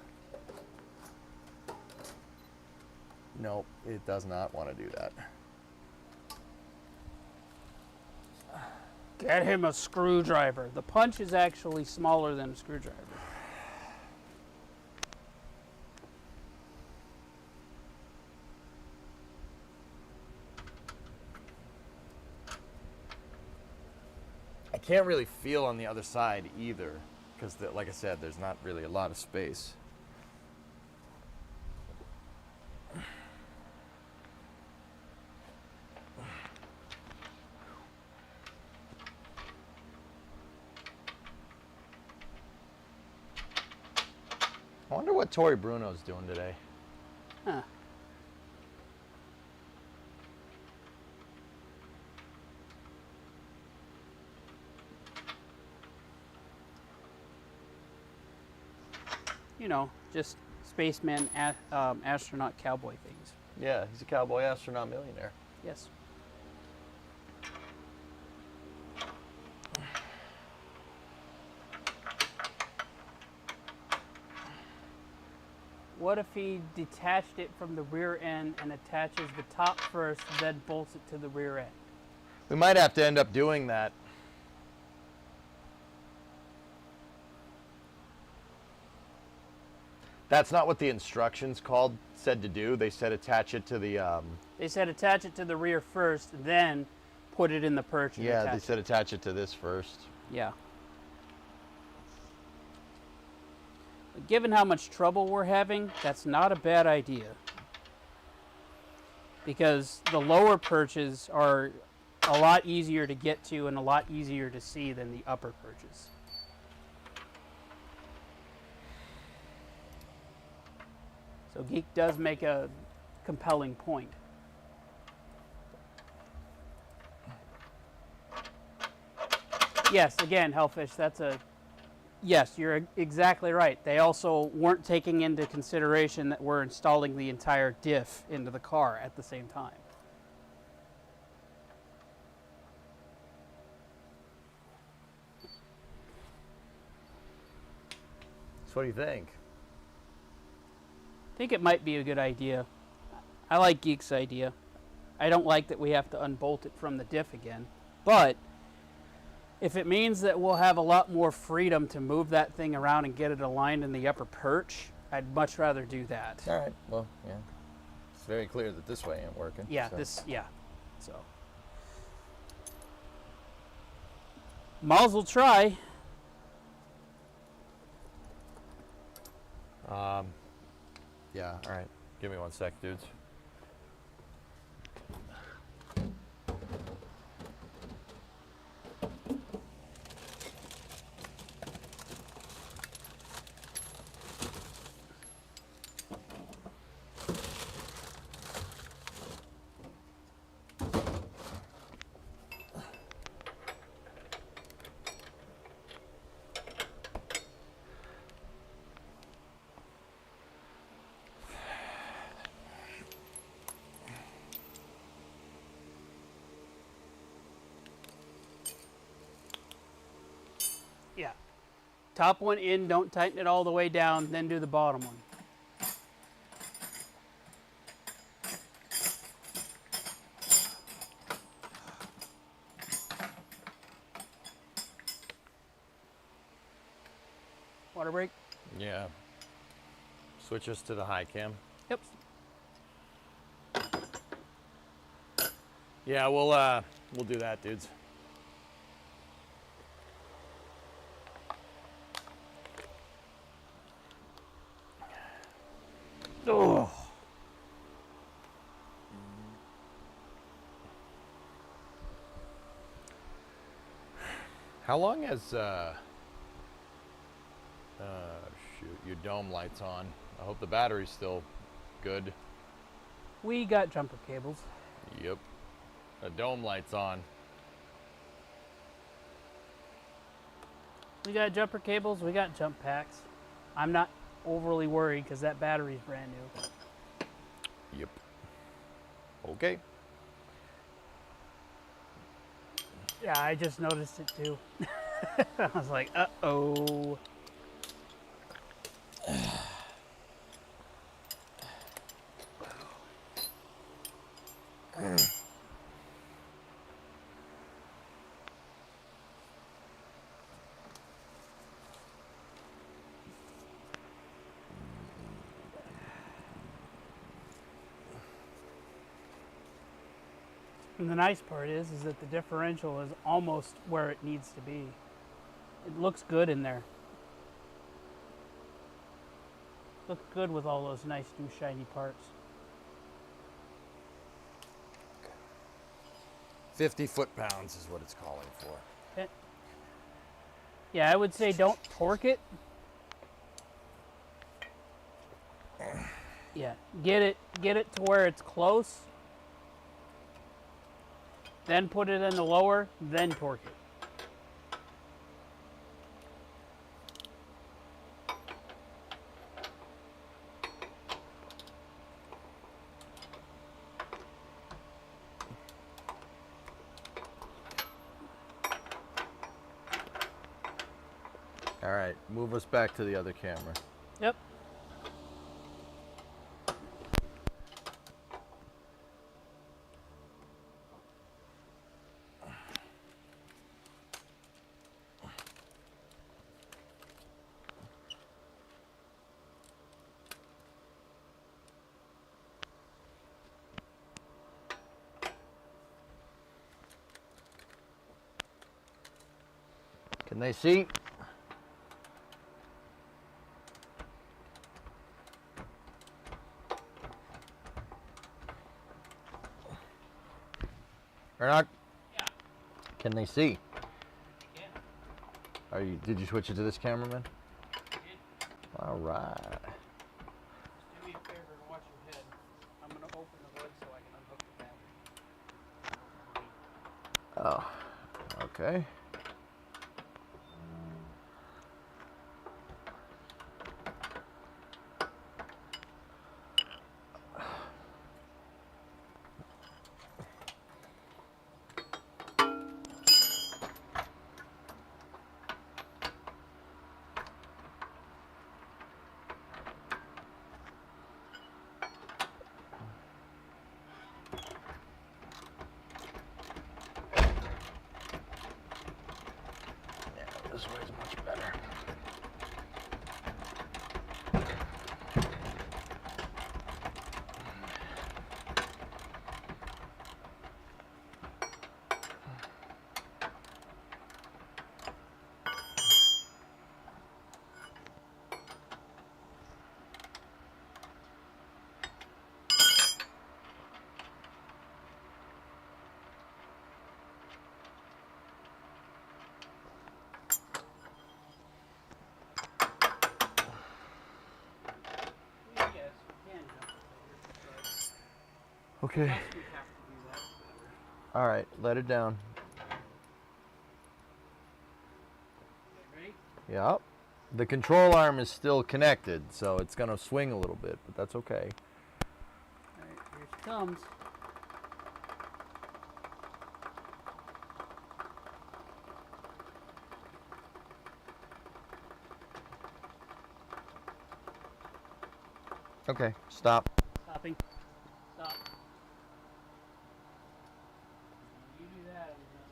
Nope, it does not want to do that. Get him a screwdriver. The punch is actually smaller than a screwdriver. I can't really feel on the other side either, because like I said, there's not really a lot of space. I wonder what Tori Bruno's doing today. Huh. You know, just spaceman, astronaut, cowboy things. Yeah, he's a cowboy astronaut millionaire. Yes. What if he detached it from the rear end and attaches the top first, then bolts it to the rear end? We might have to end up doing that. That's not what the instructions said to do. They said attach it to the. They said attach it to the rear first, then put it in the perch. And Yeah, attach they said attach it to this first. Yeah. But given how much trouble we're having, that's not a bad idea. Because the lower perches are a lot easier to get to and a lot easier to see than the upper perches. So Geek does make a compelling point. Yes, again, Hellfish, that's a... Yes, you're exactly right. They also weren't taking into consideration that we're installing the entire diff into the car at the same time. So what do you think? I think it might be a good idea. I like Geek's idea. I don't like that we have to unbolt it from the diff again. But if it means that we'll have a lot more freedom to move that thing around and get it aligned in the upper perch, I'd much rather do that. All right. Well, yeah. It's very clear that this way ain't working. Yeah, so. So. Mazel try. Yeah, all right. Give me 1 sec, dudes. Yeah. Top one in, don't tighten it all the way down, then do the bottom one. Water break? Yeah. Switch us to the high cam. Yep. Yeah, we'll do that, dudes. Oh. How long has shoot, your dome lights on? I hope the battery's still good. We got jumper cables. Yep. The dome light's on. We got jumper cables, we got jump packs. I'm not overly worried because that battery's brand new. Yep. Okay. Yeah, I just noticed it too. I was like, uh-oh. And the nice part is that the differential is almost where it needs to be. It looks good in there. Looks good with all those nice new shiny parts. 50 foot-pounds is what it's calling for. Okay. Yeah, I would say don't torque it. Yeah, get it to where it's close. Then put it in the lower, then torque it. All right, move us back to the other camera. Yep. Can they see? Or not? Yeah. Can they see? Yeah. Are you? Did you switch it to this cameraman? All right. Just do me a favor and watch your head. I'm gonna open the hood so I can unhook the battery. Oh. Okay. This way is much better. Yes, we can jump it later, but Okay. unless we have to do that better. All right. Let it down. Okay, ready? Yep. The control arm is still connected, so it's gonna swing a little bit, but that's okay. Alright, here she comes. Okay. Stop. Stopping. Stop. You do that, I'm gonna.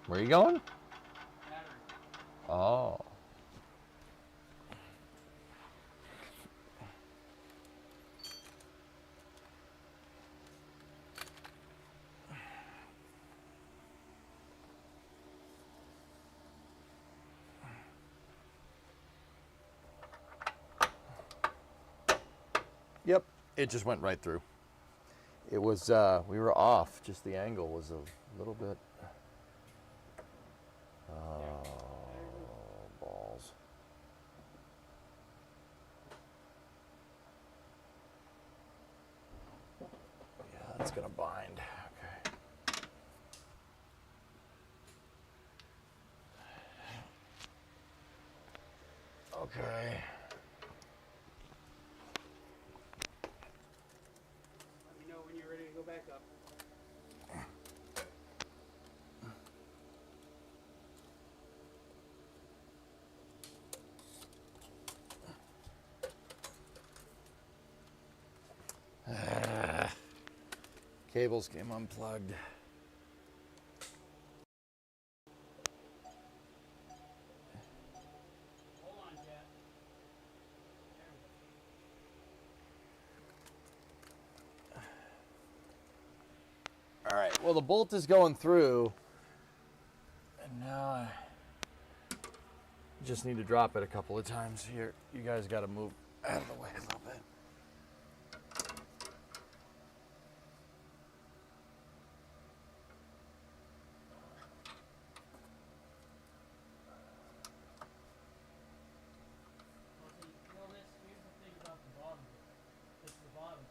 Where are you going? Battery. Oh. Yep, it just went right through. It was, we were off, just the angle was a little bit. Oh, balls. Yeah, that's gonna bind. Okay. Okay. Let me know when you're ready to go back up. Cables came unplugged. Hold on, Jet. All right, well, the bolt is going through, and now I just need to drop it a couple of times here. You guys got to move out of the way a little bit. Well, see, feel this. Here's the thing about the bottom. It's the bottom.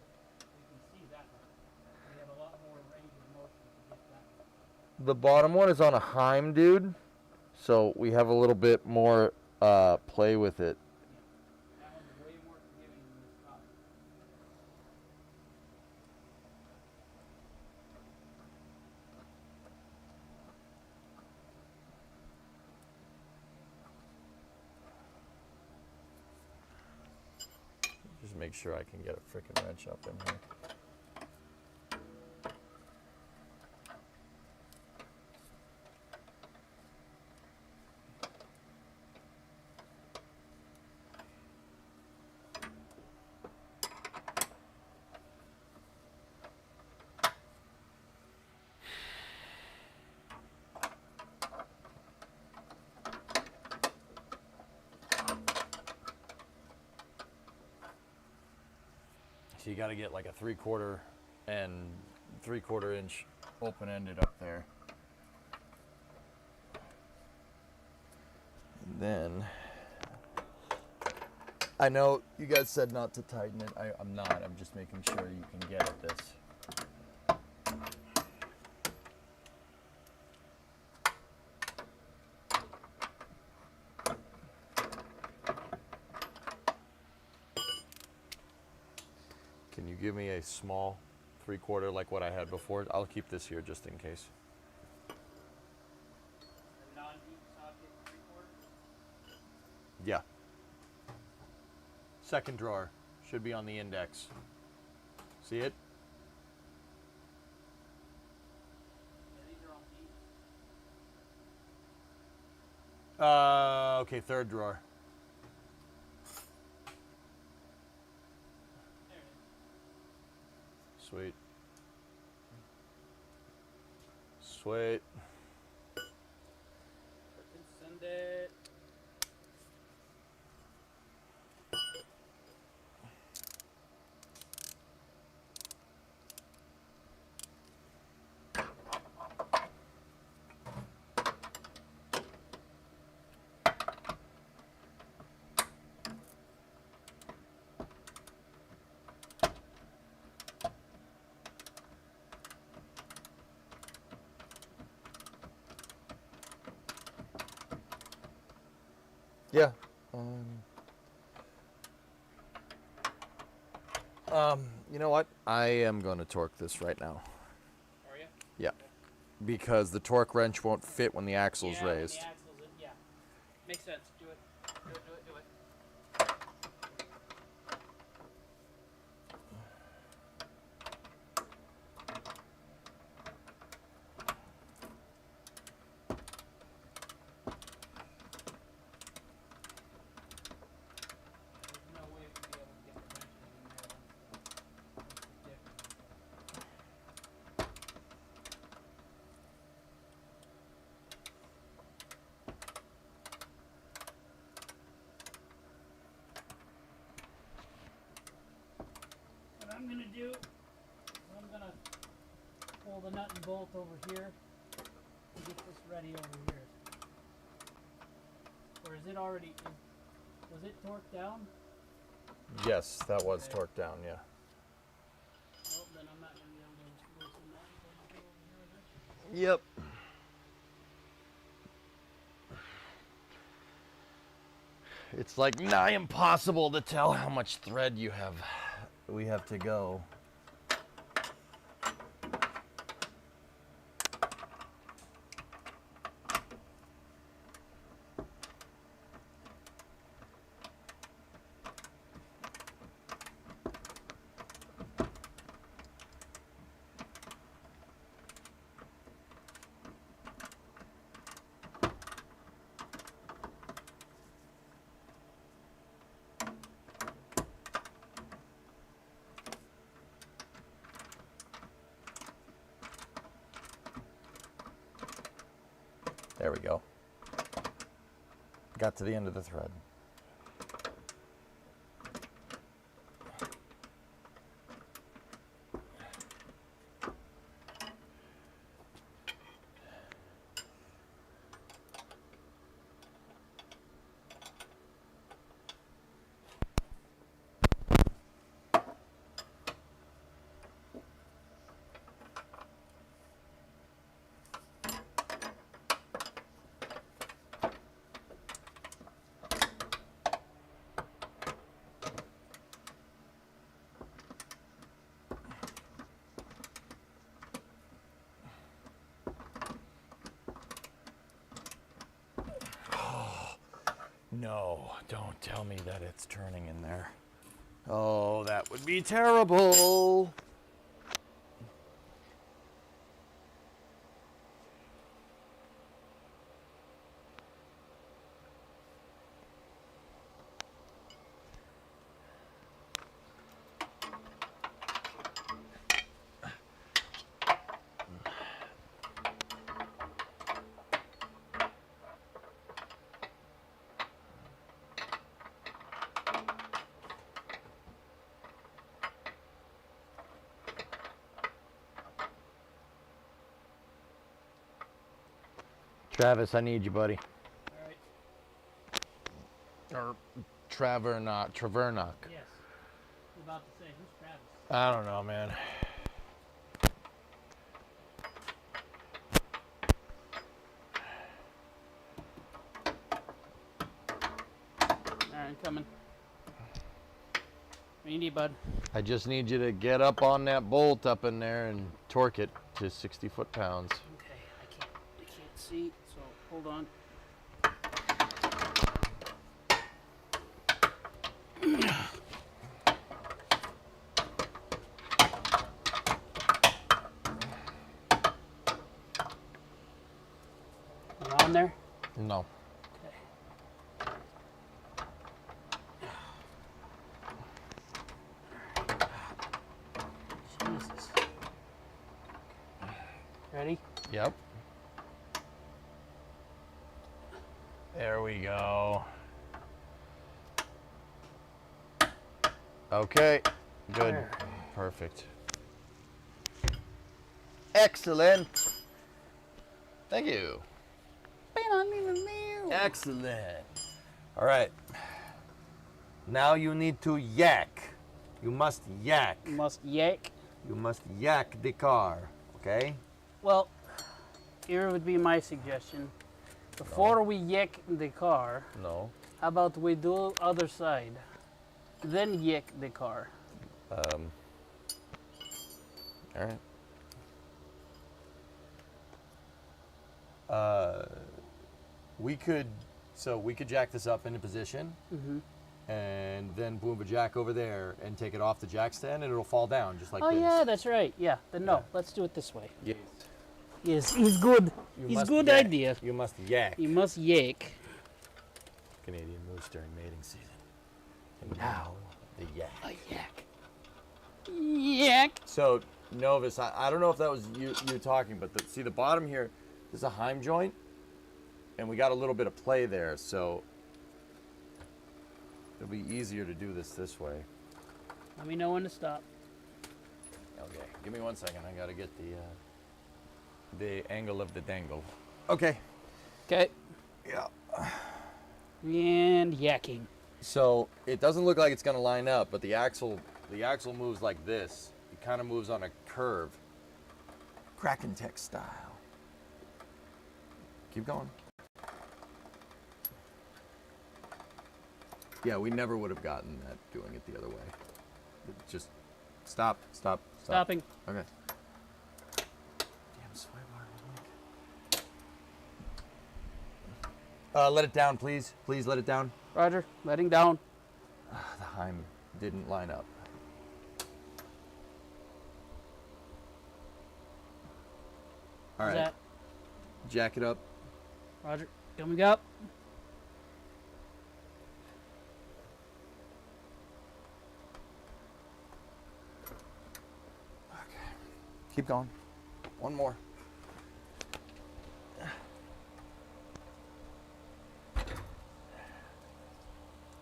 We can see that one. We have a lot more range of motion to get that one. The bottom one is on a Heim, dude, so we have a little bit more play with it. That one's way more forgiving than this top. Just make sure I can get a frickin' wrench up in here. So you got to get like a 3/4 and 3/4 inch open-ended up there. And then, I know you guys said not to tighten it. I'm not. I'm just making sure you can get at this. Can you give me a small 3/4 like what I had before? I'll keep this here just in case. A non-deep socket 3/4. Yeah. Second drawer should be on the index. See it? Yeah, these are all deep. Okay, third drawer. There it is. Sweet. Sweet. Send it. Yeah. You know what? I am going to torque this right now. Are you? Yeah. Because the torque wrench won't fit when the axle's Yeah, when raised. the axle's in, yeah. Makes sense. Do it. Do it, do it, do it. There's no way we'd be able to get the wrenches in there once the dick. What I'm gonna do is I'm gonna pull the nut and bolt over here and get this ready over here. Or is it already, was it torqued down? Yes, that was Okay. torqued down, yeah. Oh, then I'm not gonna be able to loosen that until I go over here. Yep. It's like nigh impossible to tell how much thread we have to go. There we go. Got to the end of the thread. No, don't tell me that it's turning in there. Oh, that would be terrible. Travis, I need you, buddy. All right. Or Travernock. Yes. I was about to say, who's Travis? I don't know, man. All right, coming. What do you need, bud? I just need you to get up on that bolt up in there and torque it to 60 foot-pounds. Okay, I can't see, so hold on. You on there? No. Okay. Jesus. Ready? Yep. There we go. Okay. Good. There. Perfect. Excellent. Thank you. Excellent. All right. Now you need to yak. You must yak. You must yank. You must yak the car. Okay? Well, here would be my suggestion. Before we yank the car, No. how about we do other side, then yank the car. All right. We could jack this up into position, and then move a jack over there and take it off the jack stand, and it'll fall down just like Oh this. yeah, that's right. Yeah, then no, Yeah. let's do it this way. Yes. Yes, it's good. You It's must good yak. idea. You must yak. You must yank. Canadian moose during mating season. And now the yak. A yak. Yak. So Novus, I don't know if that was you talking, but see the bottom here, there's a heim joint, and we got a little bit of play there, so it'll be easier to do this way. Let me know when to stop. Okay, give me 1 second. I gotta get the angle of the dangle. Okay. Okay. Yeah. And yakking. So it doesn't look like it's gonna line up, but the axle moves like this. It kind of moves on a curve. Kraken Tech style. Keep going. Yeah, we never would have gotten that doing it the other way. Just stop. Stopping. Okay. Damn sway bar. Let it down, please. Please let it down. Roger. Letting down. The heim didn't line up. All How's right. that? Jack it up. Roger. Coming up. Keep going. One more.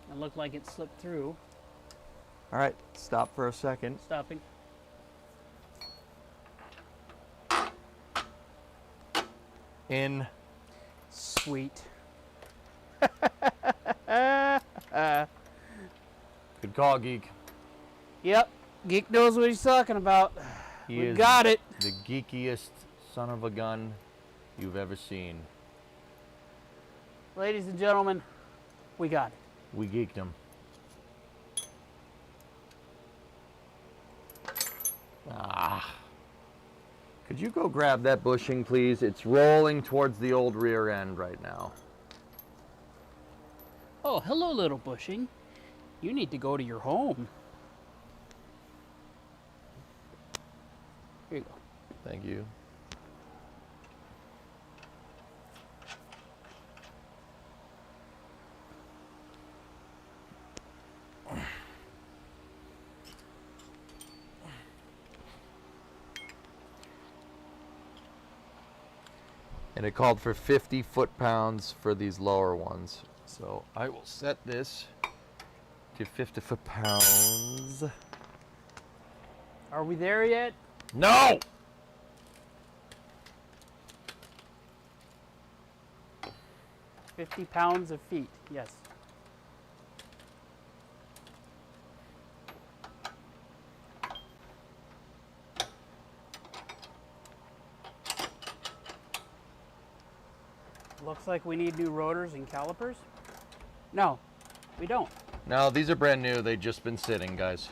It looked like it slipped through. All right. Stop for a second. Stopping. In. Sweet. Good call, geek. Yep. Geek knows what he's talking about. He We is got it. The geekiest son of a gun you've ever seen. Ladies and gentlemen, we got it. We geeked him. Ah. Could you go grab that bushing, please? It's rolling towards the old rear end right now. Oh, hello, little bushing. You need to go to your home. Here you go. Thank you. And it called for 50 foot-pounds for these lower ones. So I will set this to 50 foot-pounds. Are we there yet? No! 50 pounds of feet, yes. Looks like we need new rotors and calipers. No, we don't. No, these are brand new. They've just been sitting, guys.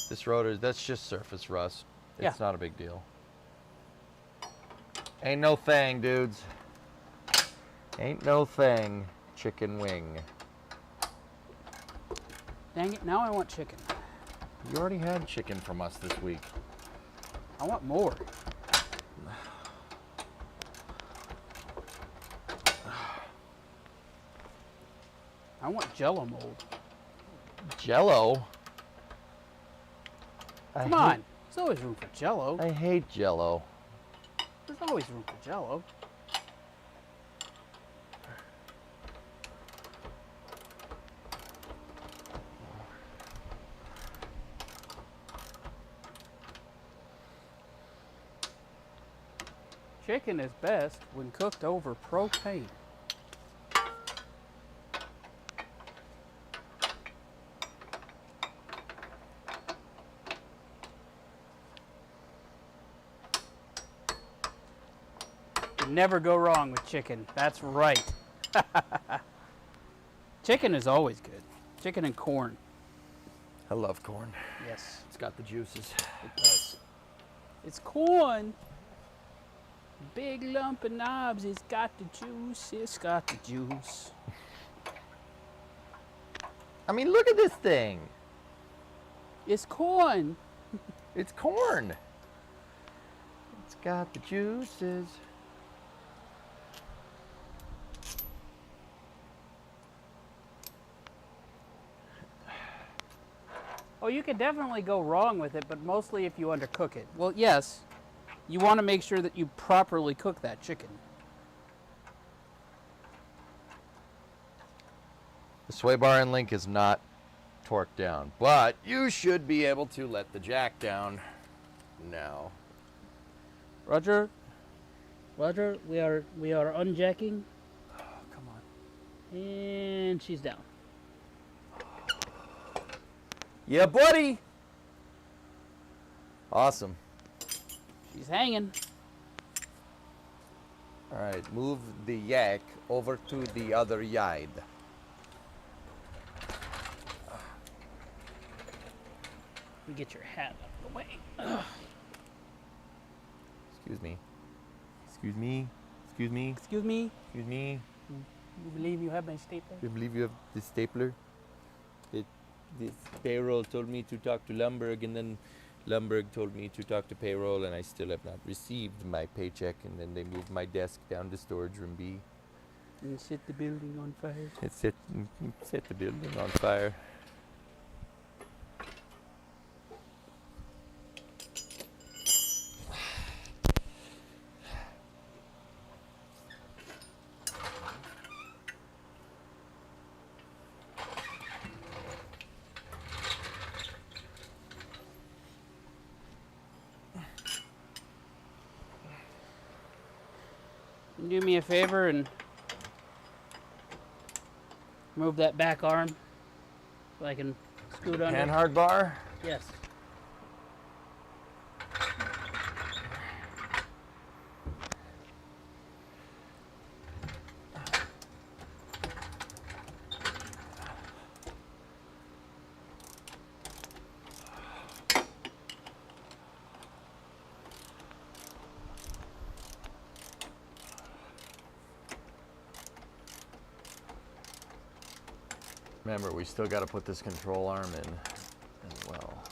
This rotor, that's just surface rust. It's Yeah. not a big deal. Ain't no thing, dudes. Ain't no thing. Chicken wing. Dang it, now I want chicken. You already had chicken from us this week. I want more. I want Jello mold. Jello? Come on, there's always room for Jello. I hate Jello. There's always room for Jello. Chicken is best when cooked over propane. You never go wrong with chicken. That's right. Chicken is always good. Chicken and corn. I love corn. Yes, It's got the juices. it does. It's corn. Big lump of knobs. It's got the juice. It's got the juice. I mean, look at this thing. It's corn. It's corn. It's got the juices. Oh, you could definitely go wrong with it, but mostly if you undercook it. Well, yes, you want to make sure that you properly cook that chicken. The sway bar and link is not torqued down, but you should be able to let the jack down now. Roger, Roger, we are unjacking. Oh, come on. And she's down. Yeah, buddy. Awesome. She's hanging. All right, move the yak over to the other side. Let me get your hat out of the way. Excuse me. Excuse me. Excuse me. Excuse me. Excuse me. You believe you have my stapler? Do you believe you have this stapler? This payroll told me to talk to Lumberg, and then Lumberg told me to talk to payroll, and I still have not received my paycheck. And then they moved my desk down to storage room B. And set the building on fire. It set the building on fire. Do me a favor and move that back arm so I can scoot under. Panhard bar? Yes. Remember, we still got to put this control arm in as well.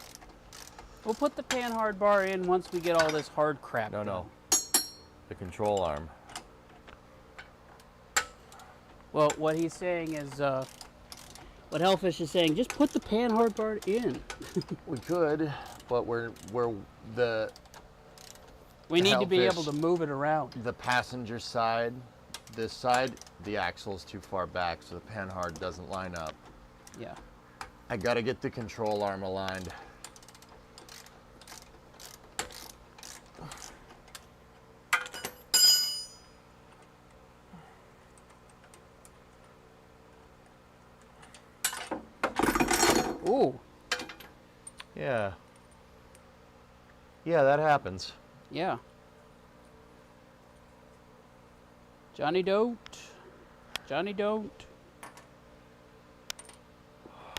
We'll put the panhard bar in once we get all this hard crap No, done. no. The control arm. Well, what he's saying is, what Hellfish is saying, just put the panhard bar in. We could, but we're the We need to be Hellfish. able to move it around. the passenger side, this side, the axle's too far back, so the panhard doesn't line up. Yeah. I gotta get the control arm aligned. Yeah. Yeah, that happens. Yeah. Johnny don't. Johnny don't.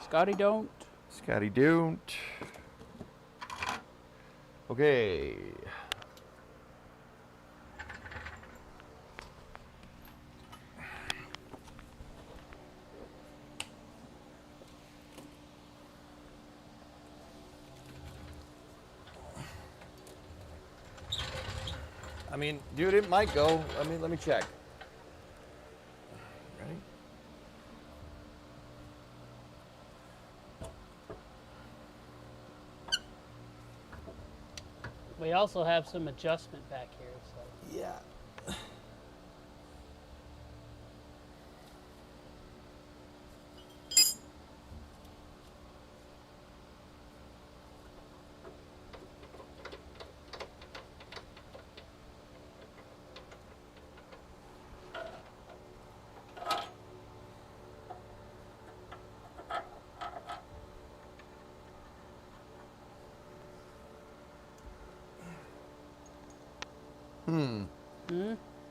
Scotty don't. Scotty don't. Okay. I mean, dude, it might go. Let me check. Ready? We also have some adjustment back here. So. Yeah.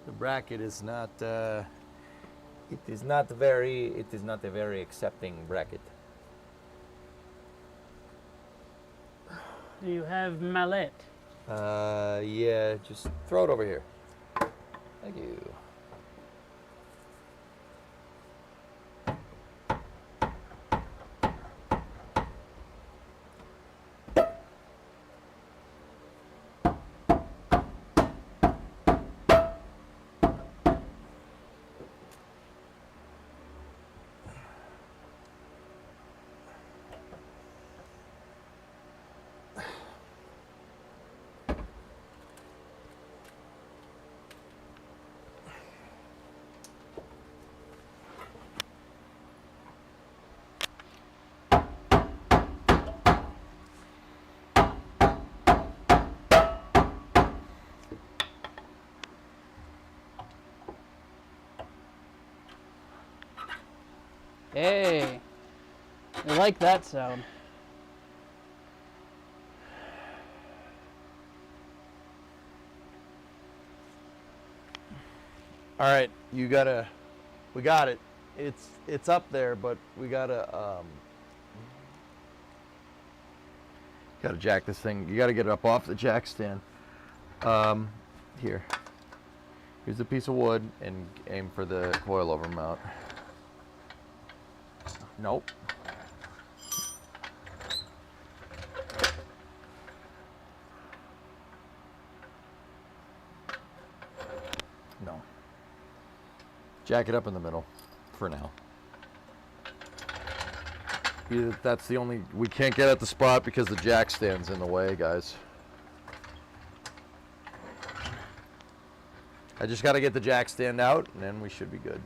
The bracket is not. It is not a very accepting bracket. Do you have mallet? Yeah, just throw it over here. Thank you. Hey. I like that sound. All right, we got it. It's up there, but we gotta jack this thing. You gotta get it up off the jack stand. Here's a piece of wood and aim for the coilover mount. Nope. No. Jack it up in the middle for now. That's the only, we can't get at the spot because the jack stand's in the way, guys. I just got to get the jack stand out and then we should be good.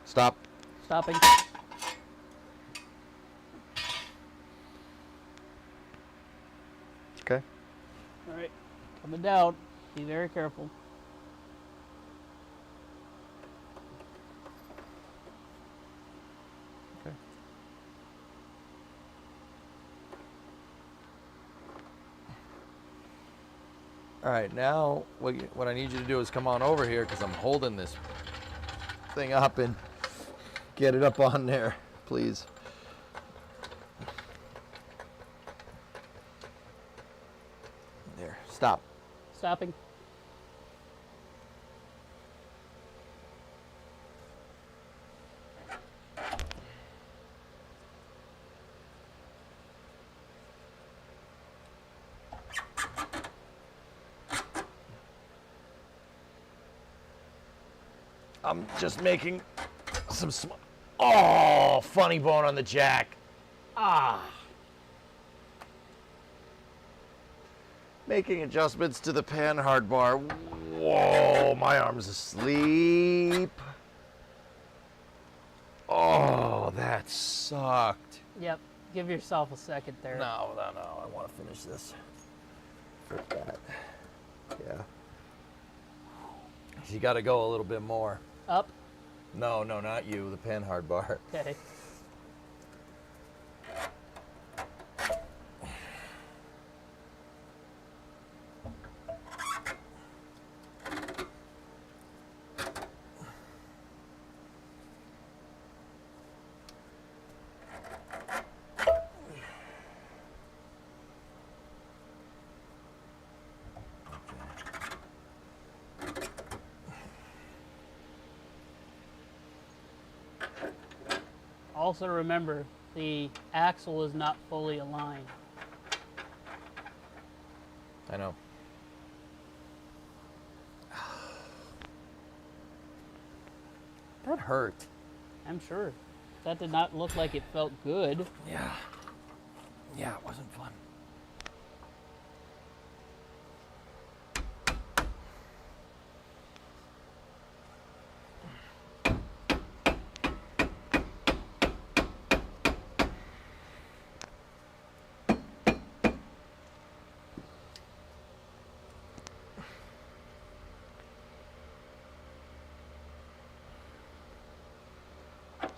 Stop. Stopping. Okay. All right. Coming down. Be very careful. Okay. All right, now what I need you to do is come on over here because I'm holding this thing up and get it up on there, please. There, stop. Stopping. I'm just making some oh, funny bone on the jack. Ah. Making adjustments to the pan hard bar. Whoa, my arm's asleep. Oh, that sucked. Yep. Give yourself a second there. No, I want to finish this. Frick that. Yeah. You got to go a little bit more. Up. No, not you. The panhard bar. Okay. Also remember, the axle is not fully aligned. I know. That hurt. I'm sure. That did not look like it felt good. Yeah. Yeah, it wasn't fun.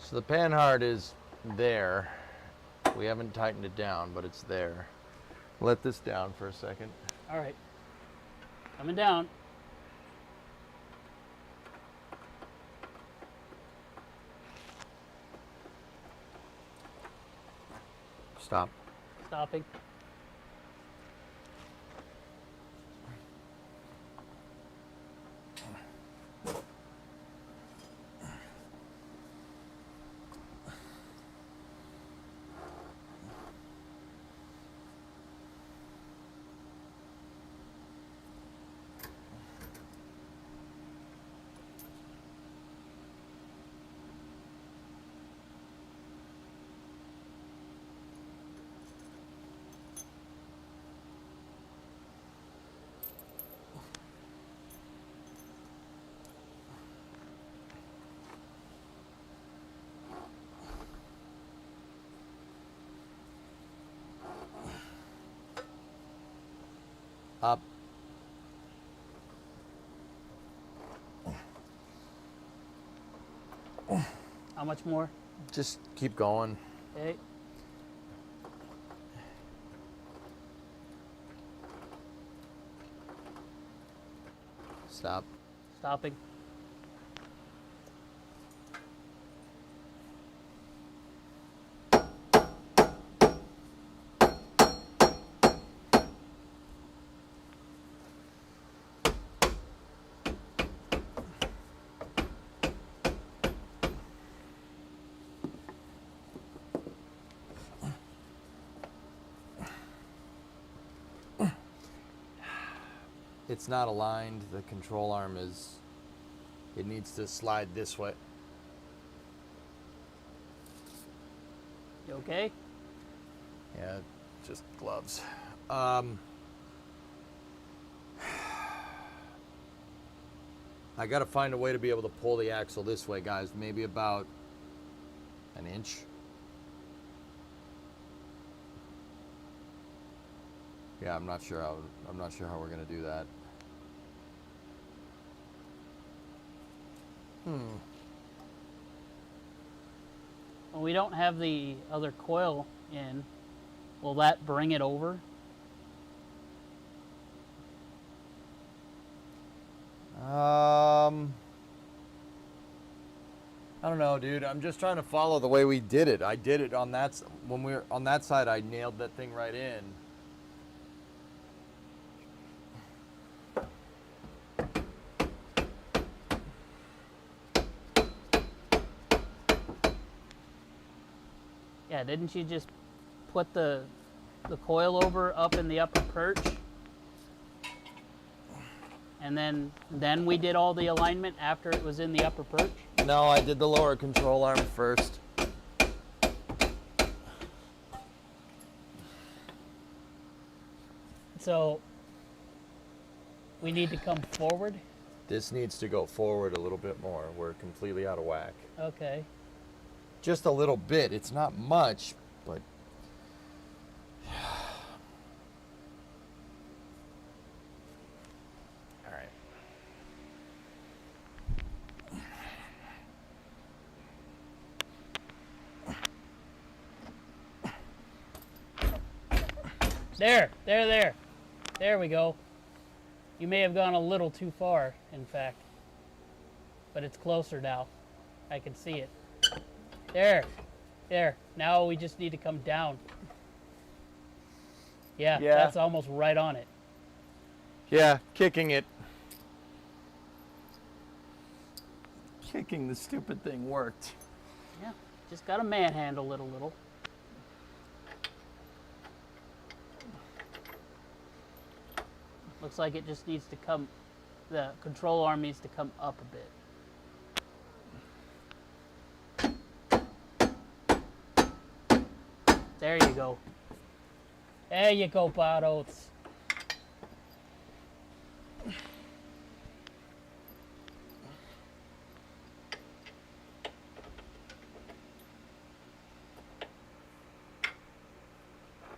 So the panhard is there. We haven't tightened it down, but it's there. Let this down for a second. All right. Coming down. Stop. Stopping. Up. How much more? Just keep going. Okay. Stop. Stopping. It's not aligned. The control arm is, it needs to slide this way. You okay? Yeah, just gloves. I gotta find a way to be able to pull the axle this way, guys. Maybe about an inch. Yeah, I'm not sure how we're gonna do that. Well, we don't have the other coil in. Will that bring it over? I don't know, dude. I'm just trying to follow the way we did it. I did it on that when we were on that side. I nailed that thing right in. Yeah, didn't you just put the coil over up in the upper perch? And then we did all the alignment after it was in the upper perch? No, I did the lower control arm first. So we need to come forward? This needs to go forward a little bit more. We're completely out of whack. Okay. Just a little bit. It's not much, but all right. There. There we go. You may have gone a little too far, in fact. But it's closer now. I can see it. There. Now we just need to come down. Yeah, Yeah. that's almost right on it. Yeah, kicking it. Kicking the stupid thing worked. Yeah, just got to manhandle it a little. Looks like it just needs to come, the control arm needs to come up a bit. There you go. There you go, Bart Oates.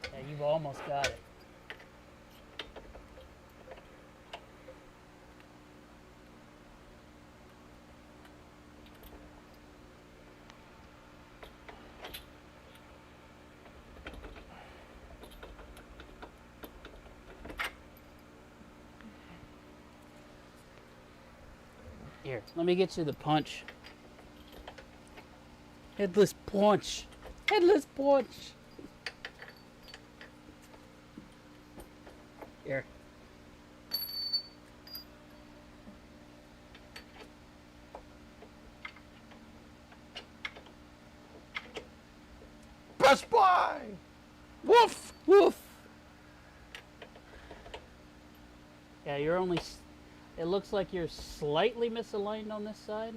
Yeah, you've almost got it. Here, let me get you the punch. Headless punch. Headless punch. Here. Best Buy! Woof! Woof! Yeah, you're only... It looks like you're slightly misaligned on this side.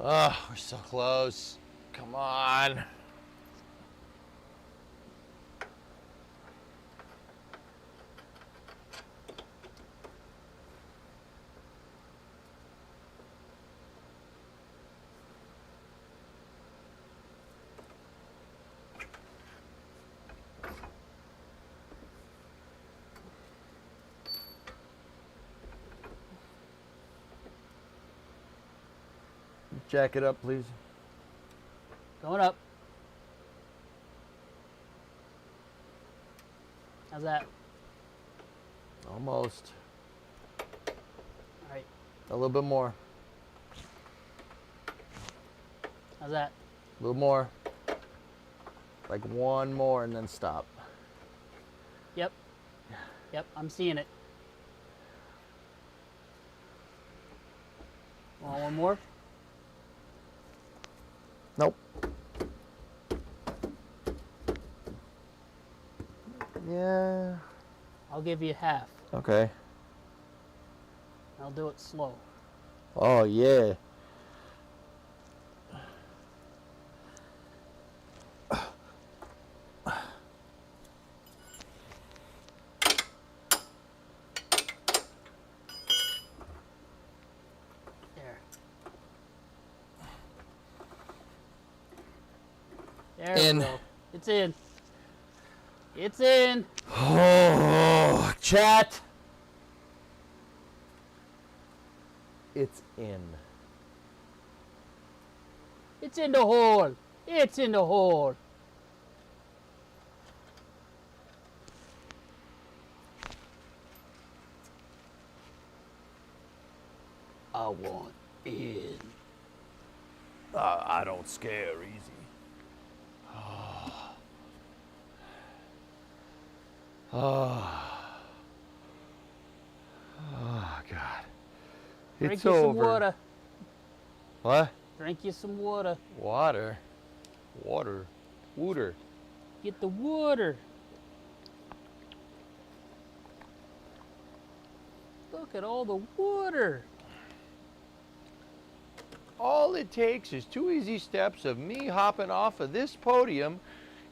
Oh, we're so close. Come on. Jack it up, please. Going up. How's that? Almost. All right. A little bit more. How's that? A little more. Like one more and then stop. Yep. Yep, I'm seeing it. Want one more? Nope. Yeah. I'll give you half. Okay. I'll do it slow. Oh, yeah. There In. we go. It's in. It's in. Oh, chat. It's in. It's in the hole. It's in the hole. I want in. I don't scare easy. Oh, God. Drink It's you some over. water. What? Drink you some water. Water. Water. Wooter. Get the water. Look at all the water. All it takes is 2 easy steps of me hopping off of this podium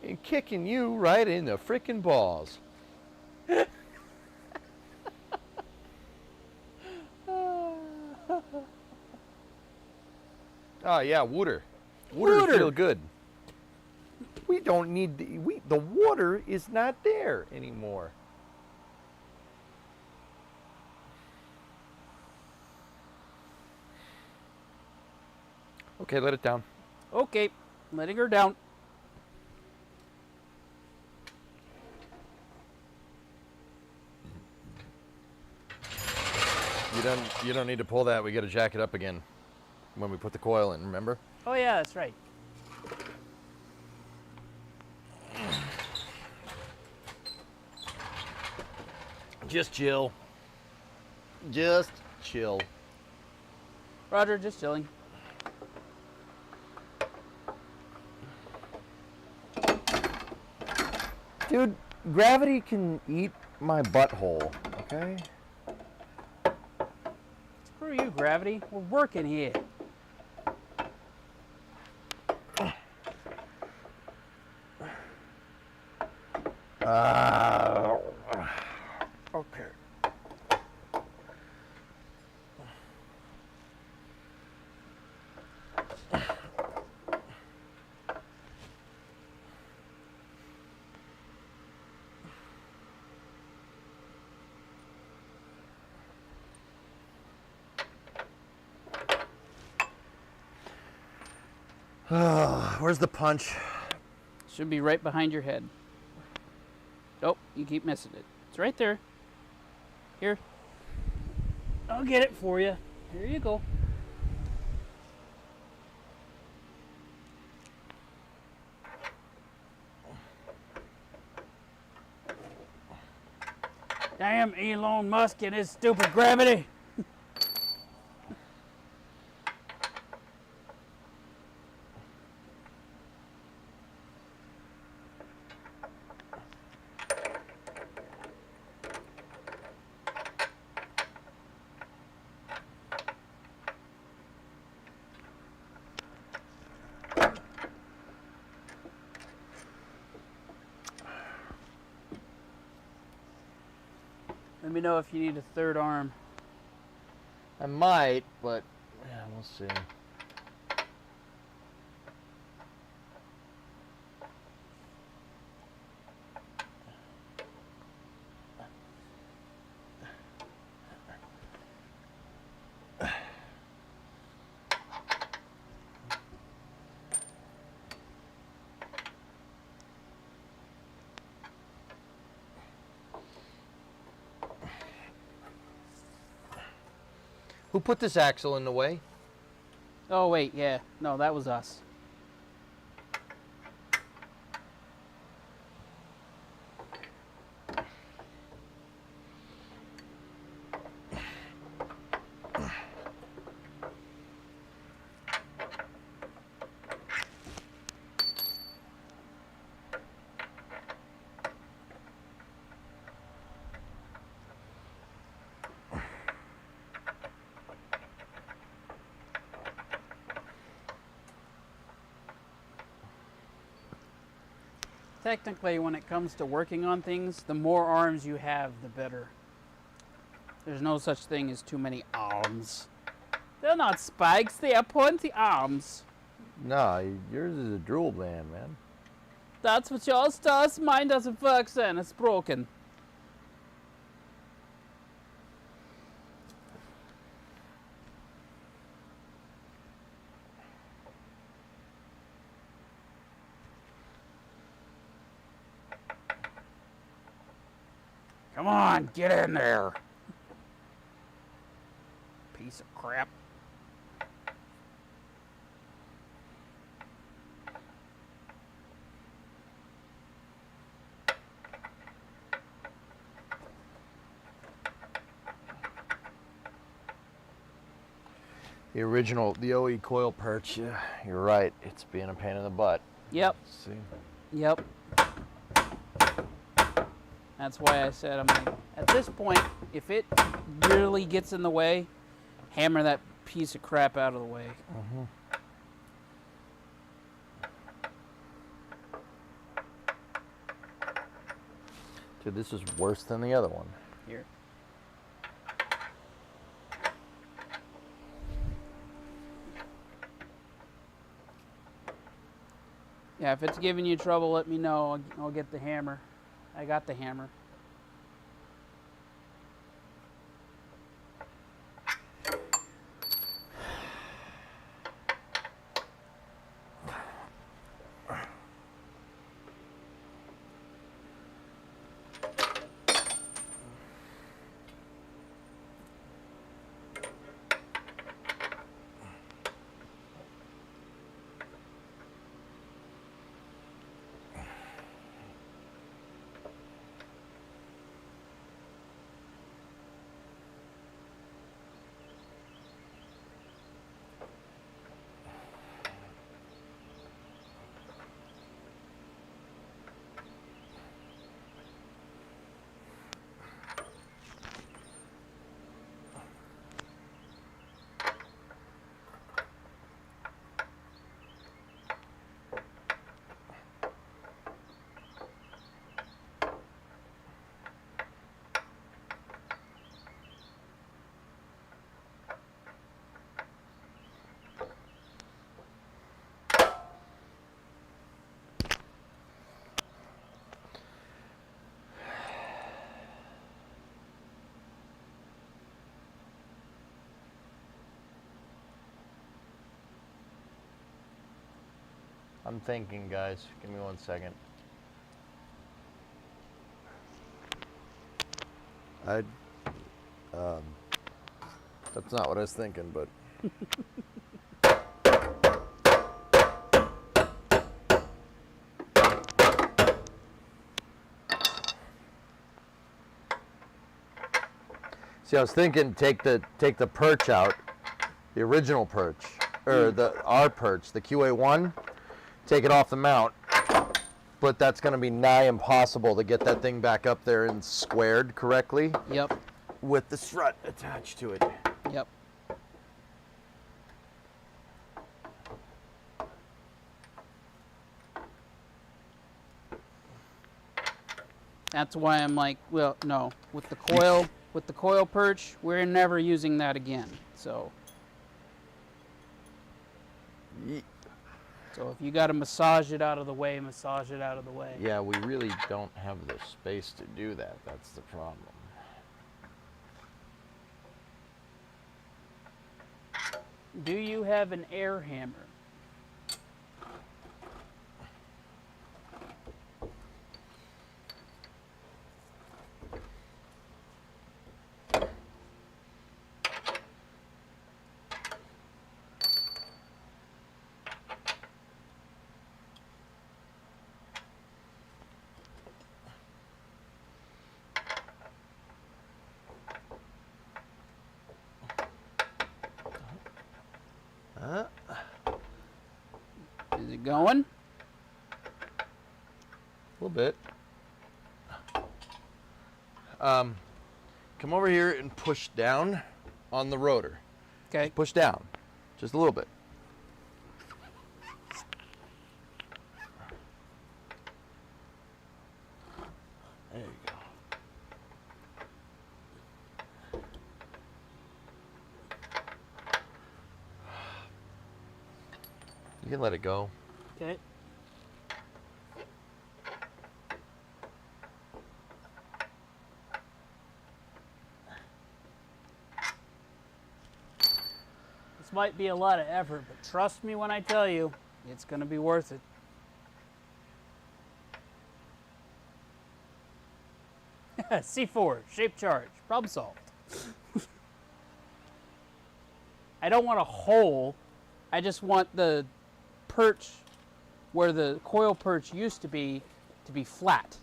and kicking you right in the frickin' balls. Oh yeah, water. Water Water. feel good. We don't need the water is not there anymore. Okay, let it down. Okay, letting her down. You don't need to pull that. We got to jack it up again when we put the coil in, remember? Oh yeah, that's right. Just chill. Just chill. Roger, just chilling. Dude, gravity can eat my butthole, okay? Screw you, Gravity. We're working here. Okay. Where's the punch? Should be right behind your head. Oh, you keep missing it. It's right there. Here. I'll get it for you. Here you go. Damn Elon Musk and his stupid gravity. Let me know if you need a third arm. I might, but yeah, we'll see. Who put this axle in the way? Oh, wait, yeah. No, that was us. Technically, when it comes to working on things, the more arms you have, the better. There's no such thing as too many arms. They're not spikes, they are pointy arms. Nah, yours is a drool band, man. That's what yours does. Mine doesn't work then. It's broken. Come on, get in there. Piece of crap. The original, the OE coil perch, yeah, you're right. It's being a pain in the butt. Yep, See? yep. That's why I said, I'm like, at this point, if it really gets in the way, hammer that piece of crap out of the way. Mm-hmm. Dude, this is worse than the other one. Here. Yeah, if it's giving you trouble, let me know. I'll get the hammer. I got the hammer. I'm thinking, guys. Give me 1 second. That's not what I was thinking, but. See, I was thinking take the perch out, the original perch, or our perch, the QA-1, take it off the mount, but that's going to be nigh impossible to get that thing back up there and squared correctly. Yep. With the strut attached to it. Yep. That's why I'm like, well, no, with the coil perch, we're never using that again. So if you got to massage it out of the way, massage it out of the way. Yeah, we really don't have the space to do that. That's the problem. Do you have an air hammer? Is it going? A little bit. Come over here and push down on the rotor. Okay. Push down, just a little bit. There you go. You can let it go. Okay. This might be a lot of effort, but trust me when I tell you, it's going to be worth it. C4, shape charge, problem solved. I don't want a hole, I just want the perch where the coil perch used to be flat.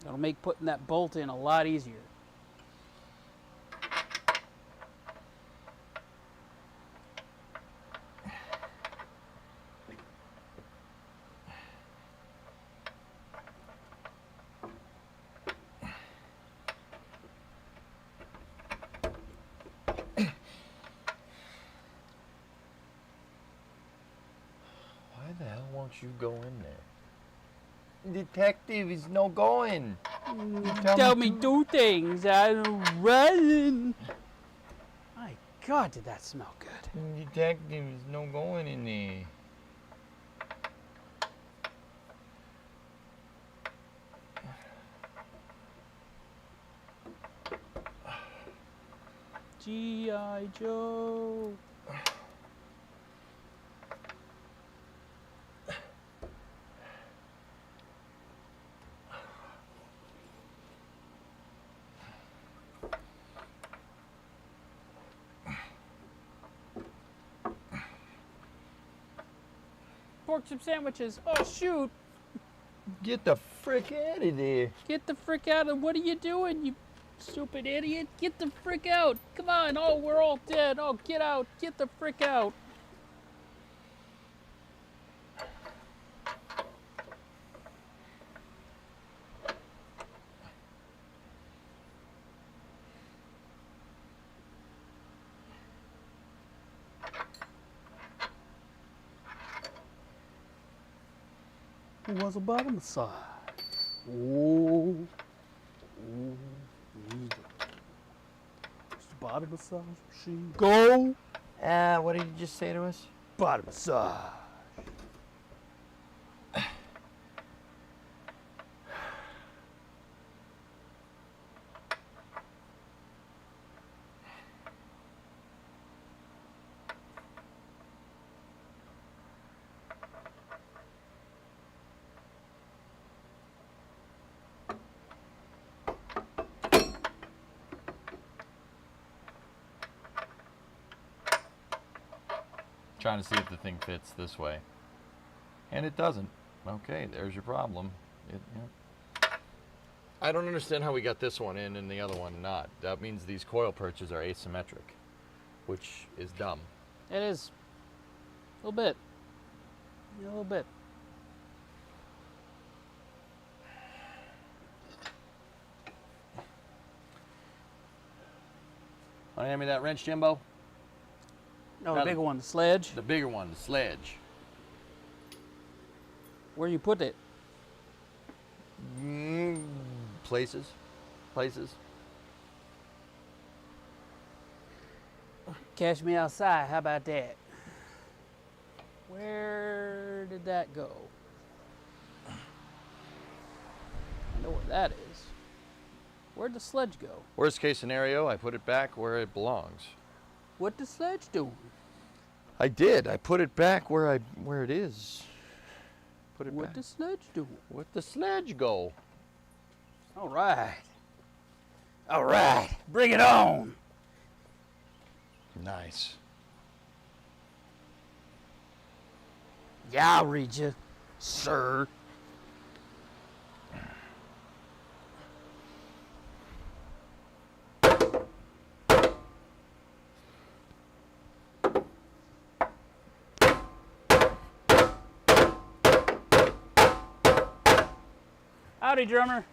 That'll make putting that bolt in a lot easier. Why the hell won't you go in there? Detective is no going. Tell me do things, I don't run. My God, did that smell good. Detective is no going in there. G.I. Joe. Pork chip sandwiches. Oh, shoot. Get the frick out of there. Get the frick out of, what are you doing, you stupid idiot? Get the frick out. Come on. Oh, we're all dead. Oh, get out. Get the frick out. Who was a bottom massage? Oh, it's the body massage machine. Go, What did you just say to us? body massage. Trying to see if the thing fits this way. And it doesn't. Okay, there's your problem. I don't understand how we got this one in and the other one not. That means these coil perches are asymmetric, which is dumb. It is. A little bit. A little bit. Want to hand me that wrench, Jimbo? No, the bigger one, the sledge. The bigger one, the sledge. Where you put it? Places. Catch me outside. How about that? Where did that go? I know where that is. Where'd the sledge go? Worst case scenario, I put it back where it belongs. What the sledge doing? I did. I put it back where it is. Put it What back. the sledge doing? Where'd the sledge go? All right. All right. Bring it on. Nice. Yeah, I'll read you, sir. Howdy, drummer.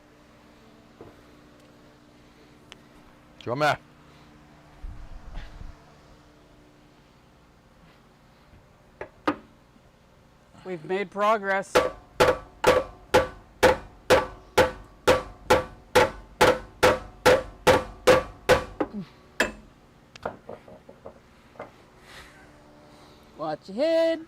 Drummer. We've made progress. Watch your head.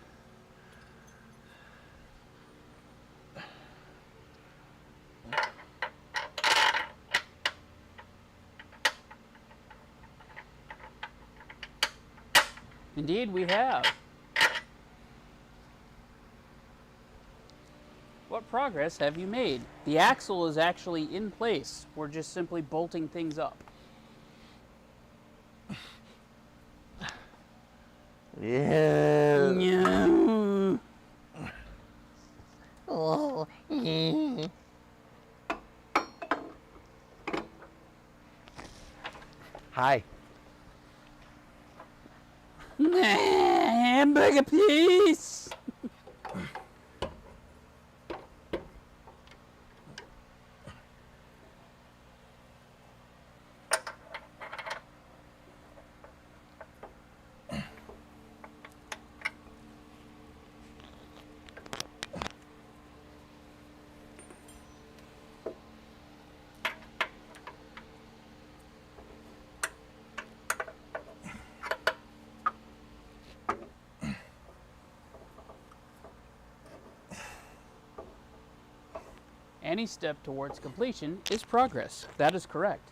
Indeed, we have. What progress have you made? The axle is actually in place. We're just simply bolting things up. Yeah. Yeah. Oh. Yeah. Hi. Hamburger piece. Any step towards completion is progress. That is correct.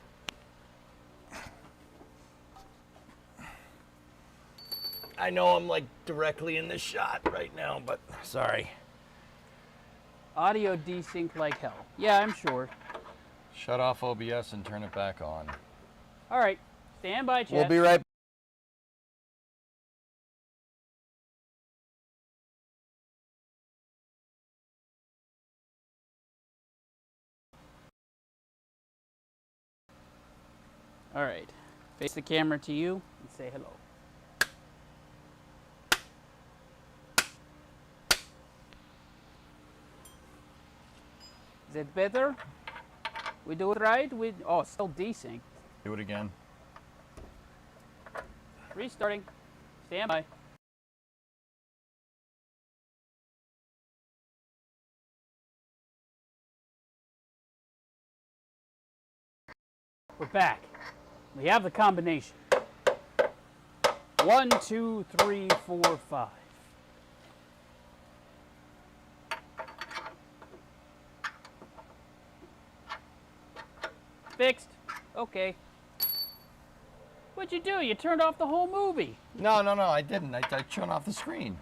I know I'm like directly in the shot right now, but sorry. Audio desync like hell. Yeah, I'm sure. Shut off OBS and turn it back on. All right, stand by, chat. We'll be right back. All right, face the camera to you and say hello. Is it better? We do it right? Oh, still desync. Do it again. Restarting. Stand by. We're back. We have the combination. 1, 2, 3, 4, 5. Fixed. Okay. What'd you do? You turned off the whole movie. No, I didn't. I turned off the screen.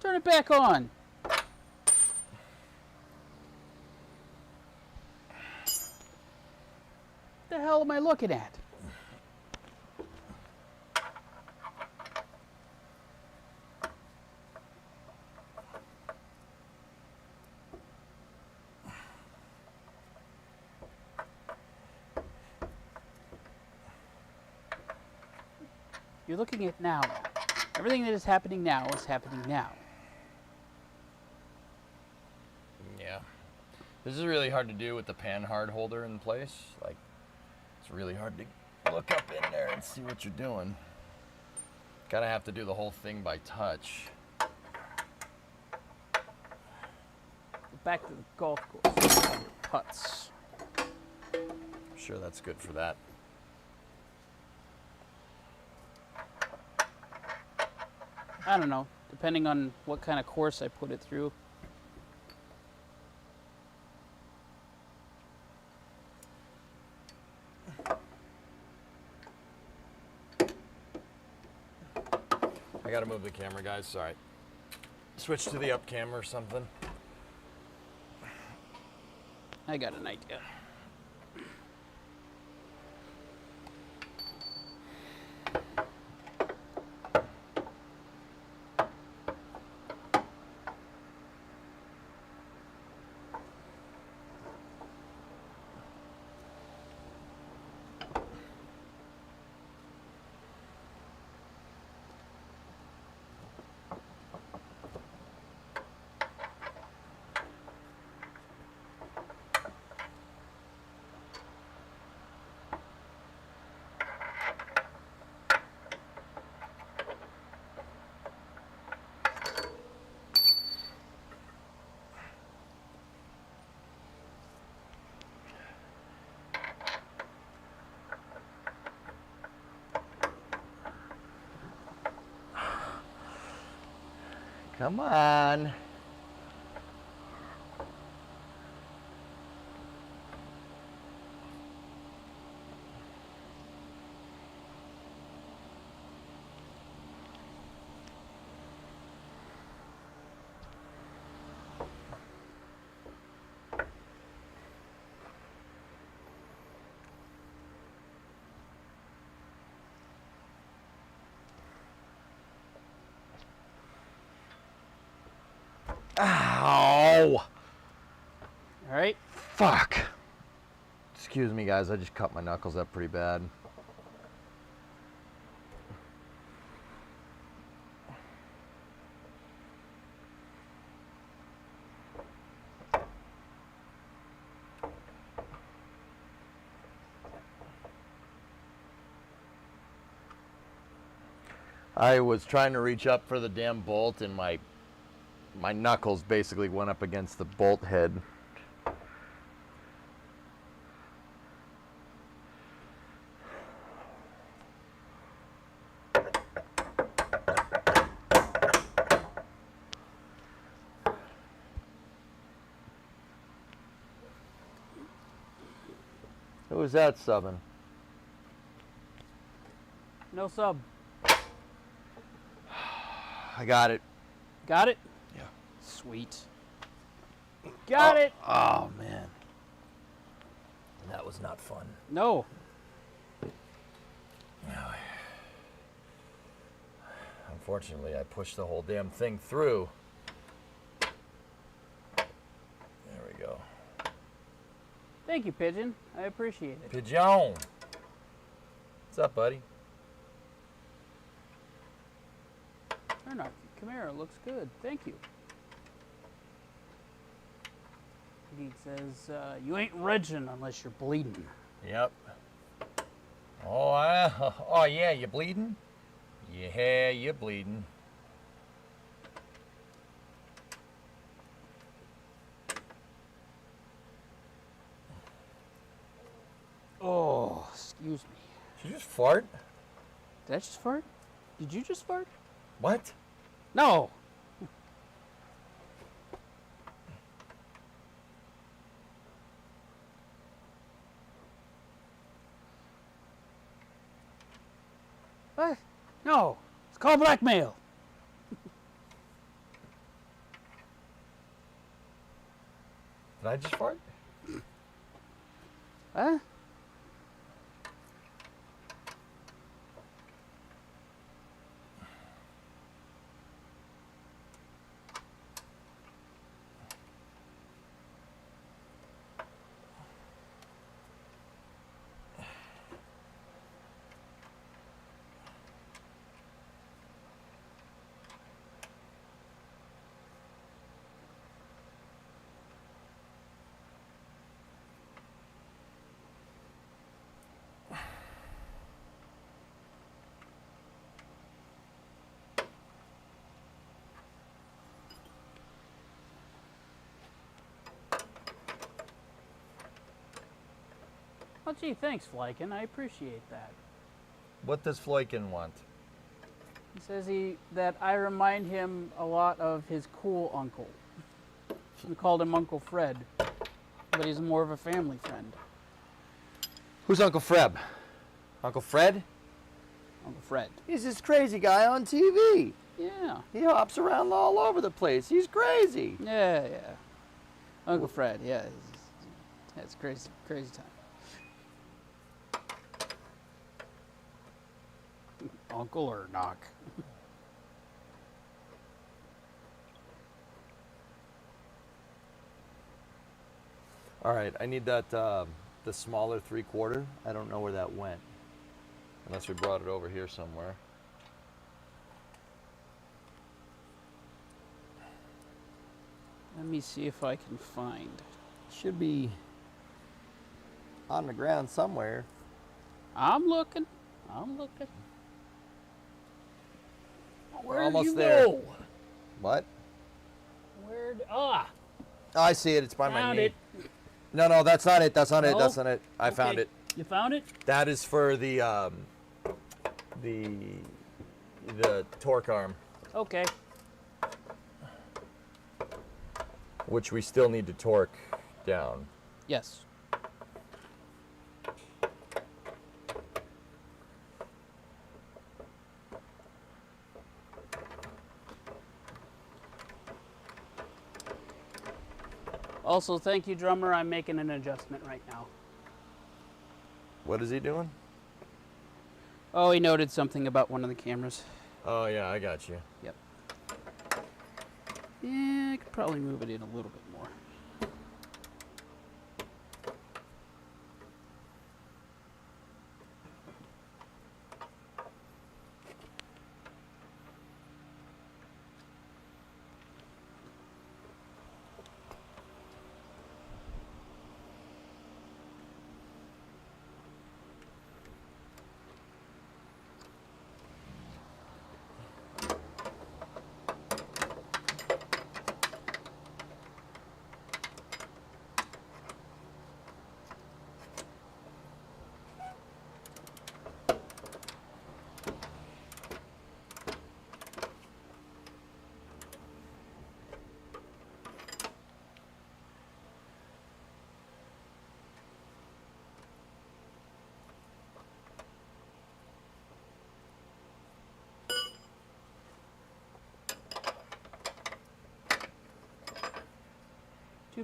Turn it back on. What the hell am I looking at? You're looking at now. Everything that is happening now is happening now. Yeah. This is really hard to do with the pan hard holder in place. Like, it's really hard to look up in there and see what you're doing. Gotta have to do the whole thing by touch. Back to the golf course. Putts. I'm sure that's good for that. I don't know, depending on what kind of course I put it through. I gotta move the camera, guys. Sorry. Switch to the up camera or something. I got an idea. Come on. Ow! All right. Fuck. Excuse me, guys. I just cut my knuckles up pretty bad. I was trying to reach up for the damn bolt and my knuckles basically went up against the bolt head. Who's that subbing? No sub. I got it. Got it? Yeah. Sweet. Got it! Oh, man. That was not fun. No. Unfortunately, I pushed the whole damn thing through. There we go. Thank you, Pigeon. I appreciate it. Pigeon. What's up, buddy? Turnock, CAMARO looks good. Thank you. He says, you ain't regging unless you're bleeding. Yep. Oh, yeah, you bleeding? Yeah, you bleeding. Oh, excuse me. Did you just fart? Did I just fart? Did you just fart? What? No. What? No. It's called blackmail. Did I just fart? Huh? Oh, gee, thanks, Flykin. I appreciate that. What does Floykin want? He says that I remind him a lot of his cool uncle. We called him Uncle Fred, but he's more of a family friend. Who's Uncle Fred? Uncle Fred? Uncle Fred. He's this crazy guy on TV. Yeah. He hops around all over the place. He's crazy. Yeah. Uncle Fred, yeah. It's crazy, crazy time. Uncle or knock? All right, I need that, the smaller 3/4. I don't know where that went. Unless we brought it over here somewhere. Let me see if I can find. Should be on the ground somewhere. I'm looking. We're almost there. Go? What? Ah, Oh, I see it. It's by my found knee. it. No, that's not it. That's not it. No? That's not it. I found Okay. it. You found it? That is for the torque arm, Okay. which we still need to torque down. Yes. Also, thank you, drummer. I'm making an adjustment right now. What is he doing? Oh, he noted something about one of the cameras. Oh yeah, I got you. Yep. Yeah, I could probably move it in a little bit more.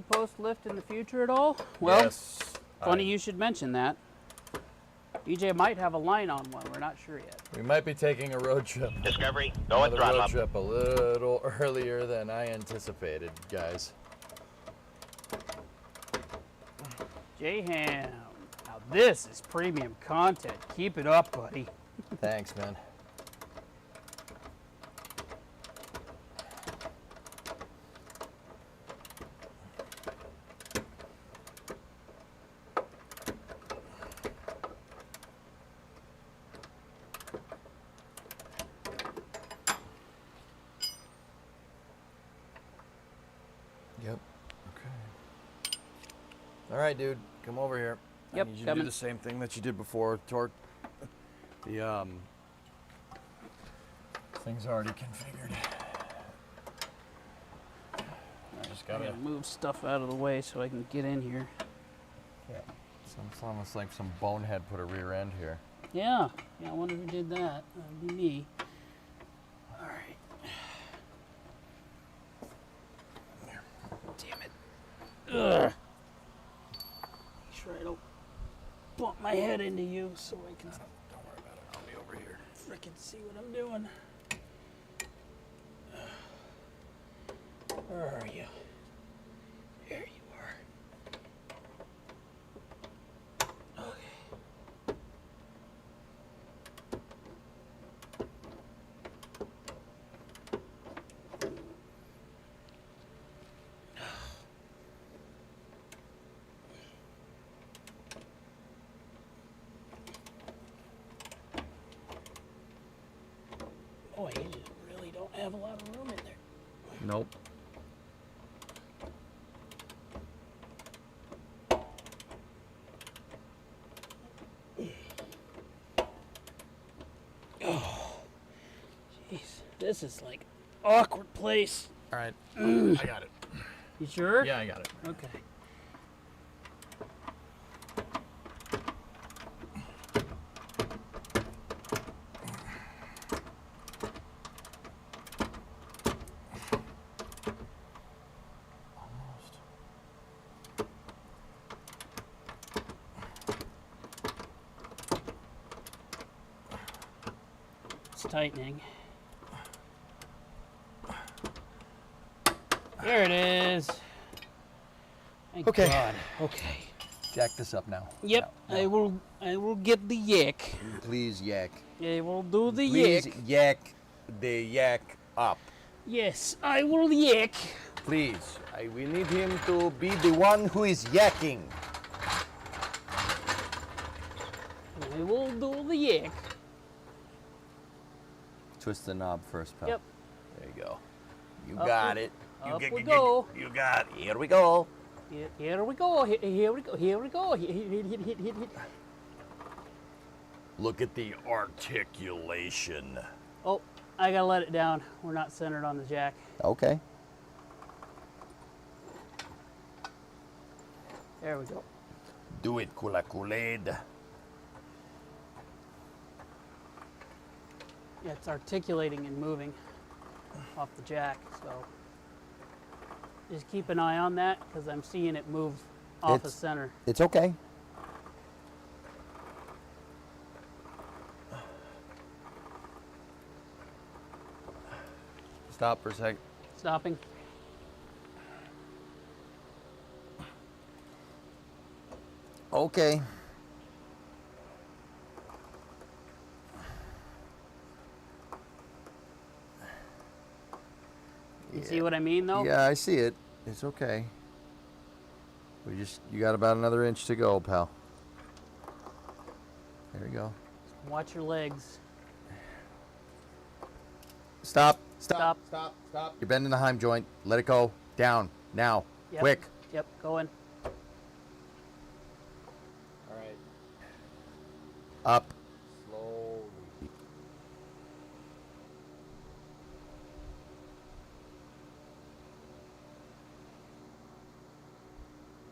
2-post lift in the future at all? Well, Yes. funny you should mention that. DJ might have a line on one. We're not sure yet. We might be taking a road trip. Discovery, go at Another throttle road up. trip a little earlier than I anticipated, guys. J-Ham. Now this is premium content. Keep it up, buddy. Thanks, man. Yep. Okay. All right, dude. Come over here. Yep, I need you to coming. do the same thing that you did before. Torque. The thing's already configured. I just I gotta. gotta move stuff out of the way so I can get in here. Yeah. It's almost like some bonehead put a rear end here. Yeah. Yeah, I wonder who did that. That'd be me. All right. Damn it. Ugh. Make sure I don't bump my head into you so I can Don't worry about it. I'll be over here. frickin' see what I'm doing. Where are you? There you are. Okay. Boy, you just really don't have a lot of room in there. Nope. Jeez, this is like awkward place. All right. I got it. You sure? Yeah, I got it. Okay. It's tightening. There it is. Thank Okay. God. Okay. Jack this up now. Yep. No, no. I will get the yak. Please yak. I will do the Please yak. yak the yak up. Yes, I will yak. Please. We need him to be the one who is yakking. I will do the yak. Twist the knob first, pal. Yep. There you go. You Up got we- it. You up get- we get- go. You got it. Here we go. Here we go. Here we go. Here we go. Hit. Look at the articulation. Oh, I gotta let it down. We're not centered on the jack. Okay. There we go. Do it, Kula Kool-Aid. Yeah, it's articulating and moving off the jack, so just keep an eye on that because I'm seeing it move off the It's- center. It's okay. Stop for a sec. Stopping. Okay. You see what I mean, though? Yeah, I see it. It's okay. You got about another inch to go, pal. There you go. Watch your legs. Stop. Stop. Stop. Stop. You're bending the Heim joint. Let it go. Down. Now. Yep. Quick. Yep, going. All right. Up. Slowly.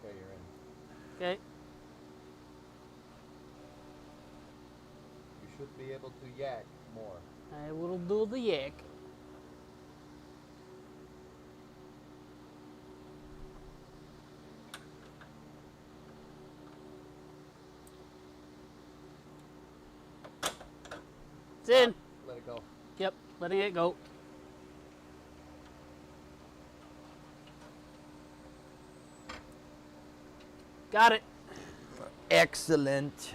Okay, you're in. Okay. You should be able to yak more. I will do the yak. It's in. Let it go. Yep, letting it go. Got it. Excellent.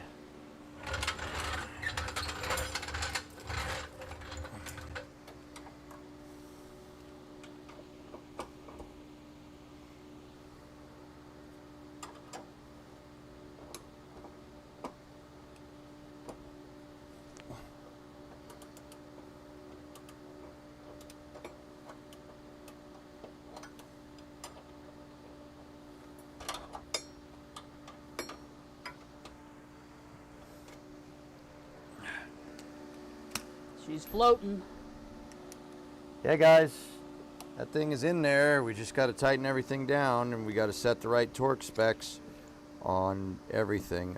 She's floating. Yeah, guys, that thing is in there. We just got to tighten everything down, and we got to set the right torque specs on everything.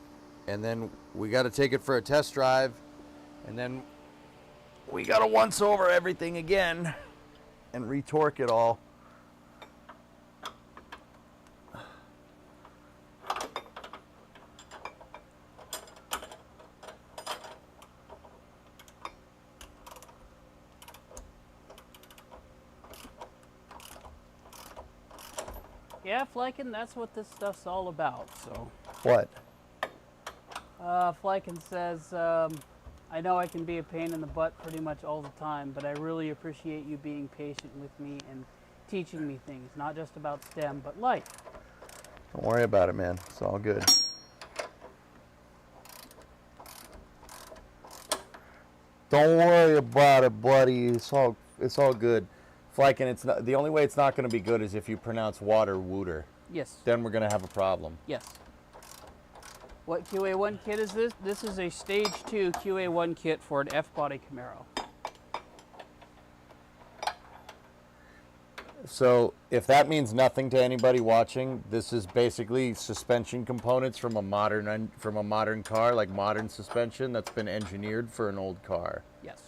And then we got to take it for a test drive, and then we got to once over everything again and retorque it all. Yeah, Flykin, that's what this stuff's all about. So, What? Flykin says, I know I can be a pain in the butt pretty much all the time, but I really appreciate you being patient with me and teaching me things, not just about STEM, but life. Don't worry about it, man. It's all good. Don't worry about it, buddy. It's all good. Flykin, it's not, the only way it's not going to be good is if you pronounce water wooter. Yes. Then we're going to have a problem. Yes. What QA-1 kit is this? This is a Stage 2 QA-1 kit for an F-body Camaro. So if that means nothing to anybody watching, this is basically suspension components from a modern car, like modern suspension that's been engineered for an old car. Yes.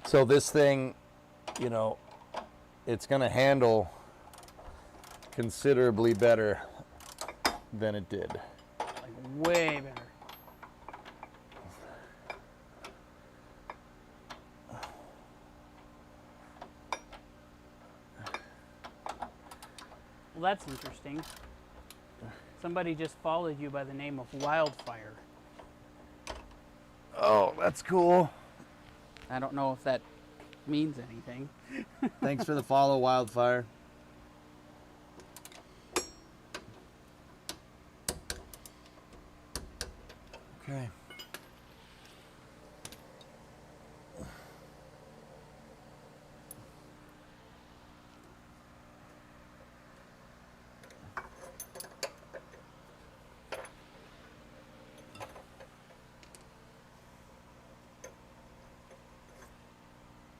So this thing, you know, it's going to handle considerably better than it did. Like way better. Well, that's interesting. Somebody just followed you by the name of Wildfire. Oh, that's cool. I don't know if that means anything. Thanks for the follow, Wildfire. Okay.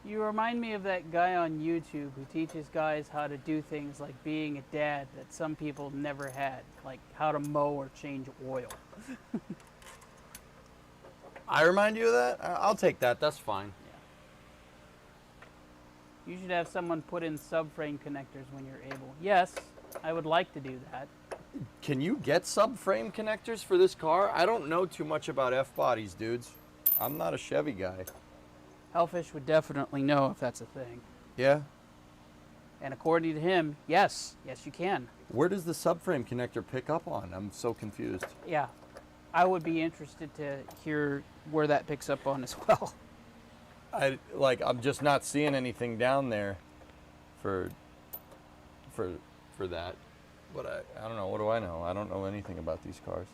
You remind me of that guy on YouTube who teaches guys how to do things like being a dad that some people never had, like how to mow or change oil. I remind you of that? I'll take that. That's fine. You should have someone put in subframe connectors when you're able. Yes, I would like to do that. Can you get subframe connectors for this car? I don't know too much about F-bodies, dudes. I'm not a Chevy guy. Hellfish would definitely know if that's a thing. Yeah? And according to him, yes, you can. Where does the subframe connector pick up on? I'm so confused. Yeah, I would be interested to hear where that picks up on as well. I'm just not seeing anything down there for that. But I don't know. What do I know? I don't know anything about these cars.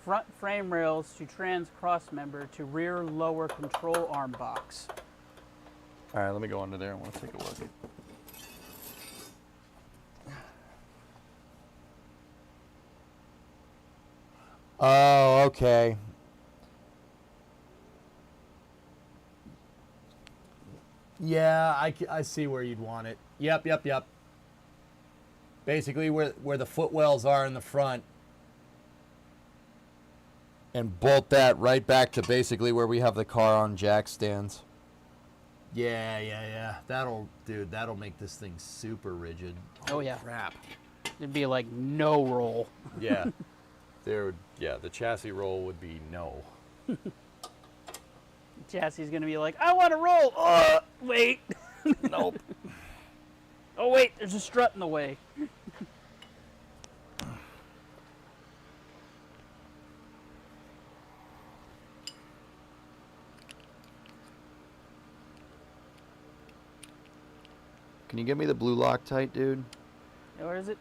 Front frame rails to trans cross member to rear lower control arm box. All right, let me go under there. I want to take a look. Oh, okay. Yeah, I see where you'd want it. Yep. Basically where the footwells are in the front. And bolt that right back to basically where we have the car on jack stands. Yeah. That'll make this thing super rigid. Oh, yeah. Crap. There'd be like no roll. Yeah. The chassis roll would be no. Chassis is going to be like, I want to roll. Wait. Nope. Oh, wait, there's a strut in the way. Can you get me the blue Loctite, dude? Where is it?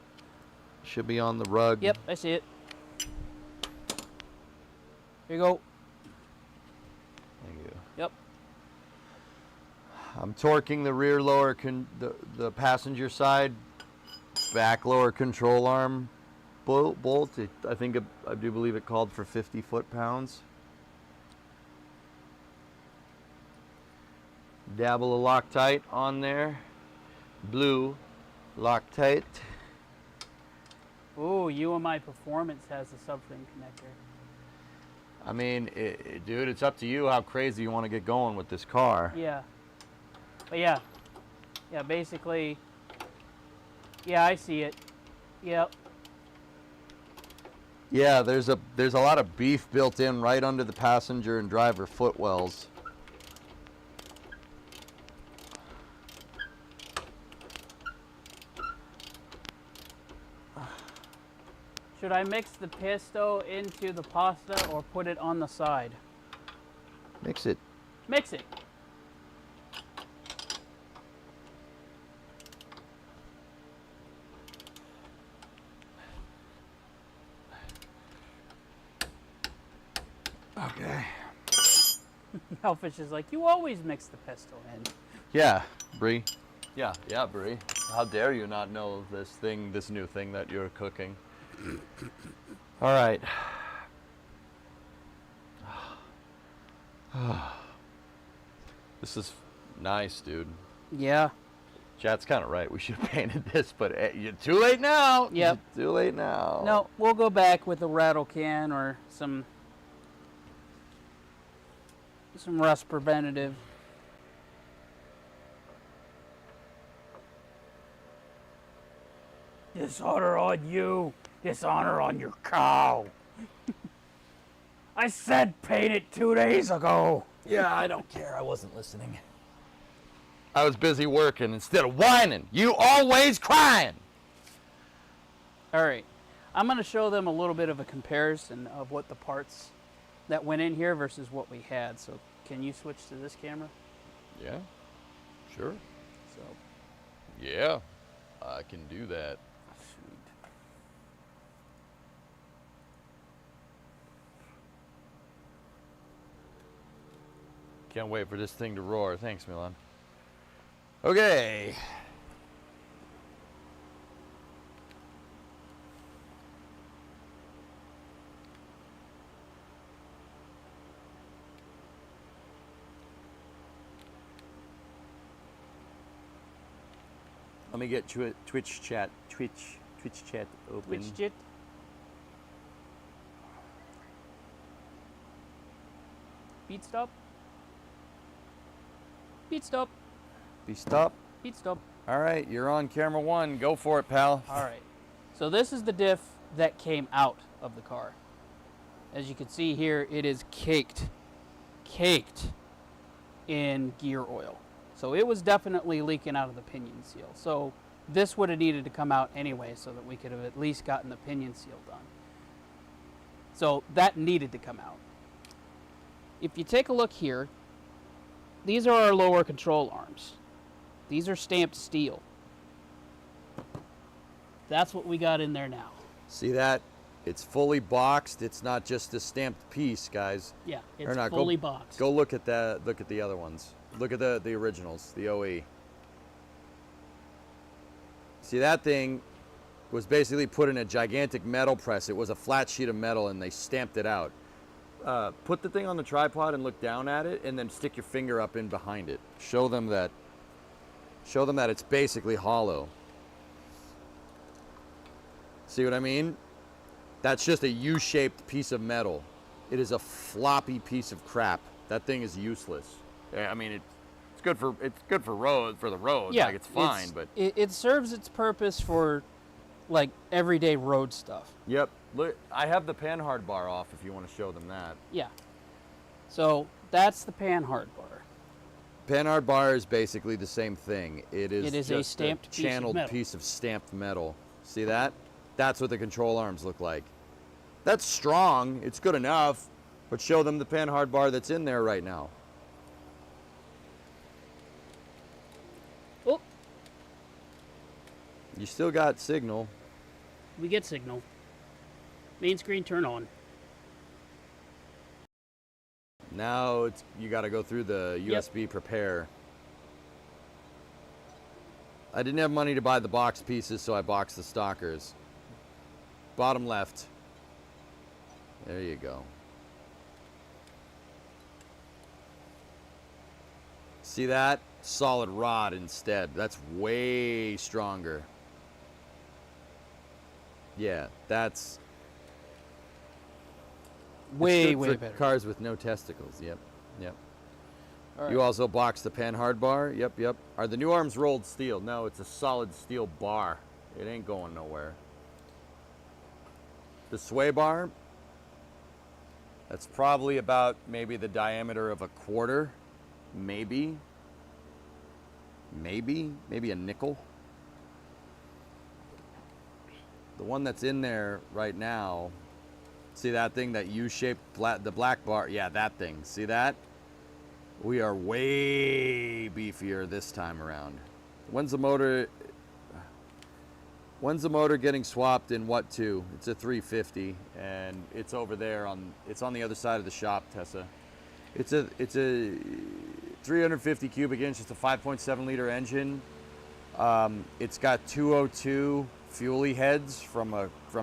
Should be on the rug. Yep, I see it. Here you go. Thank you. Yep. I'm torquing the rear lower, the passenger side back lower control arm bolt. I do believe it called for 50 foot-pounds. Dabble of Loctite on there. Blue Loctite. Ooh, UMI Performance has a subframe connector. I mean, dude, it's up to you how crazy you want to get going with this car. Yeah. But yeah, basically, yeah, I see it. Yep. Yeah, there's a lot of beef built in right under the passenger and driver footwells. Should I mix the pesto into the pasta or put it on the side? Mix it. Mix it. Okay. Hellfish is like, you always mix the pesto in. Yeah, Bree. Yeah, Bree. How dare you not know this new thing that you're cooking? All right. This is nice, dude. Yeah. Chat's kind of right. We should have painted this, but you're too late now. Yep. You're too late now. No, we'll go back with a rattle can or some rust preventative. Dishonor on you. Dishonor on your cow. I said paint it 2 days ago. Yeah, I don't care. I wasn't listening. I was busy working instead of whining. You always crying. All right. I'm going to show them a little bit of a comparison of what the parts that went in here versus what we had. So can you switch to this camera? Yeah, sure. So. Yeah, I can do that. Sweet. Can't wait for this thing to roar. Thanks, Milan. Okay. Let me get Twitch chat open. Twitch jit. Beat stop. Beat stop. Be stop. Beat stop. All right, you're on camera 1. Go for it, pal. All right. So this is the diff that came out of the car. As you can see here, it is caked in gear oil. So it was definitely leaking out of the pinion seal. So this would have needed to come out anyway so that we could have at least gotten the pinion seal done. So that needed to come out. If you take a look here, these are our lower control arms. These are stamped steel. That's what we got in there now. See that? It's fully boxed. It's not just a stamped piece, guys. Yeah, Or it's not. fully boxed. Go look at that. Look at the other ones. Look at the originals, the OE. See, that thing was basically put in a gigantic metal press. It was a flat sheet of metal, and they stamped it out. Put the thing on the tripod and look down at it, and then stick your finger up in behind it. Show them that Show them that it's basically hollow. See what I mean? That's just a U-shaped piece of metal. It is a floppy piece of crap. That thing is useless. I mean, it's good for the road. Yeah, Like it's fine, but it serves its purpose for like everyday road stuff. yep. Look, I have the panhard bar off if you want to show them that. Yeah. So that's the panhard bar. Panhard bar is basically the same thing. It is a just stamped piece of channeled metal. piece of stamped metal. See that? That's what the control arms look like. That's strong. It's good enough, but show them the panhard bar that's in there right now. Oh, You still got signal. we get signal. Main screen turn on. Now you got to go through the Yep. USB prepare. I didn't have money to buy the box pieces, so I boxed the stockers. Bottom left. There you go. See that? Solid rod instead. That's way stronger. Yeah, that's Way, it's good way for better. cars with no testicles. Yep. All right. You also boxed the panhard bar. Yep. Are the new arms rolled steel? No, it's a solid steel bar. It ain't going nowhere. The sway bar, that's probably about maybe the diameter of a quarter. Maybe a nickel. The one that's in there right now, see that thing, that U-shaped, the black bar? Yeah, that thing. See that? We are way beefier this time around. When's the motor getting swapped in what to? It's a 350, and it's over there it's on the other side of the shop, Tessa. It's a 350 cubic inch. It's a 5.7 liter engine. It's got 202 fuelie heads from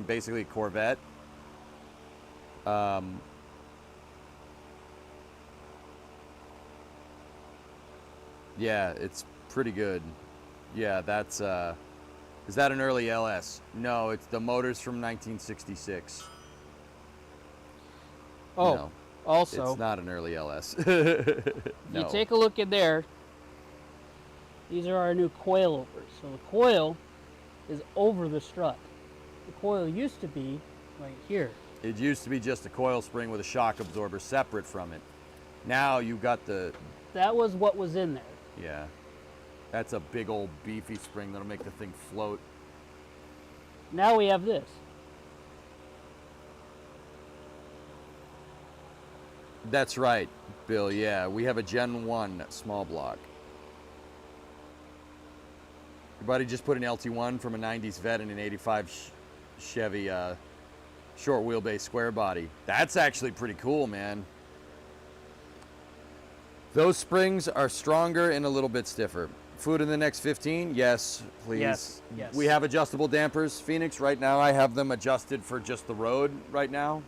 basically a Corvette. Yeah, it's pretty good. Yeah, that's is that an early LS? No, it's the motor's from 1966. Oh, No, also, it's not an early LS. you take a look in there. These are our new coilovers. So the coil is over the strut. The coil used to be right here. It used to be just a coil spring with a shock absorber separate from it. Now you've got That was what was in there. yeah, that's a big old beefy spring that'll make the thing float. Now we have this. That's right, Bill. Yeah, we have a Gen 1 small block. Your buddy just put an LT1 from a 90s Vet in an 85 Chevy short wheelbase square body. That's actually pretty cool, man. Those springs are stronger and a little bit stiffer. Food in the next 15? Yes, please. Yes. We have adjustable dampers. Phoenix, right now I have them adjusted for just the road right now.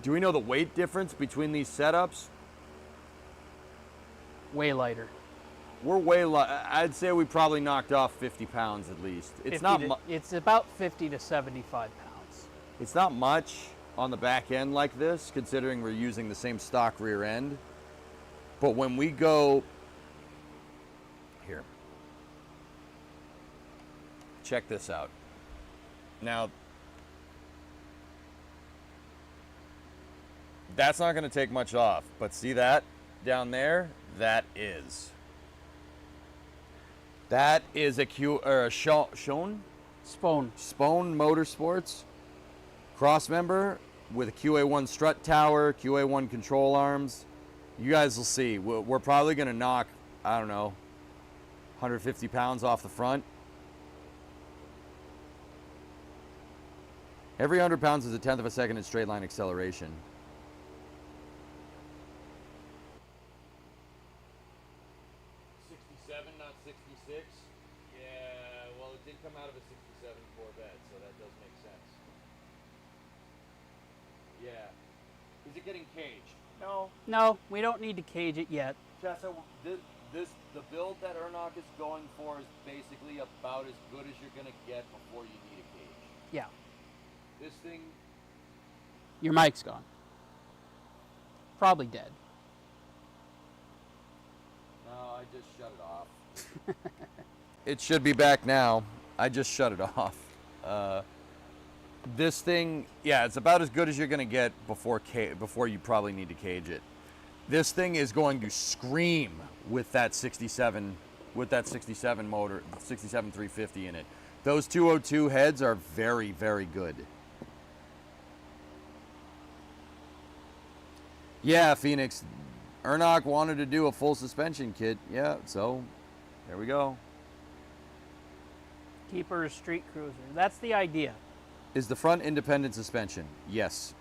Do we know the weight difference between these setups? Way lighter. We're way I'd say we probably knocked off 50 pounds at least. It's not It's about 50 to 75 pounds. It's not much on the back end like this, considering we're using the same stock rear end. But when we go here, check this out. Now, that's not going to take much off, but see that down there? That is a Spohn Motorsports cross member with a QA-1 strut tower, QA-1 control arms. You guys will see. We're probably going to knock, I don't know, 150 pounds off the front. Every 100 pounds is a tenth of a second in straight line acceleration. Not 66. Yeah, well, it did come out of a 67 Corvette, so that does make sense. Yeah. Is it getting caged? No. No, we don't need to cage it yet. Tessa, the build that Ernok is going for is basically about as good as you're gonna get before you need a cage. Yeah. This thing, Your mic's gone. Probably dead. no, I just shut it off. It should be back now. I just shut it off. This thing, yeah, it's about as good as you're gonna get before you probably need to cage it. This thing is going to scream with that 67 motor, 67 350 in it. Those 202 heads are very, very good. Yeah, Phoenix. Ernok wanted to do a full suspension kit. Yeah, so there we go. Keep her a street cruiser. That's the idea. Is the front independent suspension? Yes.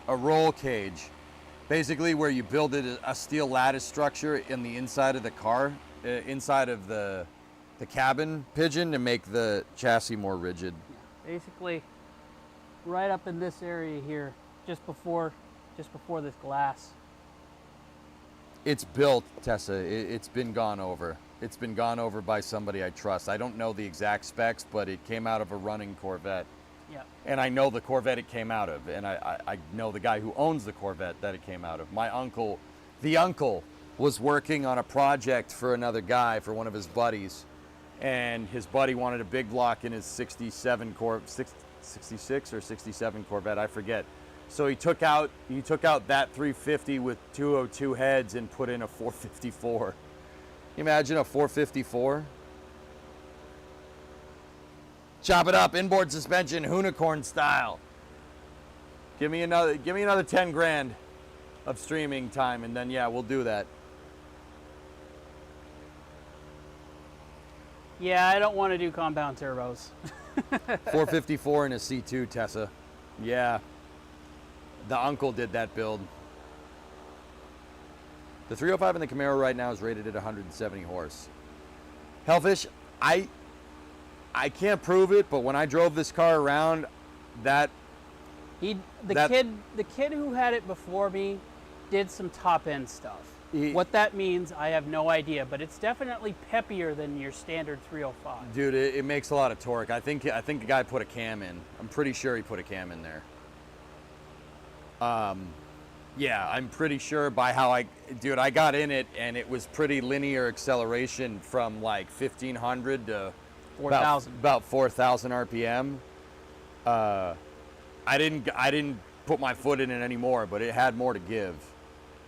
A roll cage. Basically where you build it a steel lattice structure in the inside of the car, inside of the cabin pigeon to make the chassis more rigid. Basically, right up in this area here, just before this glass. It's built, Tessa. It's been gone over. It's been gone over by somebody I trust. I don't know the exact specs, but it came out of a running Corvette. Yeah. And I know the Corvette it came out of. And I know the guy who owns the Corvette that it came out of. My uncle, the uncle, was working on a project for another guy, for one of his buddies. And his buddy wanted a big block in his 66 or 67 Corvette, I forget. So he took out that 350 with 202 heads and put in a 454. Imagine a 454. Chop it up, inboard suspension, unicorn style. Give me another 10 grand of streaming time, and then yeah, we'll do that. Yeah, I don't want to do compound turbos. 454 and a C2, Tessa. Yeah. The uncle did that build. The 305 in the Camaro right now is rated at 170 horse. Hellfish, I can't prove it, but when I drove this car around, the kid who had it before me did some top end stuff. What that means, I have no idea, but it's definitely peppier than your standard 305. Dude, it makes a lot of torque. I think the guy put a cam in. I'm pretty sure he put a cam in there. Yeah, I'm pretty sure by how I got in it and it was pretty linear acceleration from like 1500 to 4,000. About 4,000 RPM. I didn't put my foot in it anymore, but it had more to give.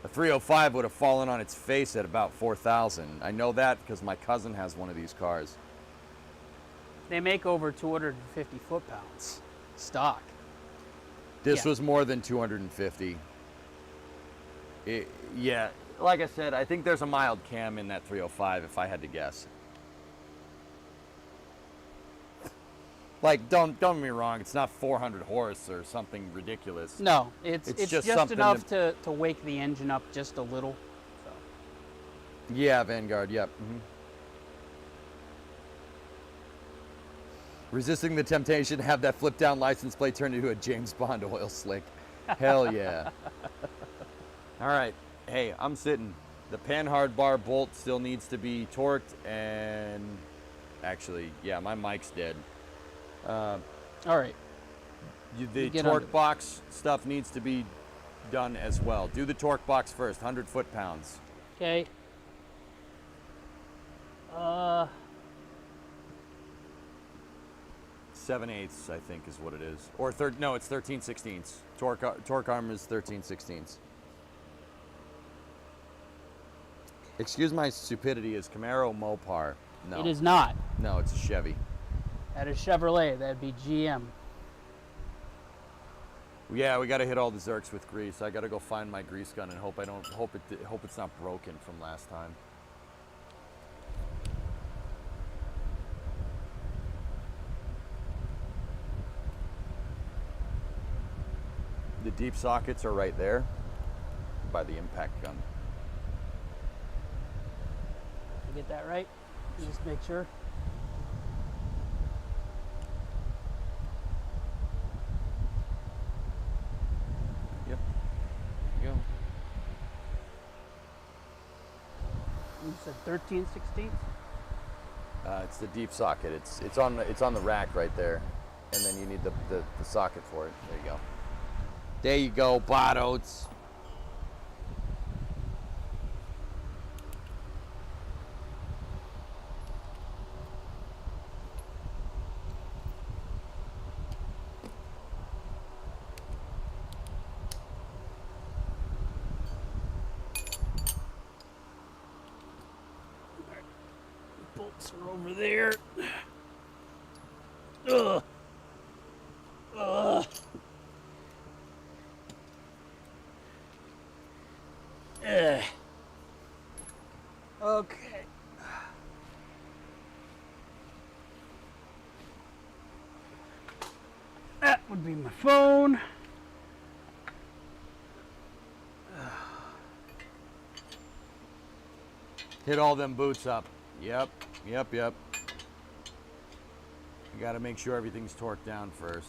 A 305 would have fallen on its face at about 4,000. I know that because my cousin has one of these cars. They make over 250 foot-pounds stock. This Yeah. was more than 250. Yeah, like I said, I think there's a mild cam in that 305 if I had to guess. Like, don't get me wrong, it's not 400 horse or something ridiculous. No, it's just something enough to wake the engine up just a little. So. Yeah, Vanguard, yep. Resisting the temptation to have that flip down license plate turned into a James Bond oil slick. Hell yeah. All right, hey, I'm sitting. The panhard bar bolt still needs to be torqued, and actually, yeah, my mic's dead. All right. The Get torque under it. box stuff needs to be done as well. Do the torque box first, 100 foot-pounds. Okay. 7/8, I think, is what it is. Or no, it's 13/16. Torque arm is 13/16. Excuse my stupidity. Is Camaro Mopar? No. It is not. No, it's a Chevy. That is Chevrolet. That'd be GM. Yeah, we got to hit all the Zerks with grease. I got to go find my grease gun and hope it's not broken from last time. The deep sockets are right there by the impact gun. You get that right? Just make sure. said 13/16. It's the deep socket. It's on the rack right there, and then you need the socket for it. There you go. There you go, Bottoes. Bolts are over there. Ugh. Ugh. Ugh. Okay. That would be my phone. Hit all them boots up. Yep. You got to make sure everything's torqued down first.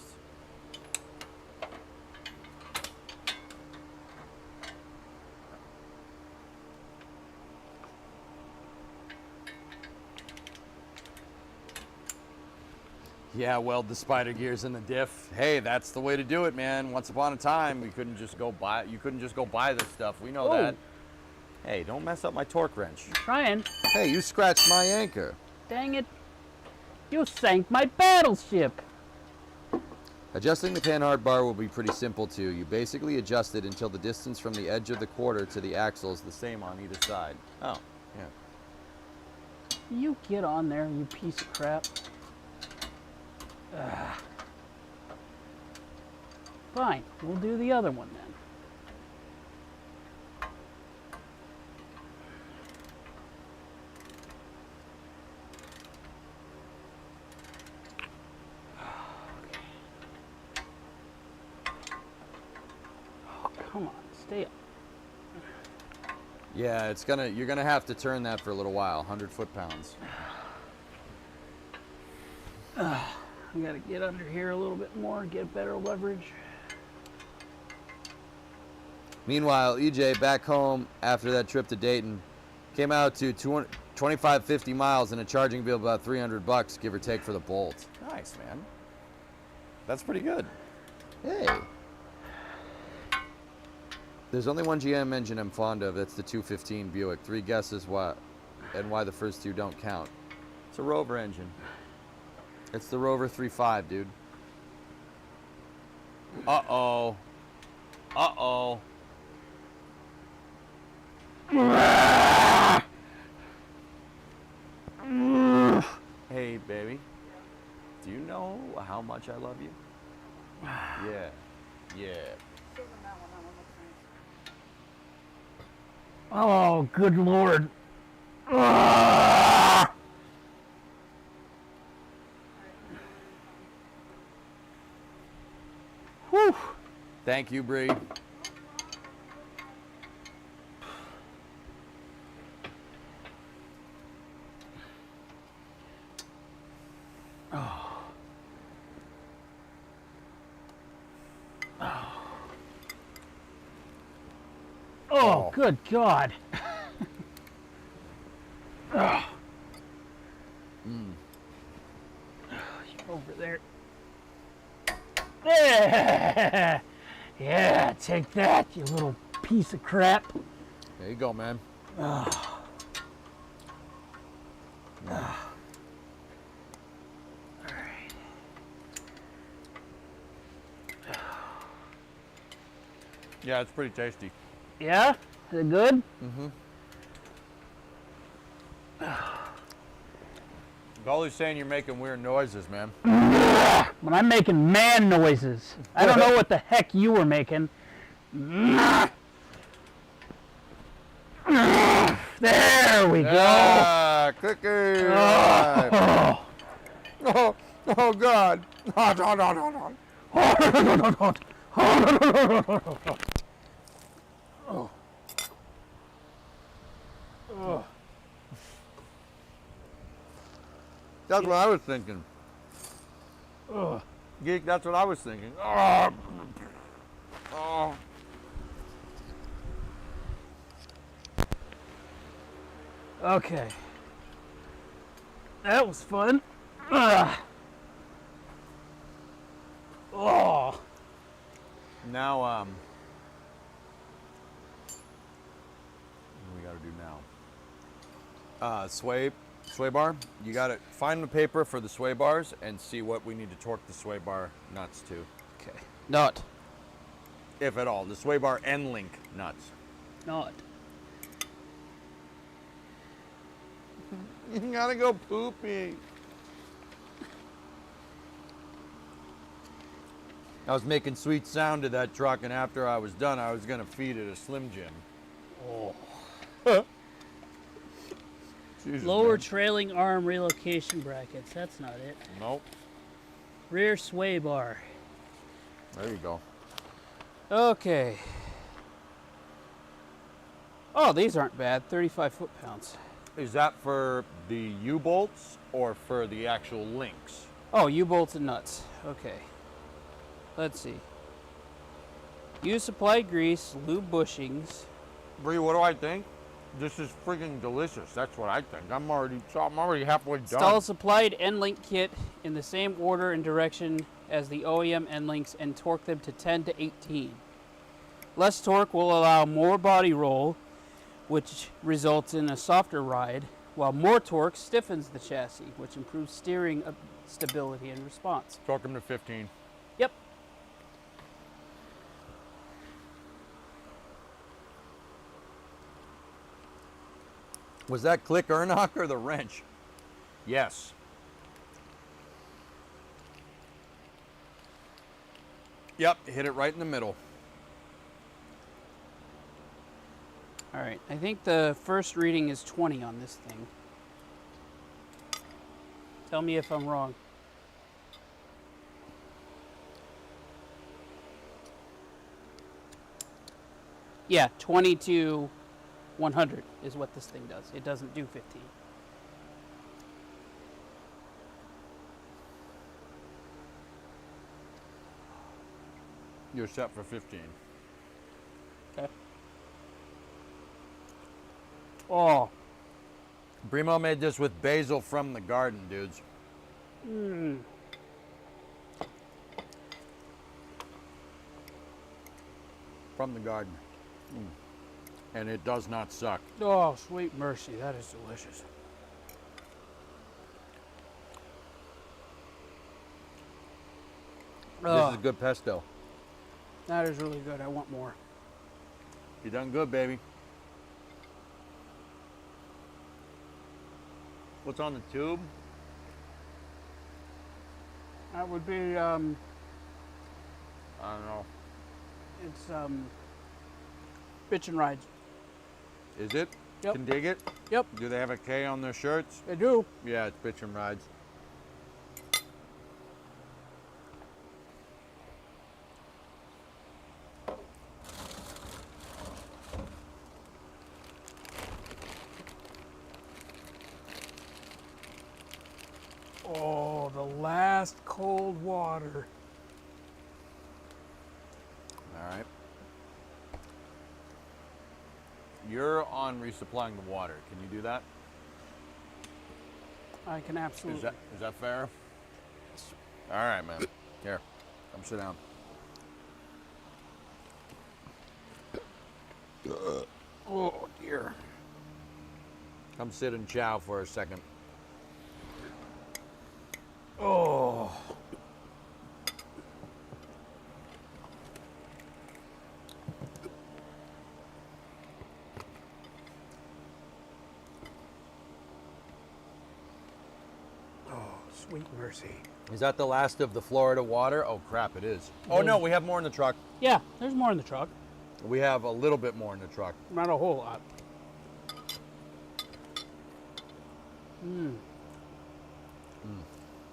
Yeah, weld the spider gears in the diff. Hey, that's the way to do it, man. Once upon a time, you couldn't just go buy this stuff. We know that. Hey, don't mess up my torque wrench. Trying. Hey, you scratched my anchor. Dang it. You sank my battleship. Adjusting the panhard bar will be pretty simple too. You basically adjust it until the distance from the edge of the quarter to the axle is the same on either side. Oh, yeah. You get on there, you piece of crap. Ugh. Fine, we'll do the other one then. Oh, come on, stay up. Yeah, you're gonna have to turn that for a little while, 100 foot-pounds. I gotta get under here a little bit more, get better leverage. Meanwhile, EJ back home after that trip to Dayton came out to 25-50 miles in a charging bill of about $300, give or take, for the bolt. Nice, man. That's pretty good. Hey. There's only one GM engine I'm fond of. That's the 215 Buick. 3 guesses why the first two don't count. It's a Rover engine. It's the Rover 3.5, dude. Uh-oh. Uh-oh. Hey, baby. Do you know how much I love you? Yeah. Yeah. Oh, good Lord. Whew. Thank you, Bree. Oh, good God. Over there. Yeah. Yeah, take that, you little piece of crap. There you go, man. Yeah, it's pretty tasty. Yeah? Is it good? Mm-hmm. Golly's saying you're making weird noises, man. When I'm making man noises. I don't know what the heck you were making. There we go. Ah, cookie. Oh. Oh, God. Oh. That's what I was thinking. Geek, that's what I was thinking. Oh. Okay. That was fun. Ugh. Oh. Now, what do we got to do now? Sway bar. You got to find the paper for the sway bars and see what we need to torque the sway bar nuts to, Okay. Not. if at all. The sway bar and link nuts. Not. You gotta go poopy. I was making sweet sound to that truck, and after I was done, I was gonna feed it a Slim Jim. Oh. Jesus, Lower man. trailing arm relocation brackets. That's not it. Nope. Rear sway bar. There you go. Okay. Oh, these aren't bad. 35 foot-pounds. Is that for the U-bolts or for the actual links? Oh, U-bolts and nuts. Okay. Let's see. Use supplied grease, lube bushings. Bree, what do I think? This is freaking delicious. That's what I think. I'm already halfway done. Install supplied end link kit in the same order and direction as the OEM end links and torque them to 10 to 18. Less torque will allow more body roll, which results in a softer ride, while more torque stiffens the chassis, which improves steering stability and response. Torque them to 15. Yep. Was that click Ernock or the wrench? Yes. Yep, hit it right in the middle. All right, I think the first reading is 20 on this thing. Tell me if I'm wrong. Yeah, 20 to 100 is what this thing does. It doesn't do 15. You're set for 15. Okay. Oh. Brimo made this with basil from the garden, dudes. Mm. From the garden. And it does not suck. Oh, sweet mercy. That is delicious. This is good pesto. That is really good. I want more. You done good, baby. What's on the tube? That would be, I don't know. it's, bitch and rides. Is it? Yep. Can dig it? Yep, Do they have a K on their shirts? they do. Yeah, it's bitch and rides. Oh, the last cold water. All right. You're on resupplying the water. Can you do that? I can absolutely. Is that fair? All right, man. Here, come sit down. Oh, dear. Come sit and chow for a second. Oh. Oh, sweet mercy. Is that the last of the Florida water? Oh, crap, it is. Oh, no, we have more in the truck. Yeah, there's more in the truck. We have a little bit more in the truck. Not a whole lot.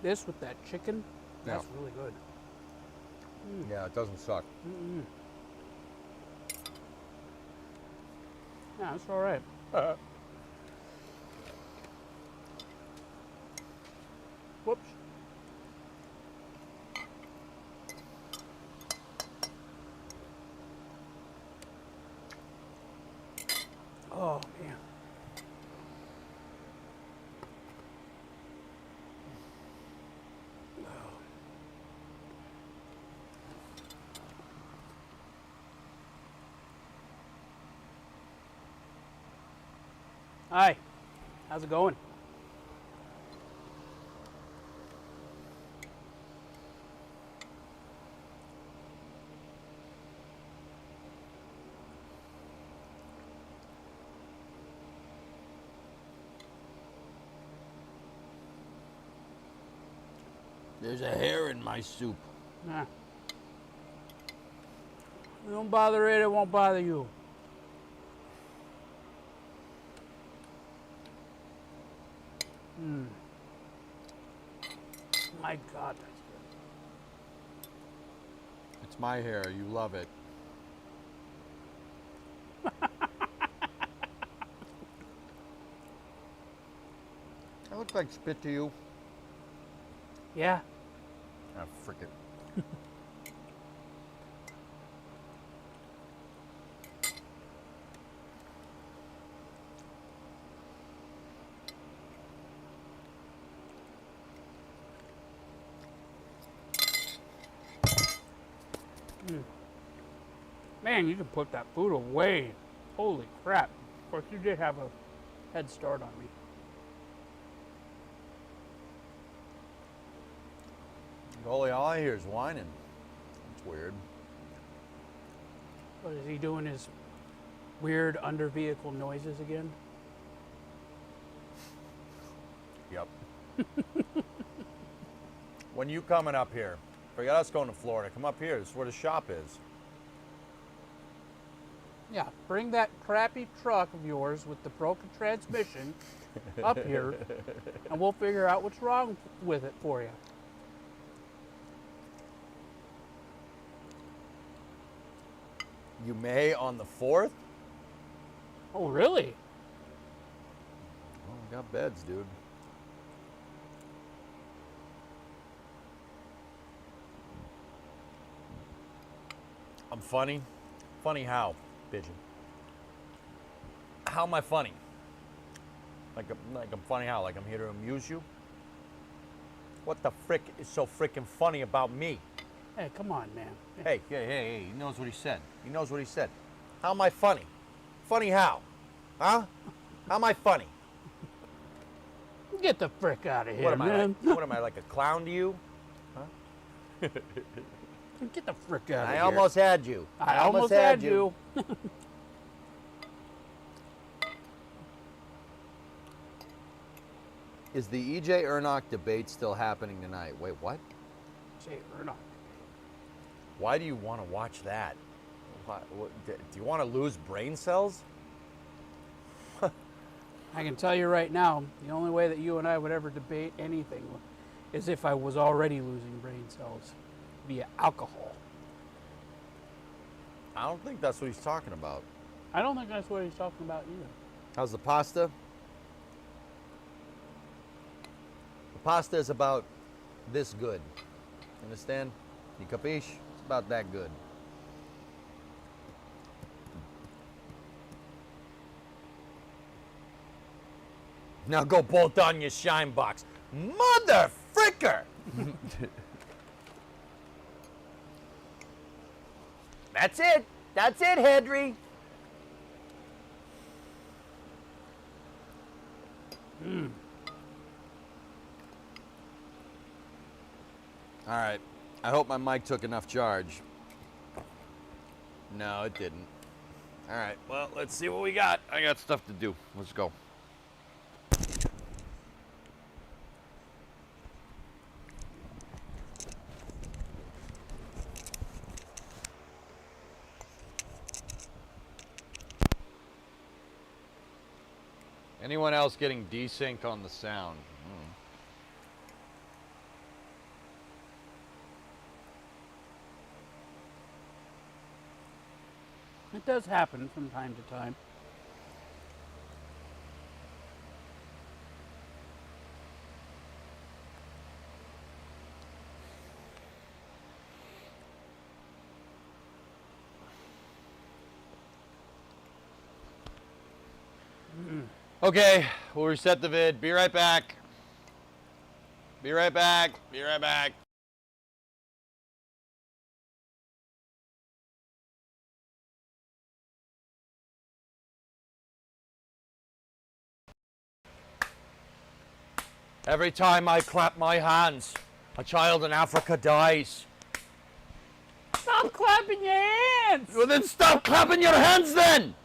This with that chicken, that's Yeah. really good. Yeah, it doesn't suck. Yeah, it's all right. Whoops. Oh, man. Hi. How's it going? There's a hair in my soup. Nah. Don't bother it, it won't bother you. My God, that's good. It's my hair. You love it. I look like spit to you. Yeah. Ah, frickin'. Man, you can put that food away. Holy crap. Of course, you did have a head start on me. Goalie, all I hear is whining. It's weird. What is he doing? His weird under vehicle noises again? Yep. When you coming up here, forget us going to Florida. Come up here. This is where the shop is. Yeah, bring that crappy truck of yours with the broken transmission up here, and we'll figure out what's wrong with it for you. You may on the 4th? Oh, really? Oh, we got beds, dude. I'm funny. Funny how, pigeon? How am I funny? Like I'm funny how? Like I'm here to amuse you? What the frick is so frickin' funny about me? Hey, come on, man. Hey, he knows what he said. He knows what he said. How am I funny? Funny how? Huh? How am I funny? Get the frick out of here, What am I man. like? What am I like a clown to you? Get the frick out of I here. almost had you. I almost had you. Is the E.J. Ernock debate still happening tonight? Wait, what? Say, or not. Why do you want to watch that? Do you want to lose brain cells? I can tell you right now, the only way that you and I would ever debate anything is if I was already losing brain cells via alcohol. I don't think that's what he's talking about. I don't think that's what he's talking about either. How's the pasta? The pasta is about this good. Understand? You capiche? It's about that good. Now go bolt on your shine box. Mother fricker! That's it. That's it, Hedry. All right. I hope my mic took enough charge. No, it didn't. All right. Well, let's see what we got. I got stuff to do. Let's go. Anyone else getting desync on the sound? It does happen from time to time. Okay, we'll reset the vid. Be right back. Be right back. Be right back. Every time I clap my hands, a child in Africa dies. Stop clapping your hands! Well, then stop clapping your hands then!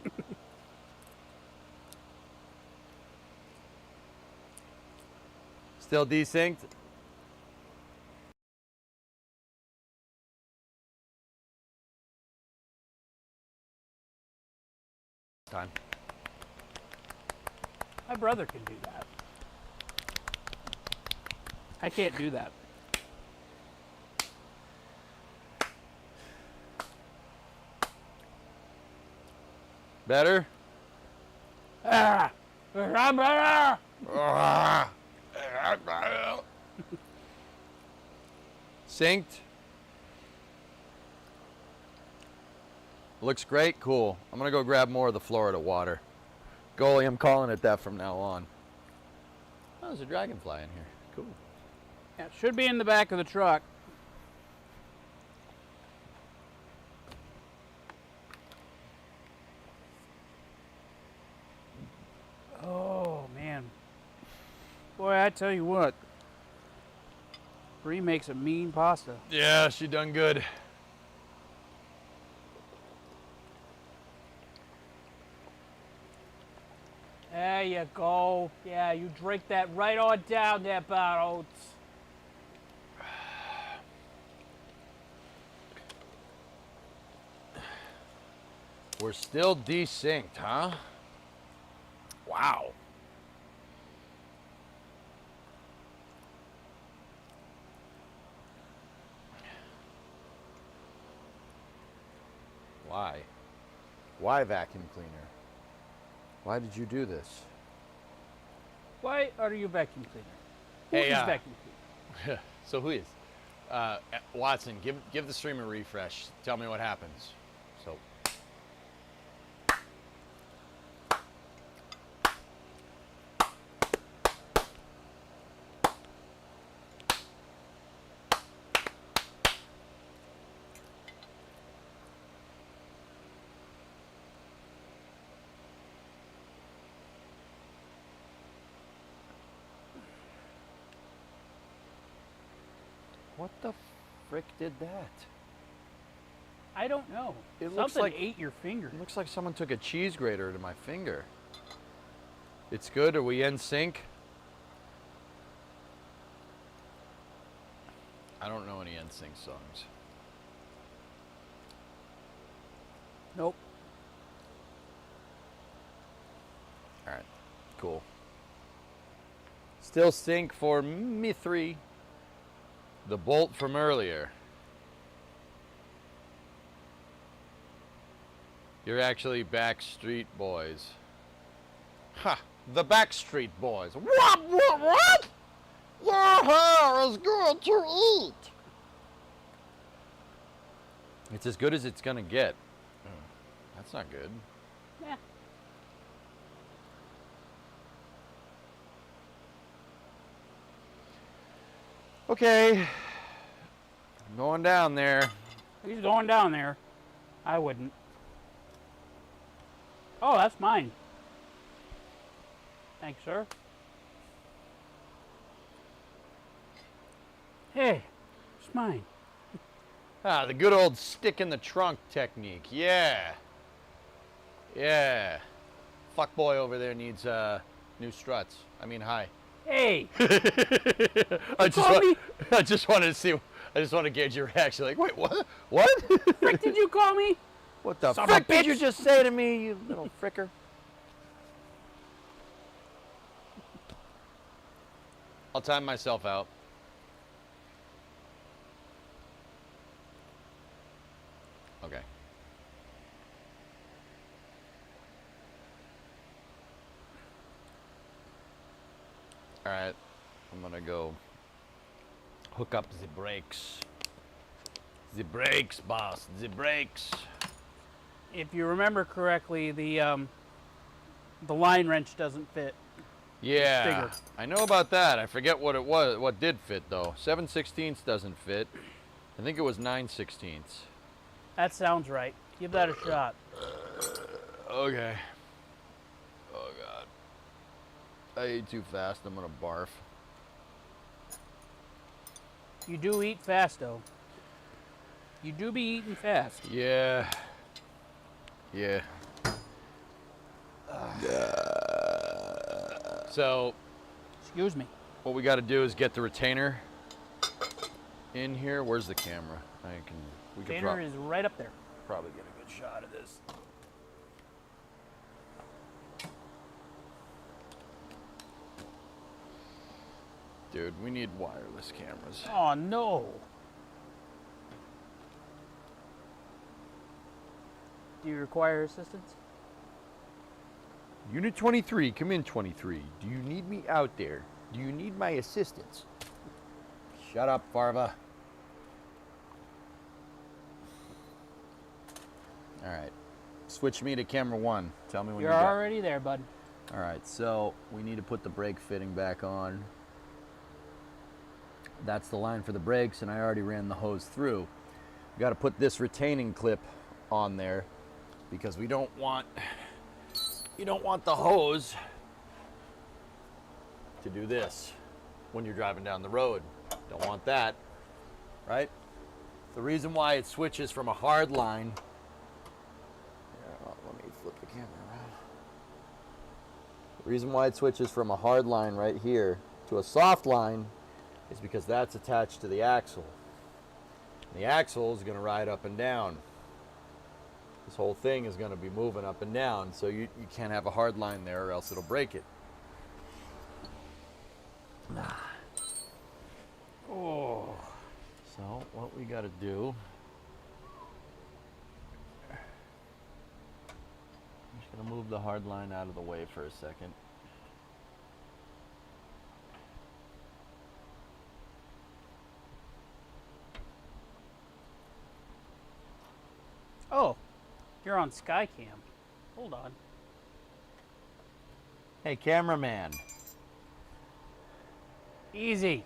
Still desynced? Time. My brother can do that. I can't do that. Better? Ah! Synced? Looks great, cool. I'm gonna go grab more of the Florida water. Goalie, I'm calling it that from now on. Oh, there's a dragonfly in here. Cool. Yeah, it should be in the back of the truck. Oh, man. Boy, I tell you what. Bree makes a mean pasta. Yeah, she done good. There you go. Yeah, you drink that right on down there, Bar Oats. We're still desynced, huh? Wow. Why? Why vacuum cleaner? Why did you do this? Why are you vacuum cleaner? Who Hey, is vacuum cleaner? So who is? Watson, give the stream a refresh. Tell me what happens. So. What the frick did that? I don't know. It looks Something like- ate your finger. It looks like someone took a cheese grater to my finger. It's good. Are we in sync? I don't know any NSYNC songs. Nope. All right, cool. Still sync for me 3. The bolt from earlier. You're actually Backstreet Boys. Ha! The Backstreet Boys. What? Your hair is good to eat. It's as good as it's gonna get. That's not good. Yeah. Okay. I'm going down there. He's going down there. I wouldn't. Oh, that's mine. Thanks, sir. Hey, it's mine. Ah, the good old stick in the trunk technique. Yeah. Yeah. Fuckboy over there needs new struts. I mean, hi. Hey, I called me? just wanted to see. I just want to gauge your reaction. Like, wait, what? What? frick did you call me? What the Son of a frick did bitch. you just say to me, you little fricker? I'll time myself out. Okay. All right. I'm gonna go hook up the brakes. The brakes, boss. The brakes. If you remember correctly, the line wrench doesn't fit. Yeah, bigger. I know about that. I forget what it was. What did fit though? 7/16 doesn't fit. I think it was 9/16. That sounds right. Give that a shot. Okay. Oh God. I ate too fast. I'm gonna barf. You do eat fast, though. You do be eating fast. Yeah. Yeah. So Excuse me. what we got to do is get the retainer in here. Where's the camera? We could Container is right up there. probably get a good shot of this. Dude, we need wireless cameras. Oh, no. Do you require assistance? Unit 23, come in 23. Do you need me out there? Do you need my assistance? Shut up, Farva. All right. Switch me to camera 1. Tell me when You're you're done. already there, bud. All right, so we need to put the brake fitting back on. That's the line for the brakes, and I already ran the hose through. We got to put this retaining clip on there because you don't want the hose to do this when you're driving down the road. Don't want that, right? The reason why it switches from a hard line. Let me flip the camera around. The reason why it switches from a hard line right here to a soft line is because that's attached to the axle. The axle is going to ride up and down. This whole thing is going to be moving up and down, so you can't have a hard line there or else it'll break it. Oh. So what we got to do, I'm just going to move the hard line out of the way for a second. Oh, you're on Skycam. Hold on. Hey, cameraman. Easy.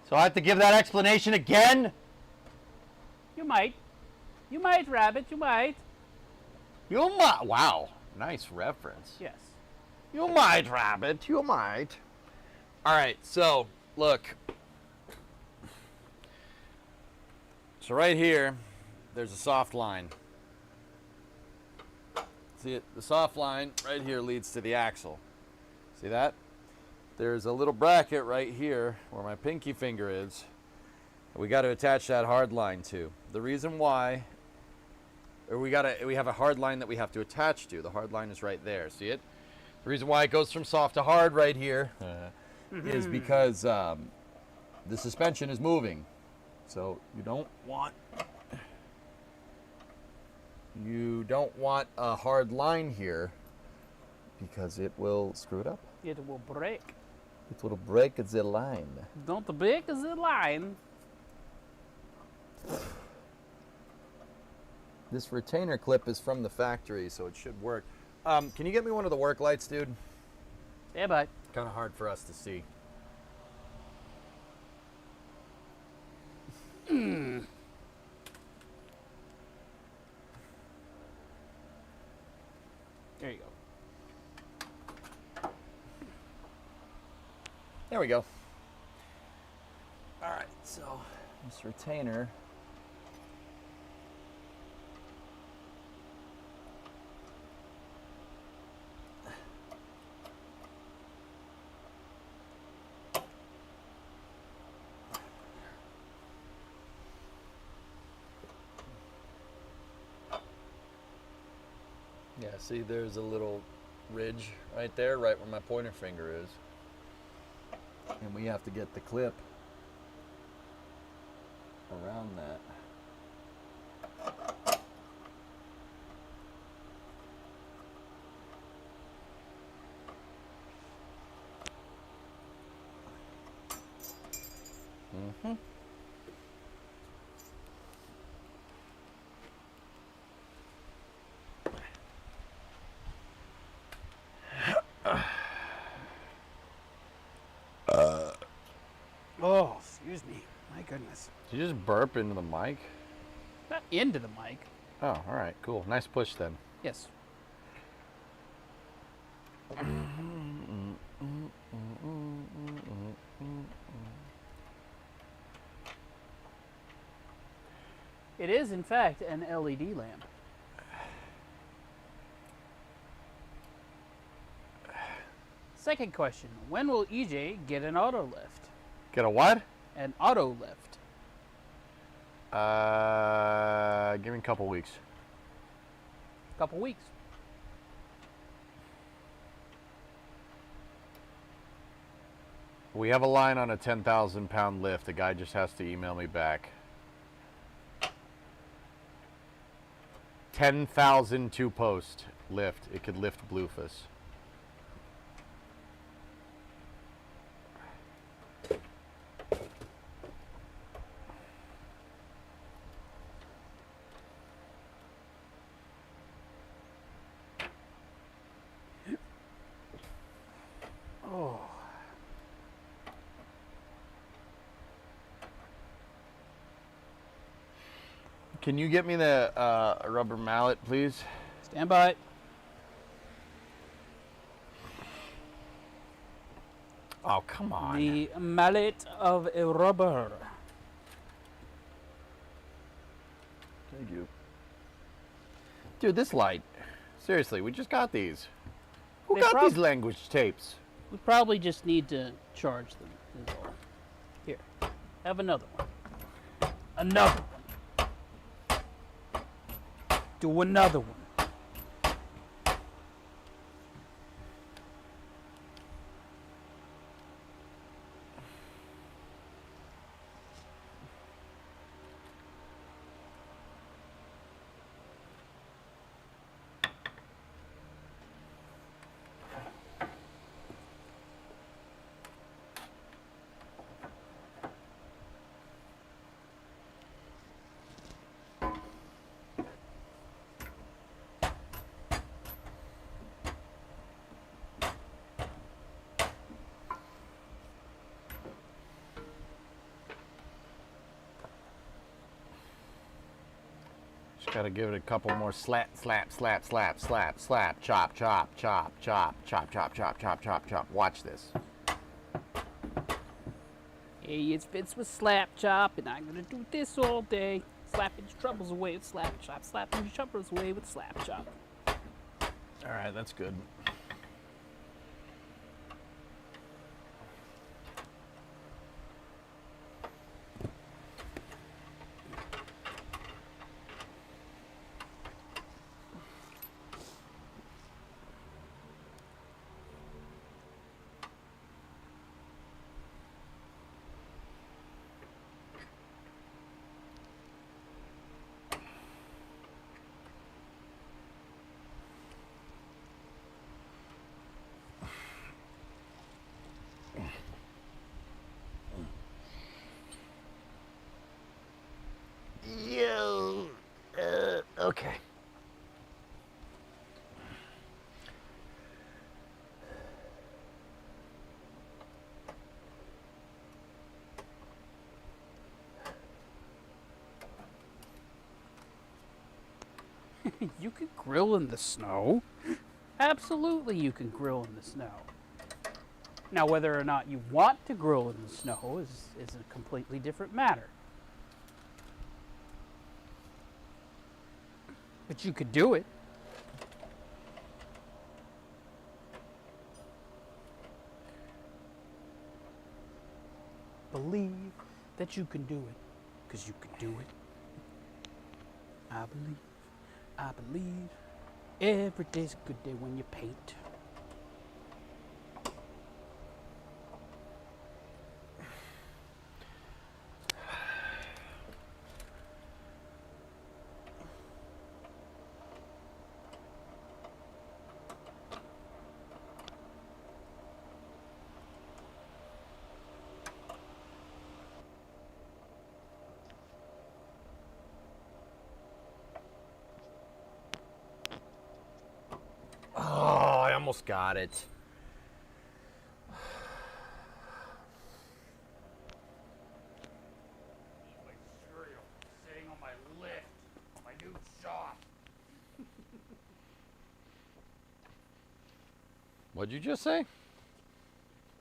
So I have to give that explanation again? You might. You might, Rabbit. You might. You might. Wow. Nice reference. Yes. You might, Rabbit. You might. All right, so look. So right here, there's a soft line. See it? The soft line right here leads to the axle. See that? There's a little bracket right here where my pinky finger is. We got to attach that hard line to. The reason why, or we have a hard line that we have to attach to. The hard line is right there. See it? The reason why it goes from soft to hard right here is because the suspension is moving. So you don't want a hard line here because it will screw it up. It will break. It will break the line. Don't break the line. This retainer clip is from the factory, so it should work. Can you get me one of the work lights, dude? Yeah, bud. Kind of hard for us to see. There you go. There we go. All right, so this retainer. Yeah, see, there's a little ridge right there, right where my pointer finger is. And we have to get the clip around that. Mm-hmm. Oh, excuse me. My goodness. Did you just burp into the mic? Not into the mic. Oh, all right, cool. Nice push then. Yes. It is, in fact, an LED lamp. Second question, when will EJ get an auto lift? Get a what? An auto lift. Give me a couple weeks. Couple weeks. We have a line on a 10,000 pound lift. The guy just has to email me back. 10,000 two post lift. It could lift Bluefus. Can you get me the rubber mallet, please? Stand by. Oh, come on. The mallet of a rubber. Thank you. Dude, this light. Seriously, we just got these. Who They got prob- these language tapes? We probably just need to charge them, is all. Here, have another one. Another one. Do another one. Just gotta give it a couple more slap, slap, slap, slap, slap, slap, chop, chop, chop, chop, chop, chop, chop, chop, chop, chop. Watch this. Hey, it's Vince with Slap Chop, and I'm gonna do this all day. Slapping your troubles away with Slap Chop, slapping your troubles away with Slap Chop. All right, that's good. Yo, okay. You can grill in the snow. Absolutely, you can grill in the snow. Now, whether or not you want to grill in the snow is a completely different matter. But you could do it. Believe that you can do it, because you can do it. I believe every day's a good day when you paint. Oh, I almost got it. Sitting on my lift, my new shop. What'd you just say?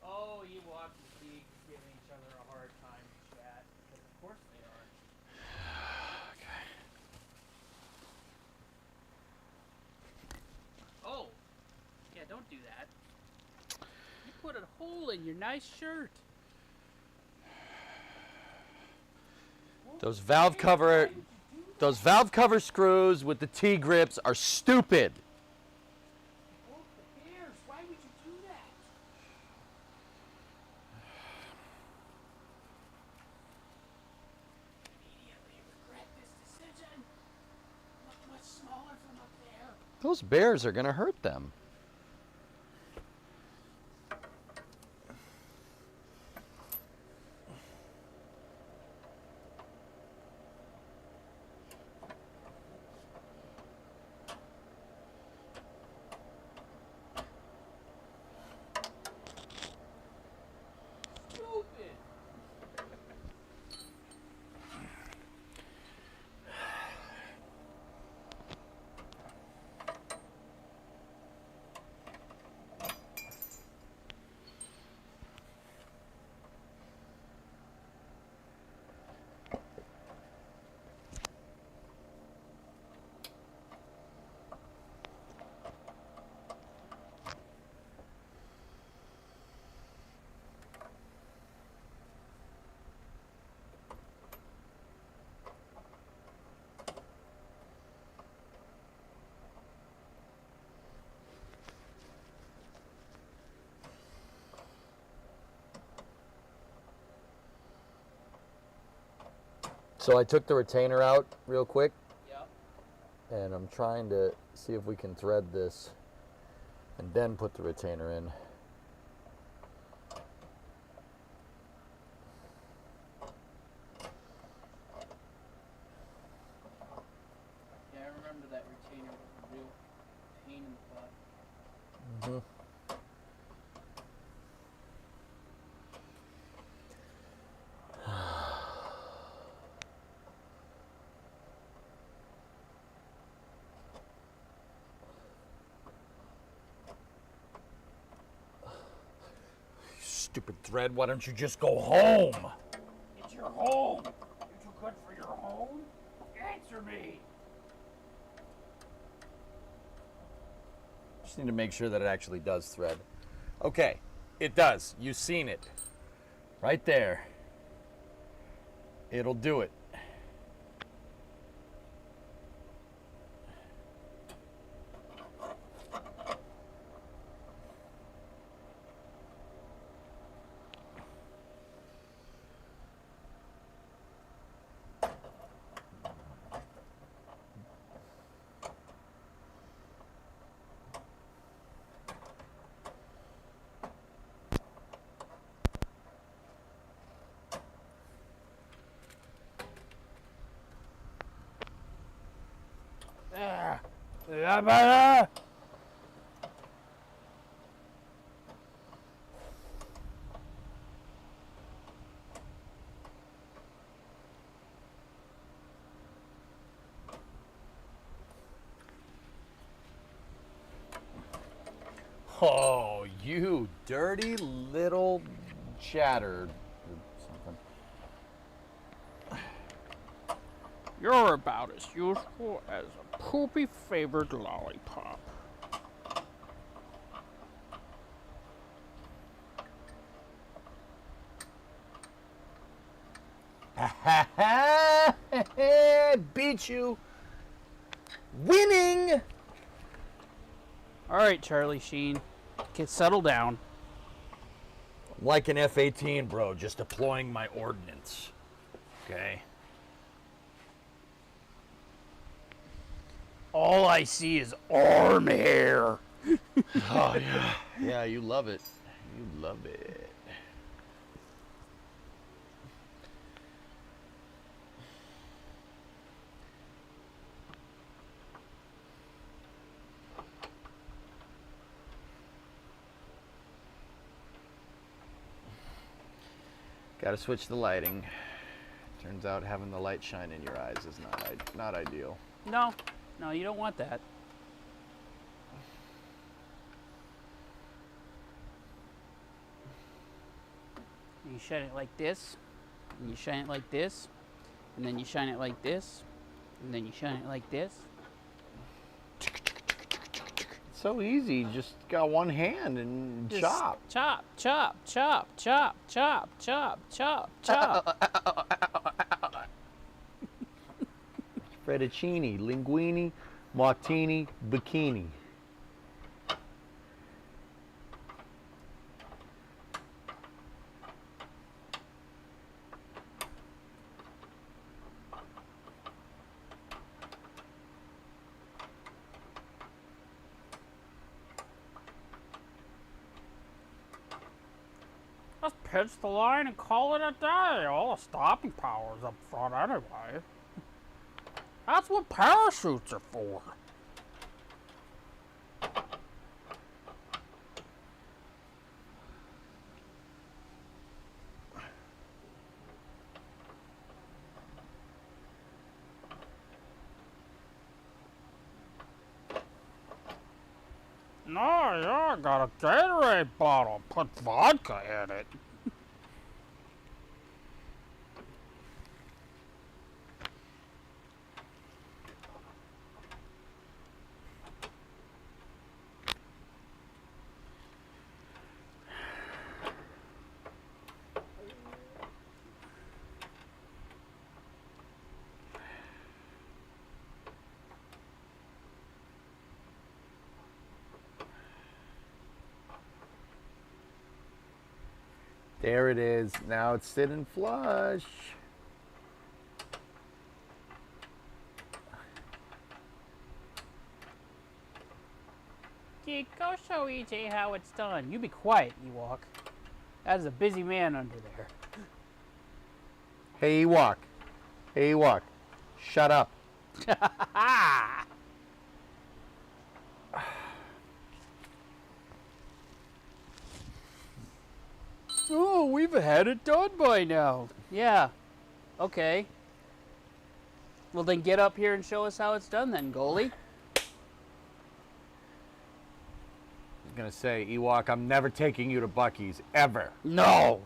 Oh, you watch the geeks giving each other a hard time in chat. Because of course they are. do that. You put a hole in your nice shirt. Those valve cover screws with the T-grips are stupid. Broke the bears. Why would you do that? Immediately regret this decision. Look much smaller from up there. Those bears are gonna hurt them. Stupid. So I took the retainer out real quick, Yep. and I'm trying to see if we can thread this and then put the retainer in. Yeah, I remember that retainer was a real pain in the butt. Mm-hmm. Stupid thread, why don't you just go home? It's your home. You're too good for your home. Answer me. Just need to make sure that it actually does thread. Okay, it does. You've seen it. Right there. It'll do it. Oh, you dirty little chatter or something. You're about as useful as a poopy favored lollipop. Beat you. Winning. All right, Charlie Sheen, settle down. Like an F-18, bro, just deploying my ordnance. Okay. All I see is arm hair. Oh yeah. Yeah, you love it. You love it. Got to switch the lighting. Turns out having the light shine in your eyes is not ideal. No, you don't want that. You shine it like this, and you shine it like this, and then you shine it like this, and then you shine it like this. so easy. Just got one hand and Just chop. Chop, chop, chop, chop, chop, chop, chop, chop. Fettuccine, linguine, martini, bikini. Let's pitch the line and call it a day. All the stopping power's up front anyway. That's what parachutes are for. No, yeah, I got a Gatorade bottle. Put vodka in it. There it is. Now it's sitting flush. Geek, go show EJ how it's done. You be quiet, Ewok. That is a busy man under there. Hey, Ewok. Hey, Ewok. Shut up. Oh, we've had it done by now. Yeah. Okay. Well, then get up here and show us how it's done then, goalie. I was gonna say, Ewok, I'm never taking you to Buc-ee's, ever. No!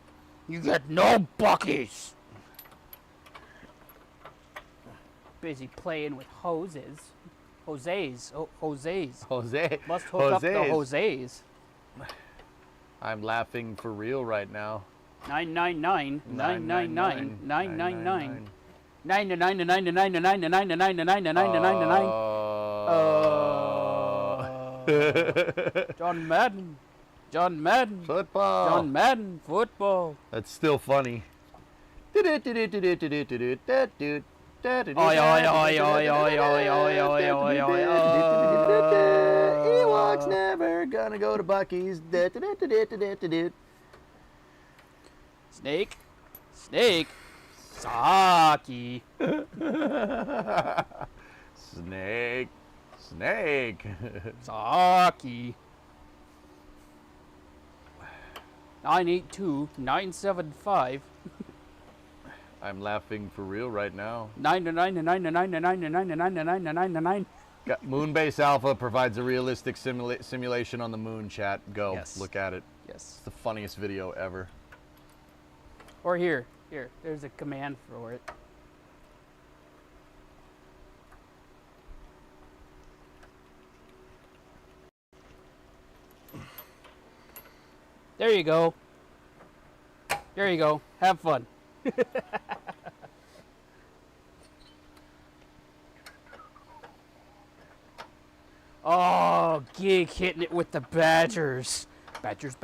You get no buckies! Busy playing with hoses. Jose's. Oh, Jose's. Jose. Must hook up the Jose's. Jose's. I'm laughing for real right now. 999 999 999 999 John Madden. John Madden. Football. John Madden. Football. That's still funny. Ewok's never gonna go to Buc-ee's. Snake. Snake. Saki. Snake. Snake. Saki. 982-975. I'm laughing for real right now. 999. Moonbase Alpha provides a realistic simulation on the moon, chat. Go. Yes. Look at it. Yes. It's the funniest video ever. Or here. There's a command for it. There you go. There you go. Have fun. Oh, Geek hitting it with the Badgers. Badgers.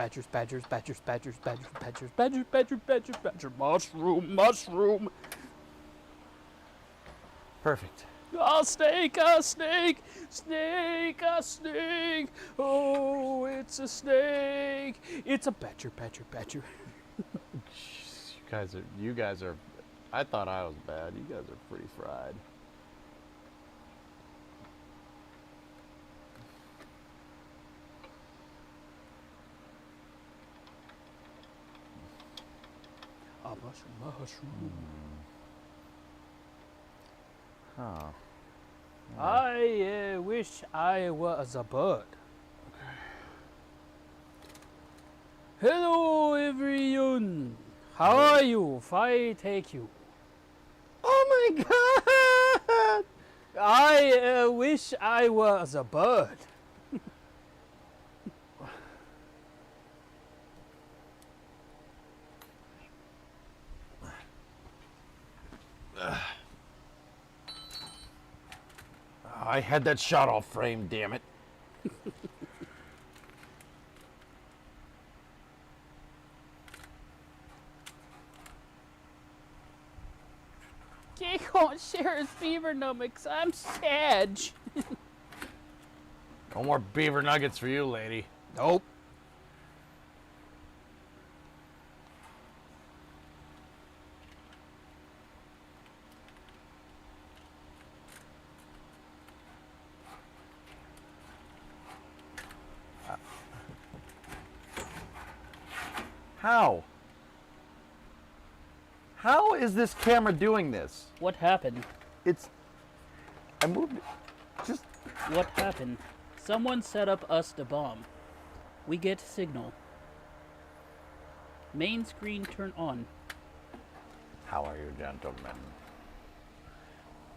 Mushroom. Perfect. A snake. Oh, it's a snake. It's a badger. You guys are. I thought I was bad. You guys are pretty fried. A mushroom. Huh. I wish I was a bird. Hello, everyone. How are you? If I take you. Oh my god! I wish I was a bird. I had that shot all framed, damn it. Jake won't share his beaver nuggets. I'm sad. No more beaver nuggets for you, lady. Nope. How? How is this camera doing this? What happened? I moved it. Just, What happened? Someone set up us to bomb. We get signal. Main screen turn on. how are you, gentlemen?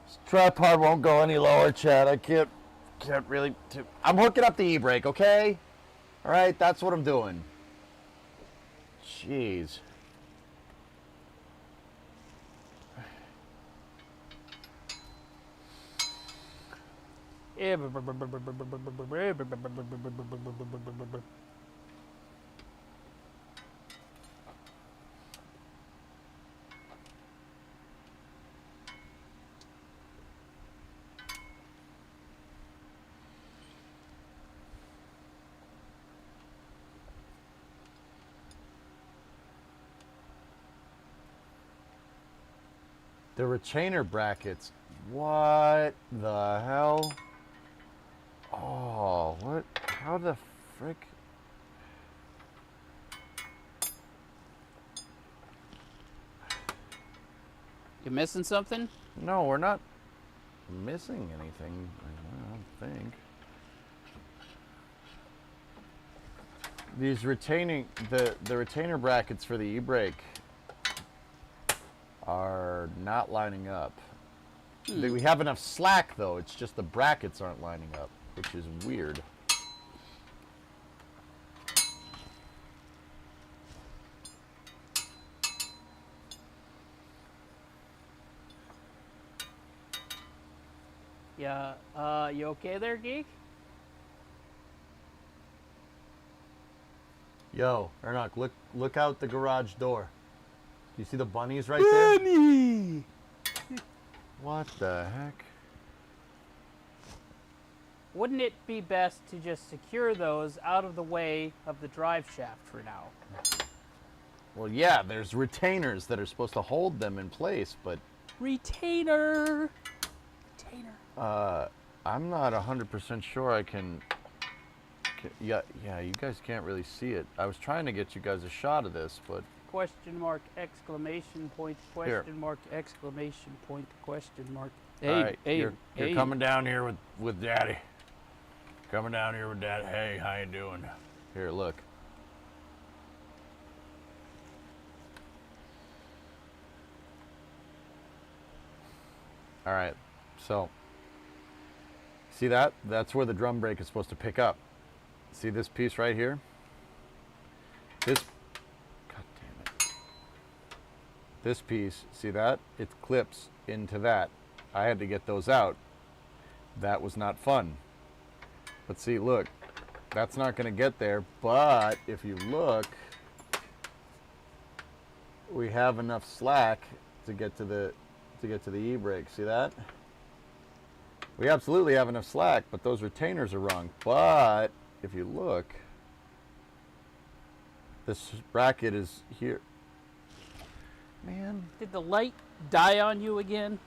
This tripod won't go any lower, Chad. I can't really, I'm hooking up the e-brake, okay? All right, that's what I'm doing. Jeez. The retainer brackets. What the hell? Oh, what? How the frick? You missing something? No, we're not missing anything, I don't think. These retaining, the retainer brackets for the e-brake are not lining up. We have enough slack though, it's just the brackets aren't lining up, which is weird. Yeah, you okay there, Geek? Yo, Ernok, look out the garage door. Do you see the bunnies right there? Bunny! What the heck? Wouldn't it be best to just secure those out of the way of the drive shaft for now? Well, yeah, there's retainers that are supposed to hold them in place, but Retainer! Retainer. I'm not 100% sure I can. Yeah, you guys can't really see it. I was trying to get you guys a shot of this, but Question mark, exclamation point, Here. question mark, exclamation point, question mark. all right, you're coming down here with Daddy. Coming down here with Daddy. Hey, how you doing? Here, look. All right, so see that? That's where the drum brake is supposed to pick up. See this piece right here? God damn it. This piece, see that? It clips into that. I had to get those out. That was not fun. But see, look, that's not going to get there, but if you look, we have enough slack to get to the e-brake. See that? We absolutely have enough slack, but those retainers are wrong. But if you look, this bracket is here. Man. Did the light die on you again?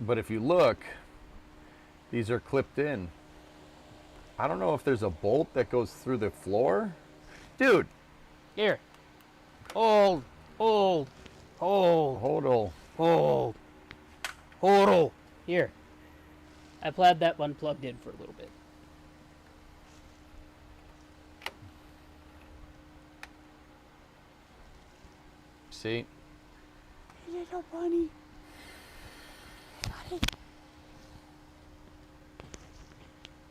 But if you look, these are clipped in. I don't know if there's a bolt that goes through the floor. Dude. Here. Hold. Hold. Here. I've had that one plugged in for a little bit. See? Little bunny.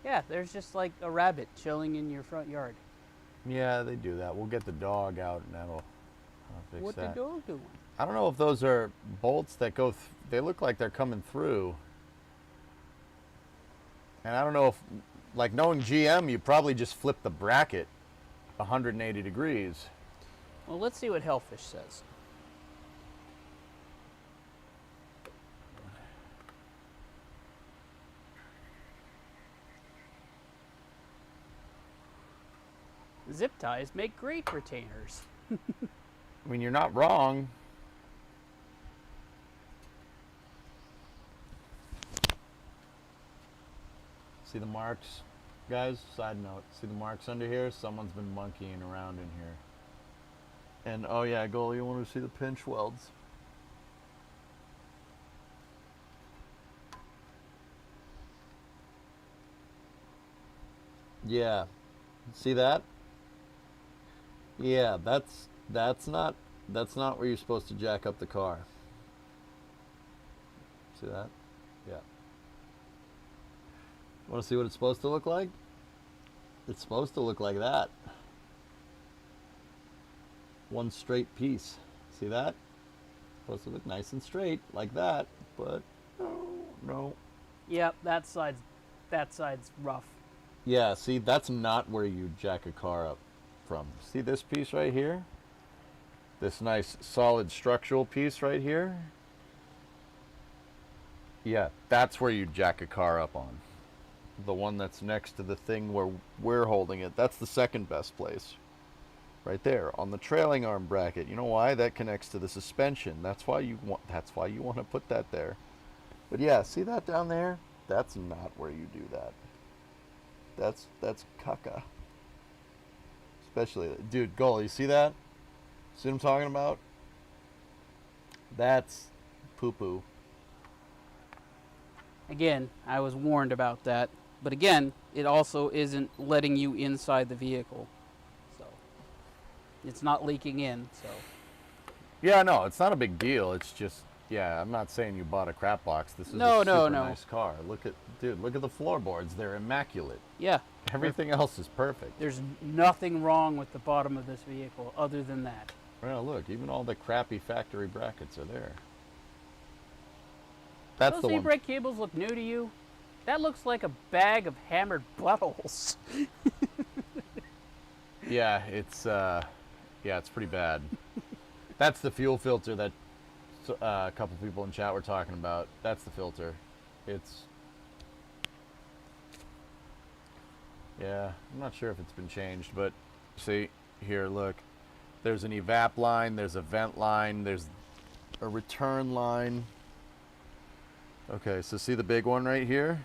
Yeah, there's just like a rabbit chilling in your front yard. Yeah, they do that. We'll get the dog out and that'll fix What that. the dog doing? I don't know if those are bolts that go, they look like they're coming through. And I don't know if, like knowing GM, you probably just flip the bracket 180 degrees. Well, let's see what Hellfish says. Zip ties make great retainers. I mean, you're not wrong. See the marks, guys? Side note, see the marks under here? Someone's been monkeying around in here. And oh yeah, goalie, you want to see the pinch welds? Yeah, see that? Yeah, that's not where you're supposed to jack up the car. See that? Yeah. Want to see what it's supposed to look like? It's supposed to look like that. One straight piece. See that? Supposed to look nice and straight like that, but no. Yep, that side's rough. Yeah, see, that's not where you jack a car up from. See this piece right here? This nice solid structural piece right here? Yeah, that's where you jack a car up on. The one that's next to the thing where we're holding it. That's the second best place. Right there on the trailing arm bracket. You know why? That connects to the suspension. That's why you want to put that there. But yeah, see that down there? That's not where you do that. That's caca. Especially, dude, goal, you see that? See what I'm talking about? That's poo-poo. Again, I was warned about that. But again, it also isn't letting you inside the vehicle. So it's not leaking in, so. Yeah, no, it's not a big deal. It's just, yeah, I'm not saying you bought a crap box. This is No, a no, super no. nice car. Look at the floorboards. They're immaculate. Yeah. Everything else is perfect. There's nothing wrong with the bottom of this vehicle other than that. Well, look, even all the crappy factory brackets are there. That's Those the one. e-brake cables look new to you? That looks like a bag of hammered buttholes. Yeah, it's pretty bad. That's the fuel filter that a couple people in chat were talking about. That's the filter. Yeah, I'm not sure if it's been changed, but see here, look. There's an evap line, there's a vent line, there's a return line. Okay, so see the big one right here?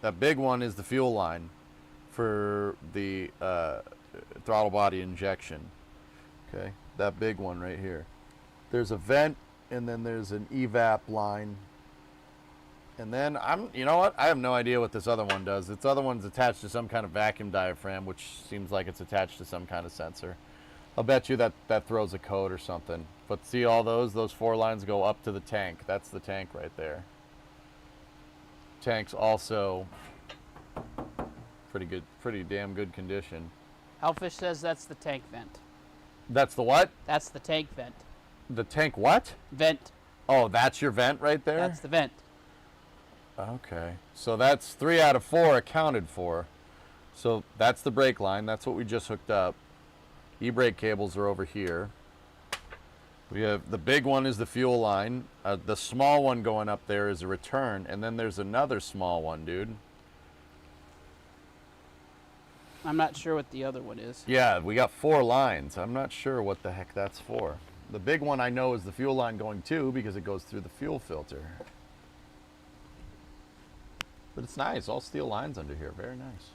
That big one is the fuel line for the throttle body injection. Okay, that big one right here. There's a vent, and then there's an evap line. And then you know what? I have no idea what this other one does. This other one's attached to some kind of vacuum diaphragm, which seems like it's attached to some kind of sensor. I'll bet you that throws a code or something. But see all those 4 lines go up to the tank. That's the tank right there. Tank's also pretty damn good condition. Hellfish says that's the tank vent. That's the what? That's the tank vent. The tank what? Vent. Oh, that's your vent right there? That's the vent. Okay. So that's 3 out of 4 accounted for. So that's the brake line. That's what we just hooked up. E-brake cables are over here. We have the big one is the fuel line. The small one going up there is a return, and then there's another small one, dude. I'm not sure what the other one is. Yeah, we got 4 lines. I'm not sure what the heck that's for. The big one I know is the fuel line going to because it goes through the fuel filter. But it's nice, all steel lines under here, very nice.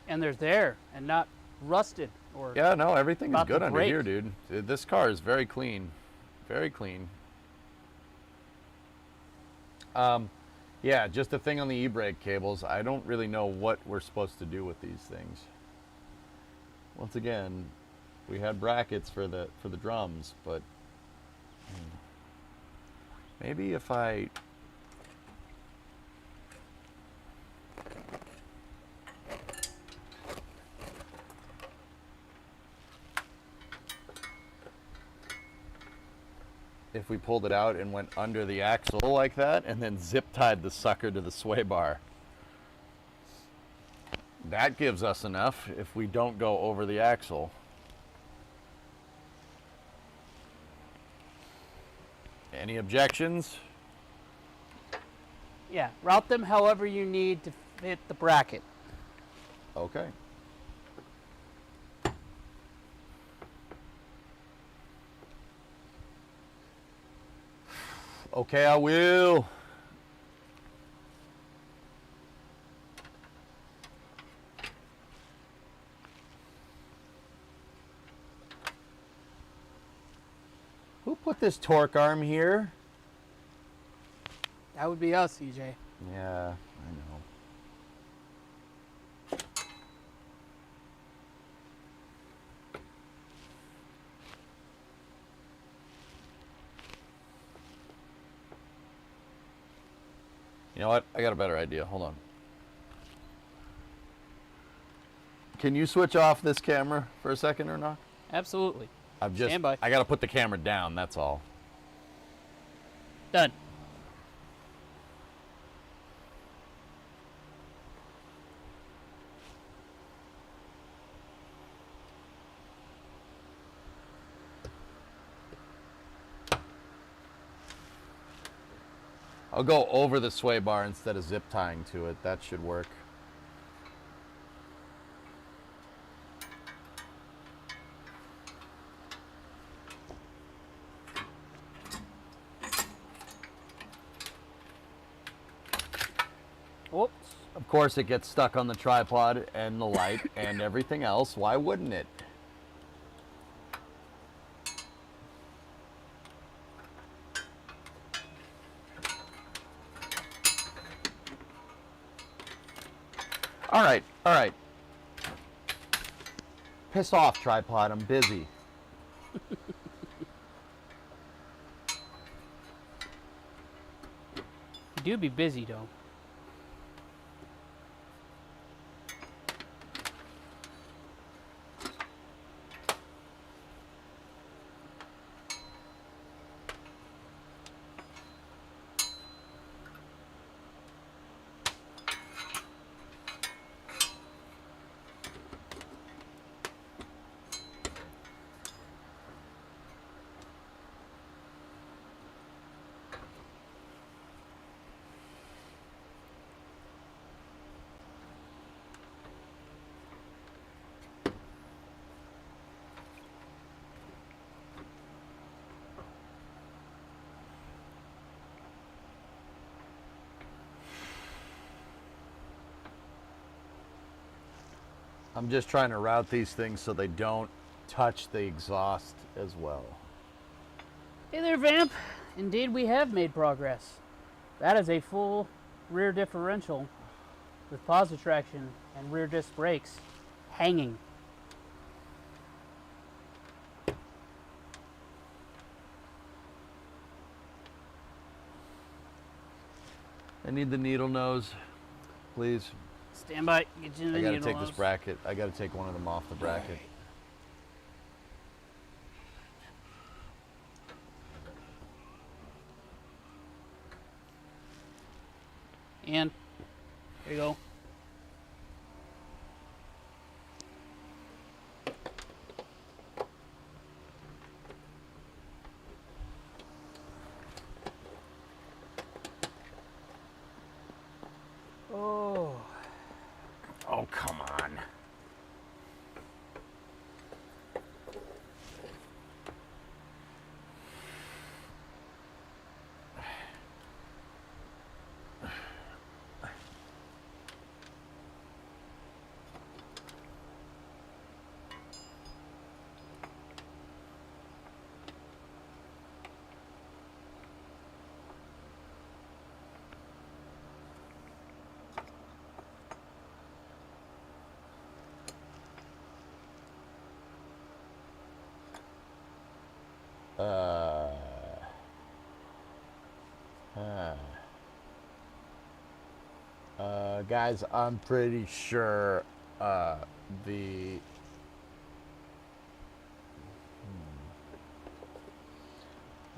And they're there and not rusted or. Yeah, no, everything is about good to under break. here, dude. This car is very clean. Very clean. Yeah, just a thing on the e-brake cables. I don't really know what we're supposed to do with these things. Once again, we had brackets for the drums, but maybe if I if we pulled it out and went under the axle like that and then zip tied the sucker to the sway bar. That gives us enough if we don't go over the axle. Any objections? Yeah, route them however you need to fit the bracket. Okay. Okay, I will. Who put this torque arm here? That would be us, EJ. Yeah, I know. You know what? I got a better idea. Hold on. Can you switch off this camera for a second or not? Absolutely. I Stand by. got to put the camera down, that's all. Done. I'll go over the sway bar instead of zip tying to it. That should work. Whoops. Of course, it gets stuck on the tripod and the light and everything else. Why wouldn't it? All right, all right. Piss off, tripod. I'm busy. You do be busy, though. I'm just trying to route these things so they don't touch the exhaust as well. Hey there, Vamp. Indeed, we have made progress. That is a full rear differential with POSI traction and rear disc brakes hanging. I need the needle nose, please. Stand by. Get you in the I gotta needle take this nose. bracket. I gotta take one of them off the bracket. And here you go. Oh. Oh, come on. Guys, I'm pretty sure the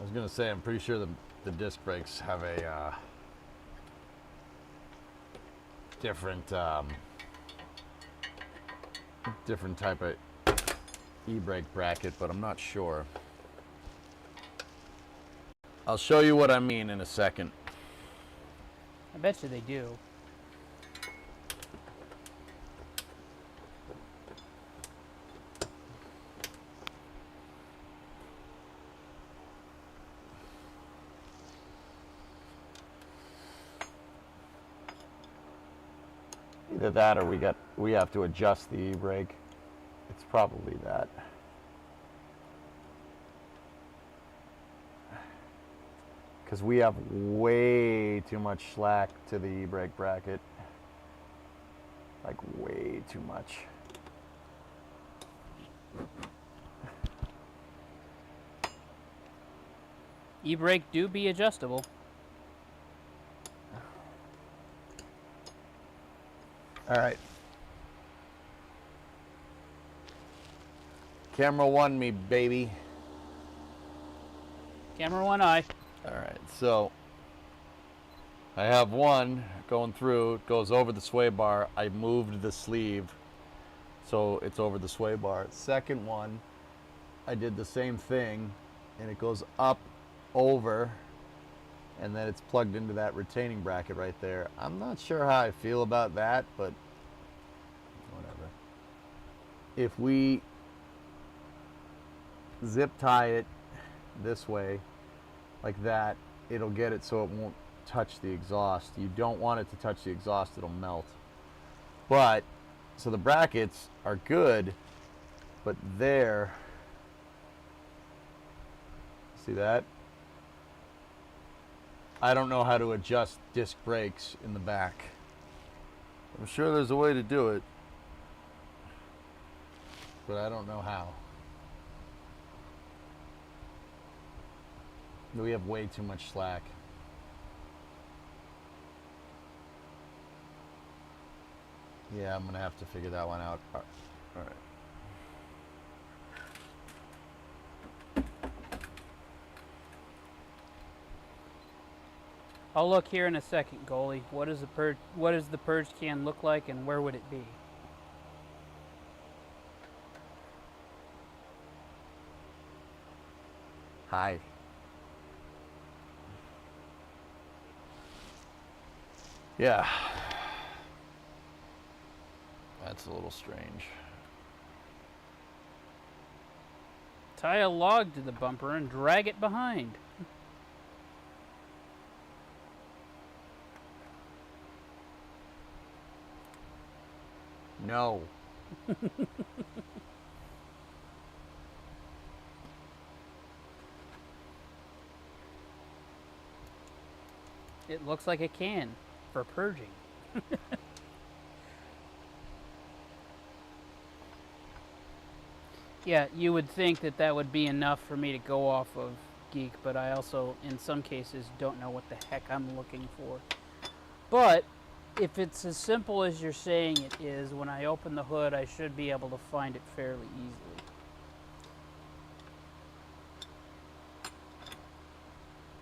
I was gonna say, I'm pretty sure the disc brakes have a different different type of e-brake bracket, but I'm not sure. I'll show you what I mean in a second. I bet you they do. Either that or we have to adjust the e-brake. It's probably that. Because we have way too much slack to the e-brake bracket. Like way too much. E-brake do be adjustable. All right. Camera 1 me, baby. Camera 1 eye. All right, so I have one going through, it goes over the sway bar. I moved the sleeve so it's over the sway bar. Second one, I did the same thing and it goes up, over, and then it's plugged into that retaining bracket right there. I'm not sure how I feel about that, but whatever. If we zip tie it this way, like that, it'll get it so it won't touch the exhaust. You don't want it to touch the exhaust, it'll melt. But, so the brackets are good, but there, see that? I don't know how to adjust disc brakes in the back. I'm sure there's a way to do it, but I don't know how. We have way too much slack. Yeah, I'm gonna have to figure that one out. All right. I'll look here in a second, goalie. What does the purge can look like, and where would it be? Hi. Yeah. That's a little strange. Tie a log to the bumper and drag it behind. No. It looks like a can for purging. Yeah, you would think that that would be enough for me to go off of Geek, but I also, in some cases, don't know what the heck I'm looking for. But if it's as simple as you're saying it is, when I open the hood, I should be able to find it fairly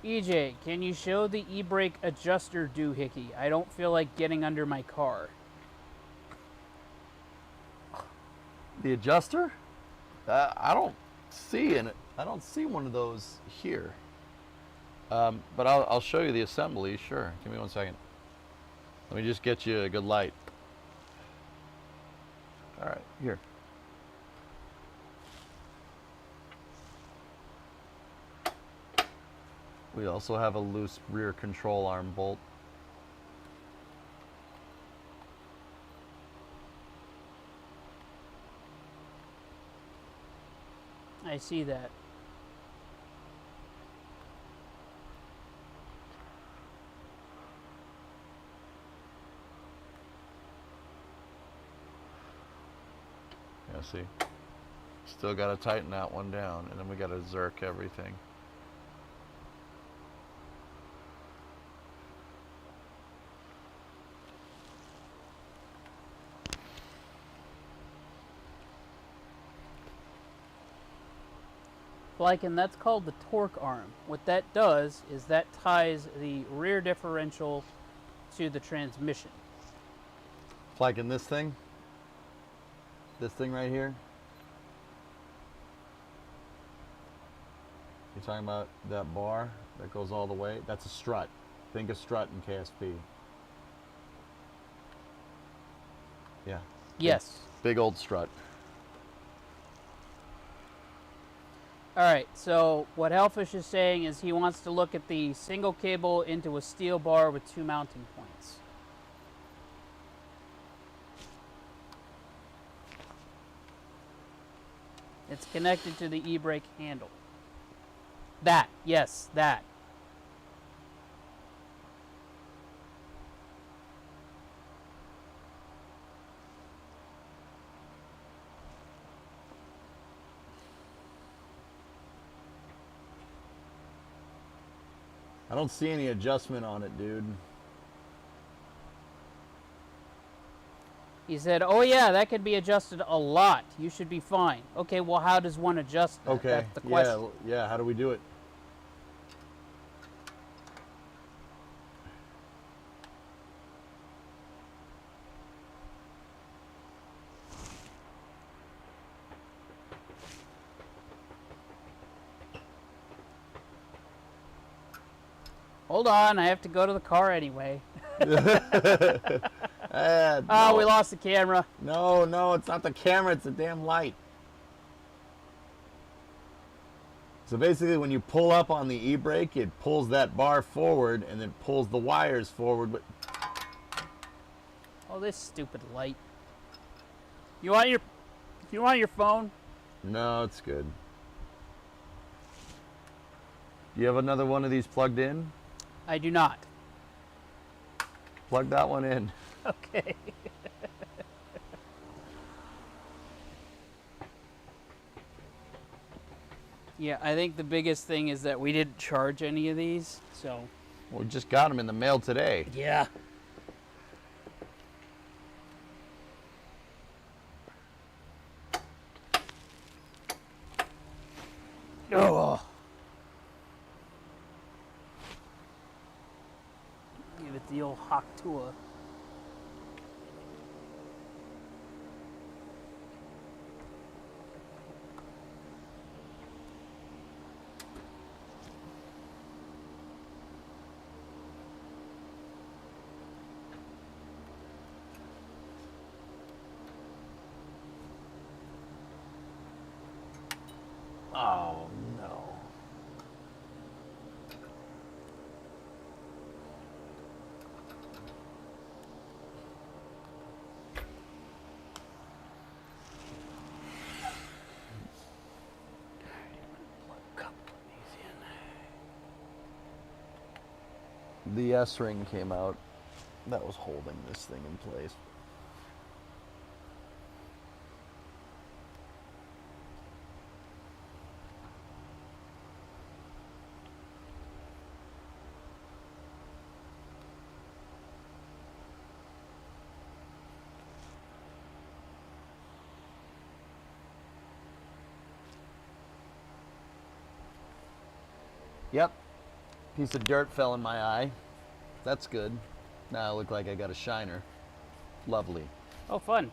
easily. EJ, can you show the e-brake adjuster doohickey? I don't feel like getting under my car. The adjuster? I don't see in it. I don't see one of those here. But I'll show you the assembly. Sure. Give me 1 second. Let me just get you a good light. All right, here. We also have a loose rear control arm bolt. I see that. Yeah, see? Still got to tighten that one down, and then we got to zerk everything. Like, and that's called the torque arm. What that does is that ties the rear differential to the transmission. It's like in this thing right here. You're talking about that bar that goes all the way? That's a strut. Think of strut in KSP. Yeah. Yes. Big old strut. All right, so what Hellfish is saying is he wants to look at the single cable into a steel bar with 2 mounting points. It's connected to the e-brake handle. That, yes, that. I don't see any adjustment on it, dude. He said, oh yeah, that could be adjusted a lot. You should be fine. Okay, well, how does one adjust that? Okay. That's the question. Yeah, how do we do it? Hold on, I have to go to the car anyway. No. Oh, we lost the camera. No, it's not the camera, it's the damn light. So basically when you pull up on the e-brake, it pulls that bar forward and then pulls the wires forward. But Oh, this stupid light. You want your phone? no, it's good. Do you have another one of these plugged in? I do not. Plug that one in. Okay. Yeah, I think the biggest thing is that we didn't charge any of these, so. We just got them in the mail today. Yeah. Oh. Give it the old hawk tour. Oh, no. The S-ring came out. That was holding this thing in place. Yep. Piece of dirt fell in my eye. That's good. Now I look like I got a shiner. Lovely. Oh, fun.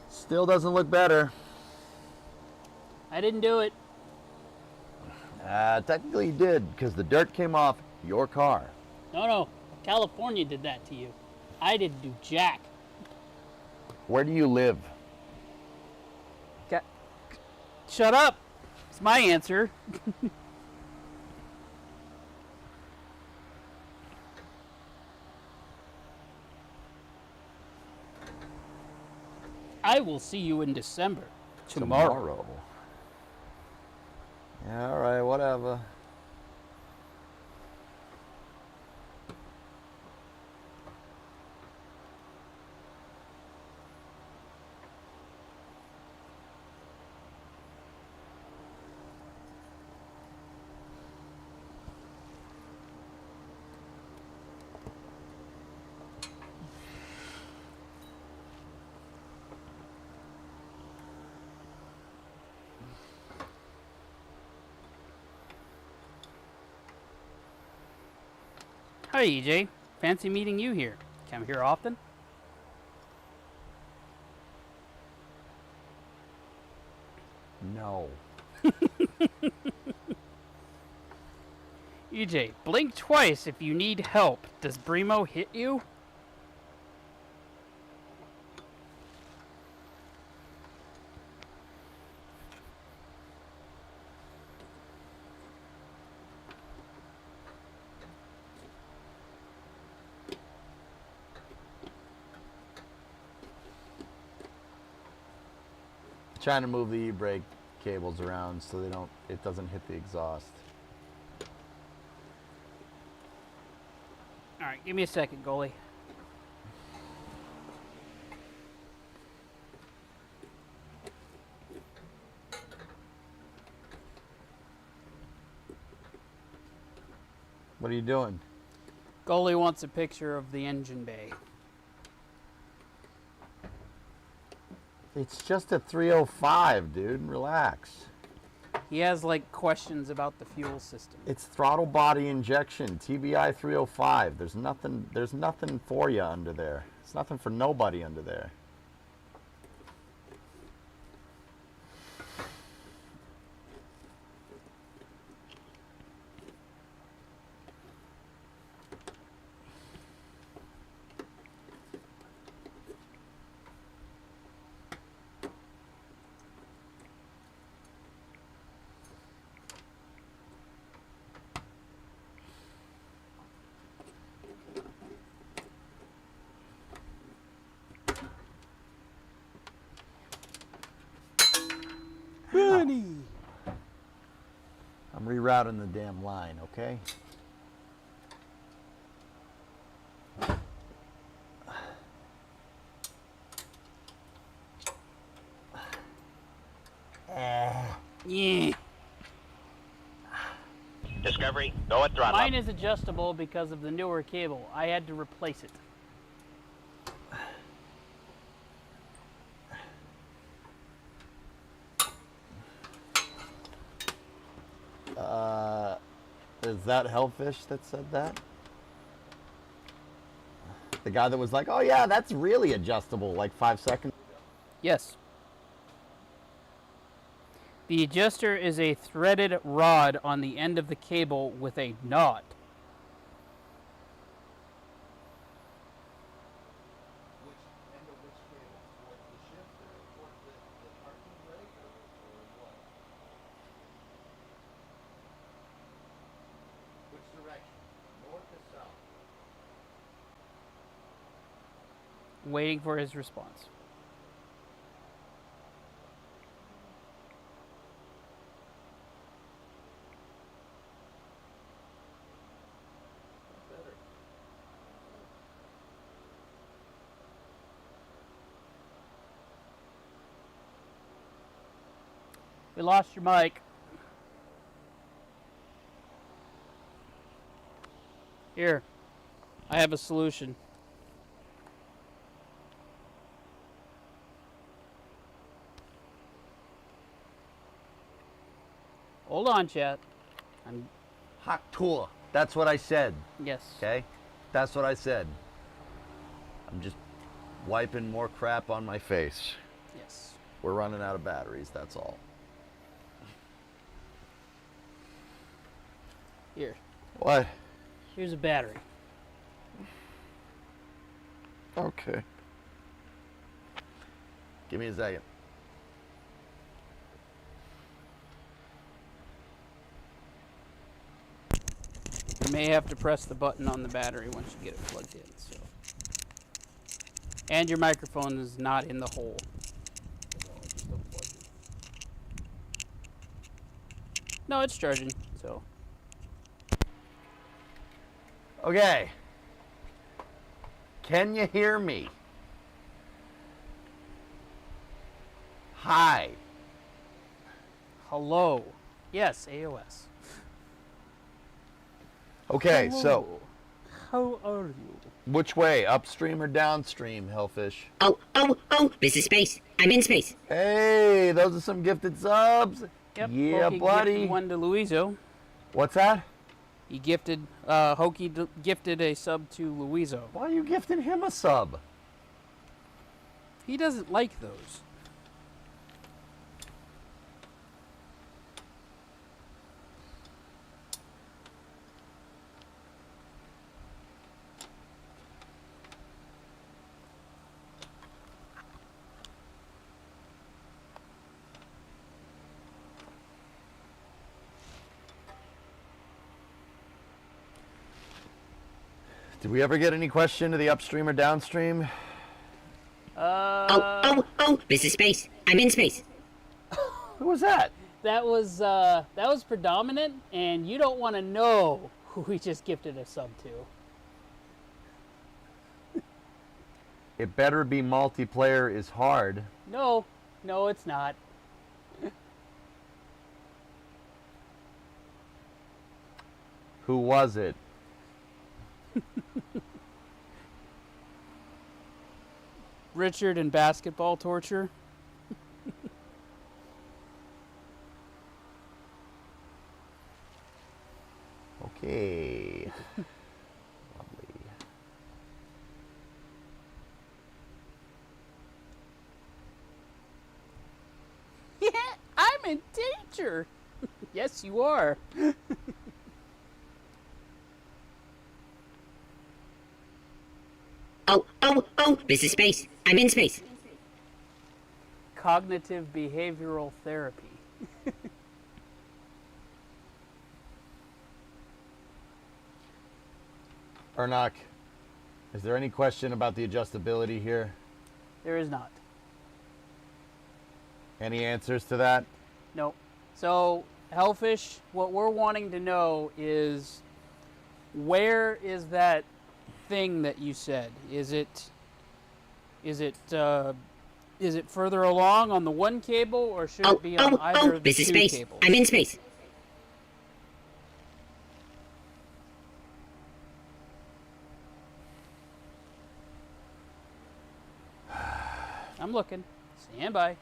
Still doesn't look better. I didn't do it. Technically you did, because the dirt came off your car. No. California did that to you. I didn't do jack. Where do you live? Shut up. It's my answer. I will see you in December. Tomorrow. Yeah, all right, whatever. Hi, EJ. Fancy meeting you here. Come here often? No. EJ, blink twice if you need help. Does Bremo hit you? Trying to move the e-brake cables around so it doesn't hit the exhaust. All right, give me a second, goalie. What are you doing? Goalie wants a picture of the engine bay. It's just a 305, dude. Relax. He has like questions about the fuel system. It's throttle body injection, TBI 305. There's nothing for you under there. It's nothing for nobody under there. Bunny! I'm rerouting the damn line, okay? Yeah. Discovery, go at throttle Mine up. is adjustable because of the newer cable. I had to replace it. Is that Hellfish that said that? The guy that was like, oh yeah, that's really adjustable, like 5 seconds. Yes. The adjuster is a threaded rod on the end of the cable with a knot. Waiting for his response. We lost your mic. Here, I have a solution. Hold on, chat. I'm Hot tour. That's what I said. yes. Okay? That's what I said. I'm just wiping more crap on my face. Yes. We're running out of batteries, that's all. Here. What? Here's a battery. Okay. Give me a second. You may have to press the button on the battery once you get it plugged in. So. And your microphone is not in the hole. No, it's charging. So. Okay. Can you hear me? Hi. Hello. Yes, AOS. Okay, Hello. so How are you? which way? Upstream or downstream, Hellfish? Oh, this is space. I'm in space. Hey, those are some gifted subs. Yep. Yeah, Pokey buddy. gifted one to Luizo. What's that? He gifted, Hokey gifted a sub to Luizo. Why are you gifting him a sub? He doesn't like those. Did we ever get any question to the upstream or downstream? Oh, this is space. I'm in space. Who was that? That was predominant, and you don't want to know who we just gifted a sub to. It better be multiplayer is hard. No, it's not. Who was it? Richard and basketball torture. Okay. Lovely. Yeah, I'm in danger. Yes, you are. Oh, this is space. I'm in space. Cognitive behavioral therapy. Ernock, is there any question about the adjustability here? There is not. Any answers to that? Nope. So, Hellfish, what we're wanting to know is where is that thing that you said? Is it further along on the one cable, or should it be on either of the this is two space. cables? I'm in space. I'm looking. Stand by.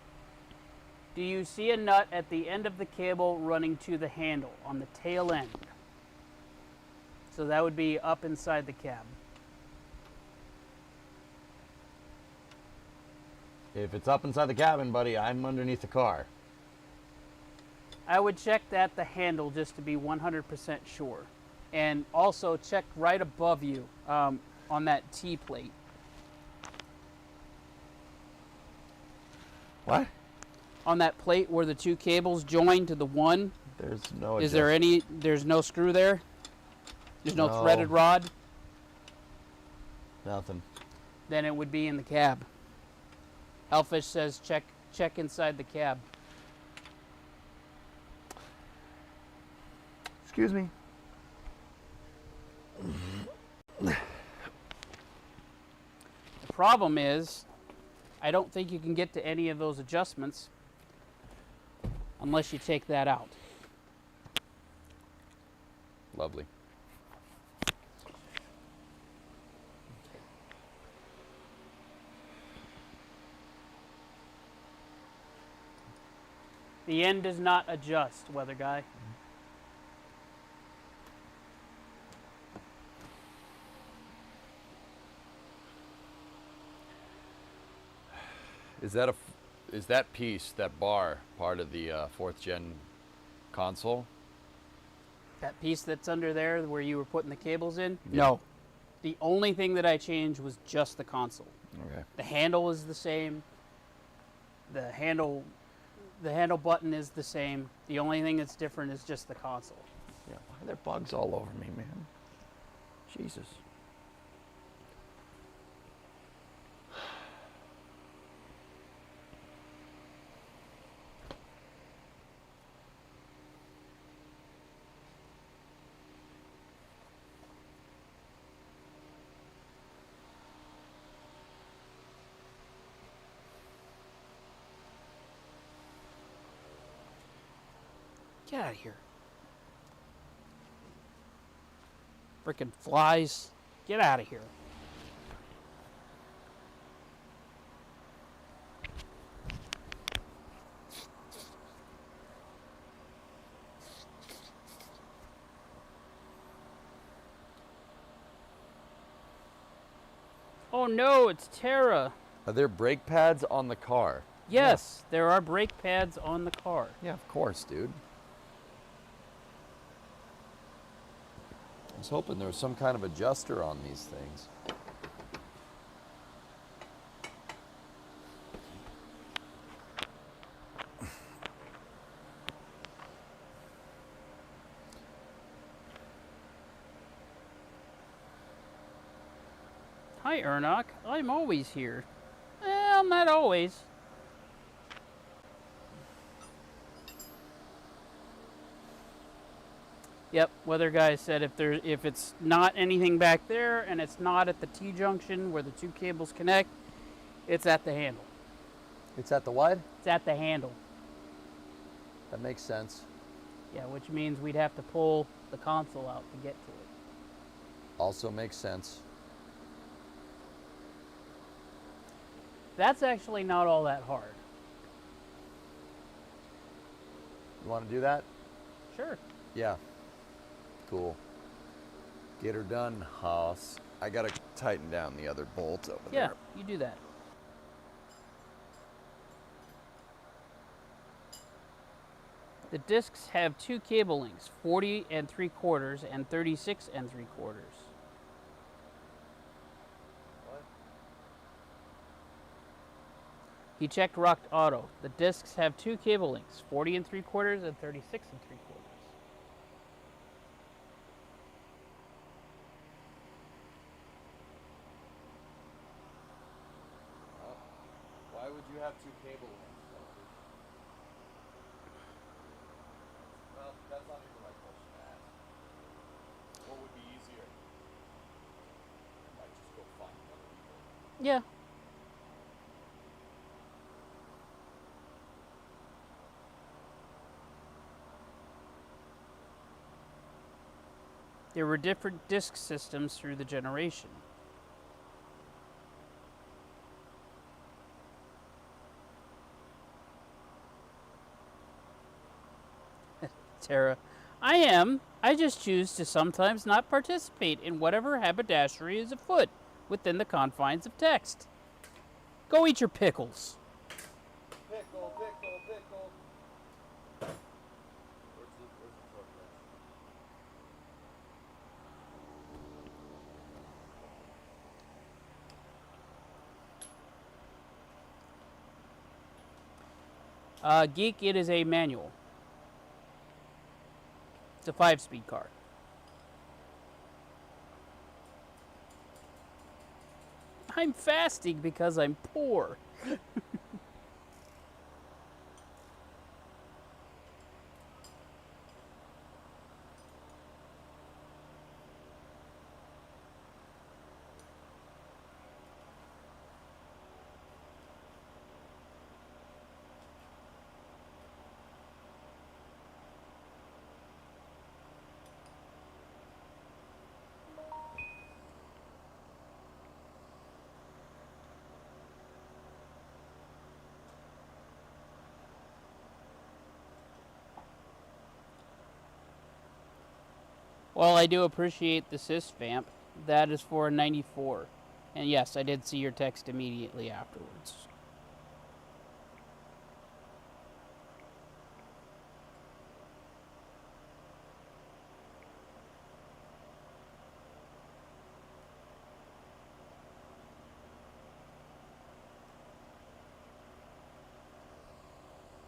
Do you see a nut at the end of the cable running to the handle on the tail end? So that would be up inside the cab. If it's up inside the cabin, buddy, I'm underneath the car. I would check the handle just to be 100% sure. And also check right above you on that T plate. What? On that plate where the two cables join to the one, There's no is there there's no screw there? There's no threaded rod? Nothing. Then it would be in the cab. Hellfish says check inside the cab. Excuse me. The problem is, I don't think you can get to any of those adjustments unless you take that out. Lovely. The end does not adjust, weather guy. Is that piece, that bar, part of the 4th gen console? That piece that's under there where you were putting the cables in? Yeah. No. The only thing that I changed was just the console. Okay. The handle is the same. The handle button is the same. The only thing that's different is just the console. Yeah. Why are there bugs all over me, man? Jesus. Get out of here. Frickin' flies. Get out of here. Oh no, it's Tara. Are there brake pads on the car? Yes, there are brake pads on the car. Yeah, of course, dude. I was hoping there was some kind of adjuster on these things. Hi, Ernok. I'm always here. Well, not always. Yep, weather guy said if it's not anything back there and it's not at the T-junction where the two cables connect, it's at the handle. It's at the what? It's at the handle. That makes sense. Yeah, which means we'd have to pull the console out to get to it. Also makes sense. That's actually not all that hard. You want to do that? Sure. Yeah. Cool. Get her done, Haas. I gotta tighten down the other bolt over Yeah, there. you do that. The discs have two cable lengths, 40 3/4 and 36 3/4. He checked Rocked Auto. The discs have two cable lengths, 40 3/4 and 36 3/4. Why would you have two cable lengths? Well, that's not even the right question to ask. What would be easier? I might just go find other people. Yeah. There were different disc systems through the generation. Tara, I am. I just choose to sometimes not participate in whatever haberdashery is afoot within the confines of text. Go eat your pickles. Pickle, pickle, pickle. Where's the torque wrench? Geek, it is a manual. It's a 5-speed car. I'm fasting because I'm poor. Well, I do appreciate the sys vamp. That is for a 94. And yes, I did see your text immediately afterwards.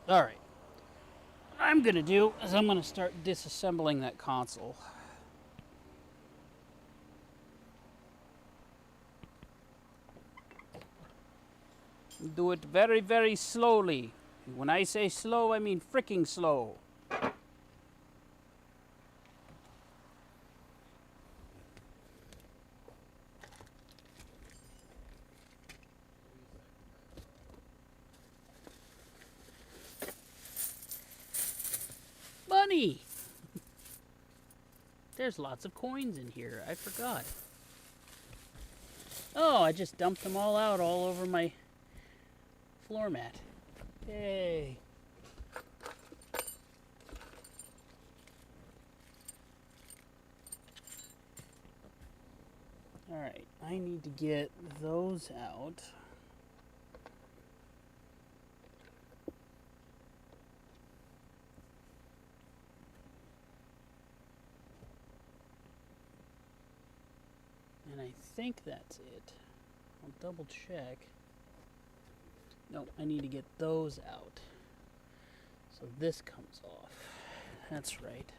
Alright. What I'm going to do is I'm going to start disassembling that console. Do it very, very slowly. When I say slow, I mean freaking slow. Money! There's lots of coins in here. I forgot. Oh, I just dumped them all out all over my floor mat. Yay. Alright, I need to get those out. And I think that's it. I'll double check. No, I need to get those out. So this comes off. That's right.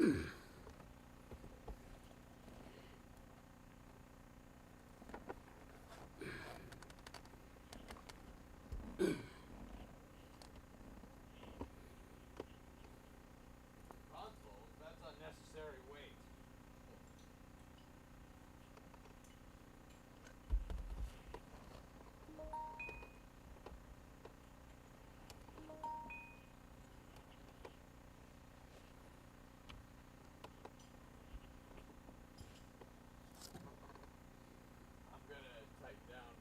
Okay. That's unnecessary weight. I'm gonna tighten down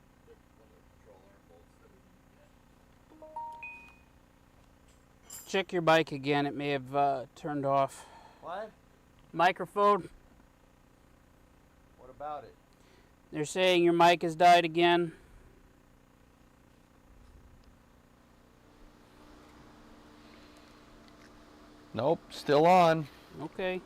one of the control arm bolts that we didn't get. Check your mic again. It may have turned off. What? Microphone. What about it? They're saying your mic has died again. Nope, still on. Okay.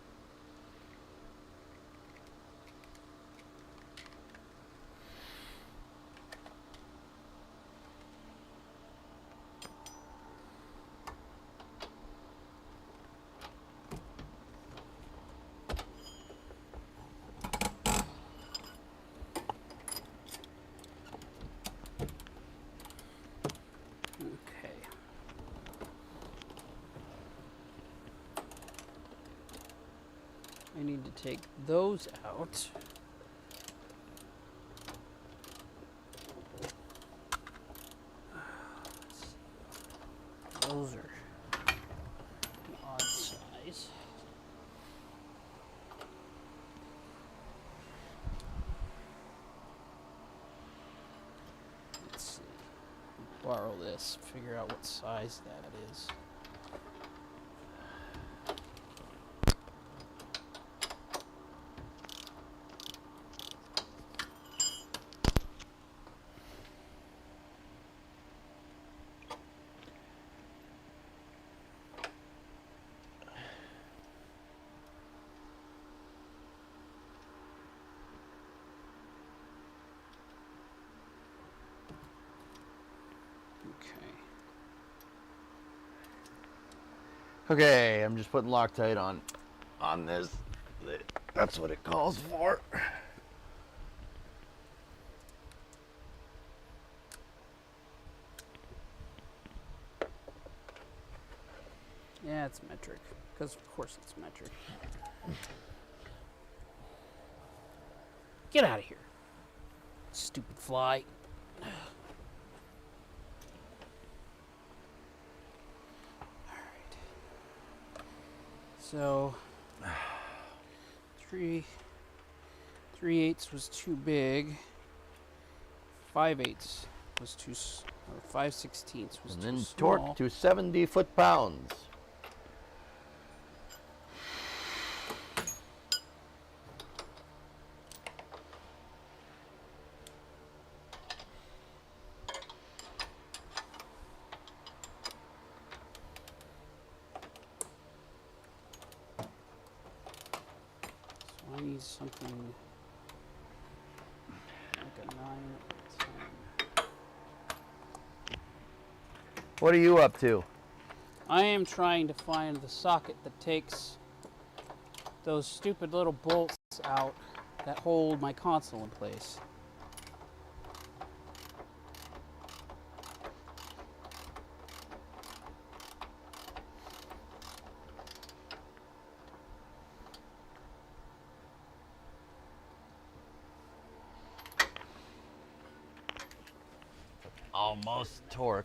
Okay. I need to take those out. Those are an odd size. Let's see. Borrow this, figure out what size that is. Okay. Okay, I'm just putting Loctite on this. That's what it calls for. Yeah, it's metric. Because of course it's metric. Get out of here. Stupid fly. Alright. So 3/8 was too big. 5/8 was too or 5/16 was And too then small. torque to 70 foot-pounds. So I need something like a 9 or 10. What are you up to? I am trying to find the socket that takes those stupid little bolts out that hold my console in place. Almost torqued.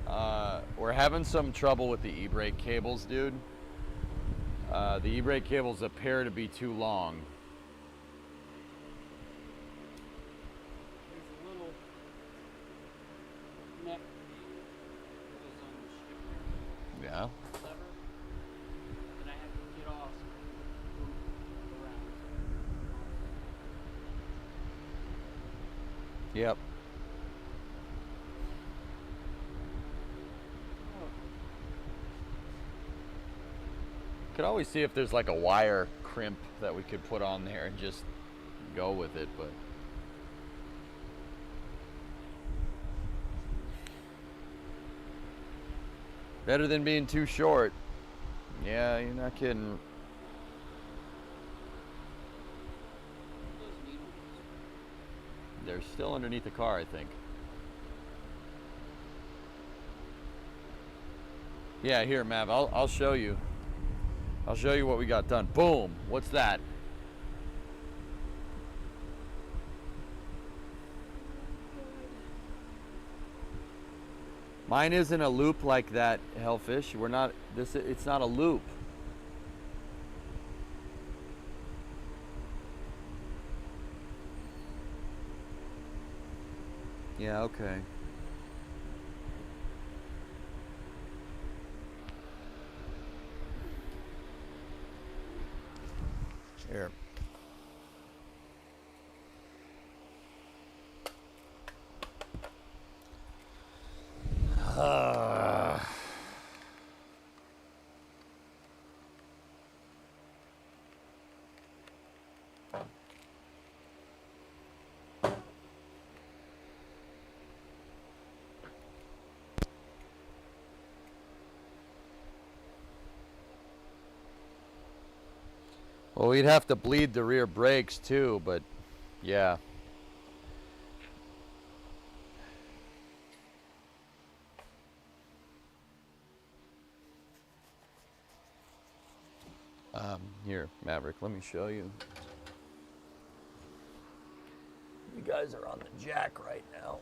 having some trouble with the e-brake cables, dude. The e-brake cables appear to be too long. There's a little neck that goes on the shifter Yeah. lever that I have to get off so I can move around. Yep. Could always see if there's like a wire crimp that we could put on there and just go with it, but better than being too short. Yeah, you're not kidding. Those needles. They're still underneath the car, I think. Yeah, here, Mav, I'll show you. I'll show you what we got done. Boom. What's that? Mine isn't a loop like that, Hellfish. We're not this it's not a loop. Yeah, okay. Here. Well, we'd have to bleed the rear brakes too, but yeah. Here, Maverick, let me show you. You guys are on the jack right now.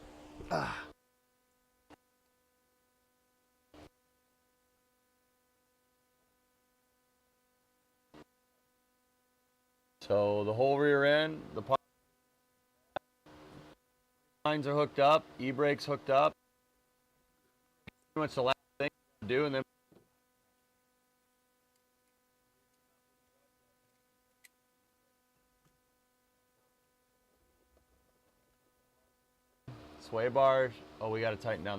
So the whole rear end, the lines are hooked up, e-brakes hooked up. Pretty much the last thing to do, and then sway bars. Oh, we got to tighten down.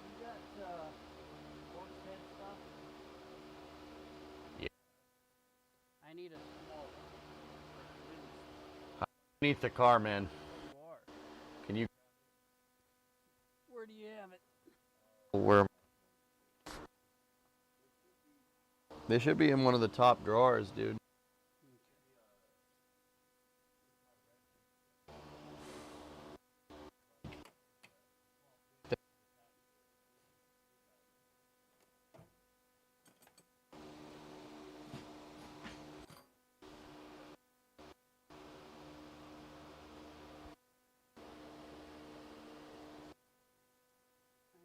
You got fork head stuff? Yeah. I need a small one. Underneath the car, man. There you are. Can you? Where do you have it? Where? They should be in one of the top drawers, dude. I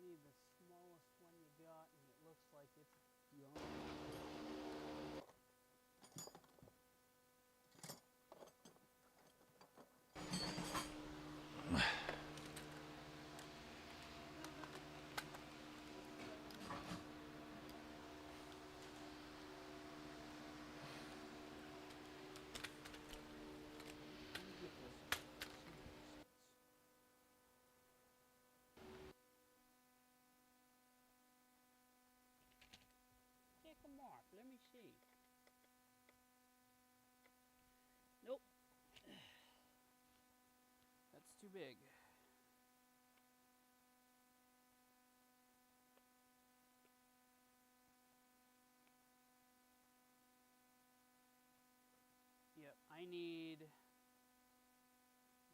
need the smallest one you got, and it looks like it's beyond. Take them off. Let me see. Nope. That's too big. Yep, I need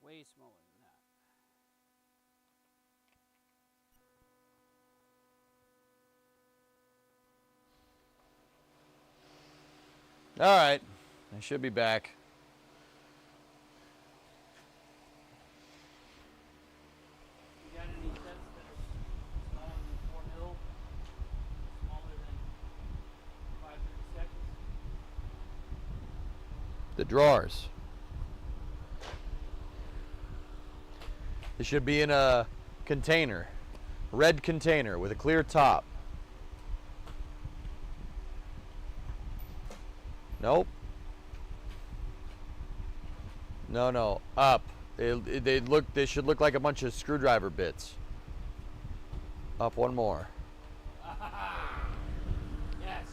way smaller than that. All right, I should be back. You got any sets that are smaller than 4 mil? Smaller than 5/32? The drawers. It should be in a container, red container with a clear top. Nope. No, no, up. They should look like a bunch of screwdriver bits. Up one more. Yes.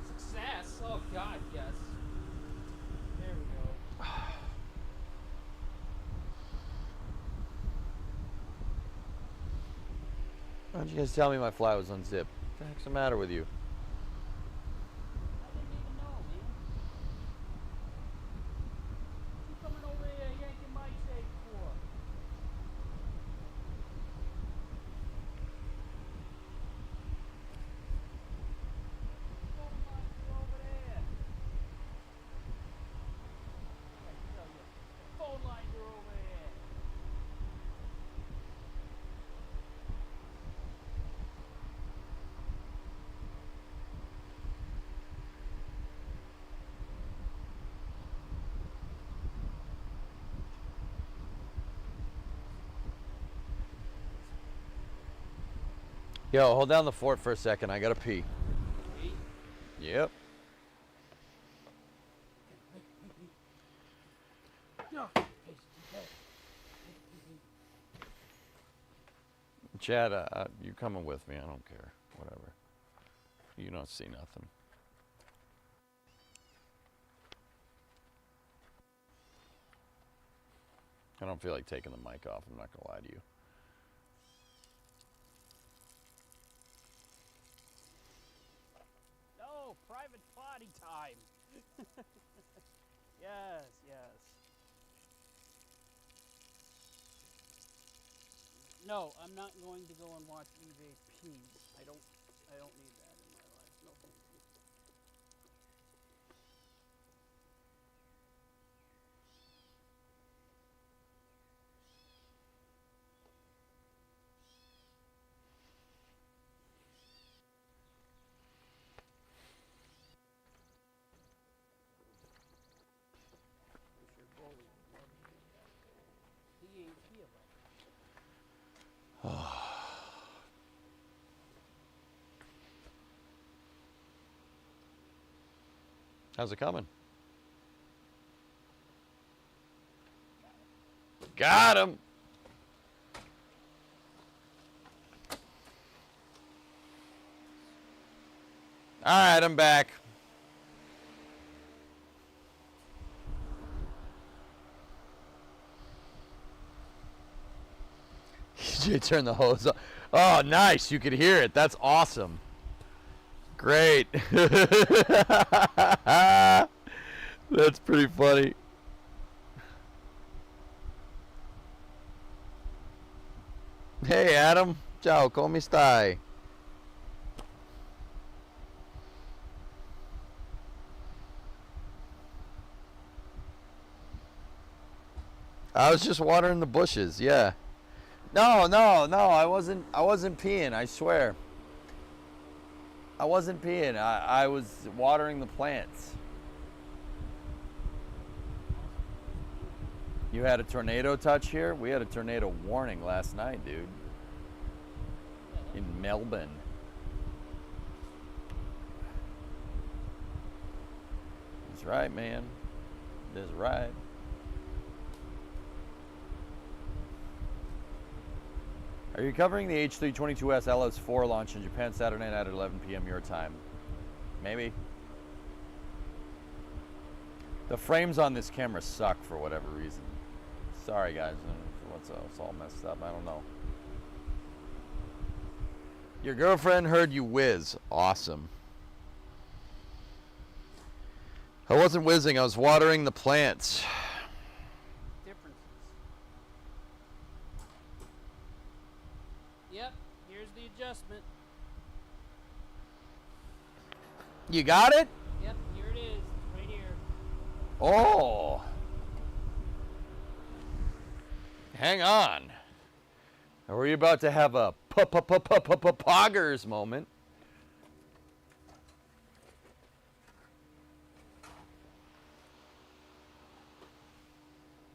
Success. Oh God, yes. There we go. Why don't you guys tell me my fly was unzipped? What the heck's the matter with you? I didn't even know, man. You coming over here yanking my chain for? Phone lines are over there. I tell you, phone lines are over there. Yo, hold down the fort for a second. I gotta pee. Hey, Yep. Chad, you coming with me? I don't care. Whatever. You don't see nothing. I don't feel like taking the mic off. I'm not gonna lie to you. no, private party time. Yes, yes. No, I'm not going to go and watch eBay Peas. I don't need that in my life. No, thank you. Mr. Bully, he ain't here, but How's it coming? Got him. All right, I'm back. EJ turned the hose on. Oh, nice. You could hear it. That's awesome. Great. That's pretty funny. Hey, Adam. Ciao, come stai? I was just watering the bushes, yeah. No, I wasn't peeing, I swear. I wasn't peeing. I was watering the plants. You had a tornado touch here? We had a tornado warning last night, dude. In Melbourne. That's right, man. That's right. Are you covering the H322S LS4 launch in Japan Saturday night at 11 p.m. your time? Maybe. The frames on this camera suck for whatever reason. Sorry guys, it's all messed up, I don't know. Your girlfriend heard you whiz. Awesome. I wasn't whizzing, I was watering the plants. differences. Yep, here's the adjustment. You got it? Yep, here it is. Oh! Hang on. Are we about to have a poggers moment?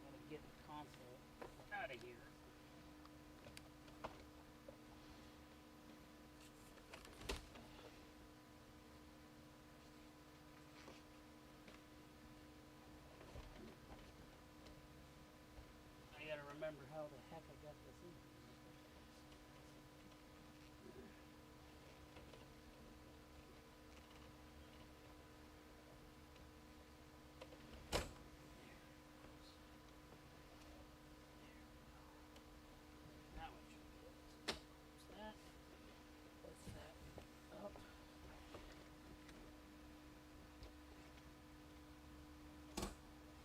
Gotta get the console out of here. I gotta remember how the heck I got this in. Now it should be good. What's that? What's that? Up.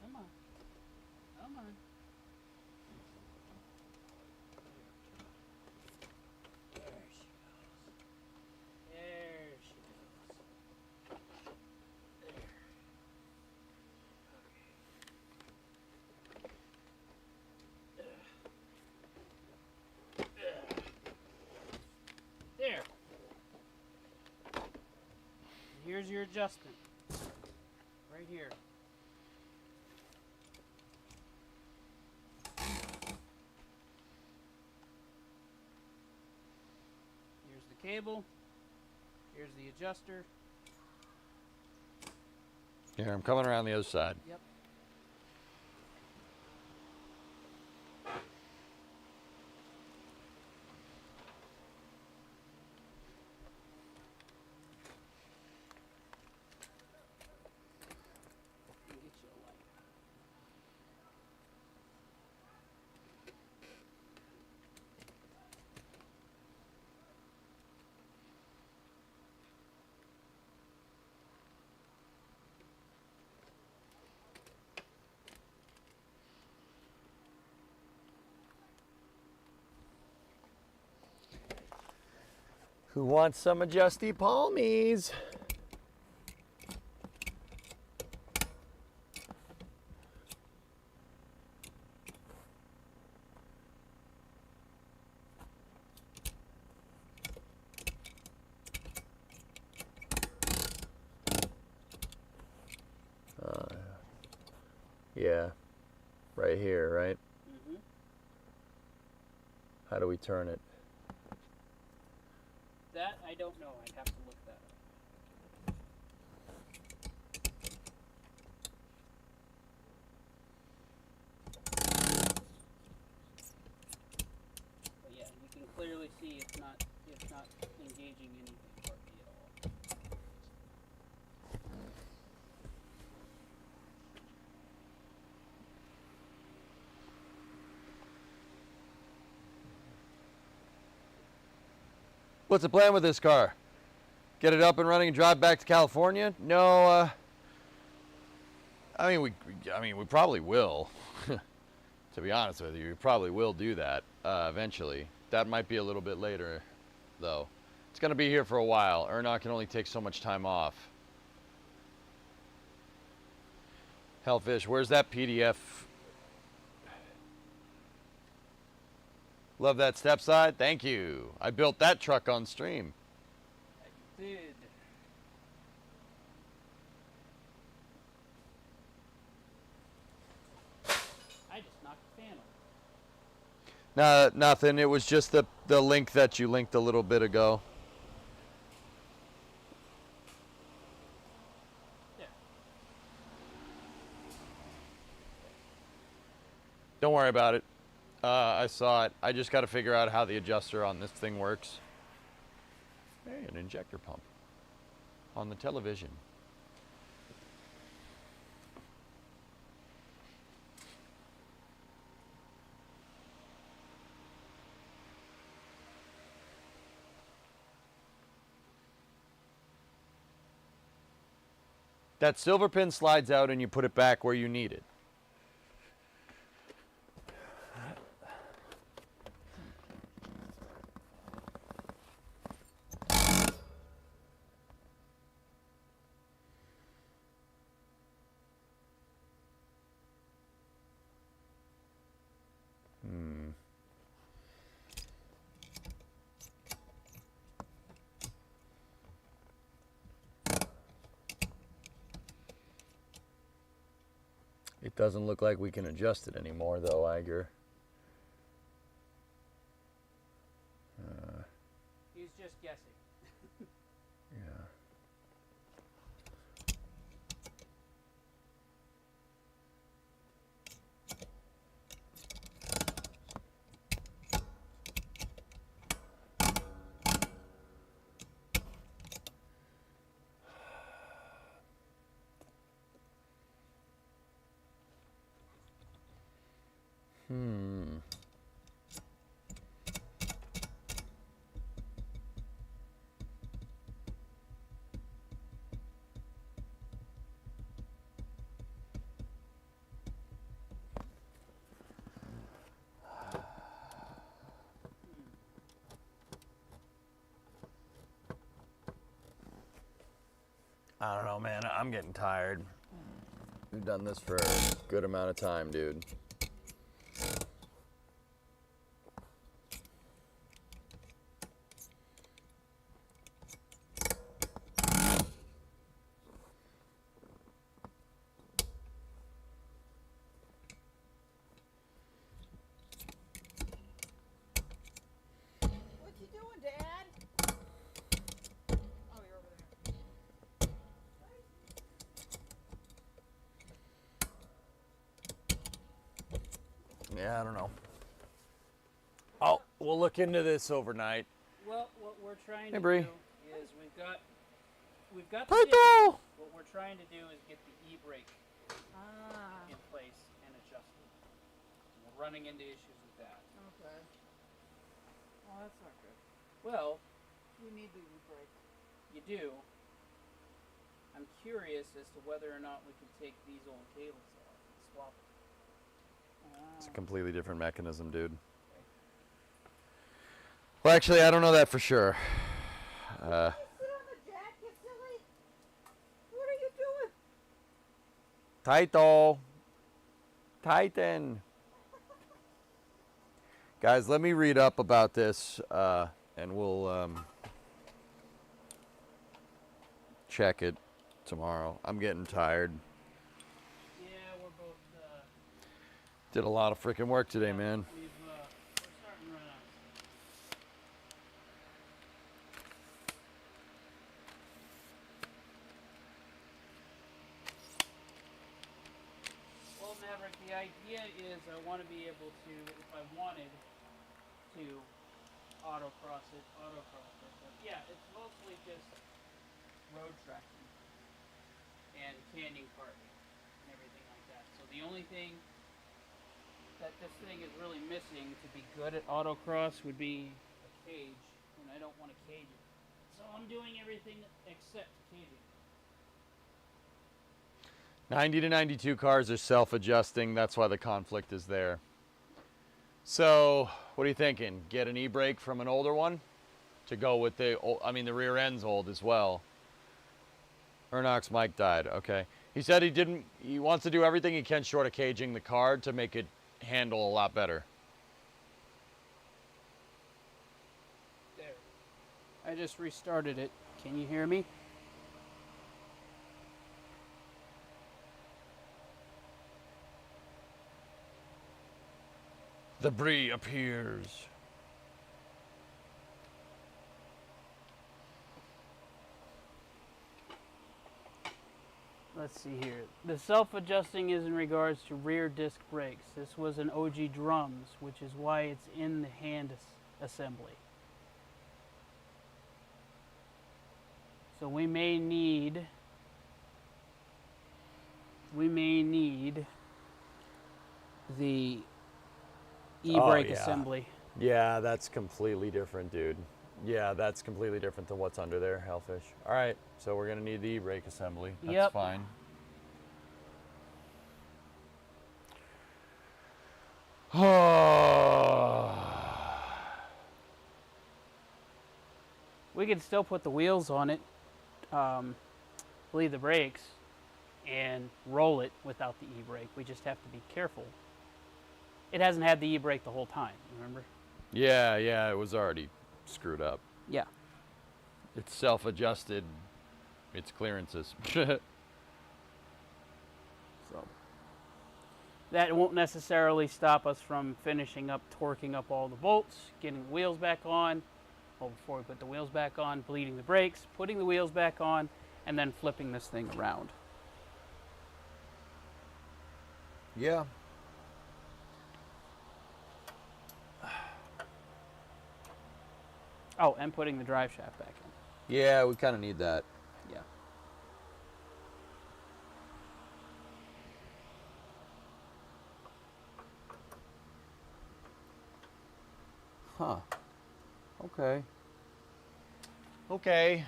Come on. Come on. There she goes. There she goes. There. There. And here's your adjustment. Right here. Here's the cable. Here's the adjuster. Here, I'm coming around the other side. Yep. Get you a light. Who wants some adjusty palmies? Yeah, right here, right? Mm-hmm. How do we turn it? That I don't know. I'd have to look that up. But yeah, you can clearly see it's not engaging anything hardly at all. What's the plan with this car? Get it up and running and drive back to California? No, I mean, we probably will. To be honest with you, we probably will do that eventually. That might be a little bit later, though. It's going to be here for a while. Ernock can only take so much time off. Hellfish, where's that PDF? Love that step side. Thank you. I built that truck on stream. I did. I just knocked the fan off. No, nothing. It was just the link that you linked a little bit ago. There. Don't worry about it. I saw it. I just got to figure out how the adjuster on this thing works. Hey, an injector pump on the television. That silver pin slides out and you put it back where you need it. It doesn't look like we can adjust it anymore, though, Iger. He's just guessing. Yeah. I don't know, man. I'm getting tired. We've done this for a good amount of time, dude. What you doing, Dad? Oh, you're over there. Yeah, I don't know. Oh, we'll look into this overnight. Well, what we're trying Hey, to Bree. do is we've got the Title! distance. What we're trying to do is get the e-brake in place and adjusted. We're running into issues with that. Okay. Oh, that's not good. Well, You need the e-brake. you do. I'm curious as to whether or not we can take these old cables off and swap them. It's a completely different mechanism, dude. Well, actually, I don't know that for sure. Sit on the jack, you silly. What are you doing? Title. Titan. Guys, let me read up about this, and we'll check it tomorrow. I'm getting tired. Yeah, we're both. Did a lot of freaking work today, man. We're starting to run out. Well, Maverick, the idea is I want to be able to, if I wanted to autocross it. But yeah, it's mostly just road tracking and canyon karting and everything like that. So the only thing that this thing is really missing to be good at autocross would be a cage, and I don't want to cage it. So I'm doing everything except caging. 90 to 92 cars are self-adjusting. That's why the conflict is there. So, what are you thinking? Get an e-brake from an older one to go with the rear end's old as well. Ernox Mike died. Okay. He said he wants to do everything he can short of caging the car to make it handle a lot better. There. I just restarted it. Can you hear me? The Brie appears. Let's see here. The self-adjusting is in regards to rear disc brakes. This was an OG drums, which is why it's in the hand assembly. So we may need the e-brake yeah. assembly. Yeah, that's completely different, dude. Yeah, that's completely different than what's under there, Hellfish. All right, so we're gonna need the e-brake assembly. That's Yep. fine. We could still put the wheels on it, bleed the brakes, and roll it without the e-brake. We just have to be careful. It hasn't had the e-brake the whole time, remember? Yeah, it was already screwed up. Yeah. It's self-adjusted. Its clearances. So That won't necessarily stop us from finishing up, torquing up all the bolts, getting the wheels back on. Well, before we put the wheels back on, bleeding the brakes, putting the wheels back on, and then flipping this thing around. Yeah. Oh, and putting the drive shaft back in. Yeah, we kind of need that. Yeah. Huh. Okay. Okay.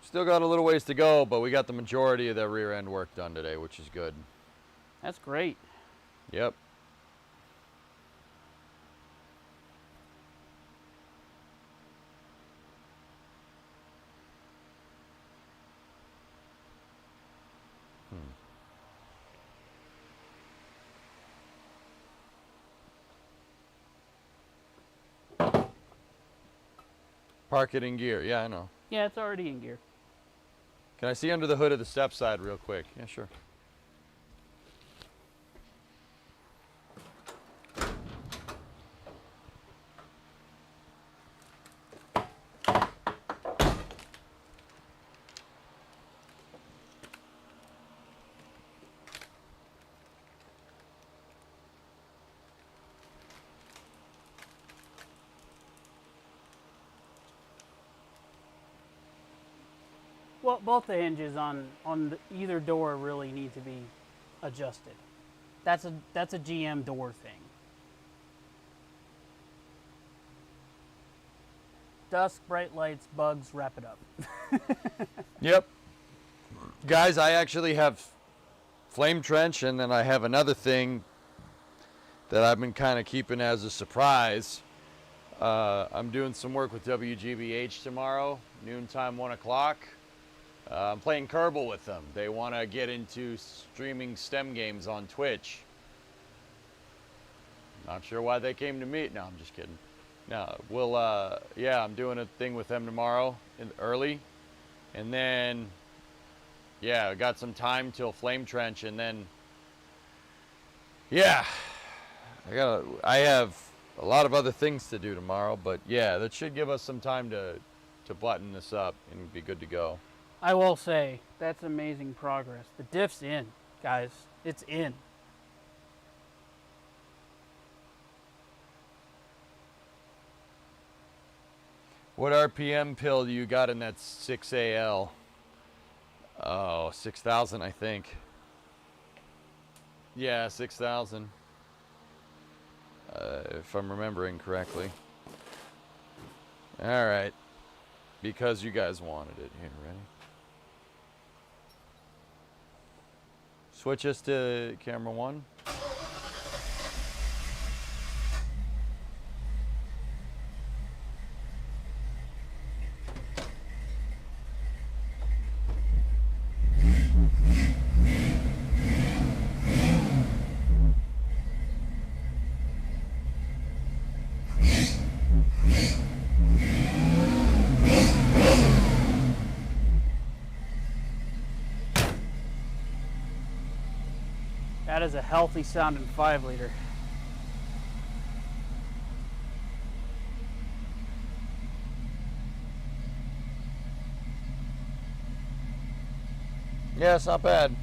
Still got a little ways to go, but we got the majority of the rear end work done today, which is good. That's great. Yep. Park it in gear. Yeah, I know. Yeah, it's already in gear. Can I see under the hood of the step side real quick? Yeah, sure. Well, both the hinges on either door really need to be adjusted. That's a GM door thing. Dusk, bright lights, bugs, wrap it up. Yep. Guys, I actually have flame trench, and then I have another thing that I've been kind of keeping as a surprise. I'm doing some work with WGBH tomorrow, noontime, 1 o'clock. I'm playing Kerbal with them. They want to get into streaming STEM games on Twitch. Not sure why they came to me. No, I'm just kidding. No, we'll, yeah, I'm doing a thing with them tomorrow early. And then, yeah, I got some time till Flame Trench, and then, yeah, I have a lot of other things to do tomorrow, but yeah, that should give us some time to button this up and be good to go. I will say, that's amazing progress. The diff's in, guys. It's in. What RPM pill do you got in that 6AL? Oh, 6,000, I think. Yeah, 6,000. If I'm remembering correctly. All right. Because you guys wanted it. Here, ready? Switch us to camera 1. That is a healthy sounding 5-liter. Yeah, it's not bad.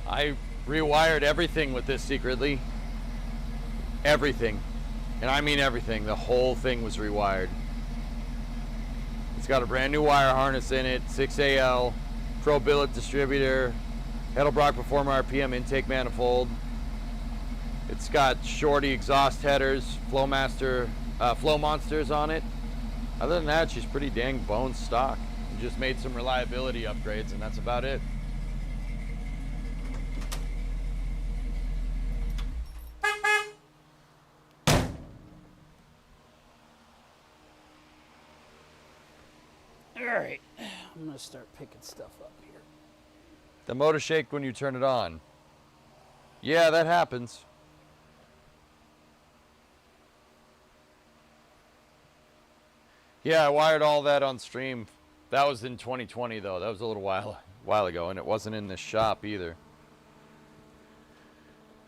I rewired everything with this secretly. Everything. And I mean everything. The whole thing was rewired. It's got a brand new wire harness in it, 6AL, Pro Billet distributor, Edelbrock Performer RPM intake manifold. It's got shorty exhaust headers, flow monsters on it. Other than that, she's pretty dang bone stock. We just made some reliability upgrades, and that's about it. All right, I'm gonna start picking stuff up here. The motor shake when you turn it on. Yeah, that happens. Yeah, I wired all that on stream. That was in 2020 though. That was a little while ago, and it wasn't in this shop either.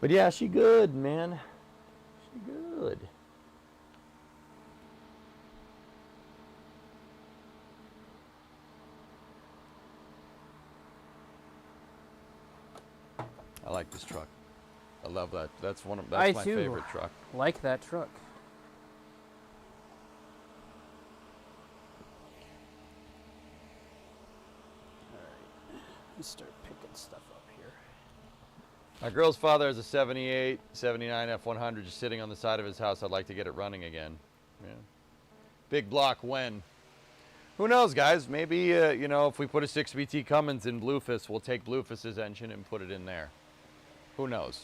But yeah, she good, man. She good. I like this truck. I love that. That's my favorite truck. Like that truck. Alright. Let's start picking stuff up here. My girl's father has a 78, 79 F100 just sitting on the side of his house. I'd like to get it running again. Yeah. Big block when? Who knows, guys? Maybe, you know, if we put a 6BT Cummins in Bluefist, we'll take Bluefist's engine and put it in there. Who knows?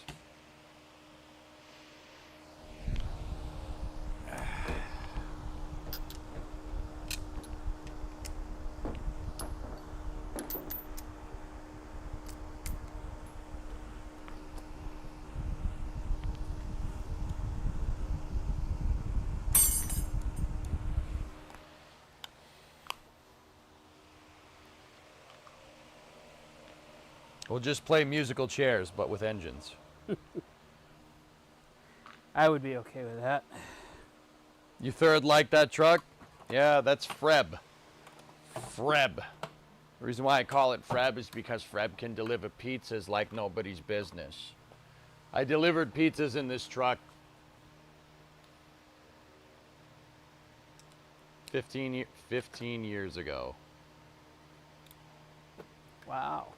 We'll just play musical chairs, but with engines. I would be okay with that. You third like that truck? Yeah, that's Freb. Freb. The reason why I call it Freb is because Freb can deliver pizzas like nobody's business. I delivered pizzas in this truck 15 years ago. Wow.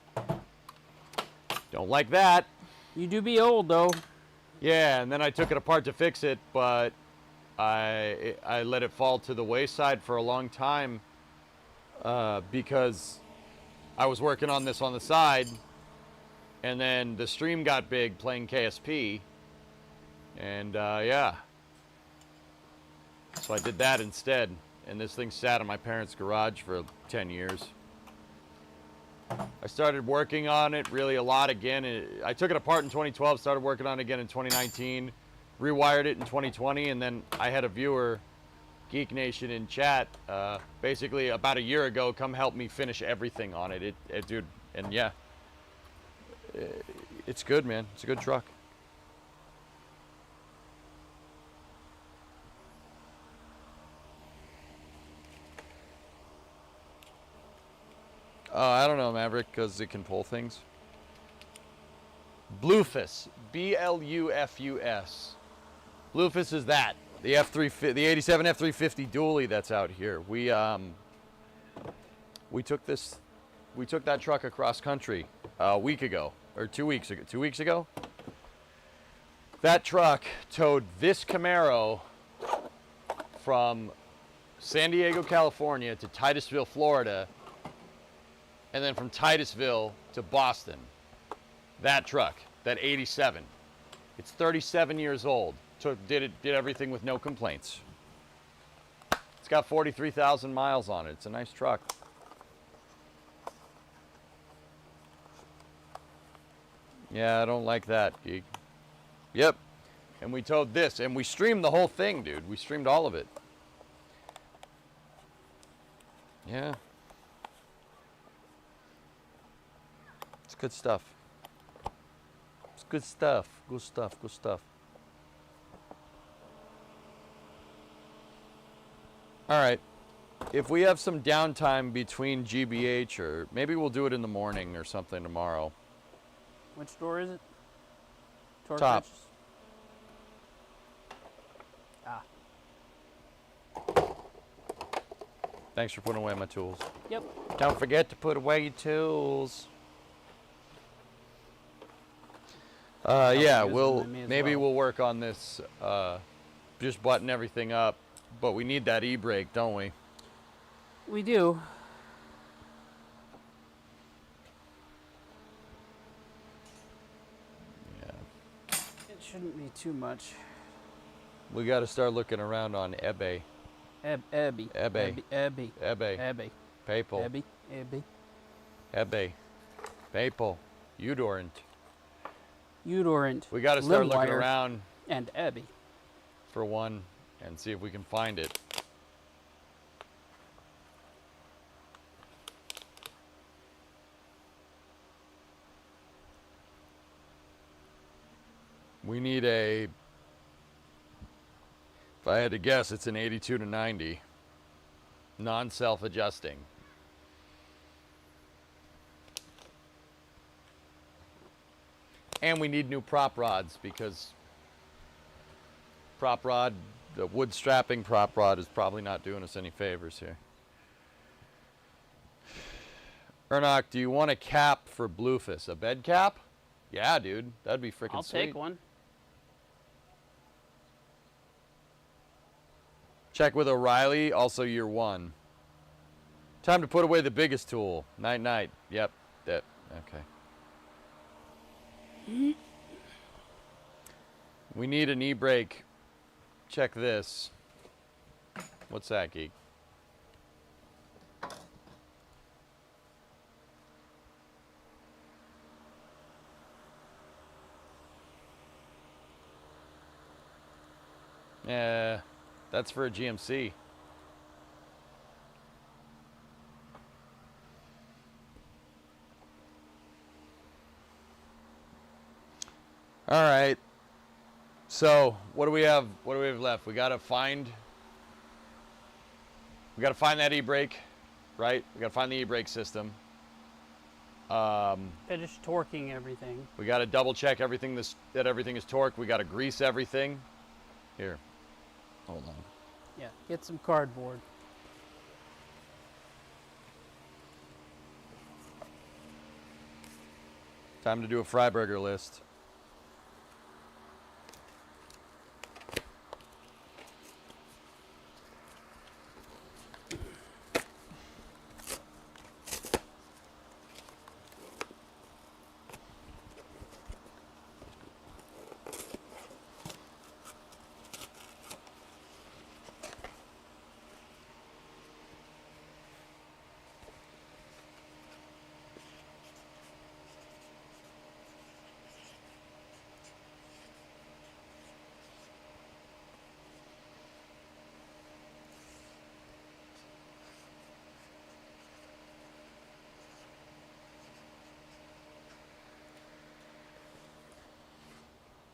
Don't like that. You do be old, though. Yeah, and then I took it apart to fix it, but I let it fall to the wayside for a long time because I was working on this on the side, and then the stream got big playing KSP, and yeah. So I did that instead, and this thing sat in my parents' garage for 10 years. I started working on it really a lot again. I took it apart in 2012, started working on it again in 2019, rewired it in 2020, and then I had a viewer, Geek Nation in chat, basically about a year ago, come help me finish everything on it. Dude, and yeah, it's good, man. It's a good truck. I don't know, Maverick, because it can pull things. Bluefus, B-L-U-F-U-S. Bluefus is that, the F350, the 87 F350 dually that's out here. We took that truck across country a week ago, or 2 weeks ago. 2 weeks ago. That truck towed this CAMARO from San Diego, California to Titusville, Florida, and then from Titusville to Boston. That truck, that 87. It's 37 years old. Did everything with no complaints. It's got 43,000 miles on it. It's a nice truck. Yeah, I don't like that, geek. Yep. And we towed this, and we streamed the whole thing, dude. We streamed all of it. Yeah. It's good stuff. It's good stuff. Good stuff. Good stuff. All right. If we have some downtime between GBH, or maybe we'll do it in the morning or something tomorrow. Which door is it? Torque Top. wrenches? Ah. Thanks for putting away my tools. Yep. Don't forget to put away your tools. Yeah, use we'll them, I may as maybe well. we'll work on this. Just button everything up, but we need that e-brake, don't we? We do. Yeah. It shouldn't be too much. We got to start looking around on eBay. Ebby. eBay. Ebby. eBay. Ebby. PayPal. Ebby. Ebby. eBay. PayPal. Udorant. Udorant. We got to start looking Limwire, around and Ebby. for one and see if we can find it. We need a, if I had to guess, it's an 82 to 90. Non-self-adjusting. And we need new prop rods because prop rod, the wood strapping prop rod is probably not doing us any favors here. Ernok, do you want a cap for Bluefus? A bed cap? Yeah, dude. That'd be freaking sweet. I'll take one. Check with O'Reilly, also year 1. Time to put away the biggest tool. Night, night. Yep. That. Okay. We need an e-brake. Check this. What's that, geek? Yeah, that's for a GMC. All right. So what do we have? What do we have left? We gotta find that e-brake, right? We gotta find the e-brake system. Finish torquing everything. We gotta double check everything that everything is torqued. We gotta grease everything. Here, hold on. Yeah, get some cardboard. Time to do a Freiburger list.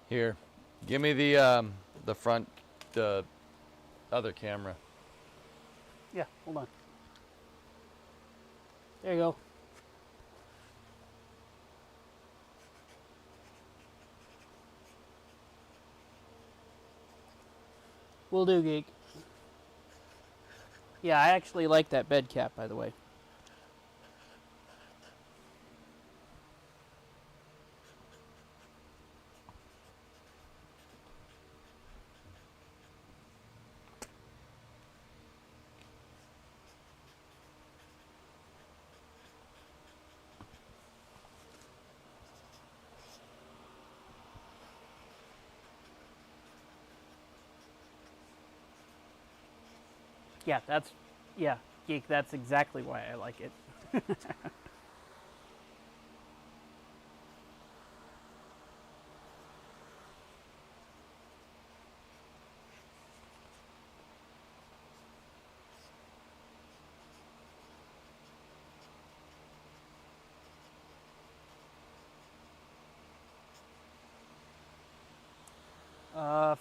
Here, give me the front, the other camera. Yeah, hold on. There you go. Will do, geek. Yeah, I actually like that bed cap, by the way. Yeah, geek, that's exactly why I like it.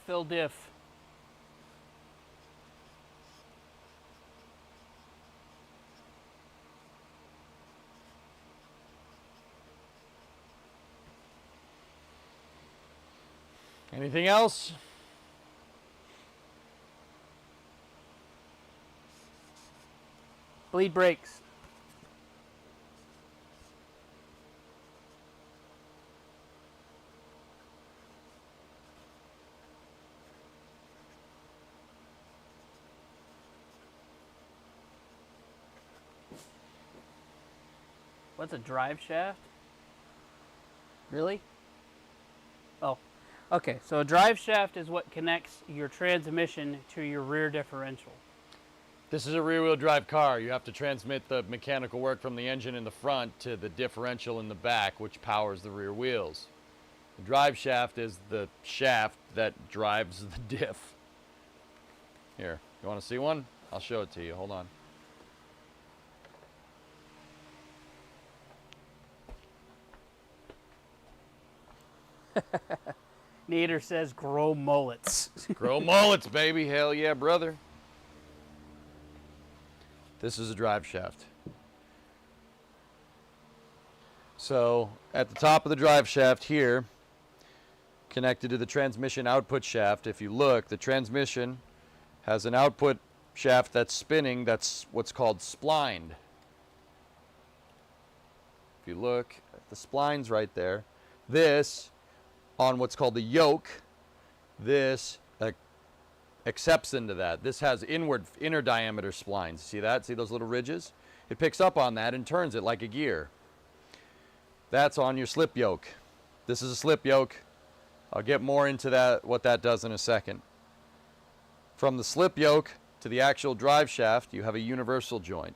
Phil Diff. Anything else? Bleed brakes. What's a drive shaft? Really? Oh, okay. So a drive shaft is what connects your transmission to your rear differential. This is a rear-wheel drive car. You have to transmit the mechanical work from the engine in the front to the differential in the back, which powers the rear wheels. The drive shaft is the shaft that drives the diff. Here, you want to see one? I'll show it to you. Hold on. Nader says grow mullets. Grow mullets, baby. Hell yeah, brother. This is a drive shaft. So at the top of the drive shaft here, connected to the transmission output shaft, if you look, the transmission has an output shaft that's spinning, that's what's called splined. If you look at the splines right there, this on what's called the yoke, this accepts into that. This has inner diameter splines. See that? See those little ridges? It picks up on that and turns it like a gear. That's on your slip yoke. This is a slip yoke. I'll get more into that, what that does in a second. From the slip yoke to the actual drive shaft, you have a universal joint.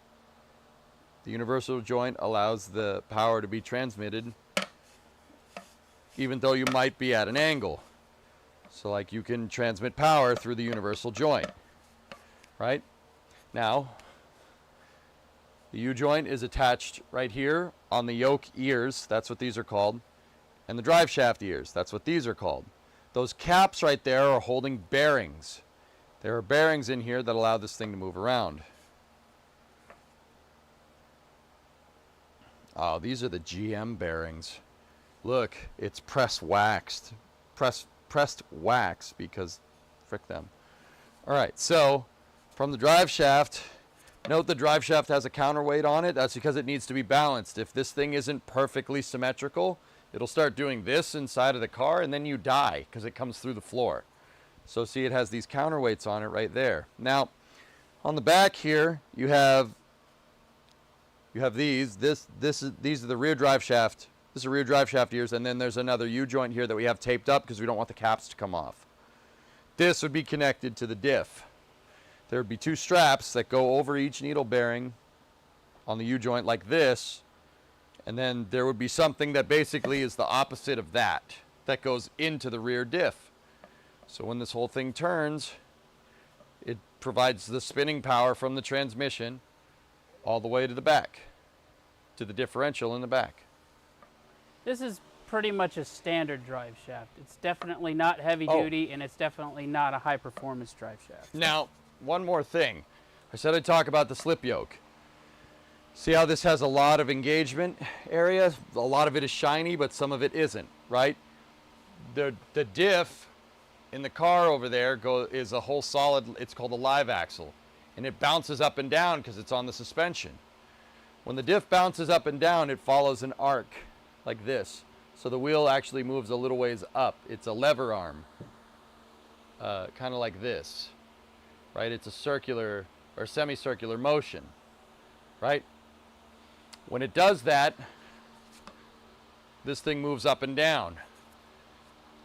The universal joint allows the power to be transmitted even though you might be at an angle. So like you can transmit power through the universal joint, right? Now, the U-joint is attached right here on the yoke ears, that's what these are called, and the drive shaft ears, that's what these are called. Those caps right there are holding bearings. There are bearings in here that allow this thing to move around. Oh, these are the GM bearings. Look, it's pressed wax because frick them. All right, so from the drive shaft, note the drive shaft has a counterweight on it. That's because it needs to be balanced. If this thing isn't perfectly symmetrical, it'll start doing this inside of the car and then you die because it comes through the floor. So see, it has these counterweights on it right there. Now, on the back here, you have these. These are the rear drive shaft. This is a rear drive shaft ears, and then there's another U-joint here that we have taped up because we don't want the caps to come off. This would be connected to the diff. There would be two straps that go over each needle bearing on the U-joint like this, and then there would be something that basically is the opposite of that goes into the rear diff. So when this whole thing turns, it provides the spinning power from the transmission all the way to the back, to the differential in the back. This is pretty much a standard drive shaft. It's definitely not heavy duty, and it's definitely not a high performance drive shaft. Now, one more thing. I said I'd talk about the slip yoke. See how this has a lot of engagement area? A lot of it is shiny, but some of it isn't, right? The diff in the car over there is a whole solid, it's called a live axle. And it bounces up and down because it's on the suspension. When the diff bounces up and down, it follows an arc like this. So the wheel actually moves a little ways up. It's a lever arm, kind of like this, right? It's a circular or semicircular motion, right? When it does that, this thing moves up and down.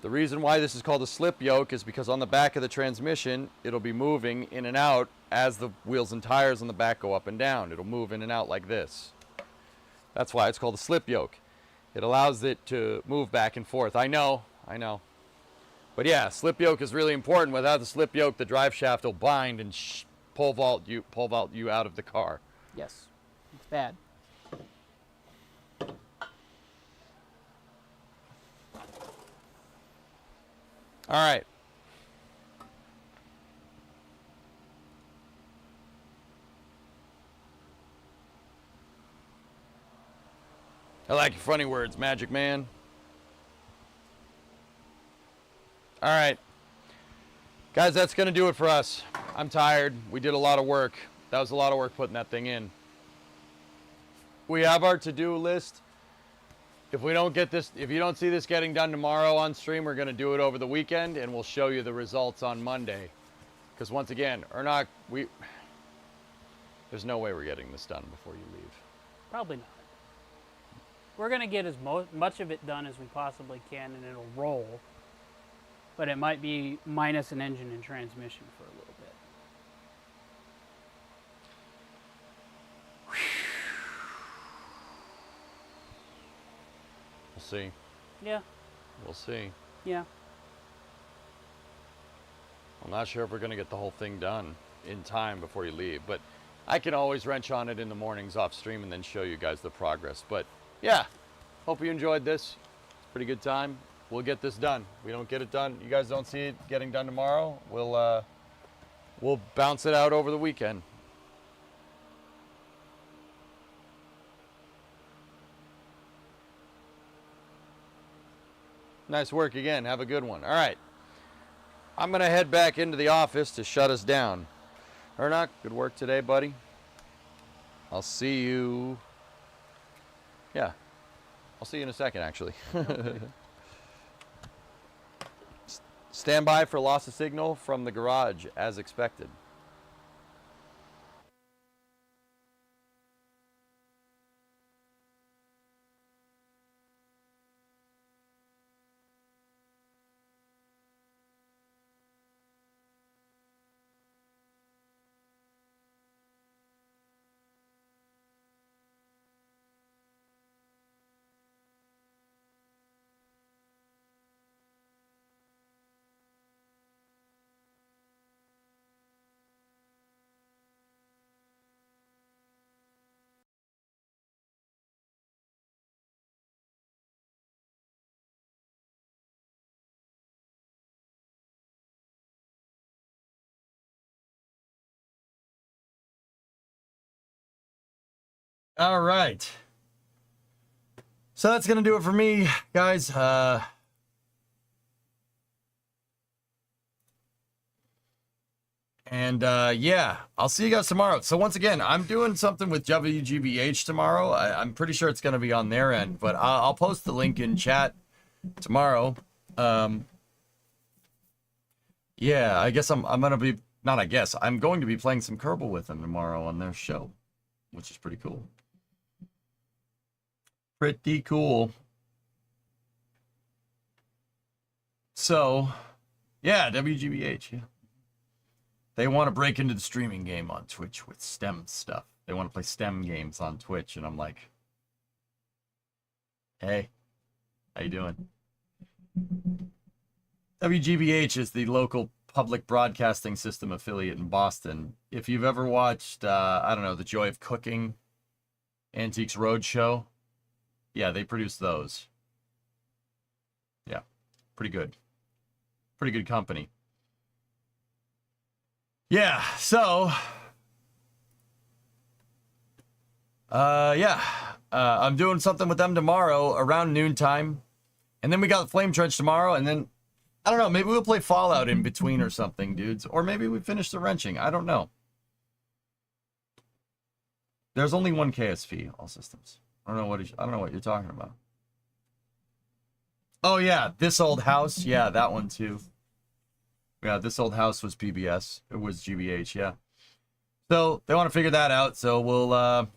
The reason why this is called a slip yoke is because on the back of the transmission, it'll be moving in and out as the wheels and tires on the back go up and down. It'll move in and out like this. That's why it's called a slip yoke. It allows it to move back and forth. I know. But yeah, slip yoke is really important. Without the slip yoke, the drive shaft will bind and pole vault you out of the car. Yes, it's bad. All right. I like your funny words, Magic Man. All right. Guys, that's going to do it for us. I'm tired. We did a lot of work. That was a lot of work putting that thing in. We have our to-do list. If we don't get this, if you don't see this getting done tomorrow on stream, we're going to do it over the weekend and we'll show you the results on Monday. Because once again, there's no way we're getting this done before you leave. Probably not. We're going to get as much of it done as we possibly can, and it'll roll. But it might be minus an engine and transmission for a little bit. We'll see. Yeah. We'll see. Yeah. I'm not sure if we're going to get the whole thing done in time before you leave, but I can always wrench on it in the mornings off stream and then show you guys the progress. But yeah, hope you enjoyed this. It's a pretty good time. we'll get this done. We don't get it done, you guys don't see it getting done tomorrow, we'll bounce it out over the weekend. Nice work again. Have a good one. All right. I'm going to head back into the office to shut us down. Ernock, good work today, buddy. I'll see you. Yeah. I'll see you in a second, actually. Stand by for loss of signal from the garage as expected. All right. So that's going to do it for me, guys. Yeah, I'll see you guys tomorrow. So once again, I'm doing something with WGBH tomorrow. I'm pretty sure it's going to be on their end, but I'll post the link in chat tomorrow. Yeah, I guess I'm going to be, not I guess, I'm going to be playing some Kerbal with them tomorrow on their show, which is pretty cool. Pretty cool. So, yeah, WGBH, yeah. They want to break into the streaming game on Twitch with STEM stuff. They want to play STEM games on Twitch, and I'm like, hey, how you doing? WGBH is the local public broadcasting system affiliate in Boston. If you've ever watched, I don't know, The Joy of Cooking, Antiques Roadshow, yeah, they produce those. Yeah, pretty good. Pretty good company. Yeah, so, yeah, I'm doing something with them tomorrow around noontime. And then we got the Flame Trench tomorrow, and then, I don't know, maybe we'll play Fallout in between or something, dudes. Or maybe we finish the wrenching. I don't know. There's only one KSP, all systems. I don't know what you're talking about. Oh yeah, This Old House. Yeah, that one too. Yeah, This Old House was PBS. It was GBH, yeah. So they want to figure that out, so we'll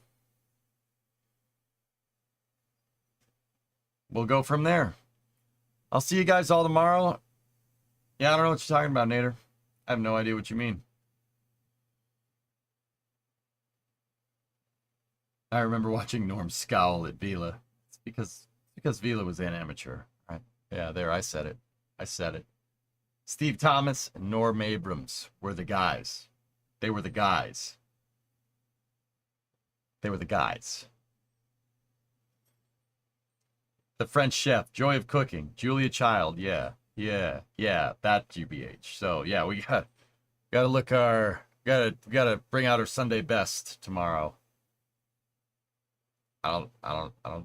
go from there. I'll see you guys all tomorrow. Yeah, I don't know what you're talking about, Nader. I have no idea what you mean. I remember watching Norm scowl at Vila. It's because Vila was an amateur, right? Yeah, there, I said it. I said it. Steve Thomas and Norm Abrams were the guys. They were the guys. They were the guys. The French Chef, Joy of Cooking, Julia Child, yeah, that GBH. So yeah, we gotta look gotta bring out our Sunday best tomorrow. I don't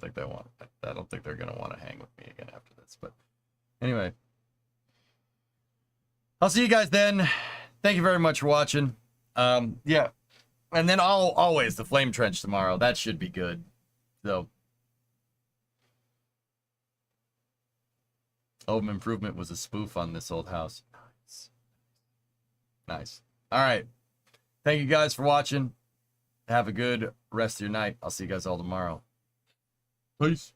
think they want. I don't think they're gonna want to hang with me again after this. But anyway, I'll see you guys then. Thank you very much for watching. Yeah, and then always the Flame Trench tomorrow. That should be good. So, Home Improvement was a spoof on This Old House. Nice. All right. Thank you guys for watching. Have a good rest of your night. I'll see you guys all tomorrow. Peace.